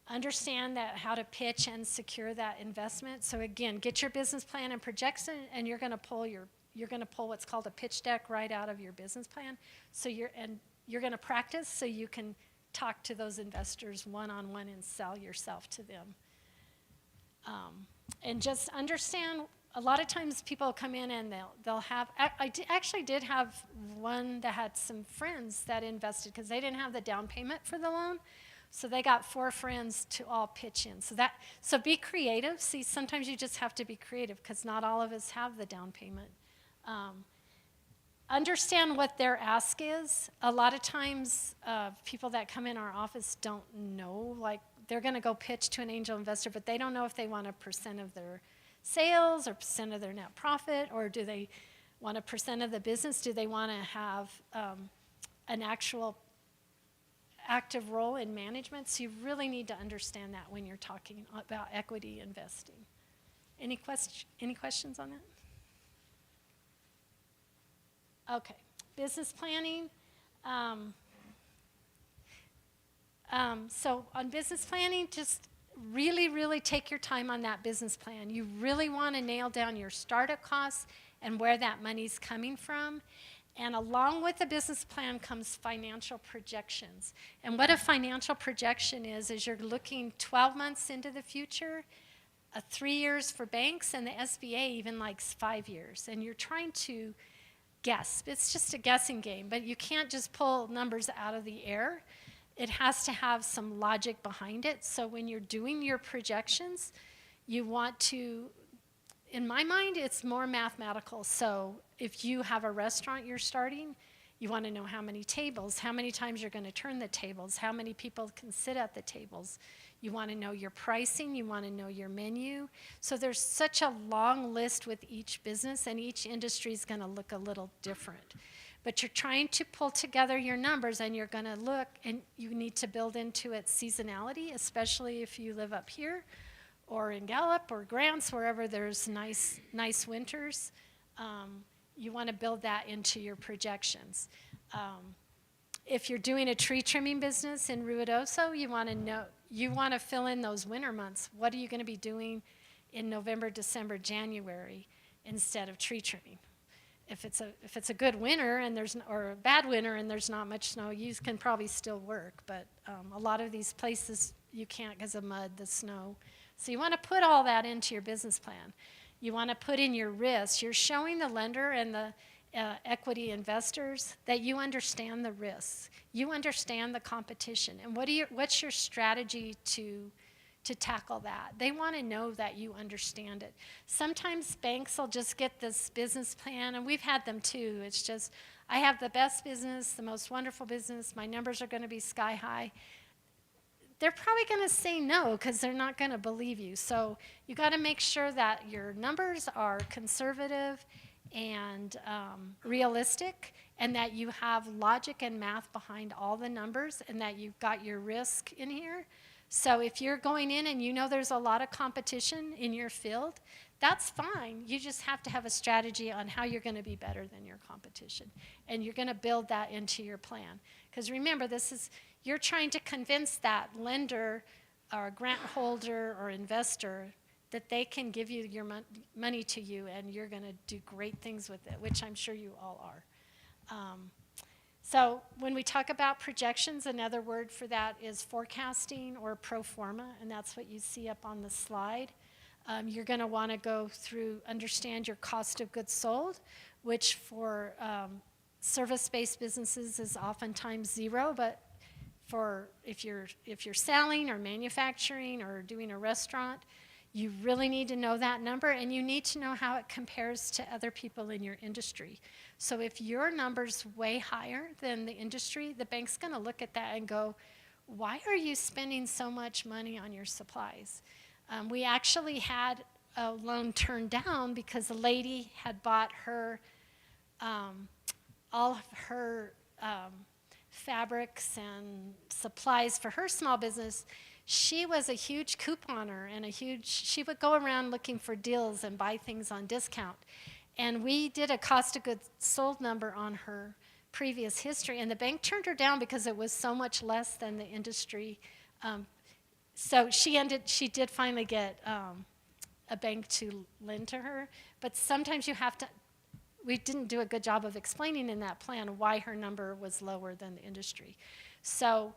Understand that how to pitch and secure that investment. So again, get your business plan and projection, and you're going to pull what's called a pitch deck right out of your business plan. So you're going to practice so you can talk to those investors one-on-one and sell yourself to them. And just understand. A lot of times people come in and they'll have, I actually did have one that had some friends that invested because they didn't have the down payment for the loan. So they got 4 friends to all pitch in. So be creative. See, sometimes you just have to be creative because not all of us have the down payment. Understand what their ask is. A lot of times people that come in our office don't know, like they're going to go pitch to an angel investor, but they don't know if they want a % of their sales or % of their net profit, or do they want a % of the business? Do they want to have an actual active role in management? So you really need to understand that when you're talking about equity investing. Any questions on that? Okay, business planning. So on business planning, just really take your time on that business plan. You really want to nail down your startup costs and where that money's coming from. And along with the business plan comes financial projections. And what a financial projection is you're looking 12 months into the future, 3 years for banks, and the SBA even likes 5 years. And you're trying to guess. It's just a guessing game, but you can't just pull numbers out of the air. it has to have some logic behind it. So when you're doing your projections, you want to, in my mind, it's more mathematical. So if you have a restaurant you're starting, you want to know how many tables, how many times you're going to turn the tables, how many people can sit at the tables. You want to know your pricing, you want to know your menu. So there's such a long list with each business, and each industry is going to look a little different. But you're trying to pull together your numbers, and you're going to look, and you need to build into it seasonality, especially if you live up here or in Gallup or Grants, wherever there's nice winters. You want to build that into your projections. If you're doing a tree trimming business in Ruidoso, you want to fill in those winter months. What are you going to be doing in November, December, January instead of tree trimming? If it's a good winter and or a bad winter and there's not much snow, you can probably still work. But a lot of these places you can't because of mud, the snow. So you want to put all that into your business plan. You want to put in your risks. You're showing the lender and the equity investors that you understand the risks. You understand the competition. And what's your strategy to tackle that? They want to know that you understand it. Sometimes banks will just get this business plan, and we've had them too. It's just, I have the best business, the most wonderful business, my numbers are going to be sky high. They're probably going to say no because they're not going to believe you. So you got to make sure that your numbers are conservative and realistic, and that you have logic and math behind all the numbers, and that you've got your risk in here. So if you're going in and you know there's a lot of competition in your field, that's fine. You just have to have a strategy on how you're going to be better than your competition. And you're going to build that into your plan. Because remember, you're trying to convince that lender or grant holder or investor that they can give you your money to you, and you're going to do great things with it, which I'm sure you all are. So when we talk about projections, another word for that is forecasting or pro forma, and that's what you see up on the slide. You're going to want to go through, understand your cost of goods sold, which for service-based businesses is oftentimes zero, but for if you're selling or manufacturing or doing a restaurant, you really need to know that number, and you need to know how it compares to other people in your industry. So if your number's way higher than the industry, the bank's going to look at that and go, why are you spending so much money on your supplies? We actually had a loan turned down because the lady had bought her all of her fabrics and supplies for her small business. She was a huge couponer and she would go around looking for deals and buy things on discount. And we did a cost of goods sold number on her previous history, and the bank turned her down because it was so much less than the industry. So she did finally get a bank to lend to her, but sometimes you have to, we didn't do a good job of explaining in that plan why her number was lower than the industry. So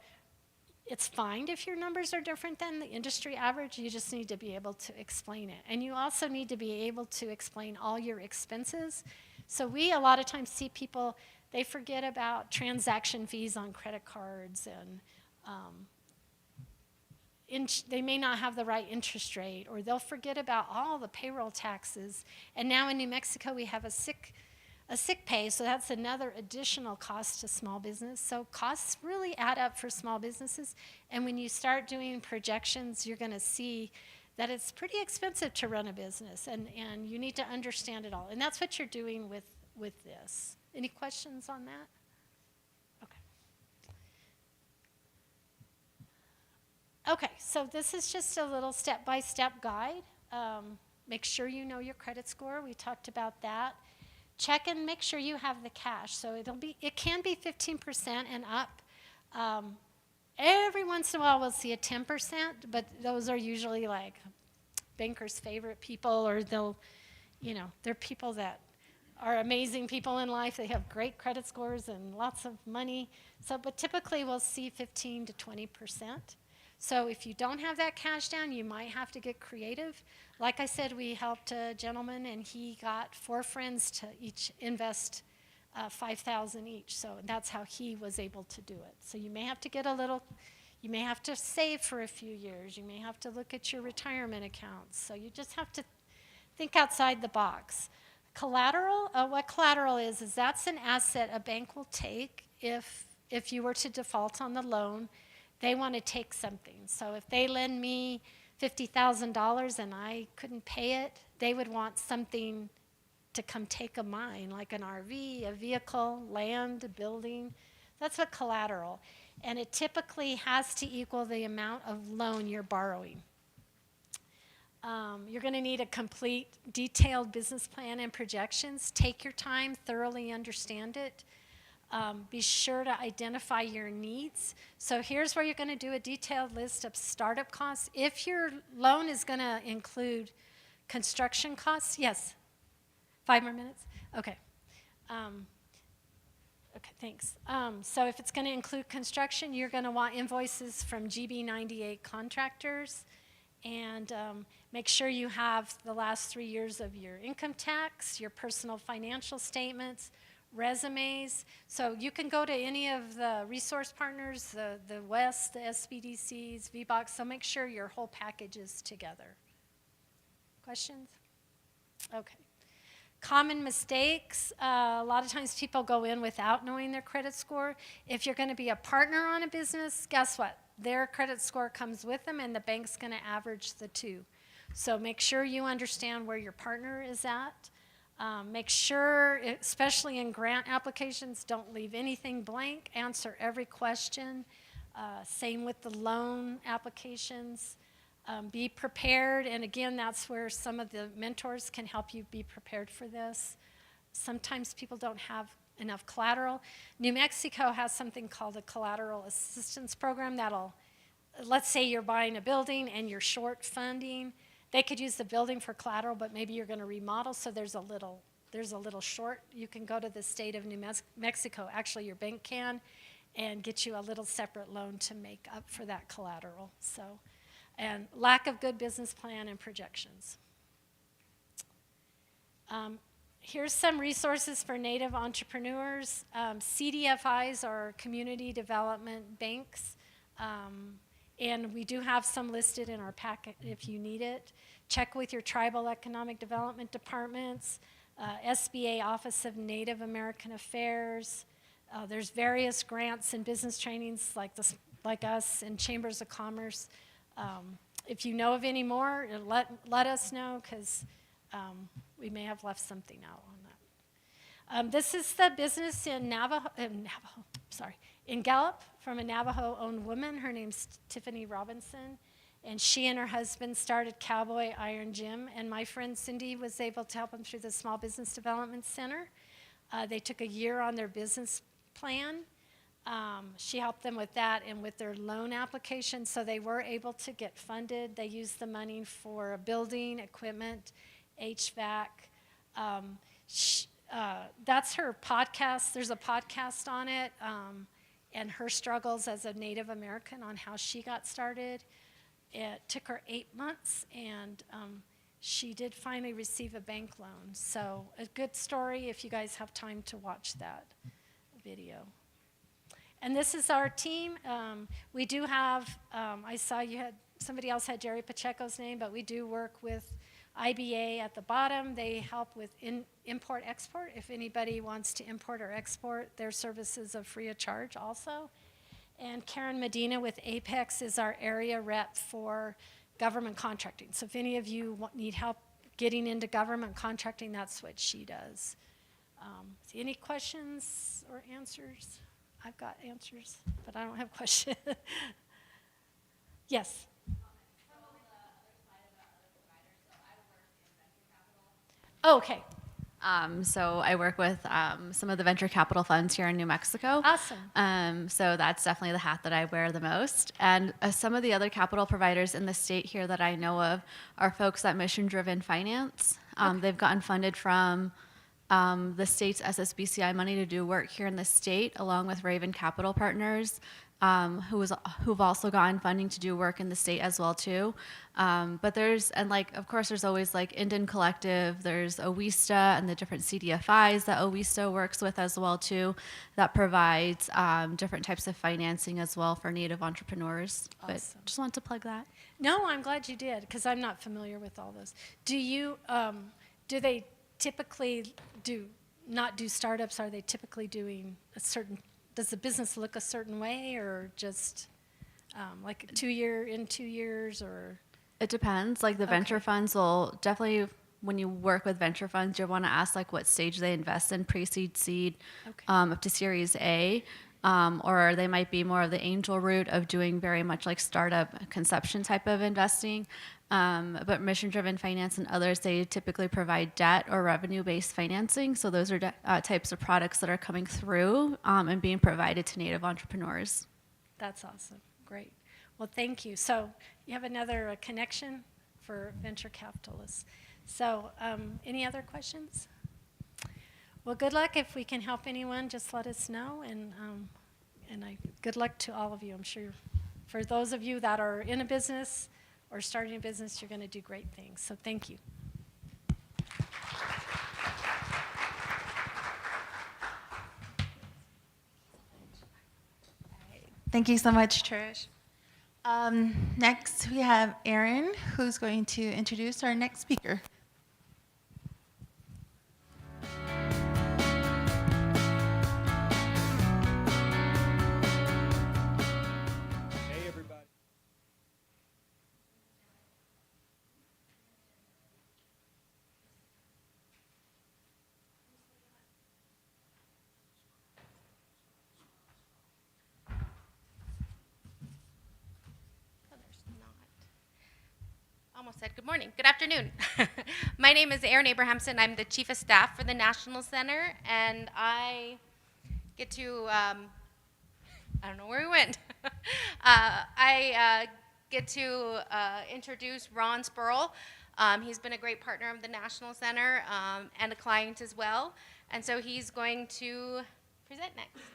it's fine if your numbers are different than the industry average. You just need to be able to explain it. And you also need to be able to explain all your expenses. So we a lot of times see people, they forget about transaction fees on credit cards, and they may not have the right interest rate, or they'll forget about all the payroll taxes. And now in New Mexico we have a sick pay, so that's another additional cost to small business. So costs really add up for small businesses, and when you start doing projections, you're going to see that it's pretty expensive to run a business, and you need to understand it all. And that's what you're doing with this. Any questions on that? Okay, so this is just a little step-by-step guide. Make sure you know your credit score. We talked about that. Check and make sure you have the cash. So it can be 15% and up. Every once in a while we'll see a 10%, but those are usually like bankers' favorite people, or they're people that are amazing people in life. They have great credit scores and lots of money. But typically we'll see 15 to 20%. So if you don't have that cash down, you might have to get creative. Like I said, we helped a gentleman, and he got 4 friends to each invest $5,000 each. So that's how he was able to do it. So you may have to get a little, you may have to save for a few years. You may have to look at your retirement accounts. So you just have to think outside the box. Collateral, what collateral is that's an asset a bank will take if you were to default on the loan. They want to take something. So if they lend me $50,000 and I couldn't pay it, they would want something to come take of mine, like an RV, a vehicle, land, a building. That's what collateral. And it typically has to equal the amount of loan you're borrowing. You're going to need a complete, detailed business plan and projections. Take your time, thoroughly understand it. Be sure to identify your needs. So here's where you're going to do a detailed list of startup costs. If your loan is going to include construction costs, yes. 5 more minutes? Okay. Okay, thanks. So if it's going to include construction, you're going to want invoices from GB98 contractors. And make sure you have the last 3 years of your income tax, your personal financial statements, resumes. So you can go to any of the resource partners, the West, the SBDCs, VBOX, so make sure your whole package is together. Questions? Okay. Common mistakes. A lot of times people go in without knowing their credit score. If you're going to be a partner on a business, guess what? Their credit score comes with them, and the bank's going to average the two. So make sure you understand where your partner is at. Make sure, especially in grant applications, don't leave anything blank. Answer every question. Same with the loan applications. Be prepared, and again, that's where some of the mentors can help you be prepared for this. Sometimes people don't have enough collateral. New Mexico has something called a collateral assistance program that'll, let's say you're buying a building and you're short funding. They could use the building for collateral, but maybe you're going to remodel, so there's a little short. You can go to the state of New Mexico, actually your bank can, and get you a little separate loan to make up for that collateral. So. And lack of good business plan and projections. Here's some resources for Native entrepreneurs. CDFIs are community development banks, and we do have some listed in our packet if you need it. Check with your tribal economic development departments, SBA Office of Native American Affairs. There's various grants and business trainings like us and Chambers of Commerce. If you know of any more, let us know, because we may have left something out on that. This is the business in Gallup, from a Navajo-owned woman. Her name's Tiffany Robinson, and she and her husband started Cowboy Iron Gym, and my friend Cindy was able to help them through the Small Business Development Center. They took a year on their business plan. She helped them with that and with their loan application, so they were able to get funded. They used the money for building, equipment, HVAC. That's her podcast. There's a podcast on it, and her struggles as a Native American on how she got started. It took her 8 months, and she did finally receive a bank loan. So a good story if you guys have time to watch that video. And this is our team. We do have, I saw somebody else had Jerry Pacheco's name, but we do work with IBA at the bottom. They help with import-export. If anybody wants to import or export, their services are free of charge also. And Karen Medina with Apex is our area rep for government contracting. So if any of you need help getting into government contracting, that's what she does. Any questions or answers? I've got answers, but I don't have questions. Yes. Oh, okay. So I work with some of the venture capital funds here in New Mexico. Awesome. So that's definitely the hat that I wear the most. And some of the other capital providers in the state here that I know of are folks at Mission Driven Finance. They've gotten funded from the state's SSBCI money to do work here in the state, along with Raven Capital Partners. who've also gotten funding to do work in the state as well too. But of course, there's always like Indian Collective, there's OWISTA and the different CDFIs that OWISTA works with as well too, that provides different types of financing as well for Native entrepreneurs. Awesome. But just want to plug that. No, I'm glad you did, because I'm not familiar with all those. Do they typically not do startups? Are they typically doing does the business look a certain way, or just like 2 years, or? It depends. Like the venture funds will definitely, when you work with venture funds, you'll want to ask like what stage they invest in, pre-seed, seed, up to Series A. Or they might be more of the angel route of doing very much like startup conception type of investing. But mission-driven finance and others, they typically provide debt or revenue-based financing. So those are types of products that are coming through and being provided to Native entrepreneurs. That's awesome. Great. Well, thank you. So you have another connection for venture capitalists. So any other questions? Well, good luck. If we can help anyone, just let us know. And good luck to all of you. I'm sure for those of you that are in a business or starting a business, you're going to do great things. So thank you. Thank you so much, Trish. Next, we have Aaron, who's going to introduce our next speaker. Hey, everybody. Almost said good morning. Good afternoon. My name is Erin Abrahamson. I'm the Chief of Staff for the National Center, and I get to, I don't know where we went. I get to introduce Ron Spurl. He's been a great partner of the National Center and a client as well, and so he's going to present next.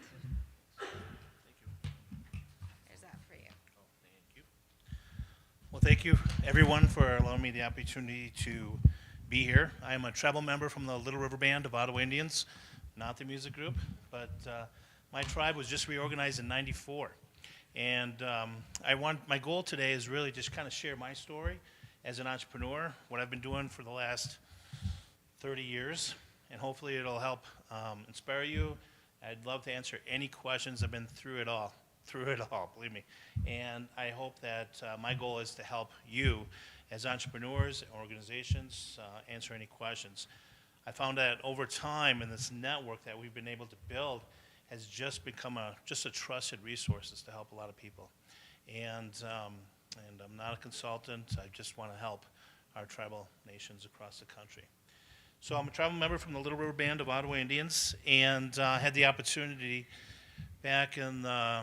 Well, thank you, everyone, for allowing me the opportunity to be here. I am a tribal member from the Little River Band of Ottawa Indians, not the music group, but my tribe was just reorganized in '94. And my goal today is really just kind of share my story as an entrepreneur, what I've been doing for the last 30 years, and hopefully it'll help inspire you. I'd love to answer any questions. I've been through it all, believe me. And I hope that my goal is to help you as entrepreneurs, organizations, answer any questions. I found that over time in this network that we've been able to build has just become just a trusted resources to help a lot of people. And I'm not a consultant. I just want to help our tribal nations across the country. So I'm a tribal member from the Little River Band of Ottawa Indians, and had the opportunity back in the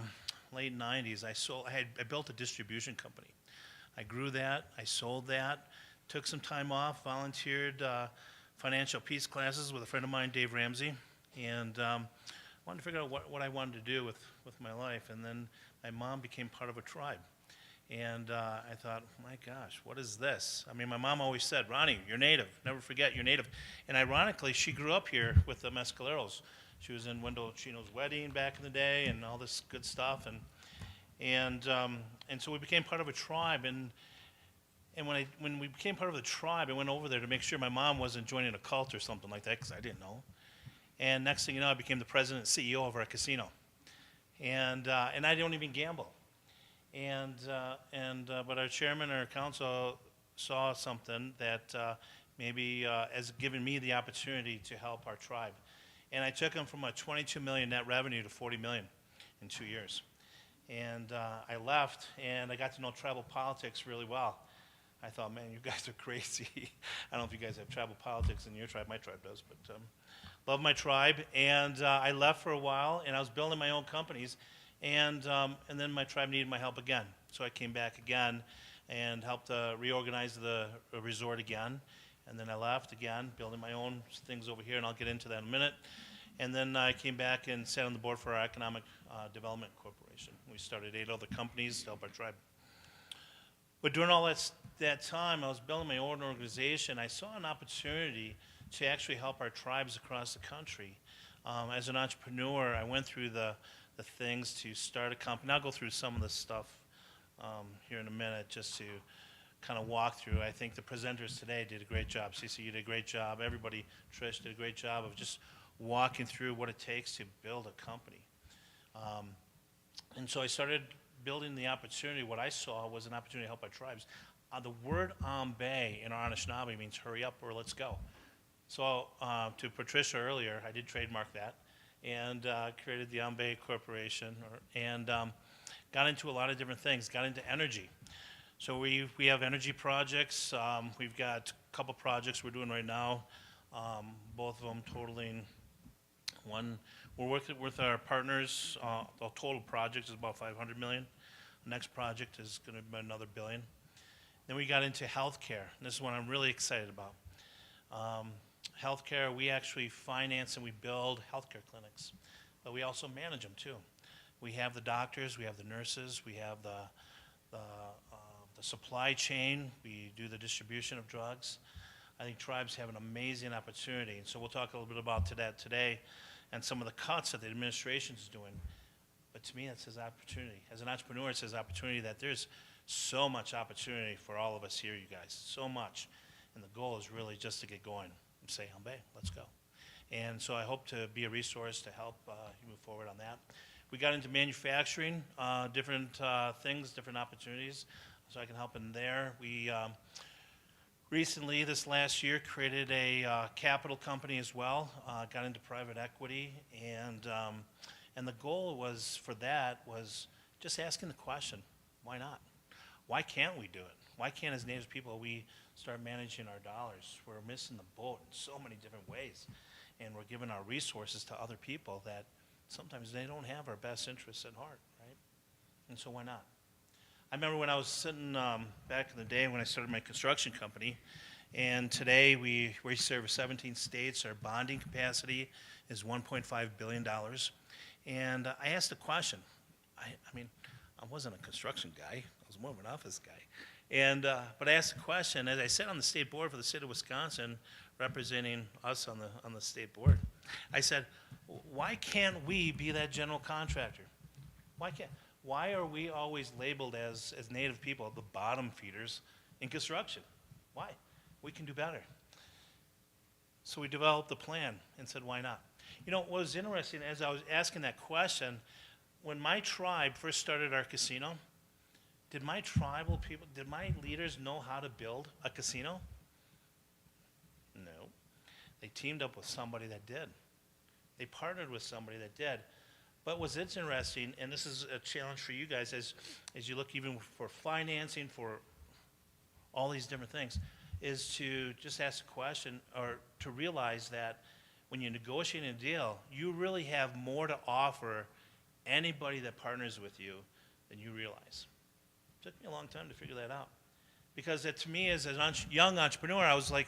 late 90s. I built a distribution company. I grew that, I sold that, took some time off, volunteered financial peace classes with a friend of mine, Dave Ramsey, and wanted to figure out what I wanted to do with my life. And then my mom became part of a tribe. And I thought, my gosh, what is this? I mean, my mom always said, Ronnie, you're Native. Never forget you're Native. And ironically, she grew up here with the Mescaleros. She was in Wendell Chino's wedding back in the day and all this good stuff. And so we became part of a tribe. And when we became part of the tribe, I went over there to make sure my mom wasn't joining a cult or something like that, because I didn't know. And next thing you know, I became the president and CEO of our casino. And I don't even gamble. But our chairman and our council saw something that maybe has given me the opportunity to help our tribe. And I took them from a 22 million net revenue to 40 million in 2 years. And I left, and I got to know tribal politics really well. I thought, man, you guys are crazy. I don't know if you guys have tribal politics in your tribe. My tribe does, but love my tribe. And I left for a while, and I was building my own companies. And then my tribe needed my help again. So I came back again and helped reorganize the resort again. And then I left again, building my own things over here, and I'll get into that in a minute. And then I came back and sat on the board for our Economic Development Corporation. We started 8 other companies to help our tribe. But during all that time, I was building my own organization. I saw an opportunity to actually help our tribes across the country. As an entrepreneur, I went through the things to start a company. I'll go through some of the stuff here in a minute just to kind of walk through. I think the presenters today did a great job. CC, you did a great job. Everybody, Trish, did a great job of just walking through what it takes to build a company. And so I started building the opportunity. What I saw was an opportunity to help our tribes. The word Ambe in our Anishinaabe means hurry up or let's go. So to Patricia earlier, I did trademark that and created the Ambe Corporation and got into a lot of different things, got into energy. So we have energy projects. We've got a couple projects we're doing right now, both of them totaling one. We're working with our partners. The total project is about $500 million. The next project is going to be another $1 billion. Then we got into healthcare. And this is what I'm really excited about. Healthcare, we actually finance and we build healthcare clinics, but we also manage them too. We have the doctors, we have the nurses, we have the supply chain, we do the distribution of drugs. I think tribes have an amazing opportunity, and so we'll talk a little bit about that today and some of the cuts that the administration is doing. But to me, it says opportunity. As an entrepreneur, it says opportunity, that there's so much opportunity for all of us here, you guys, so much. And the goal is really just to get going and say, Hambe, let's go. And so I hope to be a resource to help you move forward on that. We got into manufacturing, different things, different opportunities, so I can help in there. We recently, this last year, created a capital company as well, got into private equity, and the goal was for that was just asking the question, why not? Why can't we do it? Why can't, as Native people, we start managing our dollars? We're missing the boat in so many different ways, and we're giving our resources to other people that sometimes they don't have our best interests at heart, right? And so why not? I remember when I was sitting back in the day when I started my construction company, and today we serve 17 states. Our bonding capacity is $1.5 billion. And I asked a question. I mean, I wasn't a construction guy. I was more of an office guy. And but I asked a question as I sat on the state board for the state of Wisconsin, representing us on the state board. I said, why can't we be that general contractor? Why are we always labeled as Native people the bottom feeders in construction? Why? We can do better. So we developed a plan and said, why not? You know, what was interesting as I was asking that question, when my tribe first started our casino, did my tribal people, did my leaders know how to build a casino? No. They teamed up with somebody that did. They partnered with somebody that did. But what's interesting, and this is a challenge for you guys as you look even for financing, for all these different things, is to just ask a question or to realize that when you're negotiating a deal, you really have more to offer anybody that partners with you than you realize. It took me a long time to figure that out. Because to me, as a young entrepreneur, I was like,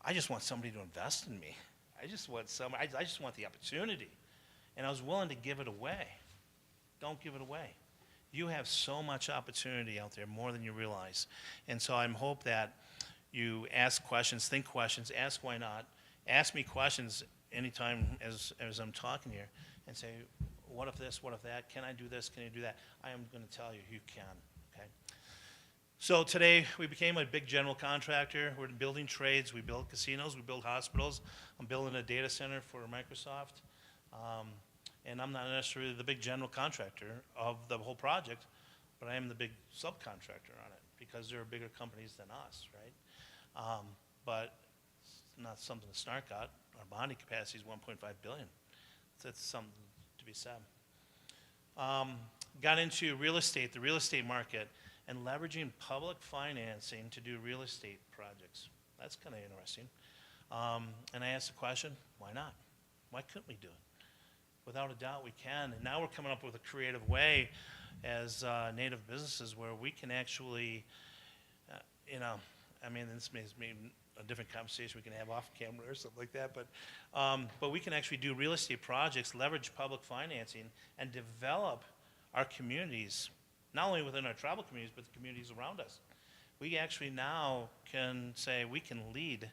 I just want somebody to invest in me. I just want the opportunity. And I was willing to give it away. Don't give it away. You have so much opportunity out there, more than you realize. And so I hope that you ask questions, think questions, ask why not. Ask me questions anytime as I'm talking here and say, what if this, what if that? Can I do this, can I do that? I am going to tell you, you can, okay? So today we became a big general contractor. We're building trades, we build casinos, we build hospitals. I'm building a data center for Microsoft. And I'm not necessarily the big general contractor of the whole project, but I am the big subcontractor on it because there are bigger companies than us, right? But it's not something to snark at. Our bonding capacity is $1.5 billion. That's something to be said. Got into real estate, the real estate market, and leveraging public financing to do real estate projects. That's kind of interesting. And I asked the question, why not? Why couldn't we do it? Without a doubt, we can. And now we're coming up with a creative way as Native businesses where we can actually, I mean, this may be a different conversation we can have off camera or something like that, but we can actually do real estate projects, leverage public financing, and develop our communities, not only within our tribal communities, but the communities around us. We actually now can say we can lead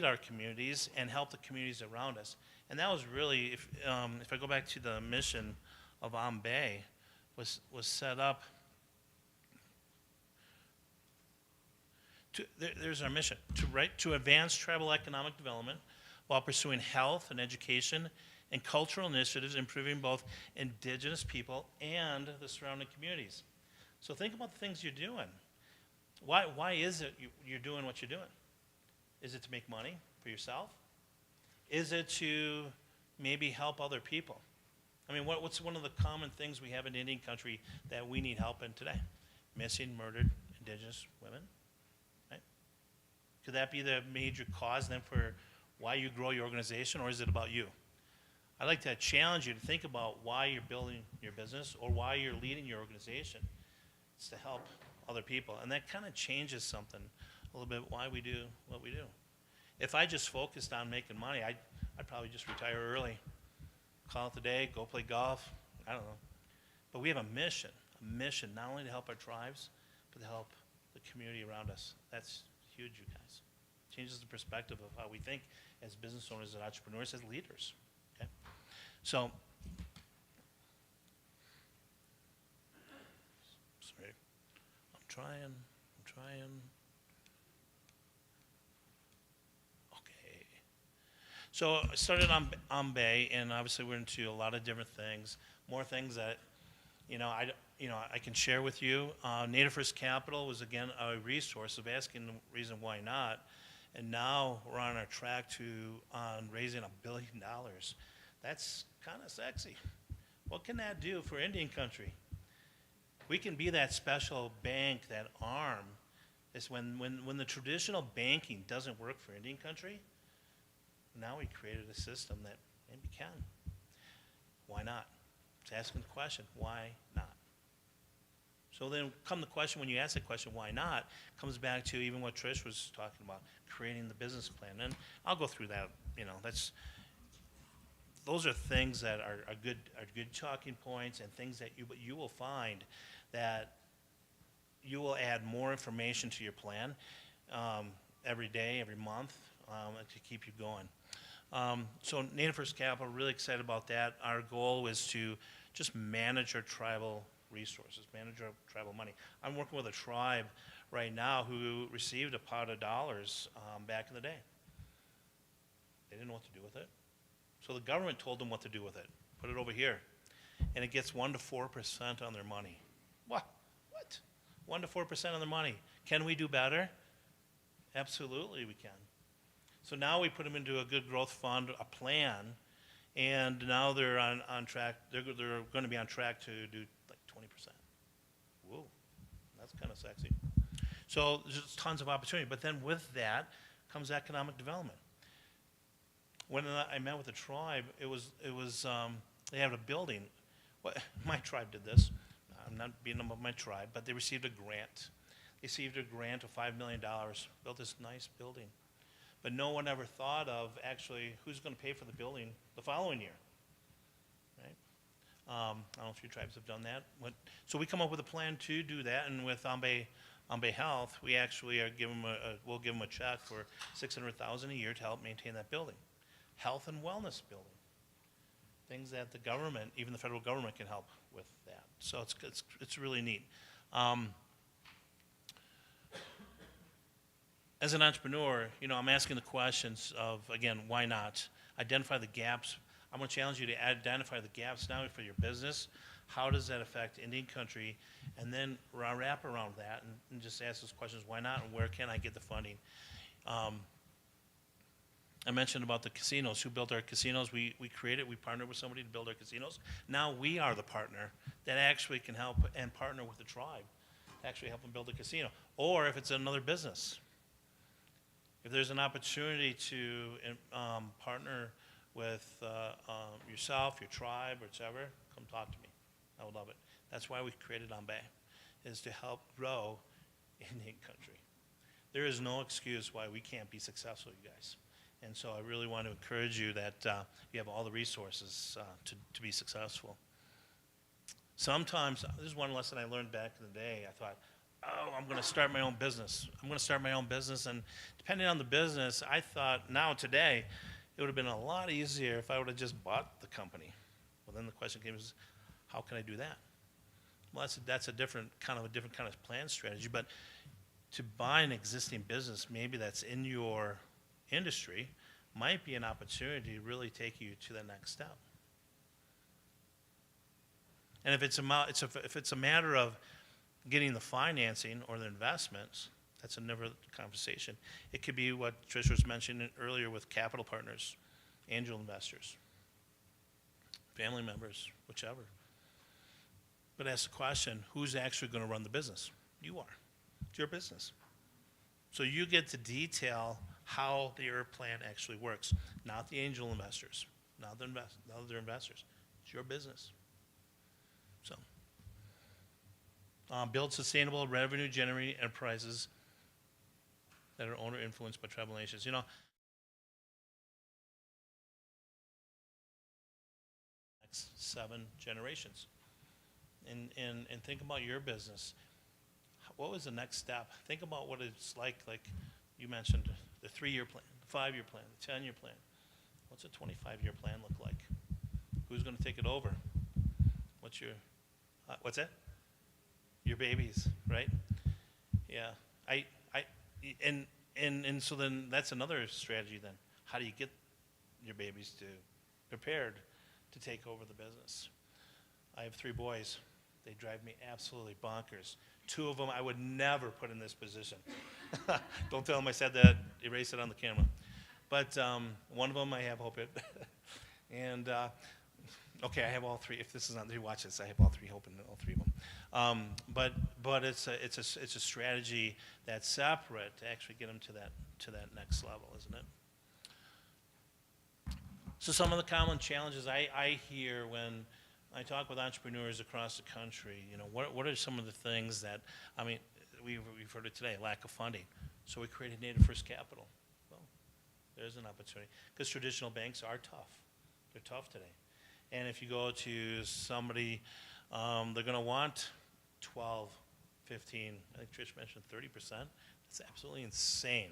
our communities and help the communities around us. And that was really, if I go back to the mission of Bay, was set up. There's our mission, to advance tribal economic development while pursuing health and education and cultural initiatives, improving both indigenous people and the surrounding communities. So think about the things you're doing. Why is it you're doing what you're doing? Is it to make money for yourself? Is it to maybe help other people? I mean, what's one of the common things we have in Indian country that we need help in today? Missing, murdered indigenous women, right? Could that be the major cause then for why you grow your organization, or is it about you? I'd like to challenge you to think about why you're building your business or why you're leading your organization. It's to help other people, and that kind of changes something a little bit why we do what we do. If I just focused on making money, I'd probably just retire early, call it the day, go play golf, I don't know. But we have a mission not only to help our tribes, but to help the community around us. That's huge, you guys. Changes the perspective of how we think as business owners and entrepreneurs, as leaders, okay? So, sorry, I'm trying. So I started on Bay, and obviously we're into a lot of different things, more things that, I can share with you. Native First Capital was again a resource of asking the reason why not, and now we're on our track to raising $1 billion. That's kind of sexy. What can that do for Indian country? We can be that special bank, that arm. It's when the traditional banking doesn't work for Indian country. Now we created a system that maybe can. Why not? It's asking the question, why not? So then come the question, when you ask the question, why not, comes back to even what Trish was talking about, creating the business plan. And I'll go through that, those are things that are good talking points, and things that you will find that you will add more information to your plan every day, every month, to keep you going. So Native First Capital, really excited about that. Our goal is to just manage our tribal resources, manage our tribal money. I'm working with a tribe right now who received a pot of dollars back in the day. They didn't know what to do with it. So the government told them what to do with it. Put it over here. And it gets 1% to 4% on their money. What? 1% to 4% on their money. Can we do better? Absolutely we can. So now we put them into a good growth fund, a plan, and now they're on track. They're going to be on track to do like 20%. Whoa, that's kind of sexy. So there's tons of opportunity. But then with that comes economic development. When I met with the tribe, it was they had a building. My tribe did this. I'm not beating them up my tribe, but they received a grant. They received a grant of $5 million, built this nice building. But no one ever thought of actually who's going to pay for the building the following year, right? I don't know if your tribes have done that. So we come up with a plan to do that, and with Bay Health, we actually are we'll give them a check for $600,000 a year to help maintain that building, health and wellness building, things that the government, even the federal government, can help with that. So it's really neat. As an entrepreneur, I'm asking the questions of, again, why not? Identify the gaps. I'm going to challenge you to identify the gaps now for your business. How does that affect Indian country? And then wrap around that and just ask those questions, why not, and where can I get the funding? I mentioned about the casinos. Who built our casinos? We partnered with somebody to build our casinos. Now we are the partner that actually can help and partner with the tribe to actually help them build a casino. Or if it's another business. If there's an opportunity to partner with yourself, your tribe, or whatever, come talk to me. I would love it. That's why we created Bay, is to help grow Indian country. There is no excuse why we can't be successful, you guys. And so I really want to encourage you that you have all the resources to be successful. Sometimes, this is one lesson I learned back in the day. I thought, oh, I'm going to start my own business. I'm going to start my own business. And depending on the business, I thought now today, it would have been a lot easier if I would have just bought the company. Well, then the question came is, how can I do that? Well, that's a different kind of plan strategy. But to buy an existing business, maybe that's in your industry, might be an opportunity to really take you to the next step. And if it's a matter of getting the financing or the investments, that's another conversation. It could be what Trish was mentioning earlier with capital partners, angel investors, family members, whichever. But ask the question, who's actually going to run the business? You are. It's your business. So you get to detail how your plan actually works, not the angel investors, not the other investors. It's your business. So, build sustainable revenue-generating enterprises that are owner-influenced by tribal nations. You know, next 7 generations. And think about your business. What was the next step? Think about what it's like you mentioned, the 3-year plan, the 5-year plan, the 10-year plan. What's a 25-year plan look like? Who's going to take it over? What's that? Your babies, right? Yeah. And so then that's another strategy then. How do you get your babies prepared to take over the business? I have 3 boys. They drive me absolutely bonkers. 2 of them I would never put in this position. Don't tell them I said that. Erase it on the camera. But one of them I have hope it. And okay, I have all 3. If this is not, they watch this. I have all 3 hope in all 3 of them. But it's a strategy that's separate to actually get them to that next level, isn't it? So some of the common challenges I hear when I talk with entrepreneurs across the country, you know, what are some of the things that, I mean, we've heard it today, lack of funding. So we created Native First Capital. Well, there's an opportunity. Because traditional banks are tough. They're tough today. And if you go to somebody, they're going to want 12, 15, I think Trish mentioned 30%. That's absolutely insane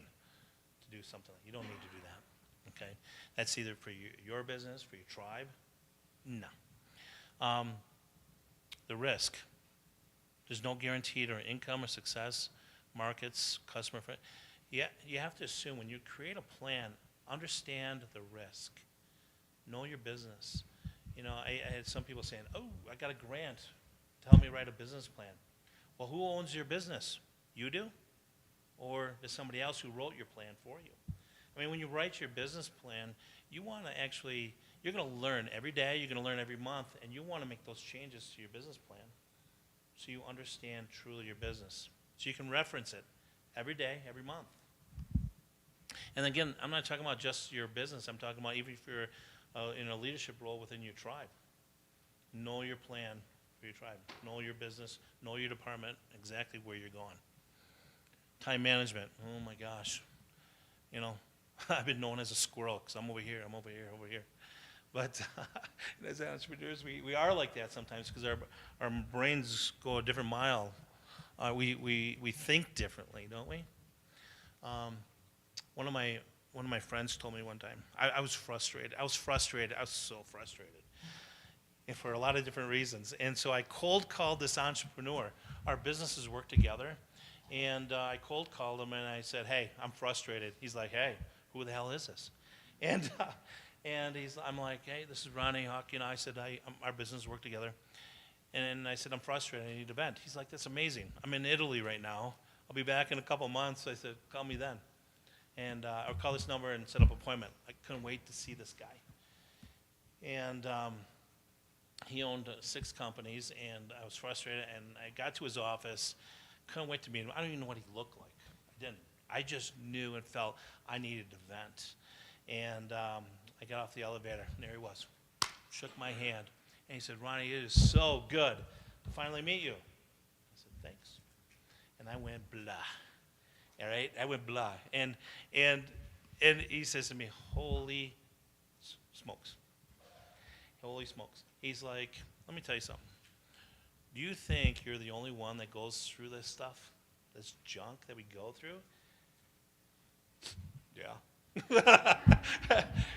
to do something. You don't need to do that, okay? That's either for your business, for your tribe. No. The risk. There's no guaranteed or income or success, markets, customer. Yeah, you have to assume when you create a plan, understand the risk. Know your business. You know, I had some people saying, oh, I got a grant to help me write a business plan. Well, who owns your business? You do? Or is somebody else who wrote your plan for you? I mean, when you write your business plan, you want to actually, you're going to learn every day, you're going to learn every month, and you want to make those changes to your business plan so you understand truly your business. So you can reference it every day, every month. And again, I'm not talking about just your business. I'm talking about even if you're in a leadership role within your tribe. Know your plan for your tribe. Know your business. Know your department, exactly where you're going. Time management. Oh, my gosh. You know, I've been known as a squirrel because I'm over here, I'm over here, over here. But as entrepreneurs, we are like that sometimes because our brains go a different mile. We think differently, don't we? One of my friends told me one time, I was frustrated. I was so frustrated. And for a lot of different reasons. And so I cold called this entrepreneur. Our businesses work together. And I cold called him and I said, hey, I'm frustrated. He's like, hey, who the hell is this? And I'm like, hey, this is Ronnie Huck. You know, I said, our businesses work together. And I said, I'm frustrated. I need a vent. He's like, that's amazing. I'm in Italy right now. I'll be back in a couple months. I said, call me then. And I'll call this number and set up an appointment. I couldn't wait to see this guy. And he owned 6 companies, and I was frustrated. And I got to his office. Couldn't wait to meet him. I don't even know what he looked like. I didn't. I just knew and felt I needed to vent. And I got off the elevator, and there he was. Shook my hand. And he said, Ronnie, it is so good to finally meet you. I said, thanks. And I went, blah. All right, I went blah, and he says to me, "Holy smokes, holy smokes!" He's like, "Let me tell you something. Do you think you're the only one that goes through this stuff, this junk that we go through?" Yeah.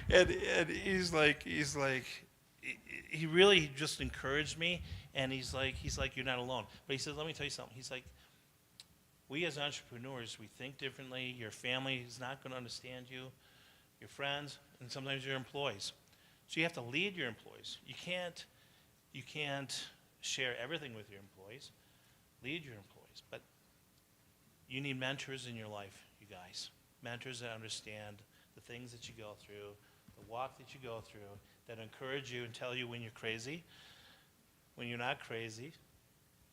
and he really just encouraged me, and he's like, "You're not alone." But he says, "Let me tell you something." He's like, "We as entrepreneurs, we think differently. Your family is not going to understand you, your friends, and sometimes your employees. So you have to lead your employees. You can't share everything with your employees. Lead your employees. But you need mentors in your life, you guys. Mentors that understand the things that you go through, the walk that you go through, that encourage you and tell you when you're crazy, when you're not crazy,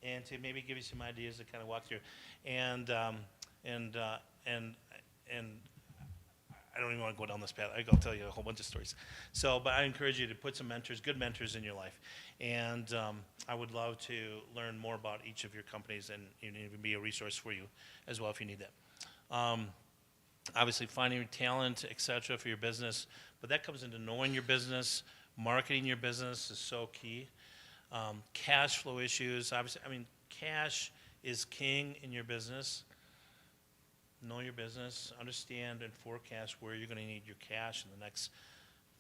and to maybe give you some ideas to kind of walk through. And I don't even want to go down this path. I'll tell you a whole bunch of stories. So, but I encourage you to put some mentors, good mentors in your life. And I would love to learn more about each of your companies and even be a resource for you as well if you need that. Obviously, finding talent, et cetera, for your business. But that comes into knowing your business. Marketing your business is so key. Cash flow issues. Obviously, I mean, cash is king in your business. Know your business, understand and forecast where you're going to need your cash in the next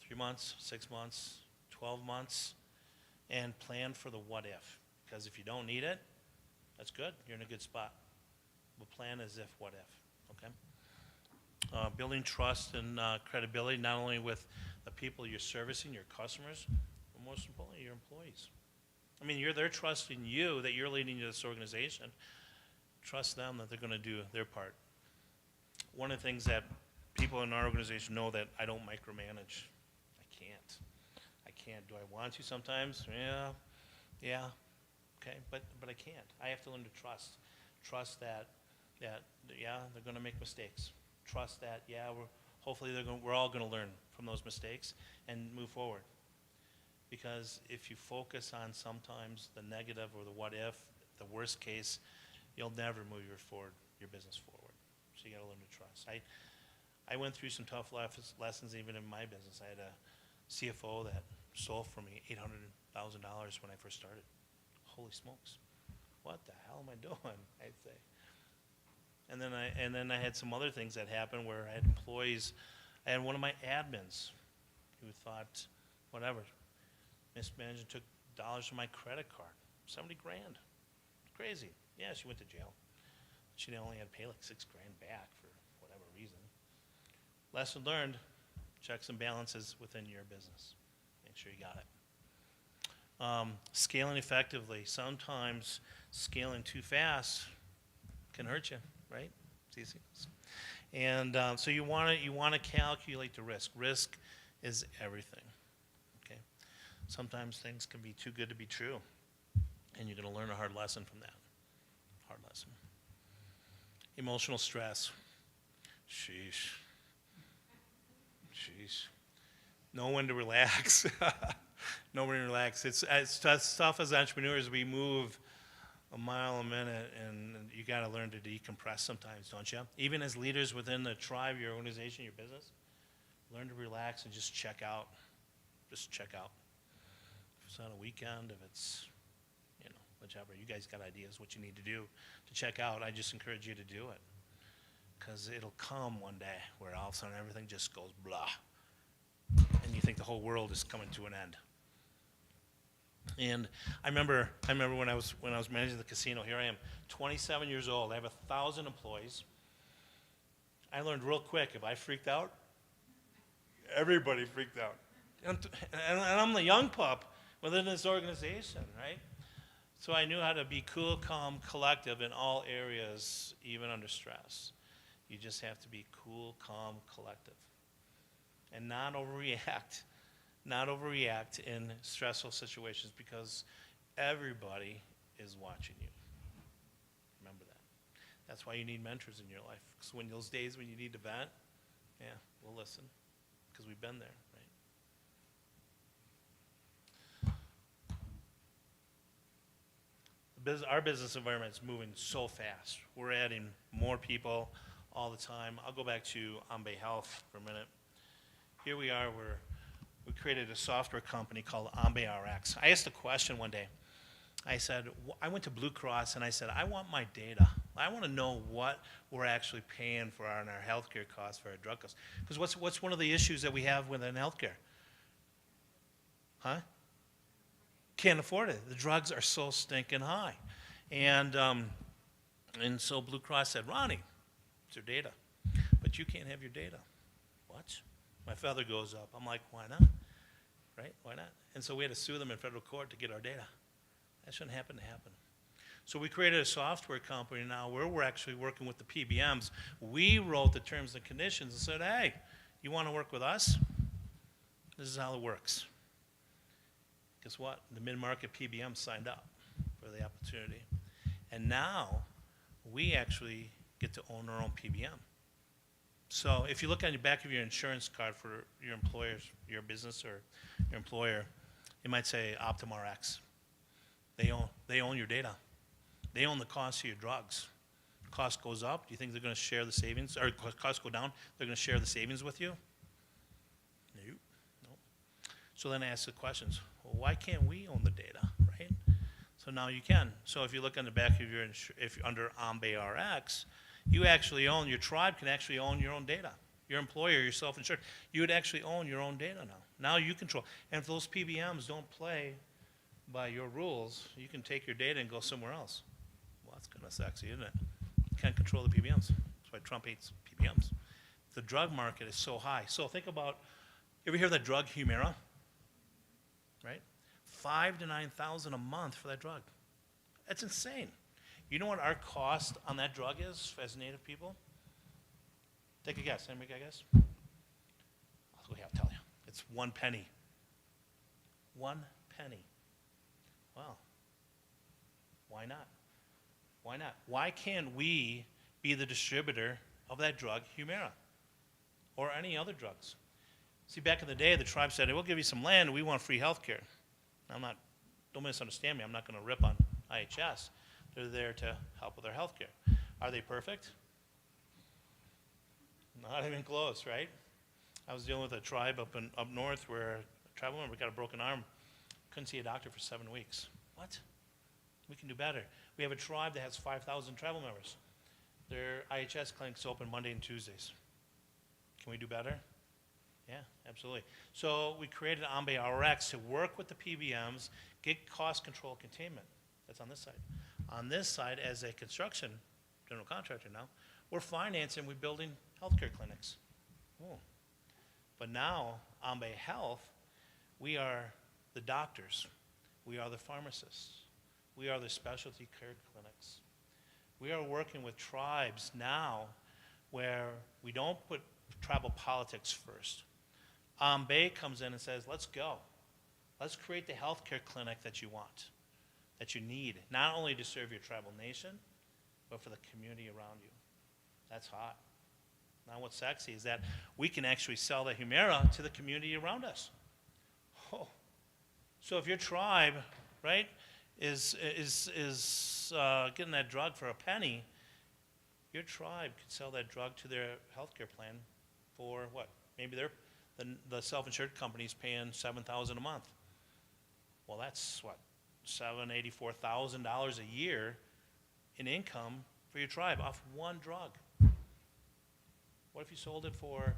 3 months, 6 months, 12 months, and plan for the what if. Because if you don't need it, that's good. You're in a good spot. But plan as if, what if, okay? Building trust and credibility, not only with the people you're servicing, your customers, but most importantly, your employees. I mean, they're trusting you that you're leading this organization. Trust them that they're going to do their part. One of the things that people in our organization know that I don't micromanage. I can't. Do I want to sometimes? Yeah. Okay, but I can't. I have to learn to trust. Trust that yeah, they're going to make mistakes. Trust that hopefully we're all going to learn from those mistakes and move forward. Because if you focus on sometimes the negative or the what if, the worst case, you'll never move your business forward. So you got to learn to trust. I went through some tough lessons even in my business. I had a CFO that stole from me $800,000 when I first started. Holy smokes. What the hell am I doing? I'd say. And then I had some other things that happened where I had employees. I had one of my admins who thought, whatever, mismanaged and took dollars from my credit card. 70 grand. Crazy. Yeah, she went to jail. She only had to pay like $6 grand back for whatever reason. Lesson learned, checks and balances within your business. Make sure you got it. Scaling effectively. Sometimes scaling too fast can hurt you, right? It's easy. And so you want to calculate the risk. Risk is everything. Okay. Sometimes things can be too good to be true, and you're going to learn a hard lesson from that. Hard lesson. Emotional stress. Sheesh. Know when to relax. Know when to relax. It's tough as entrepreneurs. We move a mile a minute, and you got to learn to decompress sometimes, don't you? Even as leaders within the tribe, your organization, your business, learn to relax and just check out. Just check out. If it's on a weekend, if it's, whichever. You guys got ideas what you need to do to check out. I just encourage you to do it. Because it'll come one day where all of a sudden everything just goes blah. And you think the whole world is coming to an end. And I remember when I was managing the casino. Here I am, 27 years old. I have 1,000 employees. I learned real quick, if I freaked out, everybody freaked out. And I'm the young pup within this organization, right? So I knew how to be cool, calm, collective in all areas, even under stress. You just have to be cool, calm, collective. And not overreact. Not overreact in stressful situations because everybody is watching you. Remember that. That's why you need mentors in your life. Because when those days when you need to vent, we'll listen. Because we've been there, right? Our business environment is moving so fast. We're adding more people all the time. I'll go back to Ambe Health for a minute. Here we are, we created a software company called Ambe RX. I asked a question one day. I said, I went to Blue Cross and I said, I want my data. I want to know what we're actually paying for our healthcare costs, for our drug costs. Because what's one of the issues that we have within healthcare? Huh? Can't afford it. The drugs are so stinking high. And so Blue Cross said, Ronnie, it's your data. But you can't have your data. What? My feather goes up. I'm like, why not? Right? Why not? And so we had to sue them in federal court to get our data. That shouldn't happen to happen. So we created a software company now where we're actually working with the PBMs. We wrote the terms and conditions and said, hey, you want to work with us? This is how it works. Guess what? The mid-market PBM signed up for the opportunity. And now we actually get to own our own PBM. So if you look on the back of your insurance card for your employers, your business or your employer, it might say Optum RX. They own your data. They own the cost of your drugs. Cost goes up, do you think they're going to share the savings? Or costs go down, they're going to share the savings with you? No. So then I ask the questions, well, why can't we own the data, right? So now you can. So if you look on the back of your, if you're under Ambe RX, you actually own, your tribe can actually own your own data. Your employer, your self-insured, you would actually own your own data now. Now you control. And if those PBMs don't play by your rules, you can take your data and go somewhere else. Well, that's kind of sexy, isn't it? You can't control the PBMs. That's why Trump hates PBMs. The drug market is so high. So think about, you ever hear of that drug Humira? Right? $5,000 to $9,000 a month for that drug. That's insane. You know what our cost on that drug is as Native people? Take a guess. Anybody got a guess? I'll tell you. It's 1 penny. 1 penny. Wow. Why not? Why not? Why can't we be the distributor of that drug, Humira, or any other drugs? See, back in the day, the tribe said, hey, we'll give you some land, and we want free health care. Don't misunderstand me, I'm not going to rip on IHS. They're there to help with their health care. Are they perfect? Not even close, right? I was dealing with a tribe up north where a tribal member got a broken arm, couldn't see a doctor for 7 weeks. What? We can do better. We have a tribe that has 5,000 tribal members. Their IHS clinics open Monday and Tuesdays. Can we do better? Yeah, absolutely. So we created Ambe RX to work with the PBMs, get cost control containment. That's on this side. On this side, as a construction general contractor now, we're financing, we're building healthcare clinics. Oh. But now, Ambe Health, we are the doctors. We are the pharmacists. We are the specialty care clinics. We are working with tribes now where we don't put tribal politics first. Ambe comes in and says, let's go. Let's create the healthcare clinic that you want, that you need, not only to serve your tribal nation, but for the community around you. That's hot. Now what's sexy is that we can actually sell the Humira to the community around us. Oh. So if your tribe, right, is getting that drug for a penny, your tribe could sell that drug to their healthcare plan for what? Maybe the self-insured company's paying $7,000 a month. Well, that's what, $84,000 a year in income for your tribe off one drug. What if you sold it for,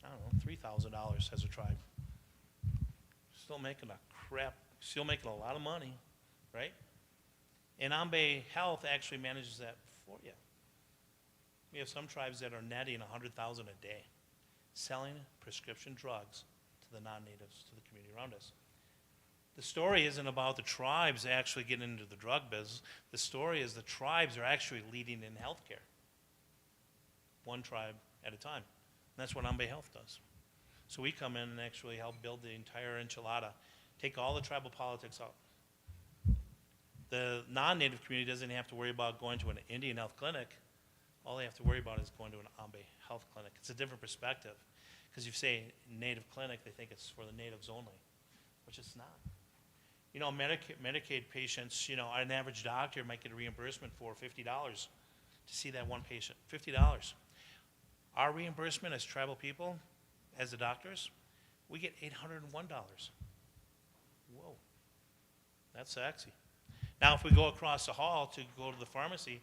I don't know, $3,000 as a tribe? Still making a lot of money, right? And Ambe Health actually manages that for you. We have some tribes that are netting $100,000 a day, selling prescription drugs to the non-natives, to the community around us. The story isn't about the tribes actually getting into the drug business. The story is the tribes are actually leading in healthcare, one tribe at a time. And that's what Ambe Health does. So we come in and actually help build the entire enchilada, take all the tribal politics out. The non-native community doesn't have to worry about going to an Indian health clinic. All they have to worry about is going to an Ambe Health clinic. It's a different perspective. Because if you say native clinic, they think it's for the natives only, which it's not. You know, Medicaid patients, you know, an average doctor might get a reimbursement for $50 to see that one patient. $50. Our reimbursement as tribal people, as the doctors, we get $801. Whoa, that's sexy. Now, if we go across the hall to go to the pharmacy,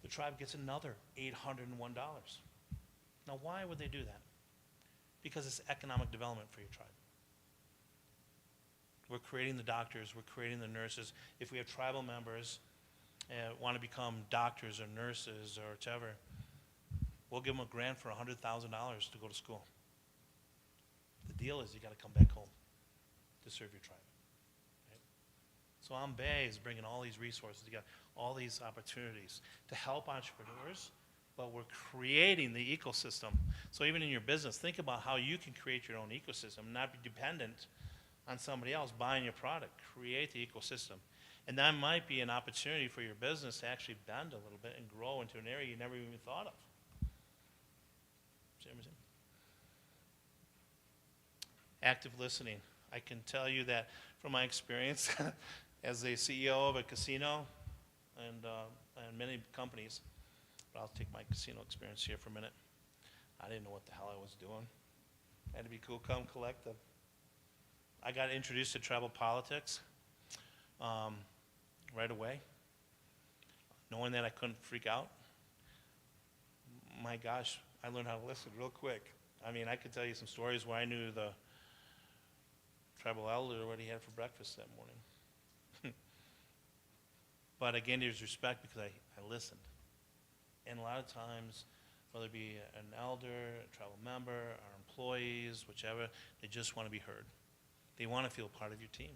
the tribe gets another $801. Now, why would they do that? Because it's economic development for your tribe. We're creating the doctors, we're creating the nurses. If we have tribal members want to become doctors or nurses or whatever, we'll give them a grant for $100,000 to go to school. The deal is you got to come back home to serve your tribe. Right? So Bay is bringing all these resources together, all these opportunities to help entrepreneurs, but we're creating the ecosystem. So even in your business, think about how you can create your own ecosystem, not be dependent on somebody else buying your product. Create the ecosystem. And that might be an opportunity for your business to actually bend a little bit and grow into an area you never even thought of. See what I'm saying? Active listening. I can tell you that from my experience as a CEO of a casino and many companies, but I'll take my casino experience here for a minute. I didn't know what the hell I was doing. I had to be cool, calm, collected. I got introduced to tribal politics right away, knowing that I couldn't freak out. My gosh, I learned how to listen real quick. I mean, I could tell you some stories where I knew the tribal elder what he had for breakfast that morning. But again, there's respect because I listened. And a lot of times, whether it be an elder, a tribal member, our employees, whichever, they just want to be heard. They want to feel part of your team.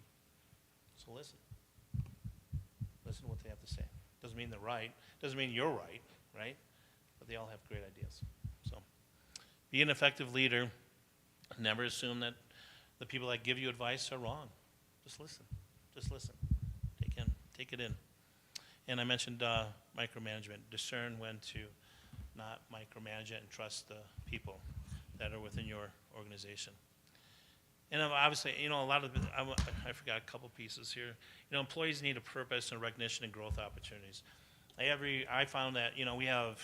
So listen. Listen to what they have to say. Doesn't mean they're right. Doesn't mean you're right, right? But they all have great ideas. So be an effective leader. Never assume that the people that give you advice are wrong. Just listen. Just listen. Take it in. And I mentioned micromanagement. Discern when to not micromanage it and trust the people that are within your organization. And obviously, a lot of I forgot a couple pieces here. Employees need a purpose and recognition and growth opportunities. I found that we have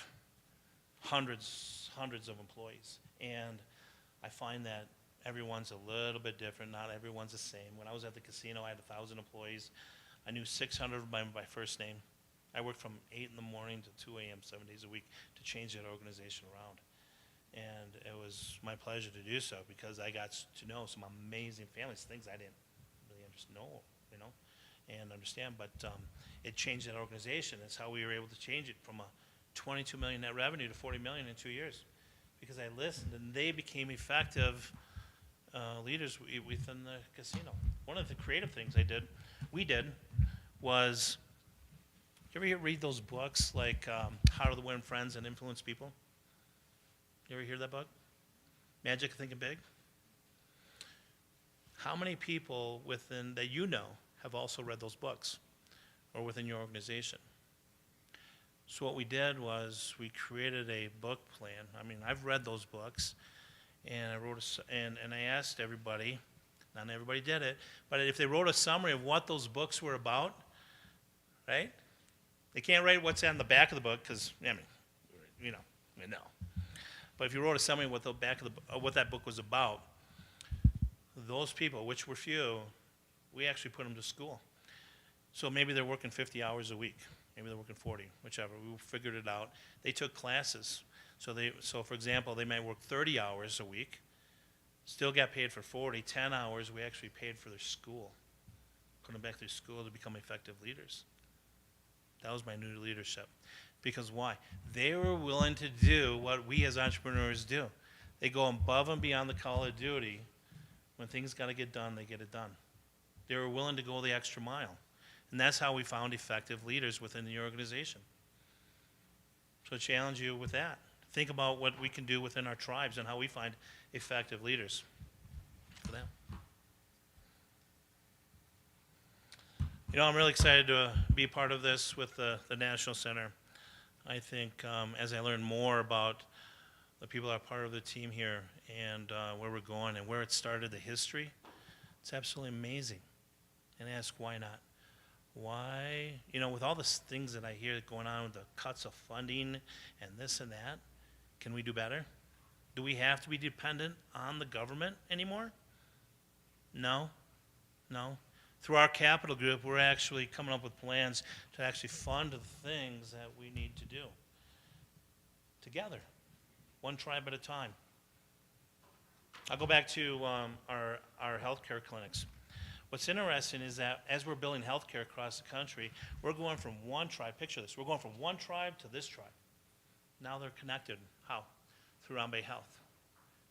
hundreds of employees, and I find that everyone's a little bit different. Not everyone's the same. When I was at the casino, I had 1,000 employees. I knew 600 of them by first name. I worked from 8 in the morning to 2 a.m. 7 days a week to change that organization around. And it was my pleasure to do so because I got to know some amazing families, things I didn't really understand. But it changed that organization. That's how we were able to change it from a 22 million net revenue to 40 million in 2 years, because I listened and they became effective leaders within the casino. One of the creative things we did was, you ever read those books like How to Win Friends and Influence People? You ever hear that book? Magic of Thinking Big? How many people within that have also read those books or within your organization? So what we did was we created a book plan. I mean, I've read those books, and I wrote and I asked everybody, not everybody did it, but if they wrote a summary of what those books were about, right? They can't write what's on the back of the book because, no. But if you wrote a summary of what the back of what that book was about, those people, which were few, we actually put them to school. So maybe they're working 50 hours a week. Maybe they're working 40, whichever. We figured it out. They took classes. So for example, they might work 30 hours a week, still got paid for 40. 10 hours, we actually paid for their school. Put them back through school to become effective leaders. That was my new leadership. Because why? They were willing to do what we as entrepreneurs do. They go above and beyond the call of duty. When things got to get done, they get it done. They were willing to go the extra mile. And that's how we found effective leaders within the organization. So I challenge you with that. Think about what we can do within our tribes and how we find effective leaders. For that. I'm really excited to be part of this with the National Center. I think as I learn more about the people that are part of the team here and where we're going and where it started, the history, it's absolutely amazing. And ask why not? Why, with all the things that I hear going on with the cuts of funding and this and that, Can we do better? Do we have to be dependent on the government anymore? No, no. Through our capital group, we're actually coming up with plans to actually fund the things that we need to do together, one tribe at a time. I'll go back to our healthcare clinics. What's interesting is that as we're building healthcare across the country, we're going from one tribe, picture this, we're going from one tribe to this tribe. Now they're connected. How? Through Ambe Health,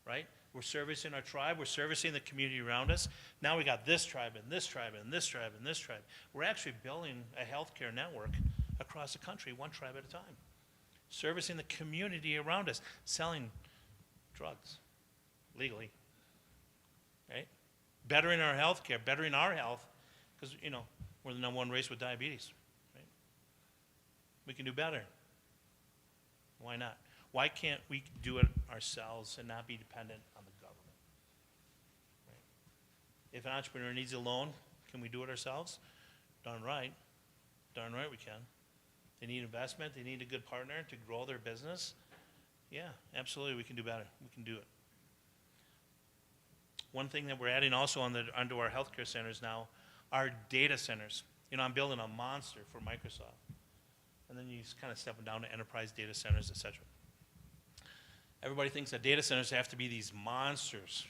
right? We're servicing our tribe, we're servicing the community around us. Now we got this tribe and this tribe and this tribe and this tribe. We're actually building a healthcare network across the country, one tribe at a time. Servicing the community around us, selling drugs legally, right? Bettering our healthcare, bettering our health, because, you know, we're the #1 race with diabetes, right? We can do better. Why not? Why can't we do it ourselves and not be dependent on the government? Right? If an entrepreneur needs a loan, can we do it ourselves? Darn right. Darn right we can. They need investment. They need a good partner to grow their business. Yeah, absolutely, we can do better. We can do it. One thing that we're adding also onto our healthcare centers now are data centers. You know, I'm building a monster for Microsoft. And then you kind of step down to enterprise data centers, et cetera. Everybody thinks that data centers have to be these monsters.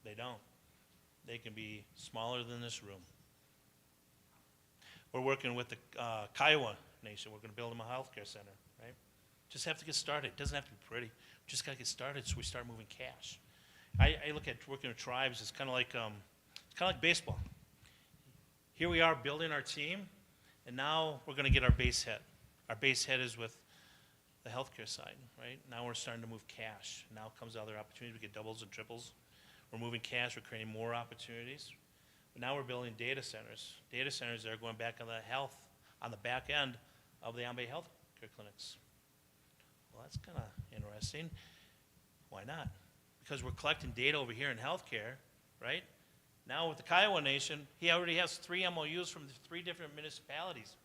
They don't. They can be smaller than this room. We're working with the Kiowa Nation. We're going to build them a healthcare center, right? Just have to get started. It doesn't have to be pretty. We just got to get started so we start moving cash. I look at working with tribes as kind of like baseball. Here we are building our team, and now we're going to get our base hit. Our base hit is with the healthcare side, right? Now we're starting to move cash. Now comes other opportunities. We get doubles and triples. We're moving cash. We're creating more opportunities. But now we're building data centers. Data centers that are going back on the health, on the back end of the Ambe healthcare clinics. Well, that's kind of interesting. Why not? Because we're collecting data over here in healthcare, right? Now with the Kiowa Nation, he already has 3 MOUs from 3 different municipalities,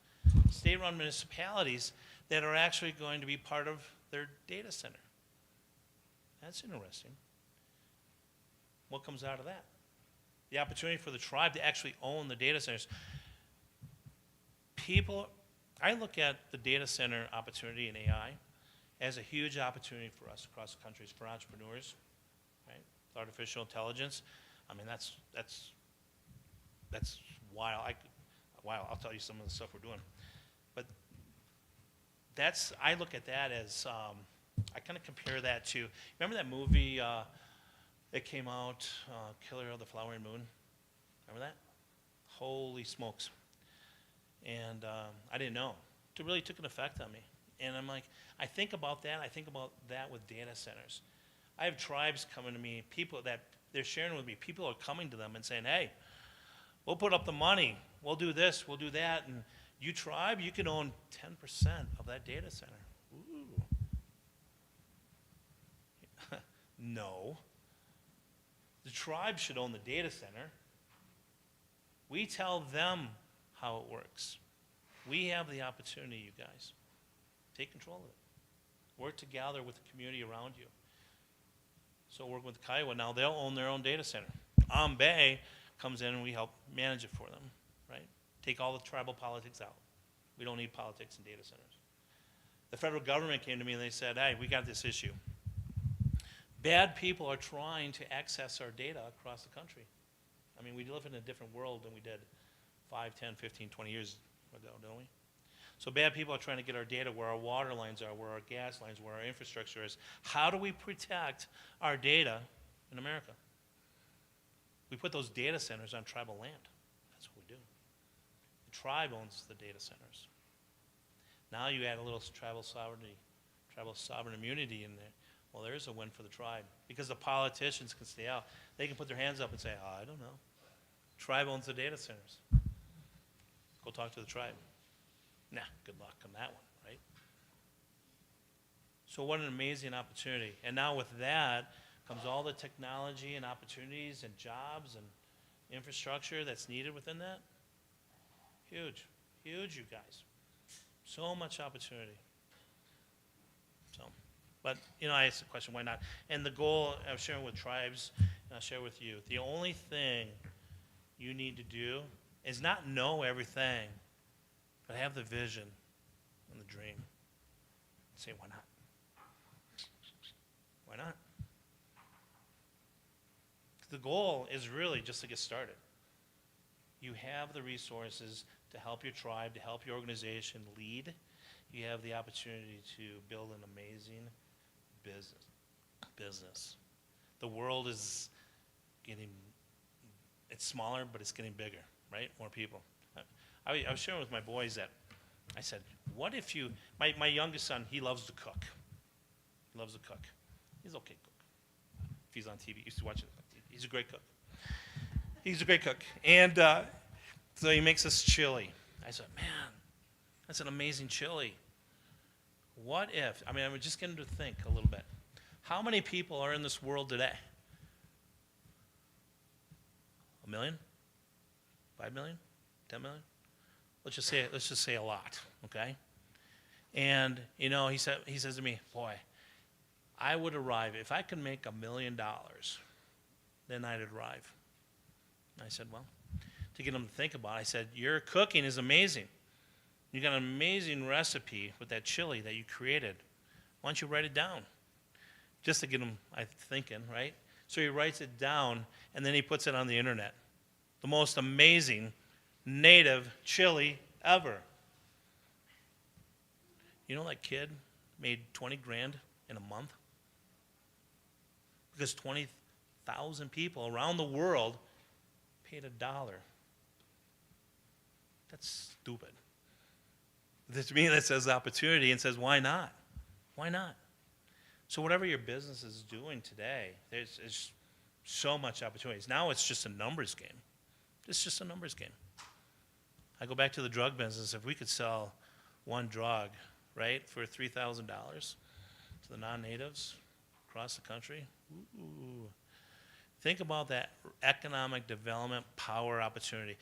state-run municipalities that are actually going to be part of their data center. That's interesting. What comes out of that? The opportunity for the tribe to actually own the data centers. I look at the data center opportunity in AI as a huge opportunity for us across the country, for entrepreneurs, right? Artificial intelligence. I mean, that's wild. Wow, I'll tell you some of the stuff we're doing. But I look at that as, I kind of compare that to, remember that movie that came out, Killer of the Flowery Moon? Remember that? Holy smokes. And I didn't know. It really took an effect on me. And I'm like, I think about that. I think about that with data centers. I have tribes coming to me, people that they're sharing with me. People are coming to them and saying, hey, we'll put up the money. We'll do this. We'll do that. And you tribe, you can own 10% of that data center. Ooh. No. The tribe should own the data center. We tell them how it works. We have the opportunity, you guys. Take control of it. Work together with the community around you. So working with Kiowa now, they'll own their own data center. Ambe comes in and we help manage it for them, right? Take all the tribal politics out. We don't need politics in data centers. The federal government came to me and they said, hey, we got this issue. Bad people are trying to access our data across the country. I mean, we live in a different world than we did 5, 10, 15, 20 years ago, don't we? So bad people are trying to get our data where our water lines are, where our gas lines, where our infrastructure is. How do we protect our data in America? We put those data centers on tribal land. That's what we do. The tribe owns the data centers. Now you add a little tribal sovereignty, tribal sovereign immunity in there. Well, there's a win for the tribe because the politicians can stay out. They can put their hands up and say, oh, I don't know. Tribe owns the data centers. Go talk to the tribe. Nah, good luck on that one, right? So what an amazing opportunity. And now with that comes all the technology and opportunities and jobs and infrastructure that's needed within that. Huge, huge, you guys. So much opportunity. So But, I asked the question, why not? And the goal I was sharing with tribes, and I'll share with you, the only thing you need to do is not know everything, but have the vision and the dream. Say, why not? Why not? The goal is really just to get started. You have the resources to help your tribe, to help your organization lead. You have the opportunity to build an amazing business. The world is it's smaller, but it's getting bigger, right? More people. I was sharing with my boys that I said, what if you, my youngest son, he loves to cook. He loves to cook. He's okay cook. If he's on TV, he used to watch it. He's a great cook. He's a great cook. And so he makes us chili. I said, man, that's an amazing chili. What if, I'm just getting to think a little bit. How many people are in this world today? 1 million? 5 million? 10 million? Let's just say a lot, okay? And he says to me, boy, I would arrive, if I could make $1 million, then I'd arrive. I said, well, to get him to think about it, I said, your cooking is amazing. You got an amazing recipe with that chili that you created. Why don't you write it down? Just to get him thinking, right? So he writes it down, and then he puts it on the internet. The most amazing native chili ever. That kid made 20 grand in a month? Because 20,000 people around the world paid $1. That's stupid. To me, that says opportunity and says, why not? Why not? So whatever your business is doing today, there's so much opportunities. Now it's just a numbers game. It's just a numbers game. I go back to the drug business. If we could sell one drug, right, for $3,000 to the non-natives across the country, ooh. Think about that economic development power opportunity.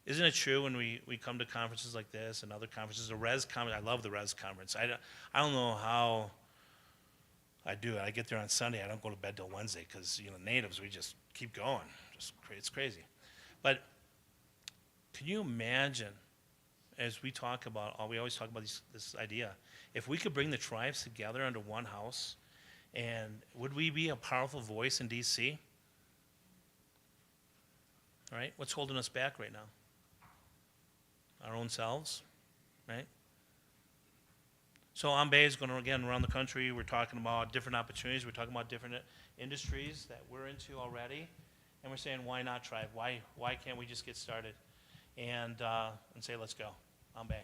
Isn't it true when we come to conferences like this and other conferences, the RES conference, I love the RES conference. I don't know how I do it. I get there on Sunday. I don't go to bed till Wednesday because, natives, we just keep going. It's crazy. But can you imagine, as we talk about, we always talk about this idea, if we could bring the tribes together under one house, and would we be a powerful voice in D.C.? All right? What's holding us back right now? Our own selves, right? So Ambe is going to, again, around the country, we're talking about different opportunities. We're talking about different industries that we're into already. And we're saying, why not tribe? Why can't we just get started and say, let's go, Ambe?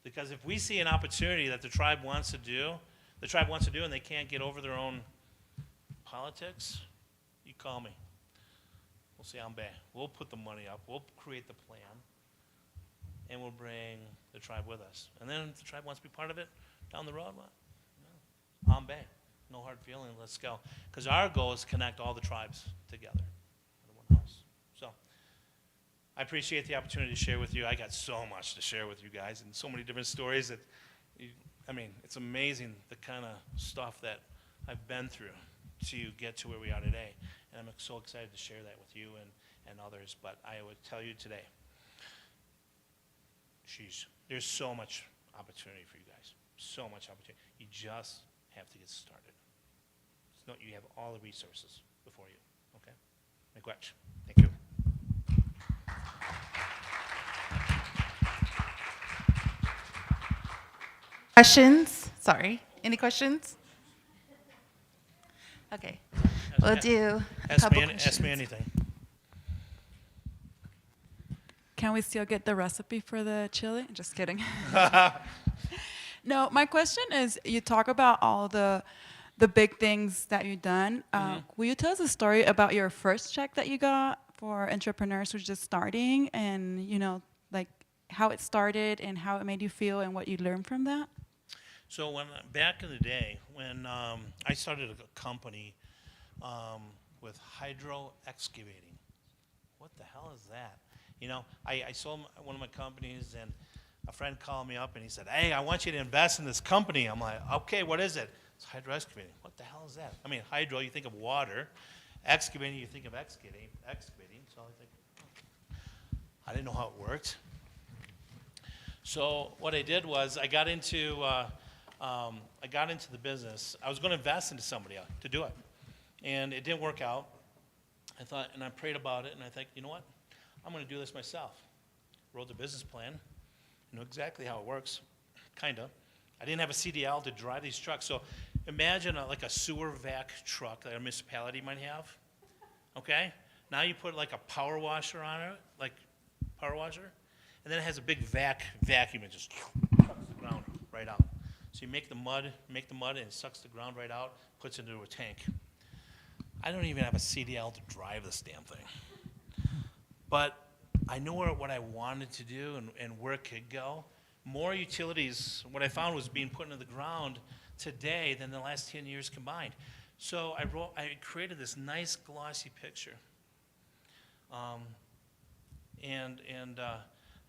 Because if we see an opportunity that the tribe wants to do, and they can't get over their own politics, you call me. We'll say, Ambe. We'll put the money up. We'll create the plan. And we'll bring the tribe with us. And then if the tribe wants to be part of it down the road, well, Ambe. No hard feelings. Let's go. Because our goal is to connect all the tribes together under one house. So I appreciate the opportunity to share with you. I got so much to share with you guys and so many different stories that, it's amazing the kind of stuff that I've been through to get to where we are today. And I'm so excited to share that with you and others. But I would tell you today, there's so much opportunity for you guys. So much opportunity. You just have to get started. You have all the resources before you. Okay? Miigwech. Thank you. Questions? Sorry. Any questions? Okay. We'll do a couple questions. Ask me anything. Can we still get the recipe for the chili? Just kidding. No, my question is, you talk about all the big things that you've done. Will you tell us a story about your first check that you got for entrepreneurs who are just starting, and like how it started and how it made you feel and what you learned from that? So back in the day, when I started a company with hydro excavating. What the hell is that? I sold one of my companies, and a friend called me up and he said, hey, I want you to invest in this company. I'm like, okay, what is it? It's hydro excavating. What the hell is that? I mean, hydro, you think of water. Excavating, you think of excavating. So I think, I didn't know how it worked. So what I did was I got into the business. I was going to invest into somebody to do it, and it didn't work out. I thought, and I prayed about it, and I think, you know what? I'm going to do this myself. Wrote the business plan. Know exactly how it works, kind of. I didn't have a CDL to drive these trucks, so imagine like a sewer vac truck that a municipality might have. Okay? Now you put like a power washer on it, like power washer, and then it has a big vacuum and just sucks the ground right out. So you make the mud, and it sucks the ground right out, puts it into a tank. I don't even have a CDL to drive this damn thing. But I knew what I wanted to do and where it could go. More utilities, what I found was being put into the ground today than the last 10 years combined. So I created this nice glossy picture. I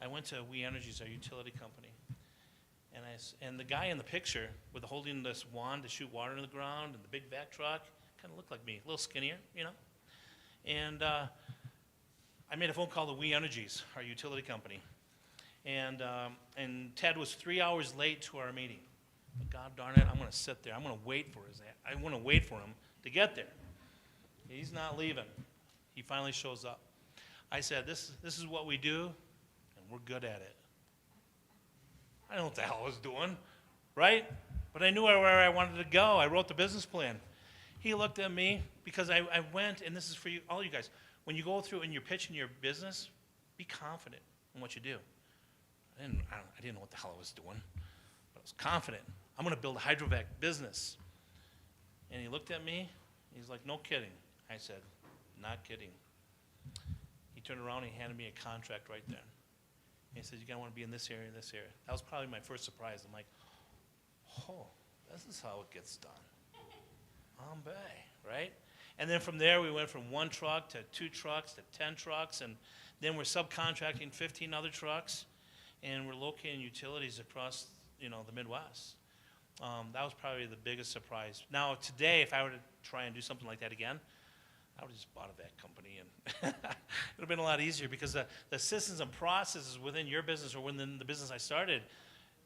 went to We Energies, our utility company. And the guy in the picture with holding this wand to shoot water in the ground and the big vac truck kind of looked like me, a little skinnier, you know. And I made a phone call to We Energies, our utility company. And Ted was 3 hours late to our meeting. But God darn it, I'm going to sit there. I'm going to wait for him to get there. He's not leaving. He finally shows up. I said, this is what we do, and we're good at it. I don't know what the hell I was doing, right? But I knew where I wanted to go. I wrote the business plan. He looked at me because I went, and this is for you, all you guys. When you go through and you're pitching your business, be confident in what you do. I didn't know what the hell I was doing, but I was confident. I'm going to build a hydrovac business. And he looked at me. He's like, no kidding. I said, not kidding. He turned around and he handed me a contract right there. He said, you're going to want to be in this area and this area. That was probably my first surprise. I'm like, oh, this is how it gets done. Right? And then from there, we went from 1 truck to 2 trucks to 10 trucks, and then we're subcontracting 15 other trucks, and we're locating utilities across, the Midwest. That was probably the biggest surprise. Now, today, if I were to try and do something like that again, I would have just bought a vac company, and it would have been a lot easier because the systems and processes within your business or within the business I started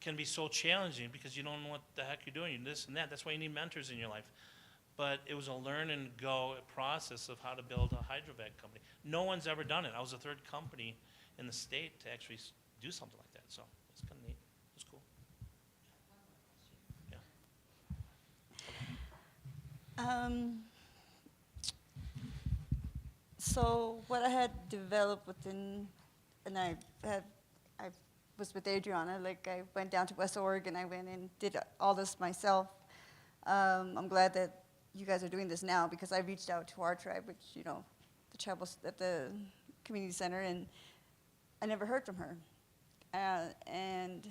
can be so challenging because you don't know what the heck you're doing, this and that. That's why you need mentors in your life. But it was a learn and go process of how to build a hydrovac company. No one's ever done it. I was the 3rd company in the state to actually do something like that. So it's kind of neat. It's cool. Yeah. So what I had developed within, and I was with Adriana, like I went down to West Oregon, I went and did all this myself. I'm glad that you guys are doing this now because I reached out to our tribe, which, the tribal at the community center, and I never heard from her. And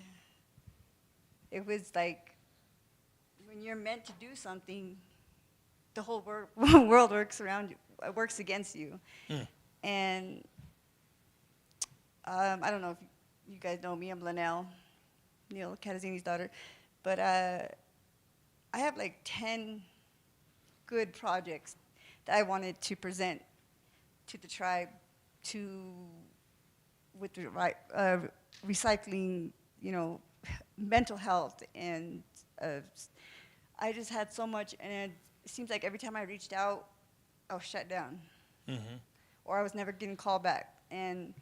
it was like, when you're meant to do something, the whole world works around you, works against you. And I don't know if you guys know me, I'm Linnell, Neil Catazzini's daughter, but I have like 10 good projects that I wanted to present to the tribe with the recycling, mental health, and I just had so much, and it seems like every time I reached out, I was shut down, or I was never getting called back, and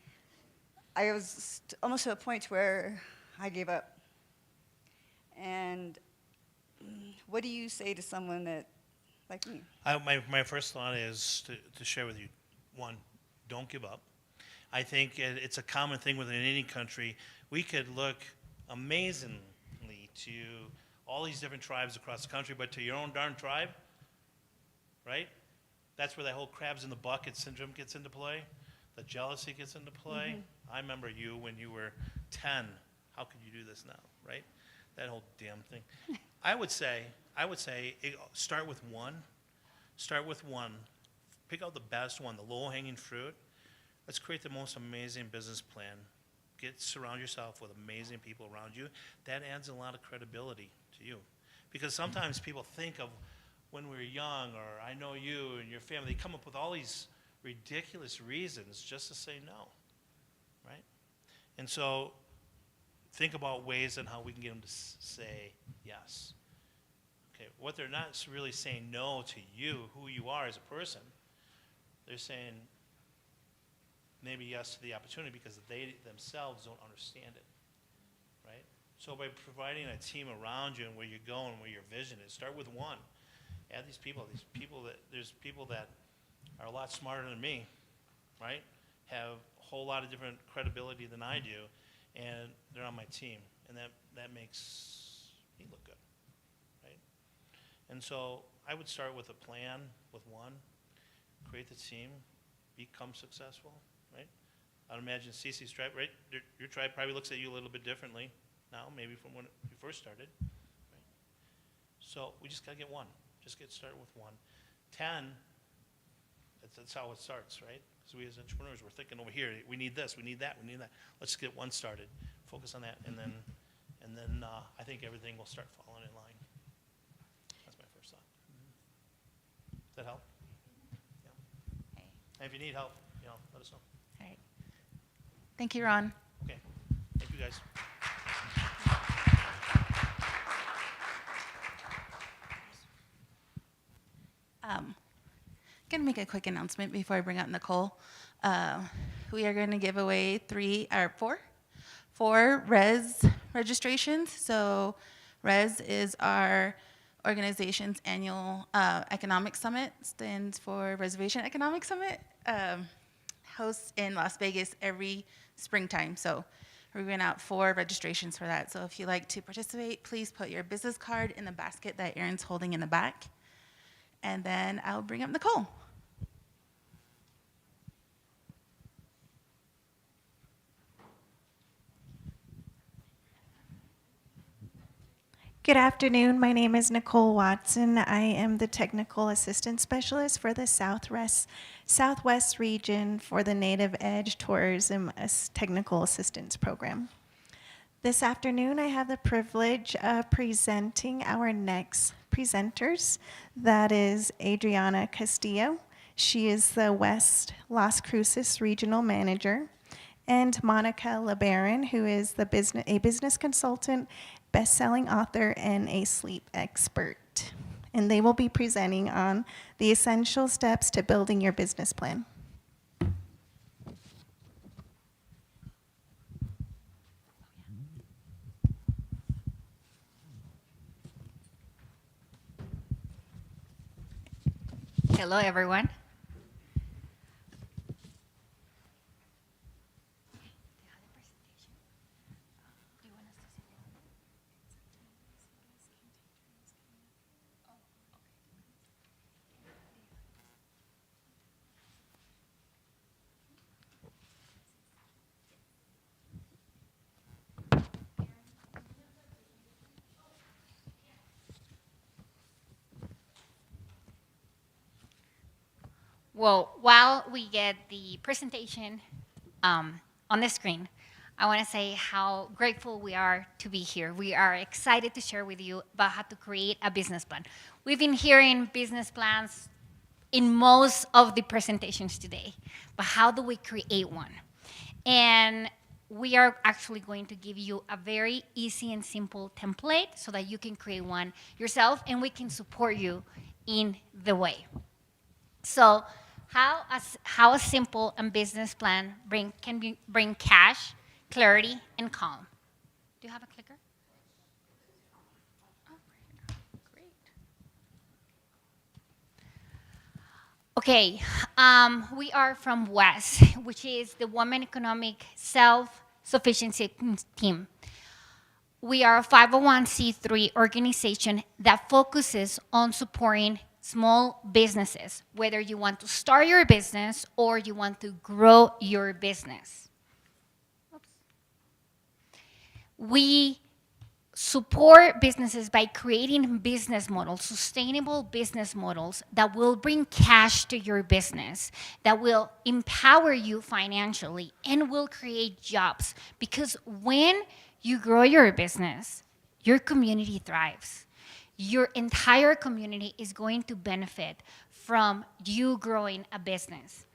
I was almost to a point where I gave up. And what do you say to someone that, like me? My first thought is to share with you, 1, don't give up. I think it's a common thing within any country. We could look amazingly to all these different tribes across the country, but to your own darn tribe, right? That's where that whole crabs in the bucket syndrome gets into play. The jealousy gets into play. I remember you when you were 10. How could you do this now, right? That whole damn thing. I would say start with 1. Start with 1. Pick out the best one, the low-hanging fruit. Let's create the most amazing business plan. surround yourself with amazing people around you. That adds a lot of credibility to you. Because sometimes people think of when we were young, or I know you and your family, they come up with all these ridiculous reasons just to say no, right? And so think about ways on how we can get them to say yes. Okay, what they're not really saying no to you, who you are as a person, they're saying maybe yes to the opportunity because they themselves don't understand it, right? So by providing a team around you and where you're going, where your vision is, start with one. Add these people there's people that are a lot smarter than me, right? Have a whole lot of different credibility than I do, and they're on my team, and that makes me look good, right? And so I would start with a plan with one, create the team, become successful, right? I'd imagine Cece's tribe, right? Your tribe probably looks at you a little bit differently now, maybe from when you first started, right? So we just gotta get one. Just get started with one. 10, that's how it starts, right? Because we as entrepreneurs, we're thinking over here, we need this, we need that, we need that. Let's get one started. Focus on that, and then I think everything will start falling in line. That's my first thought. Does that help? Yeah. Okay. And if you need help, let us know. All right. Thank you, Ron. Okay. Thank you, guys. Going to make a quick announcement before I bring up Nicole. We are going to give away four RES registrations. So RES is our organization's annual economic summit, stands for Reservation Economic Summit, hosts in Las Vegas every springtime. So we're giving out 4 registrations for that. So if you'd like to participate, please put your business card in the basket that Aaron's holding in the back. And then I'll bring up Nicole. Good afternoon. My name is Nicole Watson. I am the Technical Assistant Specialist for the Southwest region for the Native Edge Tourism Technical Assistance Program. This afternoon, I have the privilege of presenting our next presenters. That is Adriana Castillo. She is the West Las Cruces Regional Manager. And Monica LeBaron, who is a business consultant, best-selling author, and a sleep expert. And they will be presenting on the essential steps to building your business plan. Hello, everyone. Well, while we get the presentation on the screen, I want to say how grateful we are to be here. We are excited to share with you about how to create a business plan. We've been hearing business plans in most of the presentations today, but how do we create one? And we are actually going to give you a very easy and simple template so that you can create one yourself, and we can support you in the way. So how a simple and business plan can bring cash, clarity, and calm. Do you have a clicker? Oh, great. Okay, we are from WES, which is the Women Economic Self-Sufficiency Team. We are a 501c3 organization that focuses on supporting small businesses, whether you want to start your business or you want to grow your business. Oops. We support businesses by creating business models, sustainable business models that will bring cash to your business, that will empower you financially, and will create jobs. Because when you grow your business, your community thrives. Your entire community is going to benefit from you growing a business.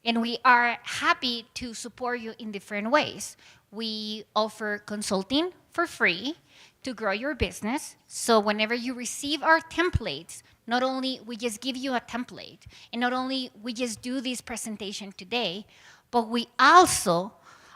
And we are happy to support you in different ways. We offer consulting for free to grow your business. So whenever you receive our templates, not only we just give you a template, and not only we just do this presentation today, but we also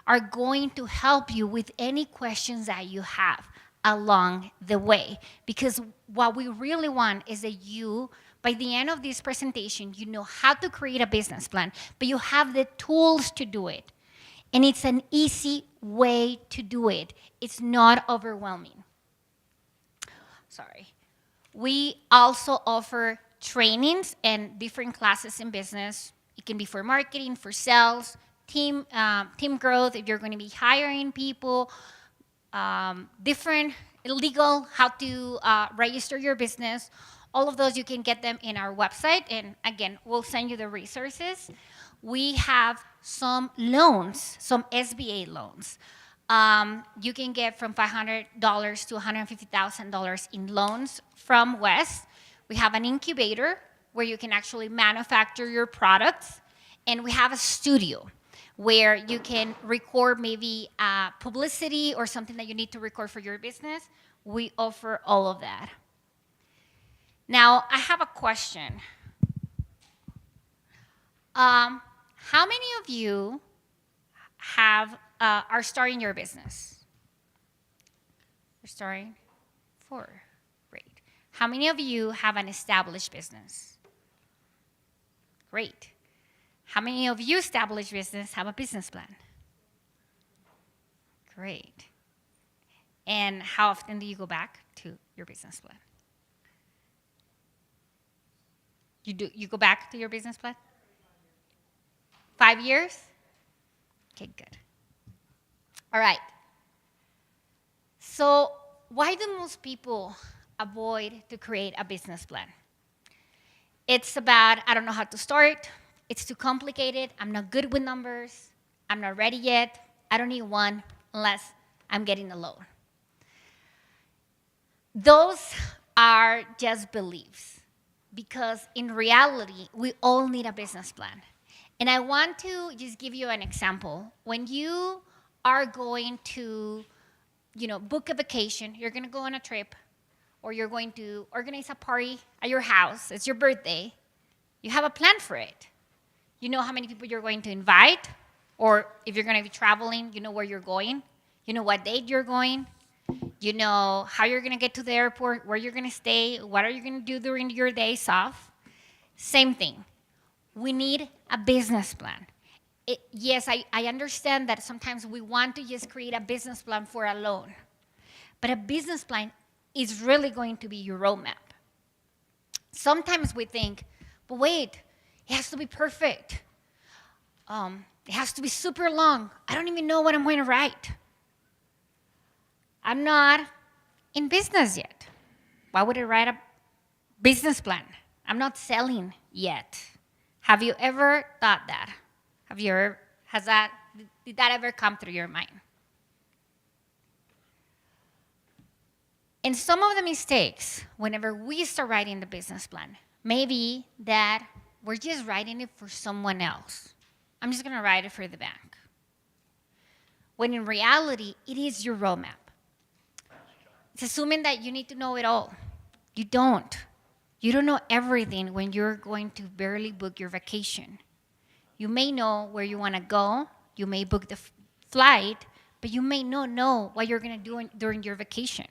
are going to help you with any questions that you have along the way. Because what we really want is that you, by the end of this presentation, you know how to create a business plan, but you have the tools to do it. And it's an easy way to do it. It's not overwhelming. Sorry. We also offer trainings and different classes in business. It can be for marketing, for sales, team growth, if you're going to be hiring people, different legal, how to register your business. All of those, you can get them in our website. And again, we'll send you the resources. We have some loans, some SBA loans. You can get from $500 to $150,000 in loans from West. We have an incubator where you can actually manufacture your products. And we have a studio where you can record maybe publicity or something that you need to record for your business. We offer all of that. Now, I have a question. How many of you are starting your business? You're starting? 4. Great. How many of you have an established business? Great. How many of you established business have a business plan? Great. And how often do you go back to your business plan? You go back to your business plan? 5 years? Okay, good. All right. So why do most people avoid to create a business plan? It's about, I don't know how to start. It's too complicated. I'm not good with numbers. I'm not ready yet. I don't need one unless I'm getting a loan. Those are just beliefs, because in reality, we all need a business plan. And I want to just give you an example. When you are going to, book a vacation, you're going to go on a trip, or you're going to organize a party at your house, it's your birthday, you have a plan for it. You know how many people you're going to invite, or if you're going to be traveling, you know where you're going, you know what date you're going, you know how you're going to get to the airport, where you're going to stay, what are you going to do during your days off. Same thing. We need a business plan. Yes, I understand that sometimes we want to just create a business plan for a loan, but a business plan is really going to be your roadmap. Sometimes we think, but wait, it has to be perfect. It has to be super long. I don't even know what I'm going to write. I'm not in business yet. Why would I write a business plan? I'm not selling yet. Have you ever thought that? Did that ever come through your mind? And some of the mistakes, whenever we start writing the business plan, maybe that we're just writing it for someone else. I'm just going to write it for the bank. When in reality, it is your roadmap. It's assuming that you need to know it all. You don't. You don't know everything when you're going to barely book your vacation. You may know where you want to go. You may book the flight, but you may not know what you're going to do during your vacation.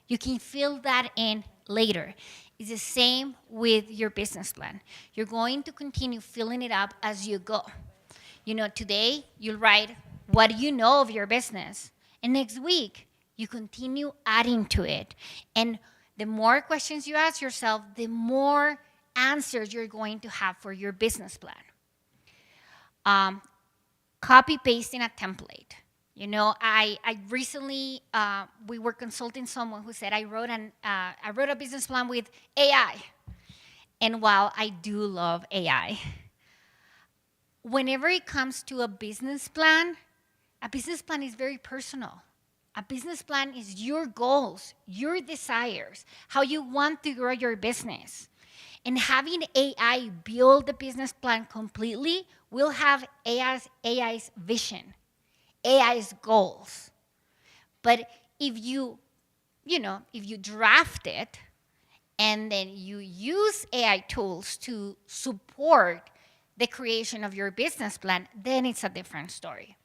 You can fill that in later. It's the same with your business plan. You're going to continue filling it up as you go. Today, you'll write what you know of your business. And next week, you continue adding to it. And the more questions you ask yourself, the more answers you're going to have for your business plan. Copy pasting a template. You know, I recently, we were consulting someone who said, I wrote a business plan with AI. And while I do love AI, whenever it comes to a business plan is very personal. A business plan is your goals, your desires, how you want to grow your business. And having AI build the business plan completely will have AI's vision, AI's goals. But if you draft it and then you use AI tools to support the creation of your business plan, then it's a different story.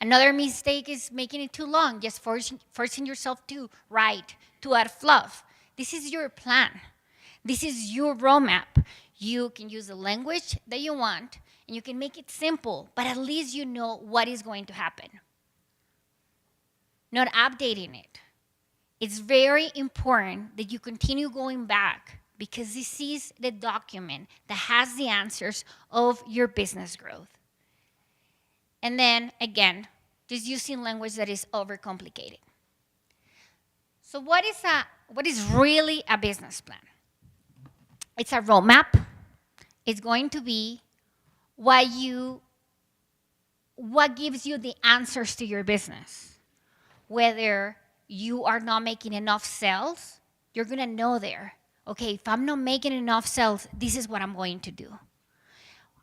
Another mistake is making it too long, just forcing yourself to write, to add fluff. This is your plan. This is your roadmap. You can use the language that you want, and you can make it simple, but at least you know what is going to happen. Not updating it. It's very important that you continue going back because this is the document that has the answers of your business growth. And then, again, just using language that is overcomplicated. So what is really a business plan? It's a roadmap. It's going to be what gives you the answers to your business. Whether you are not making enough sales, you're going to know there. Okay, if I'm not making enough sales, this is what I'm going to do.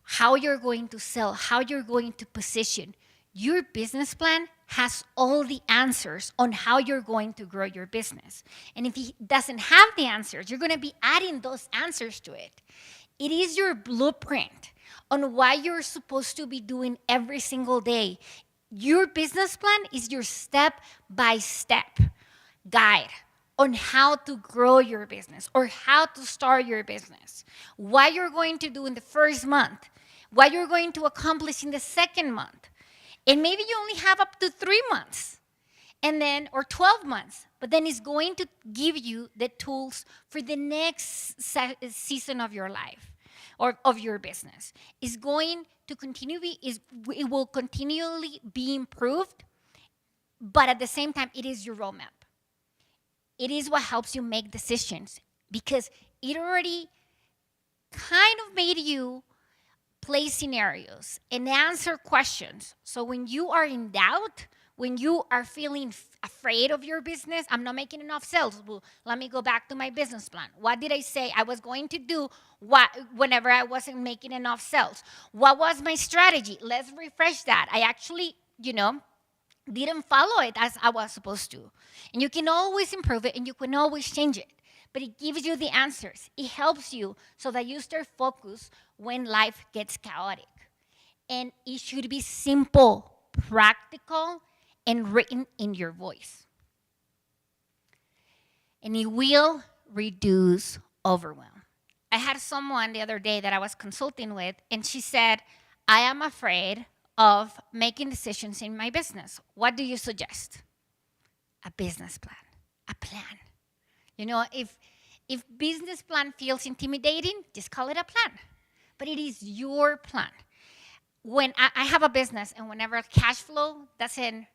How you're going to sell, how you're going to position. Your business plan has all the answers on how you're going to grow your business. And if it doesn't have the answers, you're going to be adding those answers to it. It is your blueprint on what you're supposed to be doing every single day. Your business plan is your step-by-step guide on how to grow your business or how to start your business. What you're going to do in the first month, what you're going to accomplish in the second month. And maybe you only have up to 3 months and then, or 12 months, but then it's going to give you the tools for the next season of your life or of your business. It's going to it will continually be improved, but at the same time, it is your roadmap. It is what helps you make decisions because it already kind of made you play scenarios and answer questions. So when you are in doubt, when you are feeling afraid of your business, I'm not making enough sales. Well, let me go back to my business plan. What did I say I was going to do whenever I wasn't making enough sales? What was my strategy? Let's refresh that. I actually, didn't follow it as I was supposed to. And you can always improve it and you can always change it. But it gives you the answers. It helps you so that you stay focused when life gets chaotic. And it should be simple, practical, and written in your voice. And it will reduce overwhelm. I had someone the other day that I was consulting with, and she said, I am afraid of making decisions in my business. What do you suggest? A business plan, a plan. If business plan feels intimidating, just call it a plan. But it is your plan. When I have a business and whenever cash flow doesn't,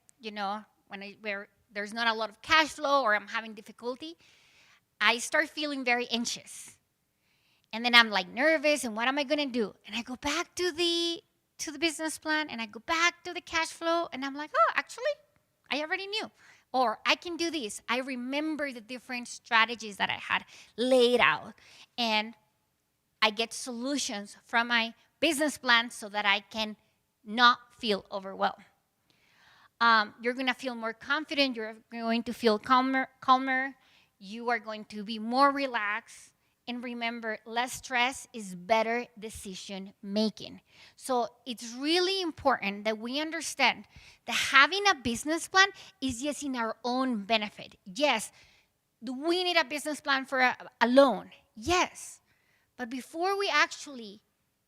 where there's not a lot of cash flow or I'm having difficulty, I start feeling very anxious. And then I'm like nervous and what am I gonna do? And I go back to the business plan and I go back to the cash flow and I'm like, oh, actually, I already knew. Or I can do this. I remember the different strategies that I had laid out. And I get solutions from my business plan so that I can not feel overwhelmed. You're going to feel more confident. You're going to feel calmer. You are going to be more relaxed. And remember, less stress is better decision making. So it's really important that we understand that having a business plan is just in our own benefit. Yes, do we need a business plan for a loan? Yes. But before we actually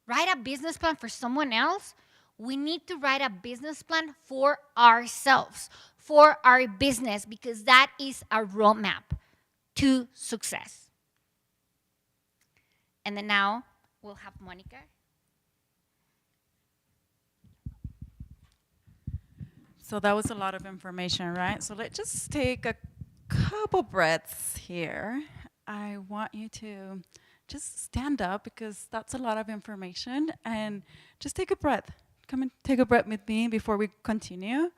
write a business plan for someone else, we need to write a business plan for ourselves, for our business, because that is a roadmap to success. And then now we'll have Monica. So that was a lot of information, right? So let's just take a couple breaths here. I want you to just stand up because that's a lot of information, and just take a breath. Come and take a breath with me before we continue.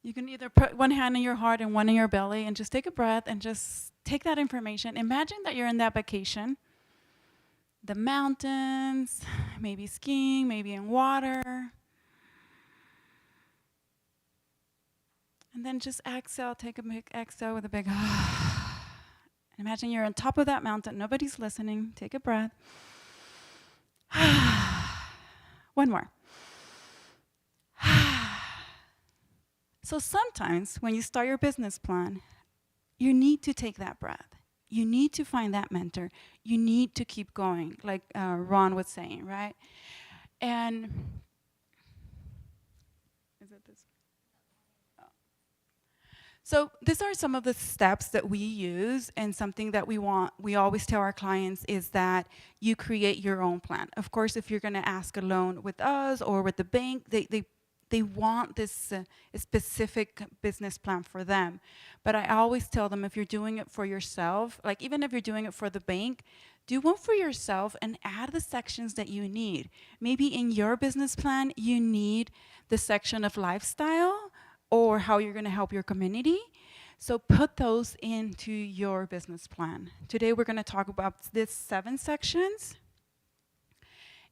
You can either put one hand in your heart and one in your belly and just take a breath and just take that information. Imagine that you're in that vacation, the mountains, maybe skiing, maybe in water. And then just exhale, take a big exhale with a big imagine you're on top of that mountain, nobody's listening. Take a breath. One more. So sometimes when you start your business plan, you need to take that breath. You need to find that mentor. You need to keep going, like Ron was saying, right? And is it this? Oh. So these are some of the steps that we use, and something that we always tell our clients is that you create your own plan. Of course, if you're going to ask a loan with us or with the bank, they want this specific business plan for them. But I always tell them, if you're doing it for yourself, like even if you're doing it for the bank, do one for yourself and add the sections that you need. Maybe in your business plan, you need the section of lifestyle or how you're going to help your community. So put those into your business plan. Today we're going to talk about these 7 sections.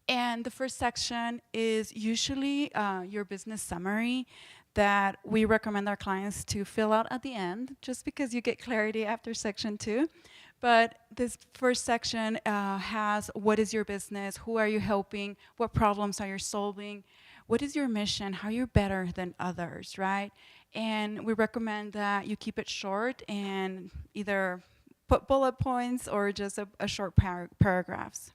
And the first section is usually your business summary that we recommend our clients to fill out at the end, just because you get clarity after section 2. But this first section has what is your business, who are you helping, what problems are you solving, what is your mission, how you're better than others, right? And we recommend that you keep it short and either put bullet points or just a short paragraphs.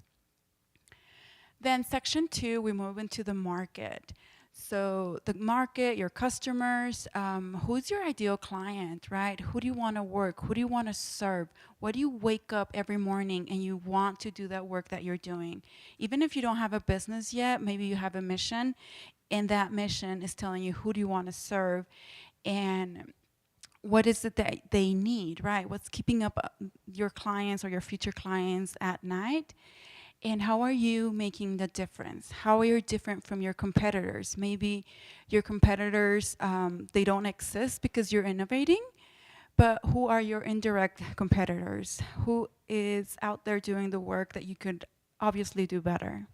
Then section 2, we move into the market. So the market, your customers, who's your ideal client, right? Who do you want to work? Who do you want to serve? What do you wake up every morning and you want to do that work that you're doing? Even if you don't have a business yet, maybe you have a mission, and that mission is telling you who do you want to serve and what is it that they need, right? What's keeping up your clients or your future clients at night? And how are you making the difference? How are you different from your competitors? Maybe your competitors, they don't exist because you're innovating, but who are your indirect competitors? Who is out there doing the work that you could obviously do better?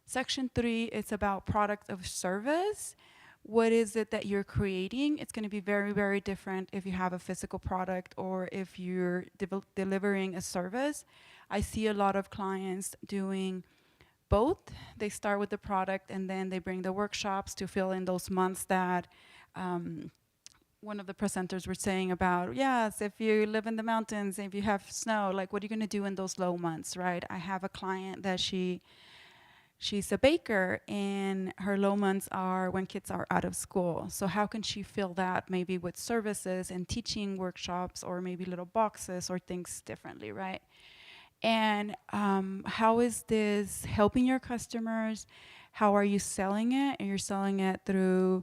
Section 3 is about product of service. What is it that you're creating? It's going to be very, very different if you have a physical product or if you're delivering a service. I see a lot of clients doing both. They start with the product and then they bring the workshops to fill in those months that one of the presenters were saying about, yes, if you live in the mountains, if you have snow, like what are you going to do in those low months, right? I have a client that she's a baker and her low months are when kids are out of school. So how can she fill that maybe with services and teaching workshops or maybe little boxes or things differently, right? And how is this helping your customers? How are you selling it? And you're selling it through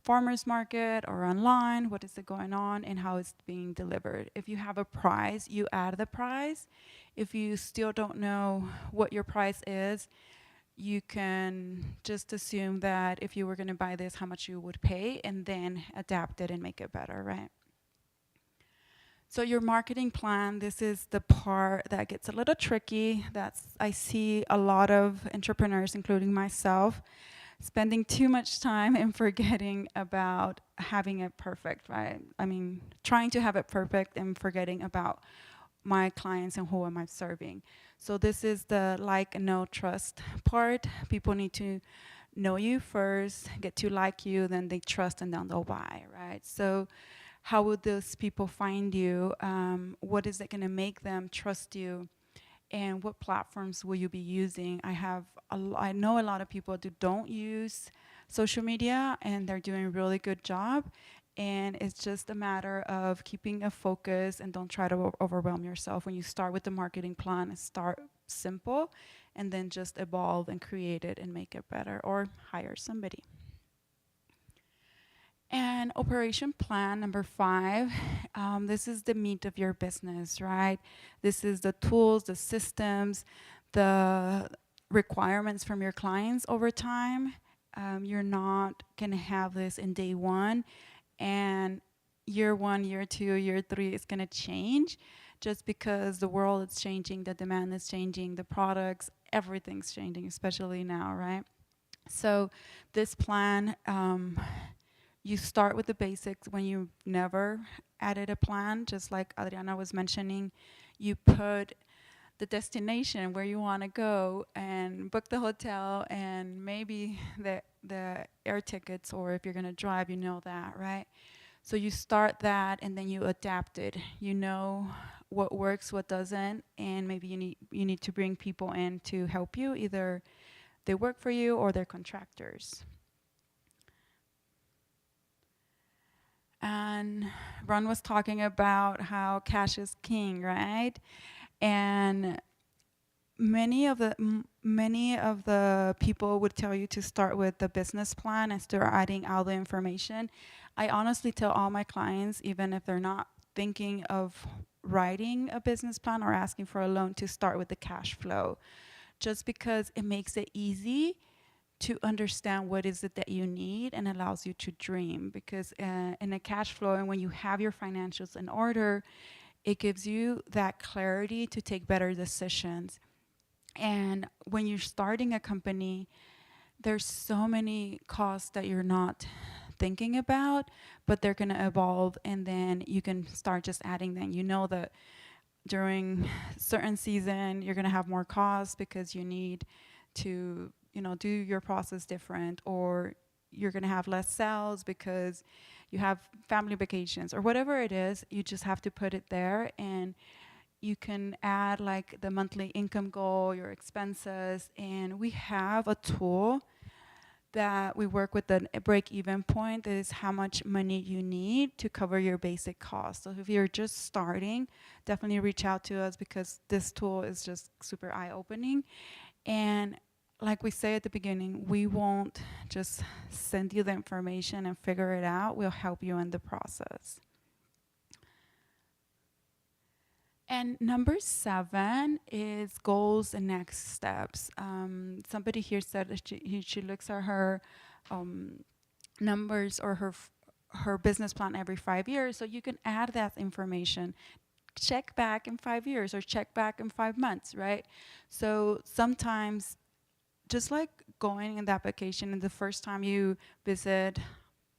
farmers market or online? What is it going on and how it's being delivered? If you have a price, you add the price. If you still don't know what your price is, you can just assume that if you were going to buy this, how much you would pay, and then adapt it and make it better, right? So your marketing plan, this is the part that gets a little tricky. I see a lot of entrepreneurs, including myself, spending too much time and forgetting about having it perfect, right? I mean, trying to have it perfect and forgetting about my clients and who am I serving. So this is the like, know, trust part. People need to know you first, get to like you, then they trust, and then they'll buy, right? So how would those people find you? What is it going to make them trust you? And what platforms will you be using? I know a lot of people who don't use social media, and they're doing a really good job. And it's just a matter of keeping a focus and don't try to overwhelm yourself. When you start with the marketing plan, start simple and then just evolve and create it and make it better or hire somebody. And operation plan number 5, this is the meat of your business, right? This is the tools, the systems, the requirements from your clients over time. You're not gonna have this in day 1, and year 1, year 2, year 3 is gonna change just because the world is changing, the demand is changing, the products, everything's changing, especially now, right? So this plan, you start with the basics when you never added a plan, just like Adriana was mentioning. You put the destination where you want to go and book the hotel and maybe the air tickets, or if you're going to drive, you know that, right? So you start that and then you adapt it. You know what works, what doesn't, and maybe you need to bring people in to help you. Either they work for you or they're contractors. And Ron was talking about how cash is king, right? And many of the people would tell you to start with the business plan and start adding all the information. I honestly tell all my clients, even if they're not thinking of writing a business plan or asking for a loan, to start with the cash flow, just because it makes it easy to understand what is it that you need and allows you to dream. Because in a cash flow, and when you have your financials in order, it gives you that clarity to take better decisions. And when you're starting a company, there's so many costs that you're not thinking about, but they're going to evolve, and then you can start just adding them. You know that during certain season, you're going to have more costs because you need to, do your process different, or you're going to have less sales because you have family vacations or whatever it is. You just have to put it there, and you can add like the monthly income goal, your expenses, and we have a tool that we work with. A break-even point is how much money you need to cover your basic costs. So if you're just starting, definitely reach out to us, because this tool is just super eye-opening. And like we say at the beginning, we won't just send you the information and figure it out. We'll help you in the process. And number 7 is goals and next steps. Somebody here said that she looks at her numbers or her business plan every 5 years. So you can add that information. Check back in 5 years or check back in 5 months, right? So sometimes, just like going in that vacation, and the first time you visit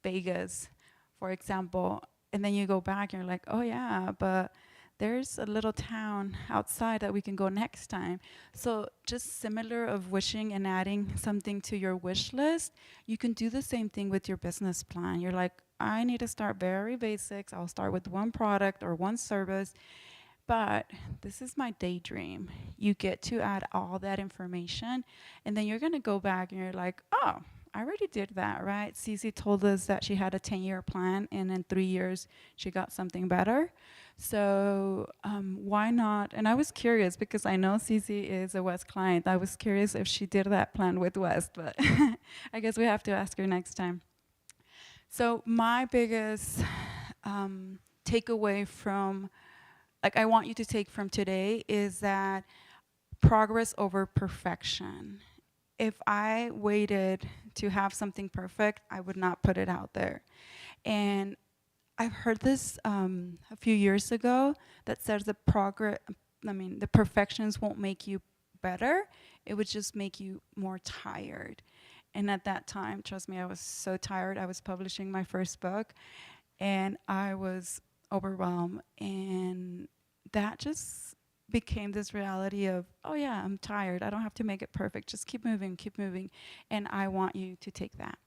Vegas, for example, and then you go back and you're like, oh yeah, but there's a little town outside that we can go next time. So just similar of wishing and adding something to your wish list, you can do the same thing with your business plan. You're like, I need to start very basics. I'll start with one product or one service, but this is my daydream. You get to add all that information, and then you're gonna go back and you're like, oh, I already did that, right? Cece told us that she had a 10-year plan, and in 3 years, she got something better. So why not? And I was curious, because I know Cece is a West client. I was curious if she did that plan with West, but I guess we have to ask her next time. So my biggest takeaway from, I want you to take from today, is that progress over perfection. If I waited to have something perfect, I would not put it out there. And I've heard this a few years ago that says the perfections won't make you better. It would just make you more tired. And at that time, trust me, I was so tired. I was publishing my first book, and I was overwhelmed. And that just became this reality of, oh yeah, I'm tired. I don't have to make it perfect. Just keep moving, keep moving. And I want you to take that.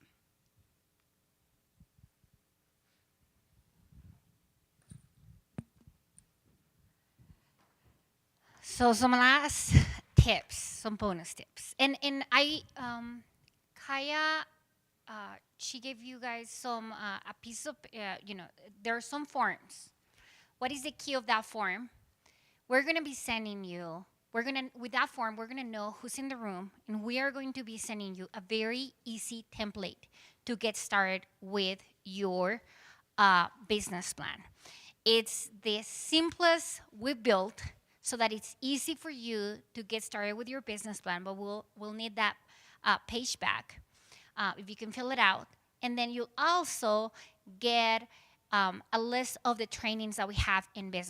So some last tips, some bonus tips. And Kaya, she gave you guys some, a piece of, there are some forms. What is the key of that form? We're going to be sending you, with that form, we're going to know who's in the room, and we are going to be sending you a very easy template to get started with your business plan. It's the simplest we built so that it's easy for you to get started with your business plan, but we'll need that page back if you can fill it out. And then you'll also get a list of the trainings that we have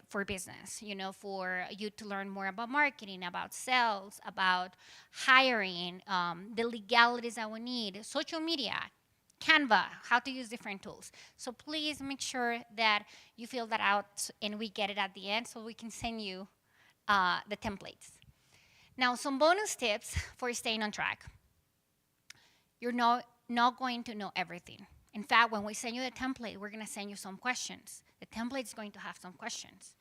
for business, for you to learn more about marketing, about sales, about hiring, the legalities that we need, social media, Canva, how to use different tools. So please make sure that you fill that out and we get it at the end so we can send you the templates. Now, some bonus tips for staying on track. You're not going to know everything. In fact, when we send you the template, we're going to send you some questions. The template is going to have some questions.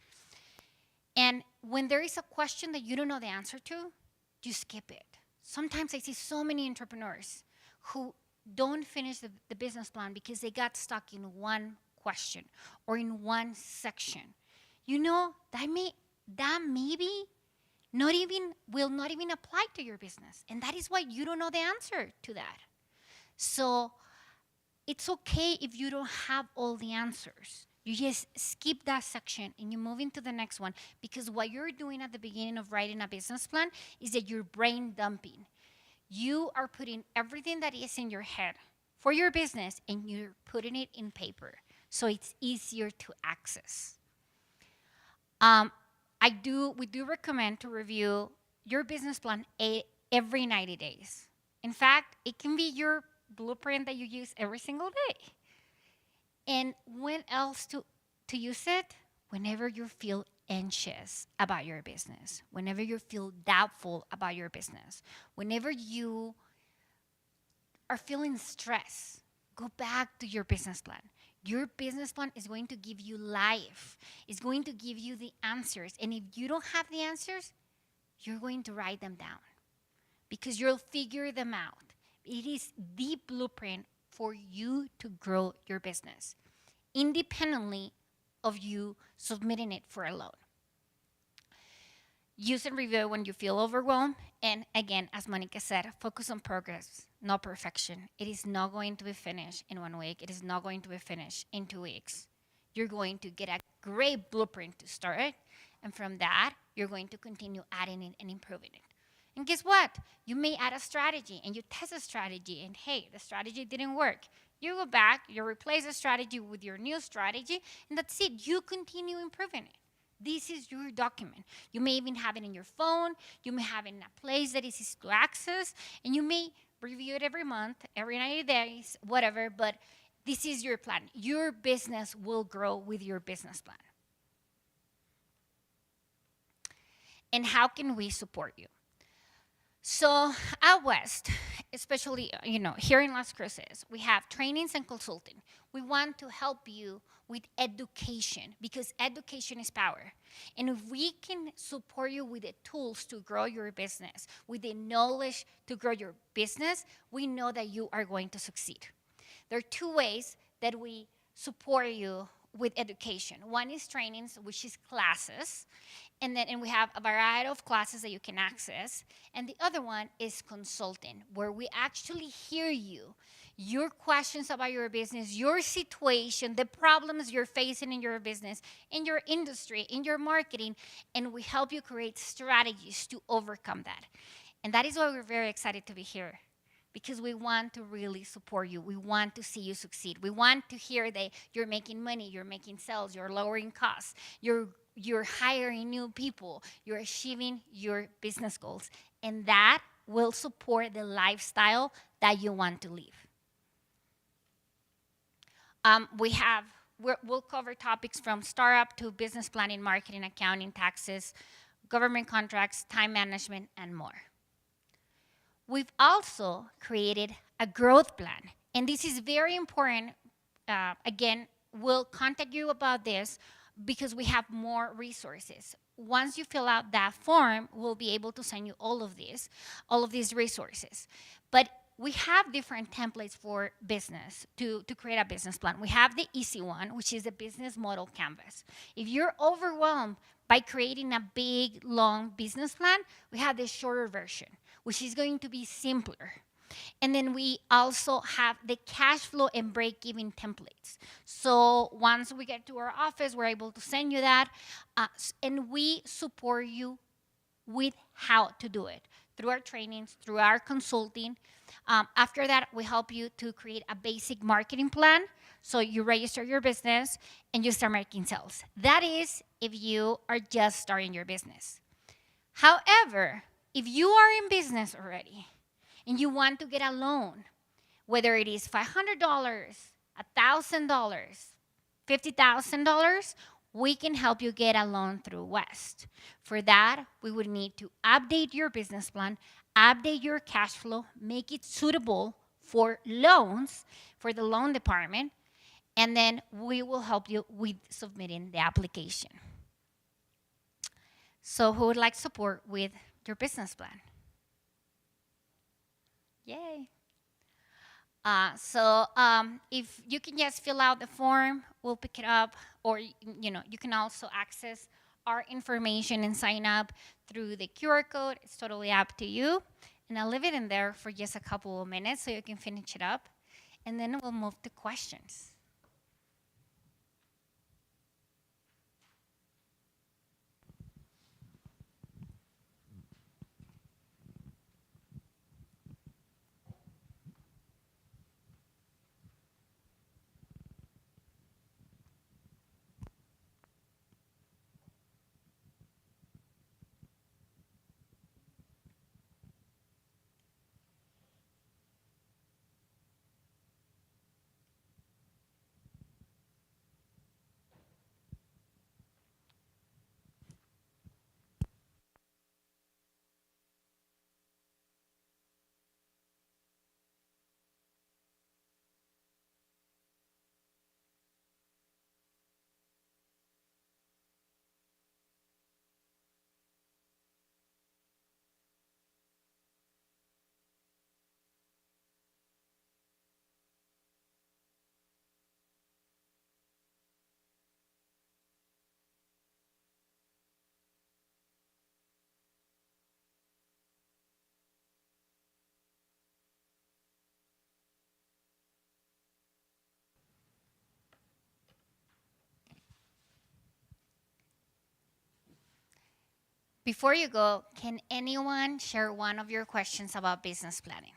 And when there is a question that you don't know the answer to, you skip it. Sometimes I see so many entrepreneurs who don't finish the business plan because they got stuck in one question or in one section. That maybe will not even apply to your business. And that is why you don't know the answer to that. So it's okay if you don't have all the answers. You just skip that section and you move into the next one, because what you're doing at the beginning of writing a business plan is that you're brain dumping. You are putting everything that is in your head for your business and you're putting it in paper so it's easier to access. We do recommend to review your business plan every 90 days. In fact, it can be your blueprint that you use every single day. And when else to use it? Whenever you feel anxious about your business, whenever you feel doubtful about your business, whenever you are feeling stress, go back to your business plan. Your business plan is going to give you life. It's going to give you the answers. And if you don't have the answers, you're going to write them down because you'll figure them out. It is the blueprint for you to grow your business, independently of you submitting it for a loan. Use and review when you feel overwhelmed. And again, as Monica said, focus on progress, not perfection. It is not going to be finished in 1 week. It is not going to be finished in 2 weeks. You're going to get a great blueprint to start. And from that, you're going to continue adding it and improving it. And guess what? You may add a strategy and you test a strategy and hey, the strategy didn't work. You go back, you replace the strategy with your new strategy, and that's it. You continue improving it. This is your document. You may even have it in your phone. You may have it in a place that is easy to access, and you may review it every month, every 90 days, whatever, but this is your plan. Your business will grow with your business plan. And how can we support you? So at West, especially here in Las Cruces, we have trainings and consulting. We want to help you with education because education is power. And if we can support you with the tools to grow your business, with the knowledge to grow your business, we know that you are going to succeed. There are 2 ways that we support you with education. One is trainings, which is classes. And we have a variety of classes that you can access. And the other one is consulting, where we actually hear you, your questions about your business, your situation, the problems you're facing in your business, in your industry, in your marketing, and we help you create strategies to overcome that. And that is why we're very excited to be here, because we want to really support you. We want to see you succeed. We want to hear that you're making money, you're making sales, you're lowering costs, you're hiring new people, you're achieving your business goals. And that will support the lifestyle that you want to live. We'll cover topics from startup to business planning, marketing, accounting, taxes, government contracts, time management, and more. We've also created a growth plan. And this is very important. Again, we'll contact you about this because we have more resources. Once you fill out that form, we'll be able to send you all of these resources. But we have different templates for business to create a business plan. We have the easy one, which is the business model canvas. If you're overwhelmed by creating a big, long business plan, we have the shorter version, which is going to be simpler. And then we also have the cash flow and break-even templates. So once we get to our office, we're able to send you that, and we support you with how to do it through our trainings, through our consulting. After that, we help you to create a basic marketing plan. So you register your business and you start making sales. That is if you are just starting your business. However, if you are in business already and you want to get a loan, whether it is $500, $1,000, $50,000, we can help you get a loan through West. For that, we would need to update your business plan, update your cash flow, make it suitable for loans, for the loan department, and then we will help you with submitting the application. So who would like support with your business plan? Yay. If you can just fill out the form, we'll pick it up, or you can also access our information and sign up through the QR code. It's totally up to you. And I'll leave it in there for just a couple of minutes so you can finish it up. And then we'll move to questions. Before you go, can anyone share one of your questions about business planning?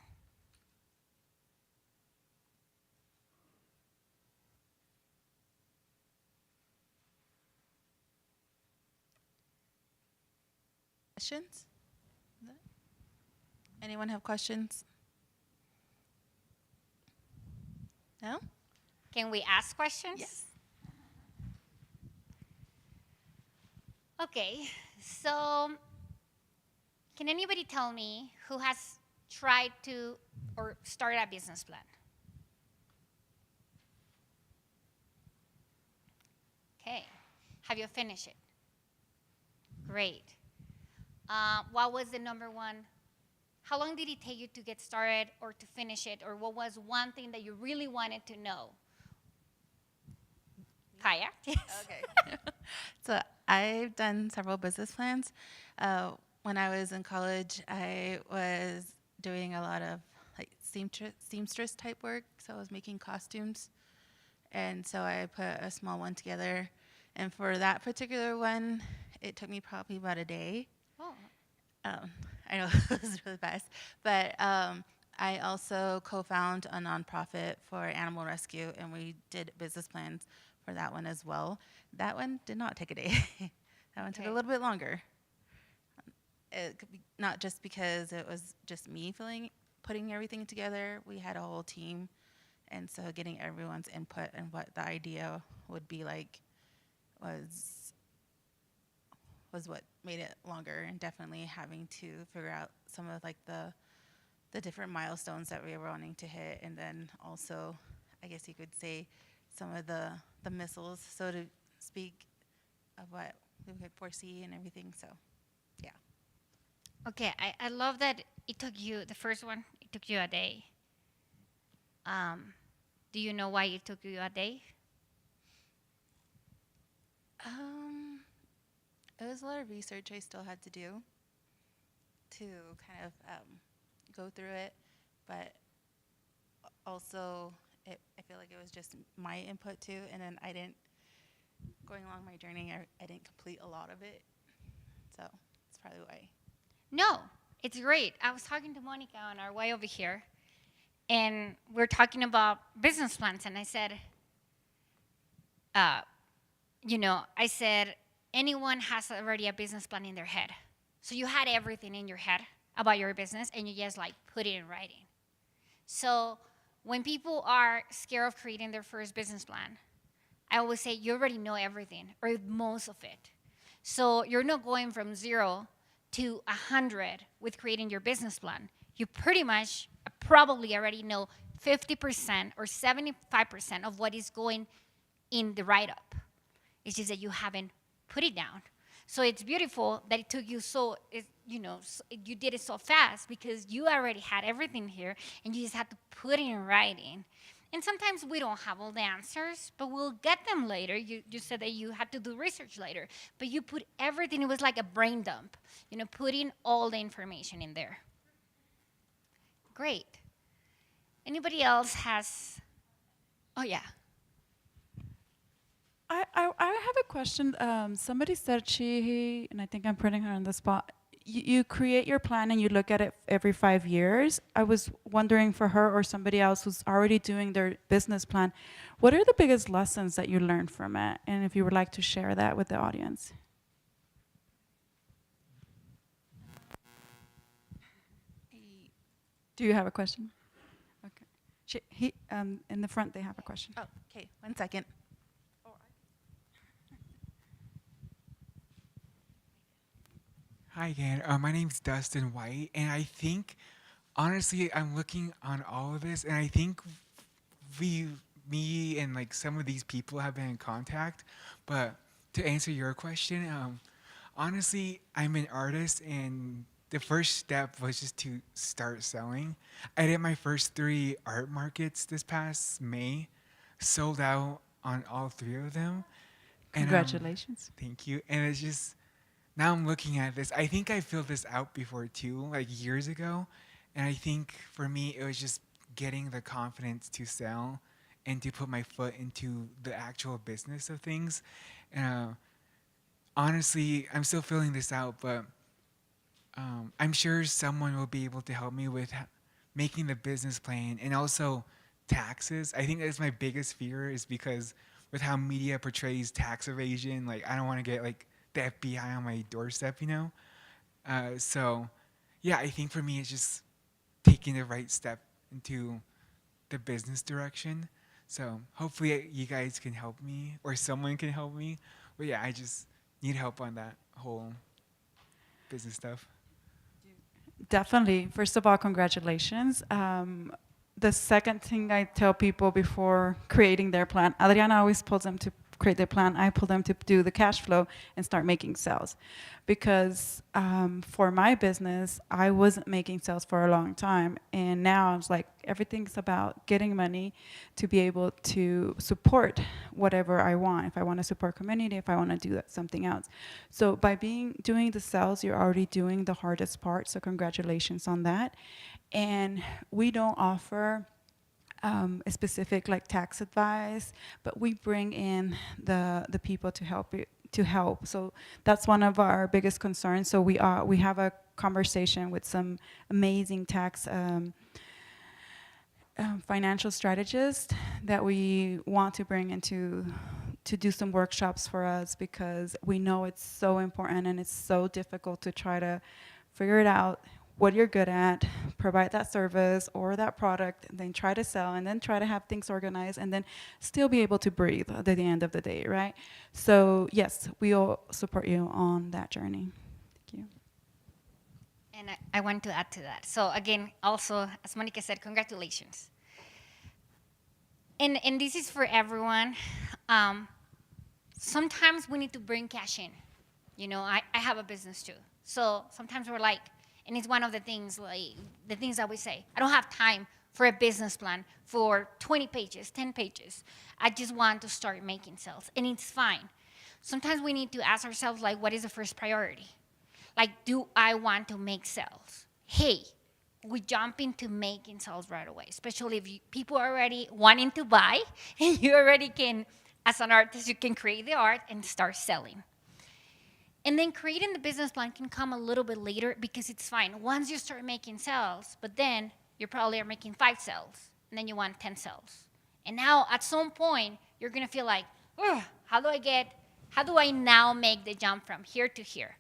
Questions? Anyone have questions? No? Can we ask questions? Yes. Okay, so can anybody tell me who has tried to or started a business plan? Okay, have you finished it? Great. What was the number one? How long did it take you to get started or to finish it? Or what was one thing that you really wanted to know? Kaya? Yes. Okay. So I've done several business plans. When I was in college, I was doing a lot of like seamstress type work. So I was making costumes. And so I put a small one together. And for that particular one, it took me probably about a day. Oh. I know it was really fast. But I also co-found a nonprofit for animal rescue, and we did business plans for that one as well. That one did not take a day. That one took a little bit longer. It could be not just because it was just me putting everything together. We had a whole team, and so getting everyone's input and what the idea would be like was what made it longer, and definitely having to figure out some of like the different milestones that we were wanting to hit, and then also, I guess you could say, some of the missiles, so to speak, of what we could foresee and everything. So, yeah. Okay, I love that it took you, the first one, it took you a day. Do you know why it took you a day? It was a lot of research I still had to do to kind of go through it, but also I feel like it was just my input too, and then going along my journey, I didn't complete a lot of it, so that's probably why. No, it's great. I was talking to Monica on our way over here, and we're talking about business plans, and I said, I said, anyone has already a business plan in their head. So you had everything in your head about your business, and you just like put it in writing. So when people are scared of creating their first business plan, I always say you already know everything, or most of it. So you're not going from 0 to 100 with creating your business plan. You pretty much probably already know 50% or 75% of what is going in the write-up. It's just that you haven't put it down. So it's beautiful that it took you you did it so fast because you already had everything here and you just had to put it in writing. And sometimes we don't have all the answers, but we'll get them later. You said that you had to do research later, but you put everything. It was like a brain dump, putting all the information in there. Great. Anybody else has? Oh yeah. I have a question. Somebody said and I think I'm putting her on the spot. You create your plan and you look at it every 5 years. I was wondering for her or somebody else who's already doing their business plan, what are the biggest lessons that you learned from it? And if you would like to share that with the audience. Do you have a question? Okay. In the front, they have a question. Oh, okay. 1 second. Hi again. My name's Dustin White, and I think, honestly, I'm looking on all of this, and I think me and like some of these people have been in contact. But to answer your question, honestly, I'm an artist, and the first step was just to start selling. I did my first 3 art markets this past May, sold out on all 3 of them. Congratulations. Thank you. And it's just, now I'm looking at this. I think I filled this out before too, like years ago. And I think for me, it was just getting the confidence to sell and to put my foot into the actual business of things. Honestly, I'm still filling this out, but I'm sure someone will be able to help me with making the business plan and also taxes. I think that's my biggest fear, is because with how media portrays tax evasion, like I don't want to get like the FBI on my doorstep, So, yeah, I think for me it's just taking the right step into the business direction. So hopefully you guys can help me, or someone can help me. But yeah, I just need help on that whole business stuff. Definitely. First of all, congratulations. The second thing I tell people before creating their plan, Adriana always pulls them to create their plan. I pull them to do the cash flow and start making sales. Because for my business, I wasn't making sales for a long time. And now I was like, everything's about getting money to be able to support whatever I want. If I want to support community, if I want to do something else. So by doing the sales, you're already doing the hardest part. So congratulations on that. And we don't offer a specific like tax advice, but we bring in the people to help you, to help. So that's one of our biggest concerns. So we have a conversation with some amazing tax financial strategists that we want to bring into to do some workshops for us, because we know it's so important and it's so difficult to try to figure it out what you're good at, provide that service or that product, and then try to sell, and then try to have things organized, and then still be able to breathe at the end of the day, right? So yes, we all support you on that journey. Thank you. And I want to add to that. So again, also, as Monica said, congratulations. And this is for everyone. Sometimes we need to bring cash in. I have a business too. So sometimes we're like, and it's one of the things, like the things that we say, I don't have time for a business plan for 20 pages, 10 pages. I just want to start making sales, and it's fine. Sometimes we need to ask ourselves, like, what is the first priority? Like, do I want to make sales? Hey, we jump into making sales right away, especially if people are already wanting to buy and you already can, as an artist, you can create the art and start selling. And then creating the business plan can come a little bit later because it's fine. Once you start making sales, but then you probably are making 5 sales, and then you want 10 sales. And now at some point, you're gonna feel like, how do I now make the jump from here to here?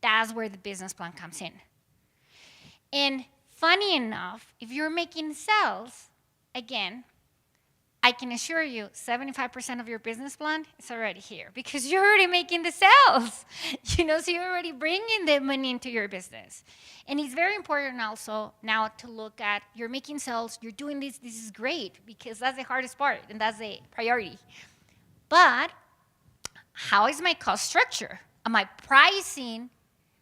That's where the business plan comes in. And funny enough, if you're making sales, again, I can assure you 75% of your business plan is already here because you're already making the sales. So you're already bringing the money into your business. And it's very important also now to look at, you're making sales, you're doing this is great because that's the hardest part and that's the priority. But how is my cost structure? Am I pricing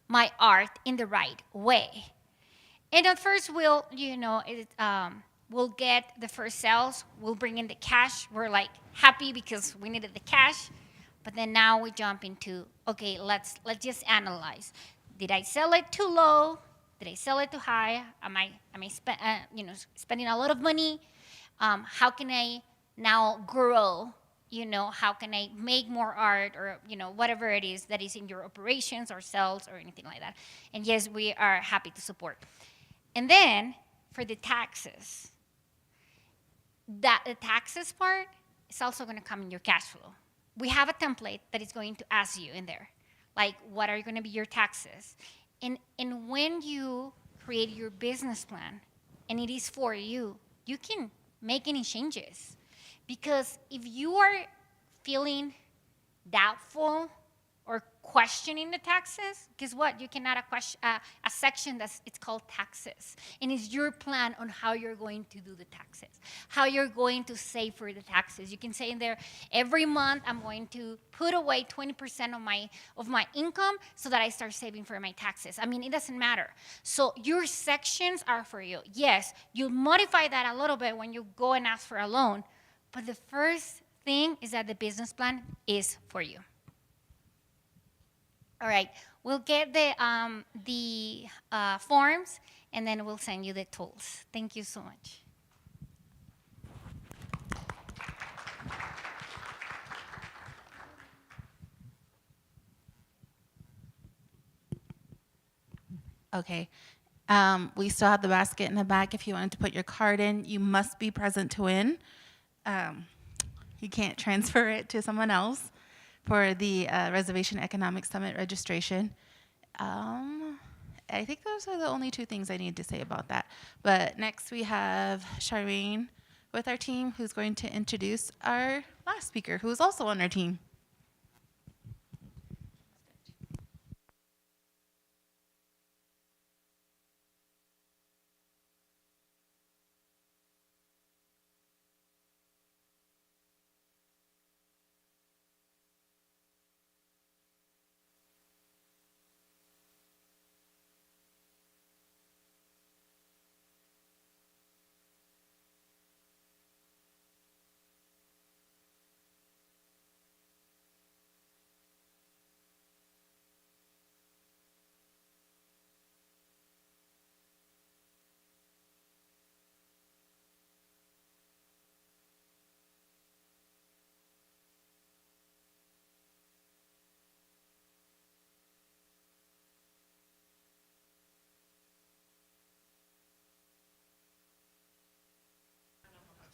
my art in the right way? And at first, we'll get the first sales. We'll bring in the cash. We're like happy because we needed the cash. But then now we jump into, okay, let's just analyze. Did I sell it too low? Did I sell it too high? Am I spending a lot of money? How can I now grow? How can I make more art or, whatever it is that is in your operations or sales or anything like that. And yes, we are happy to support. And then for the taxes, the taxes part is also going to come in your cash flow. We have a template that is going to ask you in there, like, what are going to be your taxes? And when you create your business plan and it is for you, you can make any changes. Because if you are feeling doubtful or questioning the taxes, guess what? You can add a section it's called taxes. And it's your plan on how you're going to do the taxes, how you're going to save for the taxes. You can say in there, every month I'm going to put away 20% of my income so that I start saving for my taxes. I mean, it doesn't matter. So your sections are for you. Yes, you modify that a little bit when you go and ask for a loan, but the first thing is that the business plan is for you. All right, we'll get the forms, and then we'll send you the tools. Thank you so much. Okay. We still have the basket in the back if you wanted to put your card in. You must be present to win. You can't transfer it to someone else for the Reservation Economic Summit registration. I think those are the only 2 things I need to say about that. But next we have Charmaine with our team, who's going to introduce our last speaker, who is also on our team.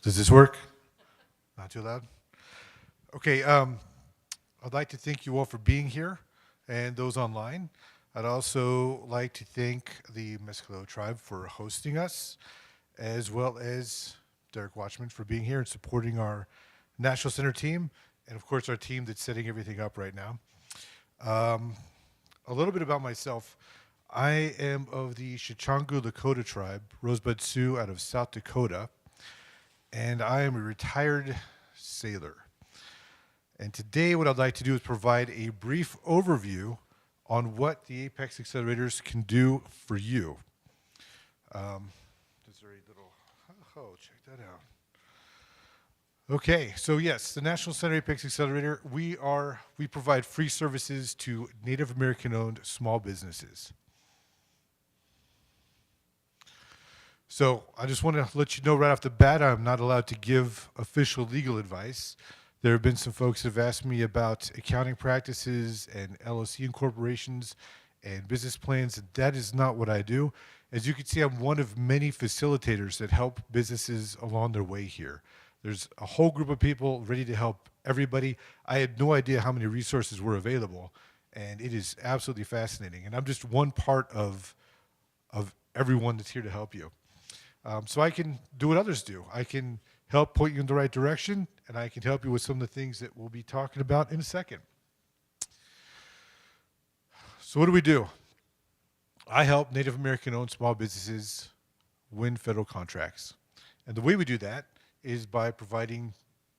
Does this work? Not too loud? Okay, I'd like to thank you all for being here and those online. I'd also like to thank the Mescalero tribe for hosting us, as well as Derek Watchman for being here and supporting our National Center team, and of course our team that's setting everything up right now. A little bit about myself. I am of the Shichangu Lakota tribe, Rosebud Sioux out of South Dakota, and I am a retired sailor. And today what I'd like to do is provide a brief overview on what the Apex accelerators can do for you. There's a little, check that out. Okay, so yes, the National Center Apex Accelerator, we provide free services to Native American-owned small businesses. So I just want to let you know right off the bat, I'm not allowed to give official legal advice. There have been some folks that have asked me about accounting practices and LLC incorporations and business plans. And that is not what I do. As you can see, I'm one of many facilitators that help businesses along their way here. There's a whole group of people ready to help everybody. I had no idea how many resources were available, and it is absolutely fascinating. And I'm just one part of everyone that's here to help you. So I can do what others do. I can help point you in the right direction, and I can help you with some of the things that we'll be talking about in a second. So what do we do? I help Native American-owned small businesses win federal contracts. And the way we do that is by providing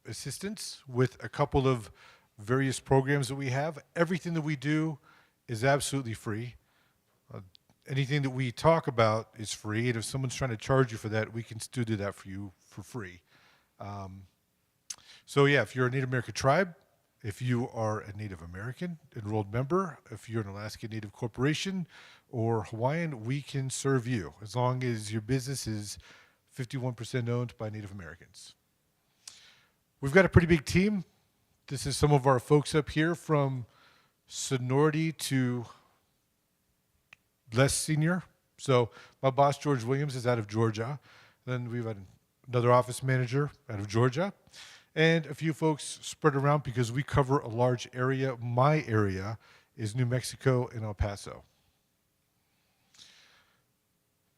assistance with a couple of various programs that we have. Everything that we do is absolutely free. Anything that we talk about is free, and if someone's trying to charge you for that, we can still do that for you for free. So yeah, if you're a Native American tribe, if you are a Native American enrolled member, if you're an Alaska Native Corporation or Hawaiian, we can serve you as long as your business is 51% owned by Native Americans. We've got a pretty big team. This is some of our folks up here from seniority to less senior. So my boss, George Williams, is out of Georgia. Then we've had another office manager out of Georgia. And a few folks spread around because we cover a large area. My area is New Mexico and El Paso.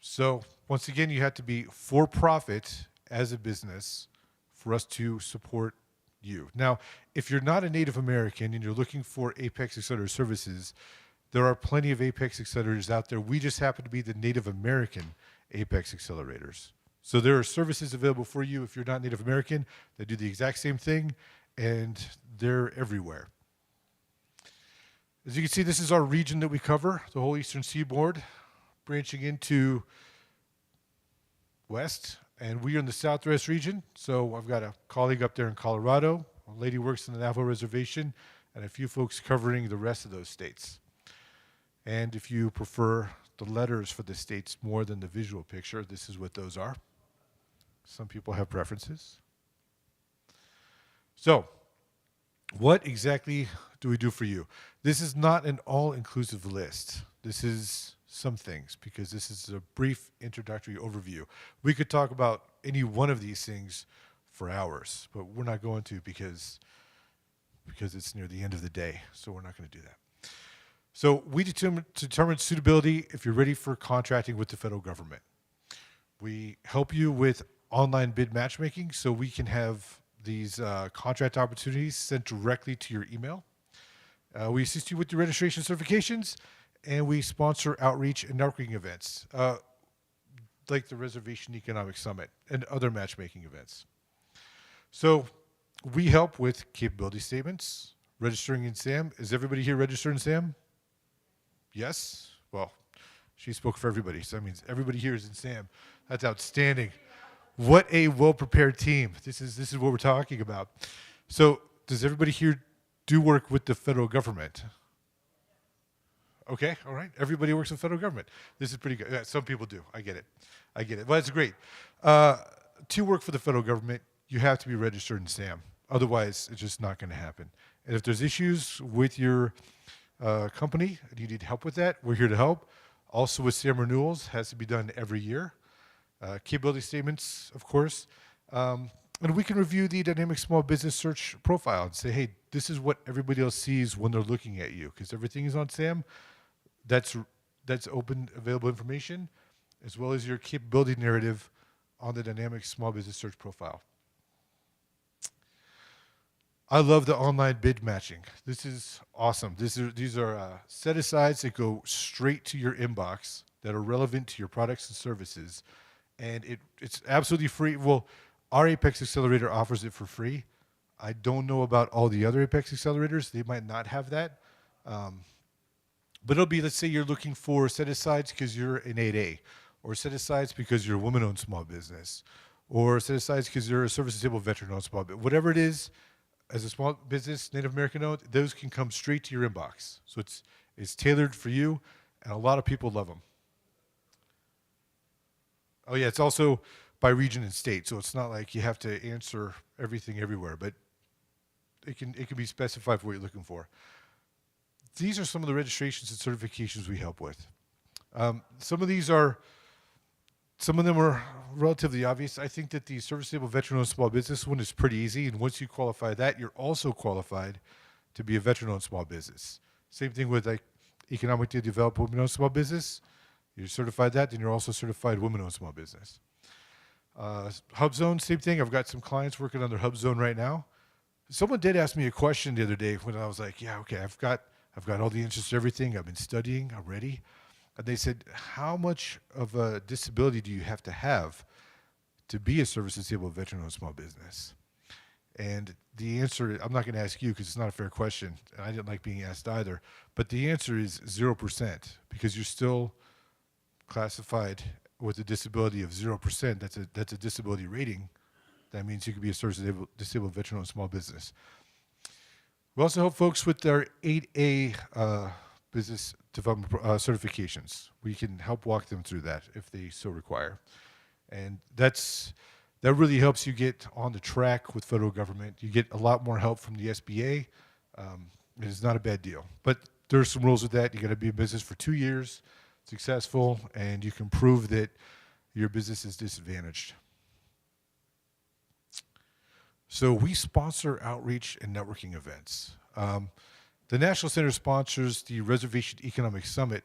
So once again, you have to be for profit as a business for us to support you. Now, if you're not a Native American and you're looking for Apex Accelerator services, there are plenty of Apex Accelerators out there. We just happen to be the Native American Apex Accelerators. So there are services available for you if you're not Native American that do the exact same thing, and they're everywhere. As you can see, this is our region that we cover, the whole Eastern Seaboard, branching into west, and we are in the Southwest region. So I've got a colleague up there in Colorado, a lady works in the Navajo Reservation, and a few folks covering the rest of those states. And if you prefer the letters for the states more than the visual picture, this is what those are. Some people have preferences. So, what exactly do we do for you? This is not an all-inclusive list. This is some things, because this is a brief introductory overview. We could talk about any one of these things for hours, but we're not going to because it's near the end of the day, so we're not going to do that. So we determine suitability if you're ready for contracting with the federal government. We help you with online bid matchmaking, so we can have these contract opportunities sent directly to your email. We assist you with your registration certifications, and we sponsor outreach and networking events, like the Reservation Economic Summit and other matchmaking events. So we help with capability statements, registering in SAM. Is everybody here registered in SAM? Yes? Well, she spoke for everybody, so that means everybody here is in SAM. That's outstanding. What a well-prepared team. This is what we're talking about. So does everybody here do work with the federal government? Okay, all right. Everybody works with the federal government. This is pretty good. Yeah, some people do. I get it. Well, that's great. To work for the federal government, you have to be registered in SAM. Otherwise, it's just not going to happen. And if there's issues with your company and you need help with that, we're here to help. Also with SAM renewals, has to be done every year. Capability statements, of course. And we can review the dynamic small business search profile and say, hey, this is what everybody else sees when they're looking at you, because everything is on SAM. That's open, available information, as well as your capability narrative on the dynamic small business search profile. I love the online bid matching. This is awesome. These are set-asides that go straight to your inbox that are relevant to your products and services. And it's absolutely free. Well, our Apex Accelerator offers it for free. I don't know about all the other Apex Accelerators. They might not have that. But it'll be, let's say you're looking for set-asides because you're an 8A, or set-asides because you're a woman-owned small business, or set-asides because you're a service-disabled veteran-owned small business. Whatever it is, as a small business, Native American-owned, those can come straight to your inbox. So it's tailored for you, and a lot of people love them. Oh yeah, it's also by region and state, so it's not like you have to answer everything everywhere, but it can be specified for what you're looking for. These are some of the registrations and certifications we help with. Some of them are relatively obvious. I think that the service-able veteran-owned small business one is pretty easy, and once you qualify that, you're also qualified to be a veteran-owned small business. Same thing with like economically developed women-owned small business. You're certified that, then you're also certified women-owned small business. Hub Zone, same thing. I've got some clients working on their Hub Zone right now. Someone did ask me a question the other day when I was like, yeah, okay, I've got all the answers to everything. I've been studying. I'm ready. And they said, how much of a disability do you have to be a service-disabled veteran-owned small business? And the answer, I'm not going to ask you because it's not a fair question, and I didn't like being asked either, but the answer is 0%, because you're still classified with a disability of 0%. That's a disability rating. That means you could be a service-disabled veteran-owned small business. We also help folks with their 8A business development certifications. We can help walk them through that if they so require. And that really helps you get on the track with federal government. You get a lot more help from the SBA. It is not a bad deal. But there's some rules with that. You got to be in business for 2 years, successful, and you can prove that your business is disadvantaged. So we sponsor outreach and networking events. The National Center sponsors the Reservation Economic Summit.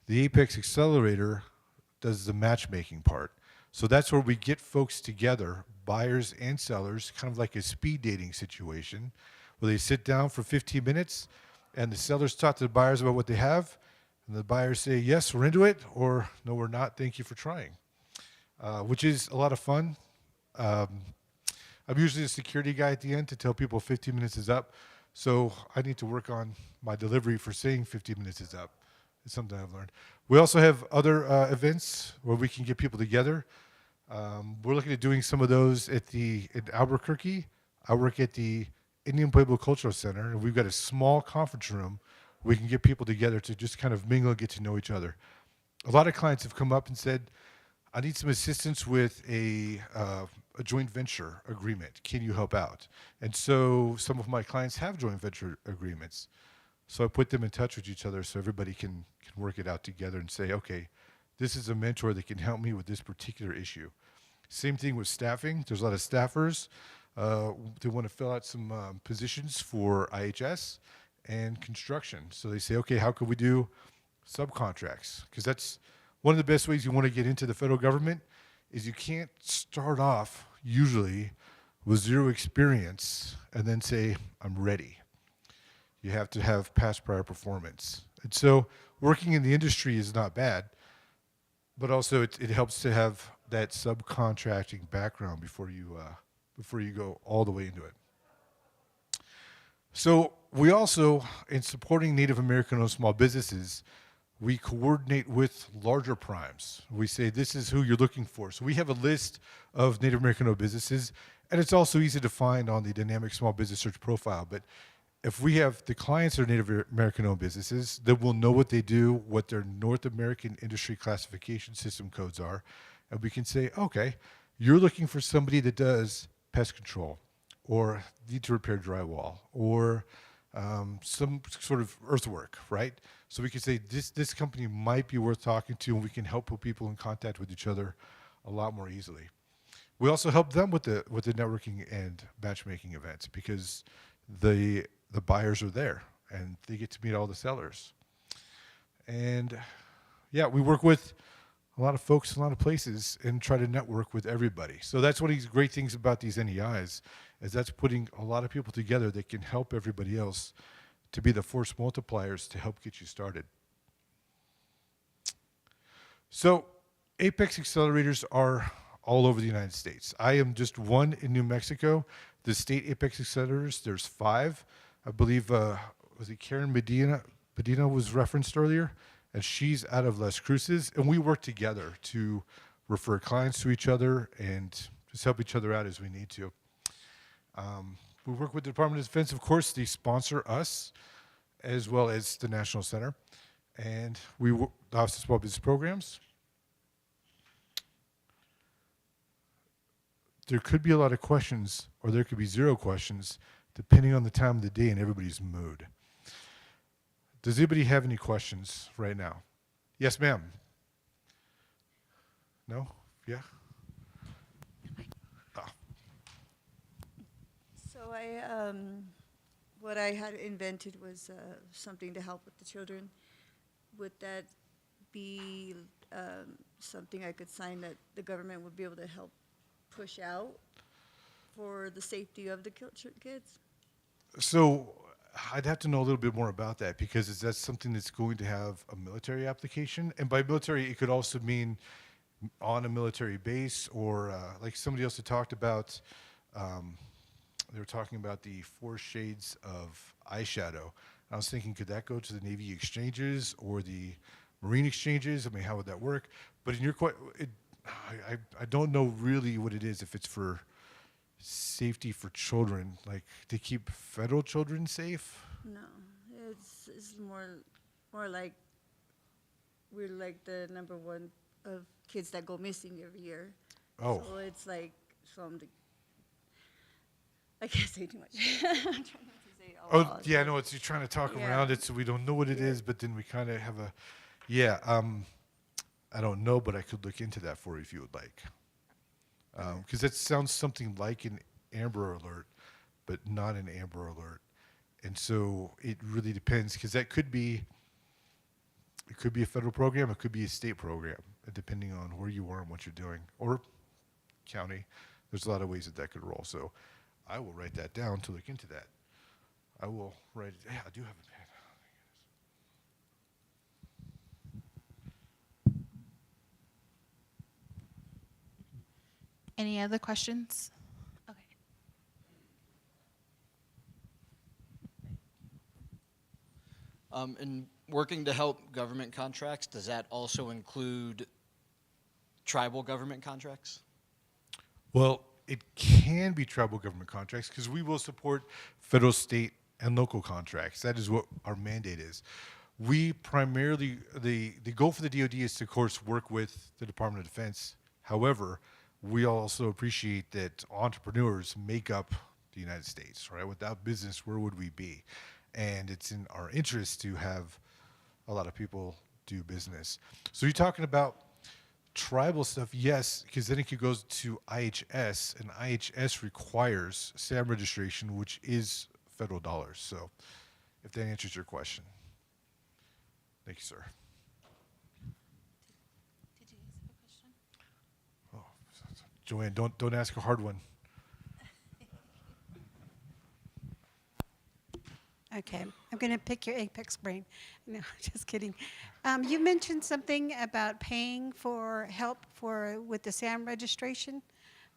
The Apex Accelerator does the matchmaking part. So that's where we get folks together, buyers and sellers, kind of like a speed dating situation, where they sit down for 15 minutes and the sellers talk to the buyers about what they have, and the buyers say, yes, we're into it, or no, we're not, thank you for trying, which is a lot of fun. I'm usually a security guy at the end to tell people 15 minutes is up. So I need to work on my delivery for saying 15 minutes is up. It's something I've learned. We also have other events where we can get people together. We're looking at doing some of those in Albuquerque. I work at the Indian Pueblo Cultural Center, and we've got a small conference room where we can get people together to just kind of mingle and get to know each other. A lot of clients have come up and said, I need some assistance with a joint venture agreement. Can you help out? And so some of my clients have joint venture agreements. So I put them in touch with each other so everybody can work it out together and say, okay, this is a mentor that can help me with this particular issue. Same thing with staffing. There's a lot of staffers. They want to fill out some positions for IHS and construction. So they say, okay, how could we do subcontracts? Because that's one of the best ways you want to get into the federal government is you can't start off usually with zero experience and then say, I'm ready. You have to have past prior performance. And so working in the industry is not bad, but also it helps to have that subcontracting background before you go all the way into it. So we also, in supporting Native American-owned small businesses, we coordinate with larger primes. We say, this is who you're looking for. So we have a list of Native American-owned businesses, and it's also easy to find on the Dynamic Small Business Search profile. But if we have the clients that are Native American-owned businesses, then we'll know what they do, what their North American Industry Classification System codes are, and we can say, okay, you're looking for somebody that does pest control, or need to repair drywall, or some sort of earthwork, right? So we can say this company might be worth talking to, and we can help put people in contact with each other a lot more easily. We also help them with the networking and matchmaking events because the buyers are there and they get to meet all the sellers. And yeah, we work with a lot of folks in a lot of places and try to network with everybody. So that's one of the great things about these NEIs is that's putting a lot of people together that can help everybody else to be the force multipliers to help get you started. So Apex Accelerators are all over the United States. I am just one in New Mexico. The state Apex Accelerators, there's 5. I believe, was it Karen Medina was referenced earlier, and she's out of Las Cruces, and we work together to refer clients to each other and just help each other out as we need to. We work with the Department of Defense, of course. They sponsor us as well as the National Center, and we work the Office of Small Business Programs. there could be a lot of questions, or there could be zero questions, depending on the time of the day and everybody's mood. Does anybody have any questions right now? Yes, ma'am. No? Yeah? Ah. So what I had invented was something to help with the children. Would that be something I could sign that the government would be able to help push out for the safety of the kids? So I'd have to know a little bit more about that, because is that something that's going to have a military application? And by military, it could also mean on a military base, or like somebody else had talked about, they were talking about the 4 shades of eyeshadow. I was thinking, could that go to the Navy exchanges or the Marine exchanges? I mean, how would that work? But in your I don't know really what it is, if it's for safety for children, like to keep federal children safe. No, it's more like we're like the number one of kids that go missing every year. Oh. So it's like I can't say too much. I'm trying not to say a lot. Oh yeah, no, it's you're trying to talk around it, so we don't know what it is, but then we kind of have a, yeah. I don't know, but I could look into that for you if you would like, because that sounds something like an Amber Alert, but not an Amber Alert, and so it really depends, because that could be. It could be a federal program, it could be a state program, depending on where you are and what you're doing, or county. There's a lot of ways that could roll. So I will write that down to look into that. I will write it. Yeah, I do have a pen. Any other questions? Okay. In working to help government contracts, does that also include tribal government contracts? Well, it can be tribal government contracts, because we will support federal, state, and local contracts. That is what our mandate is. We primarily, the goal for the DoD is to, of course, work with the Department of Defense. However, we also appreciate that entrepreneurs make up the United States, right? Without business, where would we be? And it's in our interest to have a lot of people do business. So you're talking about tribal stuff, yes, because then it could go to IHS, and IHS requires SAM registration, which is federal dollars. So if that answers your question. Thank you, sir. Did you guys have a question? Oh, Joanne, don't ask a hard one. Okay, I'm going to pick your apex brain. No, just kidding. You mentioned something about paying for help with the SAM registration.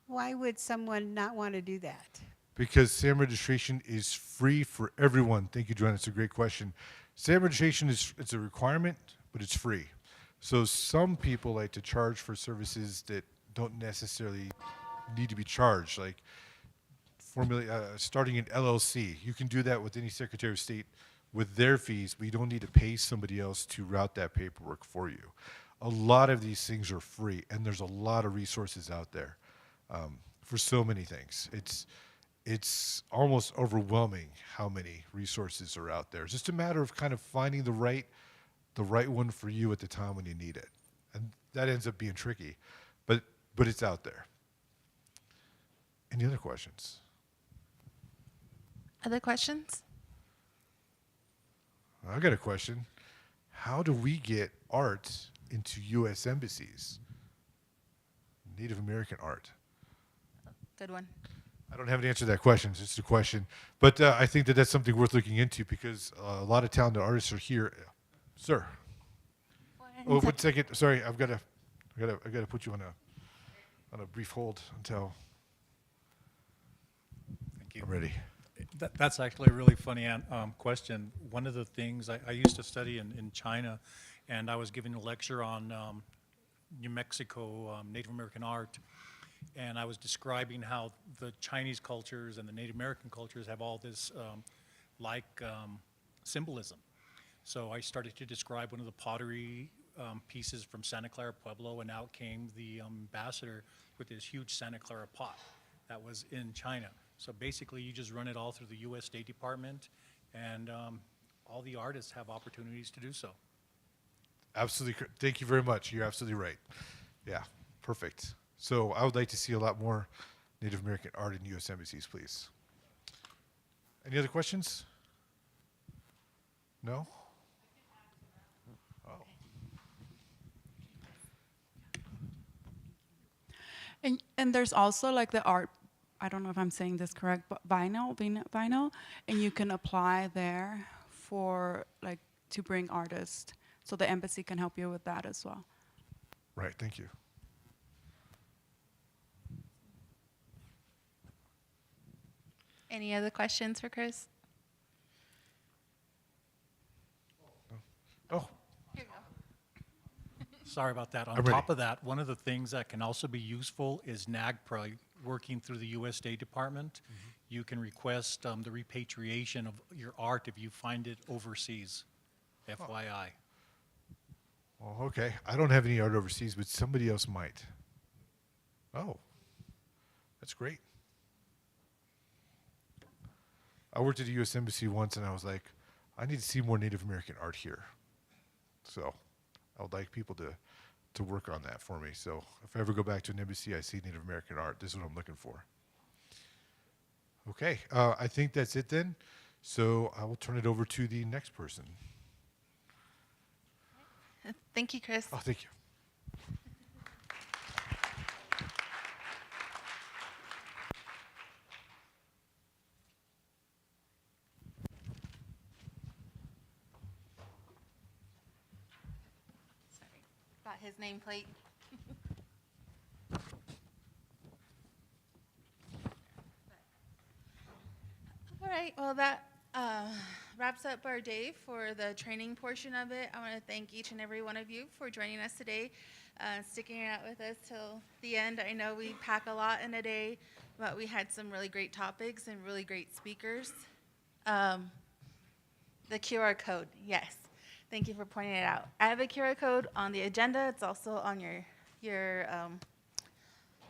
Why would someone not want to do that? Because SAM registration is free for everyone. Thank you, Joanne. It's a great question. SAM registration it's a requirement, but it's free. So some people like to charge for services that don't necessarily need to be charged, like starting an LLC. You can do that with any Secretary of State with their fees, but you don't need to pay somebody else to route that paperwork for you. A lot of these things are free, and there's a lot of resources out there for so many things. It's almost overwhelming how many resources are out there. It's just a matter of kind of finding the right one for you at the time when you need it, and that ends up being tricky, but it's out there. Any other questions? Other questions? I got a question. How do we get art into U.S. embassies? Native American art. Good one. I don't have an answer to that question. It's just a question. But I think that that's something worth looking into, because a lot of talented artists are here. Sir. Oh, 1 second. Sorry, I gotta put you on a brief hold until Thank you. I'm ready. That's actually a really funny question. One of the things I used to study in China, and I was giving a lecture on New Mexico Native American art, and I was describing how the Chinese cultures and the Native American cultures have all this symbolism. So I started to describe one of the pottery pieces from Santa Clara Pueblo, and out came the ambassador with this huge Santa Clara pot. that was in China. So basically, you just run it all through the U.S. State Department, and all the artists have opportunities to do so. Absolutely. Thank you very much. You're absolutely right. Yeah, perfect. So I would like to see a lot more Native American art in U.S. embassies, please. Any other questions? No? Oh. And there's also like the art, I don't know if I'm saying this correct, but vinyl, and you can apply there for like to bring artists. So the embassy can help you with that as well. Right, thank you. Any other questions for Chris? Oh. Here you go. Sorry about that. On I'm top ready. of that, one of the things that can also be useful is NAGPRA, working through the U.S. State Department. You can request the repatriation of your art if you find it overseas, FYI. Well, okay. I don't have any art overseas, but somebody else might. Oh, that's great. I worked at the U.S. Embassy once, and I was like, I need to see more Native American art here. So I would like people to work on that for me. So if I ever go back to an embassy, I see Native American art. This is what I'm looking for. Okay, I think that's it then. So I will turn it over to the next person. Thank you, Chris. Oh, thank you. Sorry, got his nameplate. All right, well, that wraps up our day for the training portion of it. I want to thank each and every one of you for joining us today, sticking it out with us till the end. I know we pack a lot in a day, but we had some really great topics and really great speakers. The QR code, yes. Thank you for pointing it out. I have a QR code on the agenda. It's also on your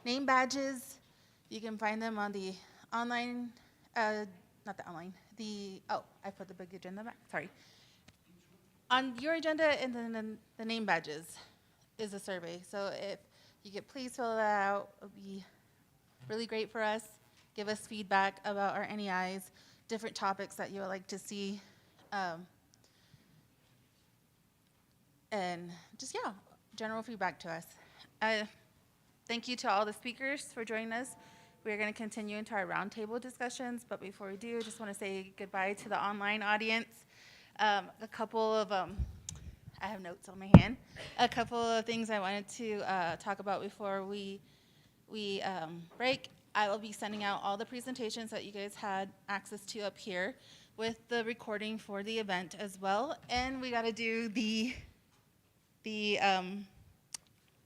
name badges. You can find them on the online, not the online, I put the big agenda back, sorry. On your agenda and then the name badges is a survey. So if you could please fill that out, it would be really great for us. Give us feedback about our NEIs, different topics that you would like to see. And just, yeah, general feedback to us. Thank you to all the speakers for joining us. We're going to continue into our roundtable discussions, but before we do, I just want to say goodbye to the online audience. A couple of, I have notes on my hand, a couple of things I wanted to talk about before we break. I will be sending out all the presentations that you guys had access to up here with the recording for the event as well. And we got to do the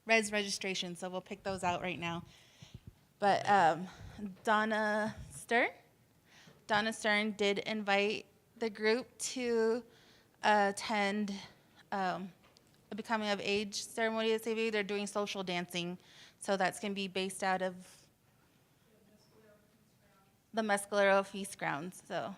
res registration, so we'll pick those out right now. But Donna Stern did invite the group to attend a becoming of age ceremony at CB. They're doing social dancing, so that's going to be based out of the Mescalero Feast Grounds. So